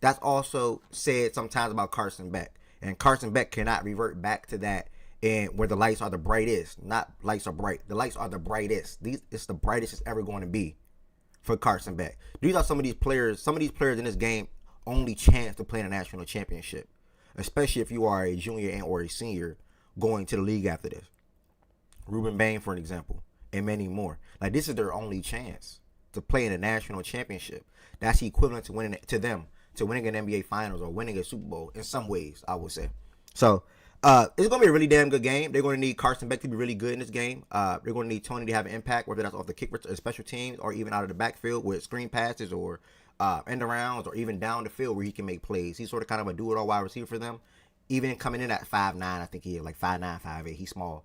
that's also said sometimes about Carson Beck, and Carson Beck cannot revert back to that. And where the lights are the brightest, not lights are bright. The lights are the brightest. It's the brightest it's ever going to be. For Carson Beck. These are some of these players in this game only chance to play in a national championship. Especially if you are a junior and or a senior going to the league after this. Ruben Bain, for an example, and many more. Like, this is their only chance to play in a national championship. That's the equivalent to winning an NBA Finals or winning a Super Bowl in some ways, I would say. So it's going to be a really damn good game. They're going to need Carson Beck to be really good in this game. They're going to need Tony to have an impact, whether that's off the kick return, special teams, or even out of the backfield with screen passes or end arounds, or even down the field where he can make plays. He's sort of kind of a do-it-all wide receiver for them. Even coming in at 5'9", I think he is like 5'9", 5'8". He's small.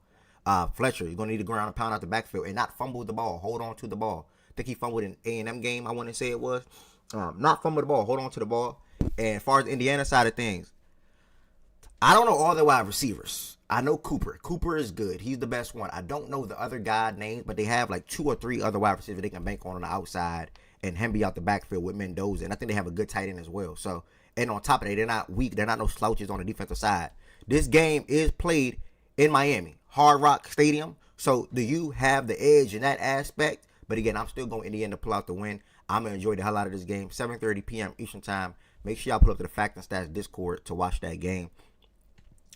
Fletcher, you're going to need to go around and pound out the backfield and not fumble the ball. Hold on to the ball. I think he fumbled in A&M game, I want to say it was. Not fumble the ball. Hold on to the ball. And as far as the Indiana side of things, I don't know all the wide receivers. I know Cooper. Cooper is good. He's the best one. I don't know the other guy names, but they have like 2 or 3 other wide receivers they can bank on the outside and him be out the backfield with Mendoza. And I think they have a good tight end as well. So, and on top of that, they're not weak. They're not no slouches on the defensive side. This game is played in Miami, Hard Rock Stadium. So the U have the edge in that aspect. But again, I'm still going Indiana to pull out the win. I'm going to enjoy the hell out of this game. 7:30 p.m. Eastern Time. Make sure y'all pull up to the Fact and Stats Discord to watch that game.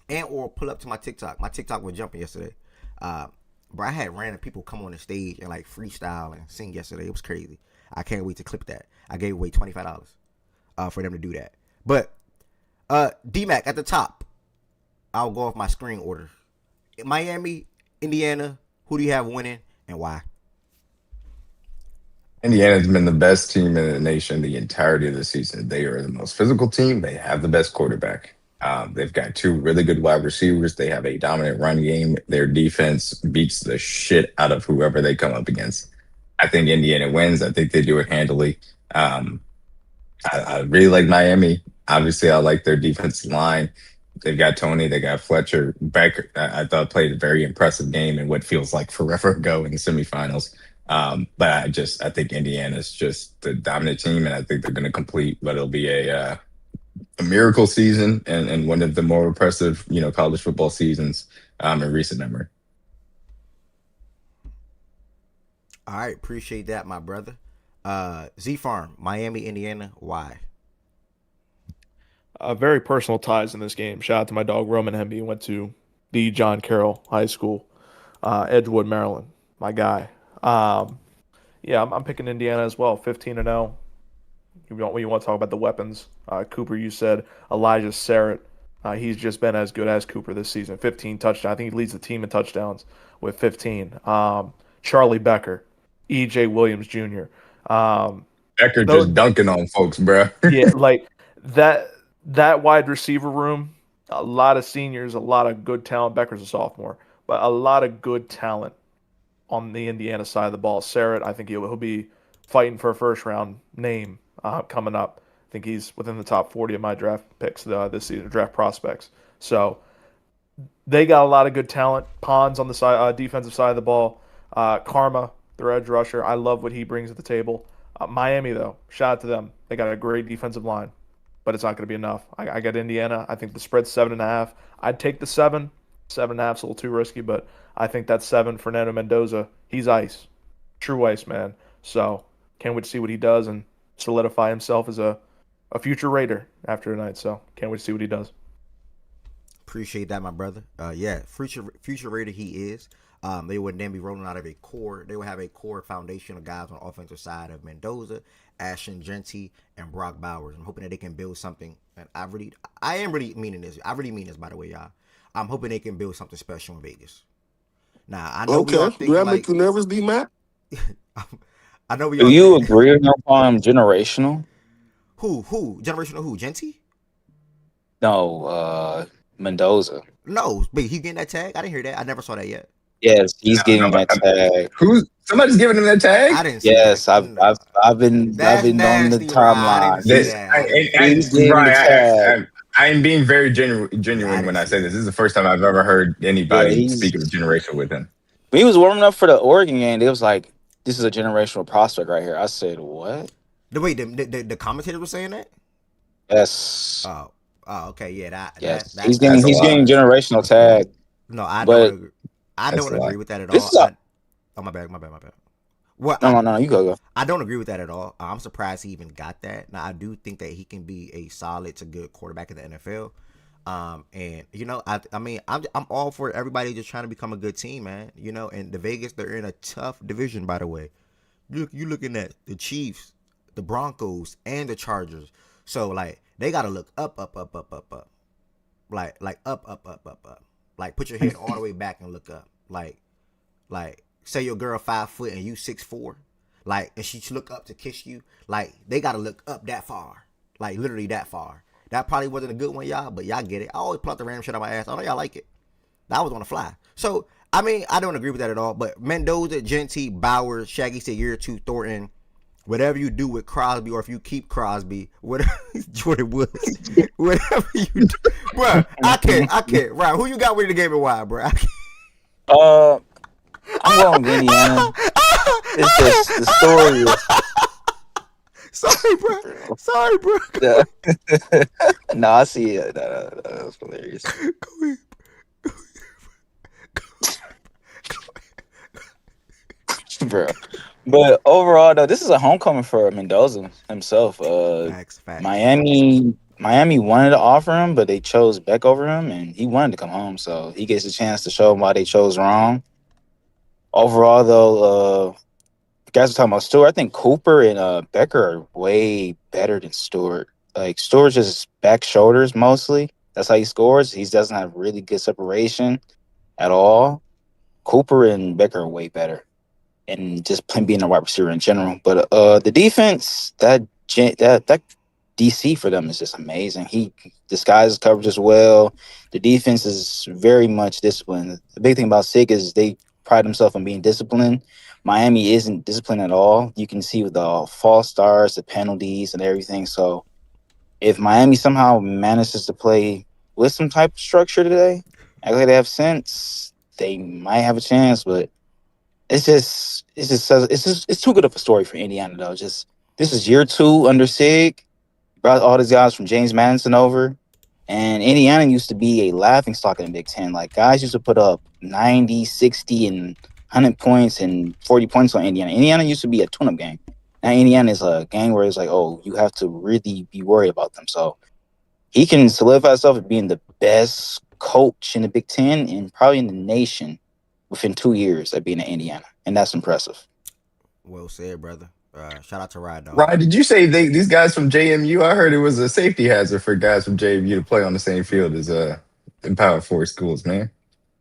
And or pull up to my TikTok. My TikTok was jumping yesterday. Bro, I had random people come on the stage and like freestyle and sing yesterday. It was crazy. I can't wait to clip that. I gave away $25 for them to do that. But D-Mac at the top. I'll go off my screen order. Miami, Indiana, who do you have winning and why? Indiana's been the best team in the nation the entirety of the season. They are the most physical team. They have the best quarterback. They've got 2 really good wide receivers. They have a dominant run game. Their defense beats the shit out of whoever they come up against. I think Indiana wins. I think they do it handily. I really like Miami. Obviously, I like their defensive line. They've got Tony. They got Fletcher. Beck, I thought, played a very impressive game in what feels like forever ago in the semifinals. But I think Indiana's just the dominant team, and I think they're going to complete what will be a miracle season and one of the more impressive, college football seasons in recent memory. All right, appreciate that, my brother. Z Farm, Miami, Indiana, why? Very personal ties in this game. Shout out to my dog Roman Hemby, who went to the John Carroll High School, Edgewood, Maryland. My guy. Yeah, I'm picking Indiana as well. 15-0. You want to talk about the weapons? Cooper, you said Elijah Sarrett. He's just been as good as Cooper this season. 15 touchdowns. I think he leads the team in touchdowns with 15. Charlie Becker, E.J. Williams Jr. Becker just dunking on folks, bro. Yeah, like that wide receiver room, a lot of seniors, a lot of good talent. Becker's a sophomore, but a lot of good talent on the Indiana side of the ball. Sarrett, I think he'll be fighting for a first-round name coming up. I think he's within the top 40 of my draft picks this season, draft prospects. So they got a lot of good talent. Pons on the side, defensive side of the ball. Karma, their edge rusher. I love what he brings to the table. Miami, though, shout out to them. They got a great defensive line, but it's not going to be enough. I got Indiana. I think the spread's 7.5. I'd take the 7. 7.5 is a little too risky, but I think that's 7. Fernando Mendoza, he's ice. True ice, man. So can't wait to see what he does and solidify himself as a future Raider after tonight. So can't wait to see what he does. Appreciate that, my brother. Yeah, future Raider he is. They would then be rolling out of a core. They would have a core foundation of guys on the offensive side of Mendoza, Ashton Genty, and Brock Bowers. I'm hoping that they can build something. And I am really meaning this. I really mean this, by the way, y'all. I'm hoping they can build something special in Vegas. Now, I know we all Okay. think Do that like make you nervous, D-Mac? I know we Do all you think agree with him on generational? who generational who Genty? No, Mendoza. No, wait, he getting that tag? I didn't hear that. I never saw that yet. Yes, he's getting No, that tag. somebody's giving him that tag? I didn't see Yes, that. I've been That's on the nasty, Ryan. I didn't timeline. see that. I didn't see He's that. getting the tag. I am being very Yeah, I genuine when didn't I see say that. this. This is the first time I've ever heard Yeah, anybody he's speak of generation with him. when he was warming up for the Oregon game, it was like, this is a generational prospect right here. I said, what? Wait, the commentator was saying that? Yes. Oh, okay, yeah, Yes. that He's That's a getting lot. generational tag. no, I don't But agree. I That's don't a lot. agree with that at this all. is a Oh, my bad. Well, no, you go. I don't agree with that at all. I'm surprised he even got that. Now, I do think that he can be a solid to good quarterback in the NFL. And you know, I mean, I'm all for everybody just trying to become a good team, man. You know, and the Vegas, they're in a tough division, by the way. You looking at the Chiefs, the Broncos, and the Chargers. So like they gotta look up. Like up. Like put your head all the way back and look up. Like say your girl 5 foot and you 6'4", like and she look up to kiss you. Like they gotta look up that far. Like literally that far. That probably wasn't a good one, y'all, but y'all get it. I always plot the random shit on my ass. I know y'all like it. That was on the fly. So I mean, I don't agree with that at all. But Mendoza, Genty, Bowers, Shaggy said year 2, Thornton. Whatever you do with Crosby, or if you keep Crosby, whatever Jordan Woods, whatever you do, bro. I can't. Right? Who you got winning the game and why, bro? I'm going with Indiana. It's just the story is. Sorry, bro. Yeah. No, I see it. That was hilarious. Bro. But overall, though, this is a homecoming for Mendoza himself. Facts. Miami wanted to offer him, but they chose Beck over him, and he wanted to come home. So he gets a chance to show them why they chose wrong. Overall, though, you guys are talking about Stewart. I think Cooper and Becker are way better than Stewart. Like Stewart's just back shoulders mostly. That's how he scores. He doesn't have really good separation at all. Cooper and Becker are way better. And just being a wide receiver in general. But the defense, that DC for them is just amazing. He disguises coverage as well. The defense is very much disciplined. The big thing about SIG is they pride themselves on being disciplined. Miami isn't disciplined at all. You can see with the false starts, the penalties, and everything. So if Miami somehow manages to play with some type of structure today, act like they have sense, they might have a chance, but it's too good of a story for Indiana though. Just this is year 2 under Sig. Brought all these guys from James Madison over, and Indiana used to be a laughing stock in the Big Ten. Like guys used to put up 90, 60, and 100 points and 40 points on Indiana. Indiana used to be a tune-up game. Now Indiana is a game where it's like, oh, you have to really be worried about them. So he can solidify himself as being the best coach in the Big Ten and probably in the nation within 2 years of being in Indiana, and that's impressive. Well said, brother. Shout out to Ride Dog. Ryan, did you say these guys from JMU? I heard it was a safety hazard for guys from JMU to play on the same field as Power 4 schools, man.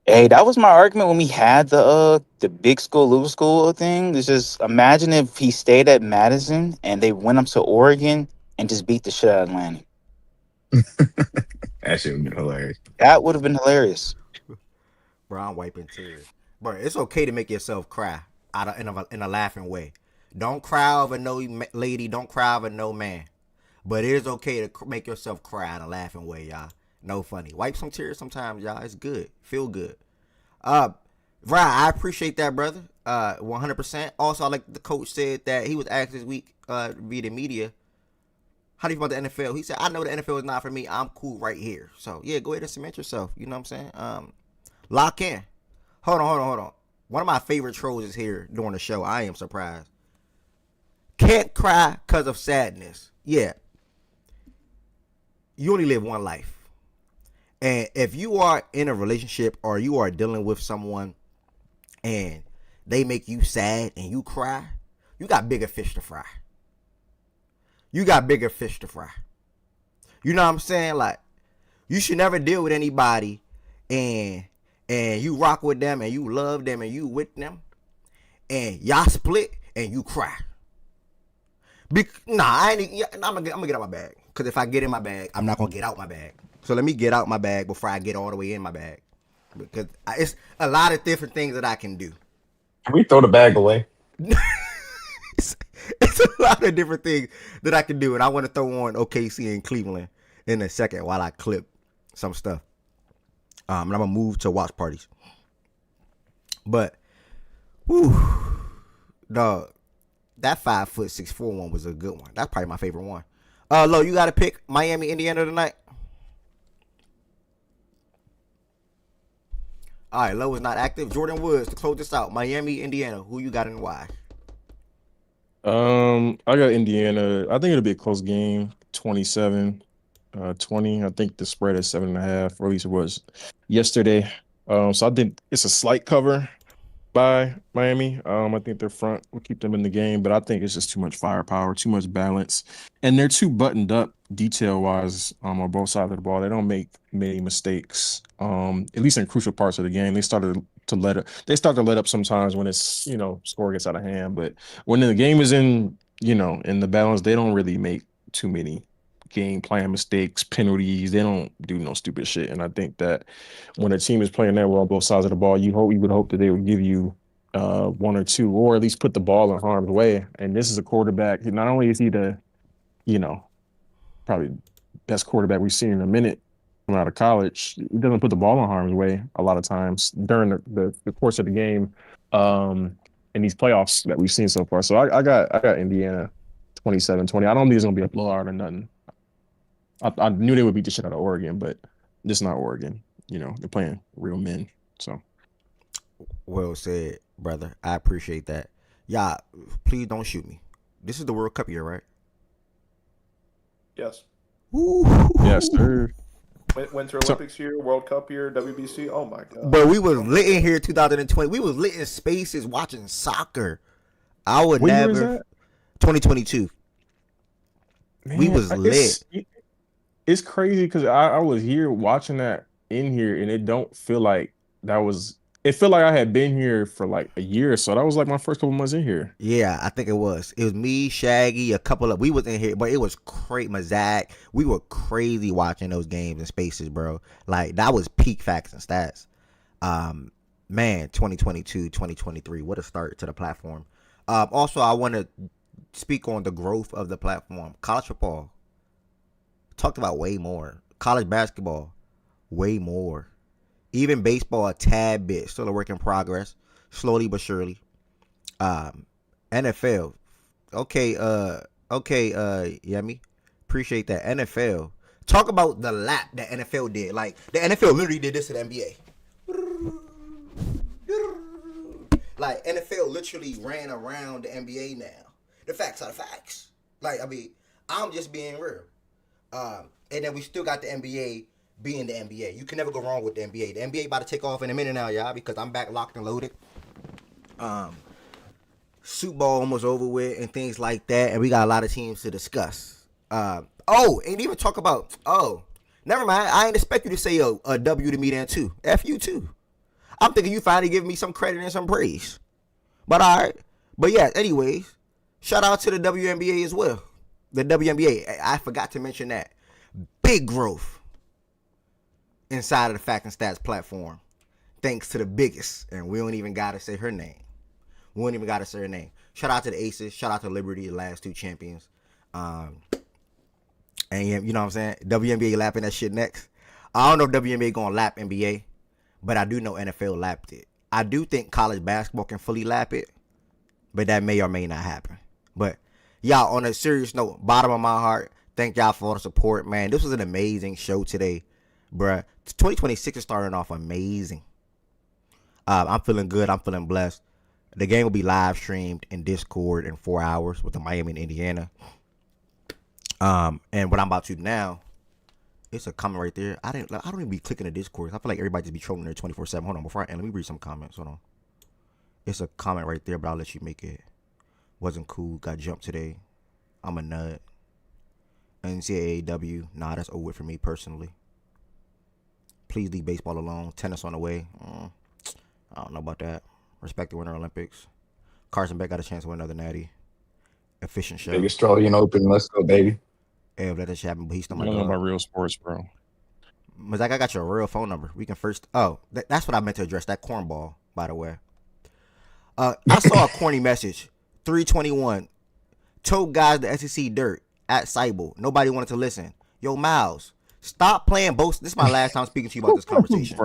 Hey, that was my argument when we had the big school, little school thing. It's just imagine if he stayed at Madison and they went up to Oregon and just beat the shit out of Atlantic. That shit would be hilarious. That would have been hilarious. Bro, I'm wiping tears. Bro, it's okay to make yourself cry in a laughing way. Don't cry over no lady. Don't cry over no man. But it is okay to make yourself cry in a laughing way, y'all. No funny. Wipe some tears sometimes, y'all. It's good. Feel good. Ryan, I appreciate that, brother. 100%. Also, like the coach said that he was asked this week via the media, how do you feel about the NFL? He said, I know the NFL is not for me. I'm cool right here. So, yeah, go ahead and cement yourself. You know what I'm saying? Lock in. Hold on. One of my favorite trolls is here during the show. I am surprised. Can't cry because of sadness. Yeah. You only live one life. And if you are in a relationship or you are dealing with someone and they make you sad and you cry, you got bigger fish to fry. You got bigger fish to fry. You know what I'm saying? Like, you should never deal with anybody and you rock with them and you love them and you with them and y'all split and you cry. I'm gonna get out my bag. Because if I get in my bag, I'm not gonna get out my bag. So let me get out my bag before I get all the way in my bag. Because it's a lot of different things that I can do. Can we throw the bag away? It's a lot of different things that I can do. And I want to throw on OKC and Cleveland in a second while I clip some stuff. And I'm gonna move to watch parties. But whew, dog, that 5'6" 4" was a good one. That's probably my favorite one. Lo, you got to pick Miami, Indiana tonight. All right, Lo is not active. Jordan Woods, to close this out. Miami, Indiana. Who you got and why? I got Indiana. I think it'll be a close game. 27-20. I think the spread is 7.5, or at least it was yesterday. So I think it's a slight cover by Miami. I think their front will keep them in the game, but I think it's just too much firepower, too much balance, and they're too buttoned up detail-wise on both sides of the ball. They don't make many mistakes, at least in crucial parts of the game. They started to let up sometimes when it's, score gets out of hand, but when the game is in the balance, they don't really make too many game plan mistakes, penalties. They don't do no stupid shit. And I think that when a team is playing that well on both sides of the ball, you would hope that they would give you one or two, or at least put the ball in harm's way. And this is a quarterback. Not only is he the, probably best quarterback we've seen in a minute coming out of college, he doesn't put the ball in harm's way a lot of times during the course of the game in these playoffs that we've seen so far. So I got Indiana 27-20. I don't think it's going to be a blowout or nothing. I knew they would beat the shit out of Oregon, but this is not Oregon. They're playing real men. So, well said, brother. I appreciate that. Y'all, please don't shoot me. This is the World Cup year, right? Yes. Ooh. Yes, sir. Winter Olympics year, World Cup year, WBC. Oh my god. But we was lit in here 2020. We was lit in spaces watching soccer. I would what never. Year is that? 2022. Man, we was lit. It's crazy because I was here watching that in here, and it don't feel like that was. It felt like I had been here for like a year or so. That was like my first couple months in here. Yeah, I think it was. It was me, Shaggy, we was in here, but it was crazy. Mazak, we were crazy watching those games and spaces, bro. Like, that was peak facts and stats. Man, 2022, 2023, what a start to the platform. Also, I want to speak on the growth of the platform. College football talked about way more. College basketball, way more. Even baseball, a tad bit. Still a work in progress. Slowly but surely. NFL. Okay, Yemi. Appreciate that. NFL. Talk about the lap that NFL did. Like, the NFL literally did this to the NBA. Like, NFL literally ran around the NBA now. The facts are the facts. Like, I mean, I'm just being real. And then we still got the NBA being the NBA. You can never go wrong with the NBA. The NBA about to take off in a minute now, y'all, because I'm back locked and loaded. Super Bowl almost over with and things like that, and we got a lot of teams to discuss. And even talk about, never mind. I ain't expect you to say a W to me then too. F you too. I'm thinking you finally giving me some credit and some praise. But all right. But yeah, anyways, shout out to the WNBA as well. The WNBA, I forgot to mention that. Big growth inside of the Fact and Stats platform. Thanks to the biggest. And we don't even got to say her name. Shout out to the Aces. Shout out to Liberty, the last two champions. And you know what I'm saying? WNBA lapping that shit next. I don't know if WNBA going to lap NBA, but I do know NFL lapped it. I do think college basketball can fully lap it, but that may or may not happen. But y'all, on a serious note, bottom of my heart, thank y'all for all the support, man. This was an amazing show today, bruh. 2026 is starting off amazing. I'm feeling good. I'm feeling blessed. The game will be live streamed in Discord in 4 hours with the Miami and Indiana. And what I'm about to do now, it's a comment right there. I don't even be clicking the Discord. I feel like everybody just be trolling there 24/7. Hold on, before I end, let me read some comments. Hold on. It's a comment right there, but I'll let you make it. Wasn't cool. Got jumped today. I'm a nut. NCAA, nah, that's over for me personally. Please leave baseball alone. Tennis on the way. I don't know about that. Respect the Winter Olympics. Carson Beck got a chance to win another natty. Efficient show. Big Australian Open. Let's go, baby. Yeah, let that shit happen, but he's still I my don't know dog. about real sports, bro. Mazak, I got your real phone number. We can first. Oh, that's what I meant to address. That cornball, by the way. I saw a corny message. 321. Told guys the SEC dirt at Seibel. Nobody wanted to listen. Yo, Miles, stop playing both. This is my last time speaking to you about this conversation.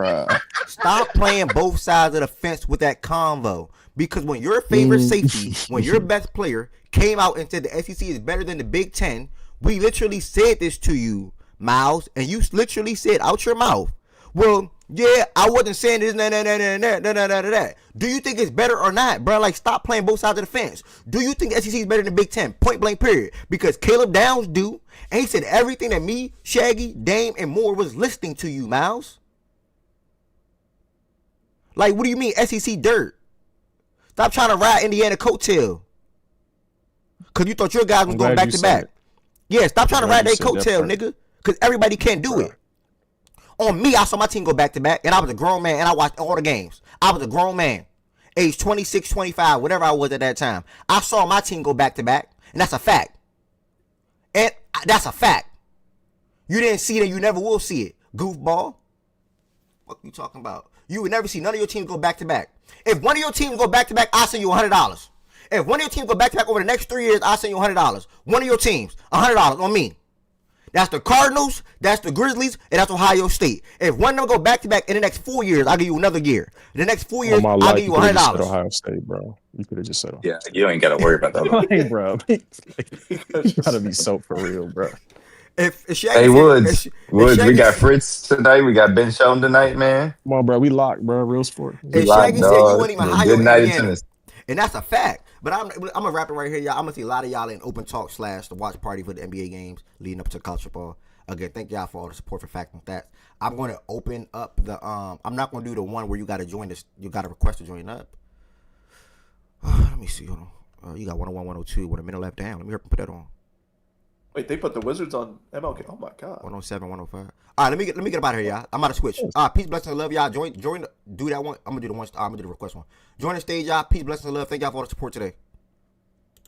Stop playing both sides of the fence with that convo. Because when your favorite safety, when your best player came out and said the SEC is better than the Big Ten, we literally said this to you, Miles, and you literally said out your mouth, well, yeah, I wasn't saying this, that. Do you think it's better or not, bro? Like, stop playing both sides of the fence. Do you think the SEC is better than the Big Ten? Point blank, period. Because Caleb Downs do, and he said everything that me, Shaggy, Dame, and more was listening to you, Miles. Like, what do you mean, SEC dirt? Stop trying to ride Indiana coattail. Because you thought your guys was going back to back. Yeah, stop trying to ride their coattail, nigga. Because everybody can't do it. On me, I saw my team go back to back, and I was a grown man, and I watched all the games. I was a grown man, age 26, 25, whatever I was at that time. I saw my team go back to back, and that's a fact. And that's a fact. You didn't see it, and you never will see it. Goofball. What you talking about? You would never see none of your teams go back to back. If one of your teams go back to back, I'll send you $100. If one of your teams go back to back over the next 3 years, I'll send you $100. One of your teams, $100 on me. That's the Cardinals, that's the Grizzlies, and that's Ohio State. If one of them go back to back in the next 4 years, I'll give you another year. In the next 4 years, I'll give you $100. Ohio State, bro. You could have just said. Yeah, you ain't got to worry about that. Hey, bro. You gotta be so for real, bro. Hey, Woods, we got Fritz tonight. We got Ben Shelton tonight, man. Come on, bro. We locked, bro. Real sport. And Shaggy said you wouldn't even hire Good night in Indiana. tennis. And that's a fact. But I'm gonna wrap it right here, y'all. I'm gonna see a lot of y'all in open talk / the watch party for the NBA games leading up to college football. Again, thank y'all for all the support for Fact and Stats. I'm gonna open up the I'm not gonna do the one where you gotta join this. You gotta request to join up. Let me see. Hold on. You got 101, 102 with a minute left down. Let me put that on. Wait, they put the Wizards on MLK. Oh my god. 107, 105. All right, let me get up out of here, y'all. I'm about to switch. Peace, blessings, and love, y'all. Join. Do that one. I'm gonna do the one. I'm gonna do the request one. Join the stage, y'all. Peace, blessings, and love. Thank y'all for all the support today.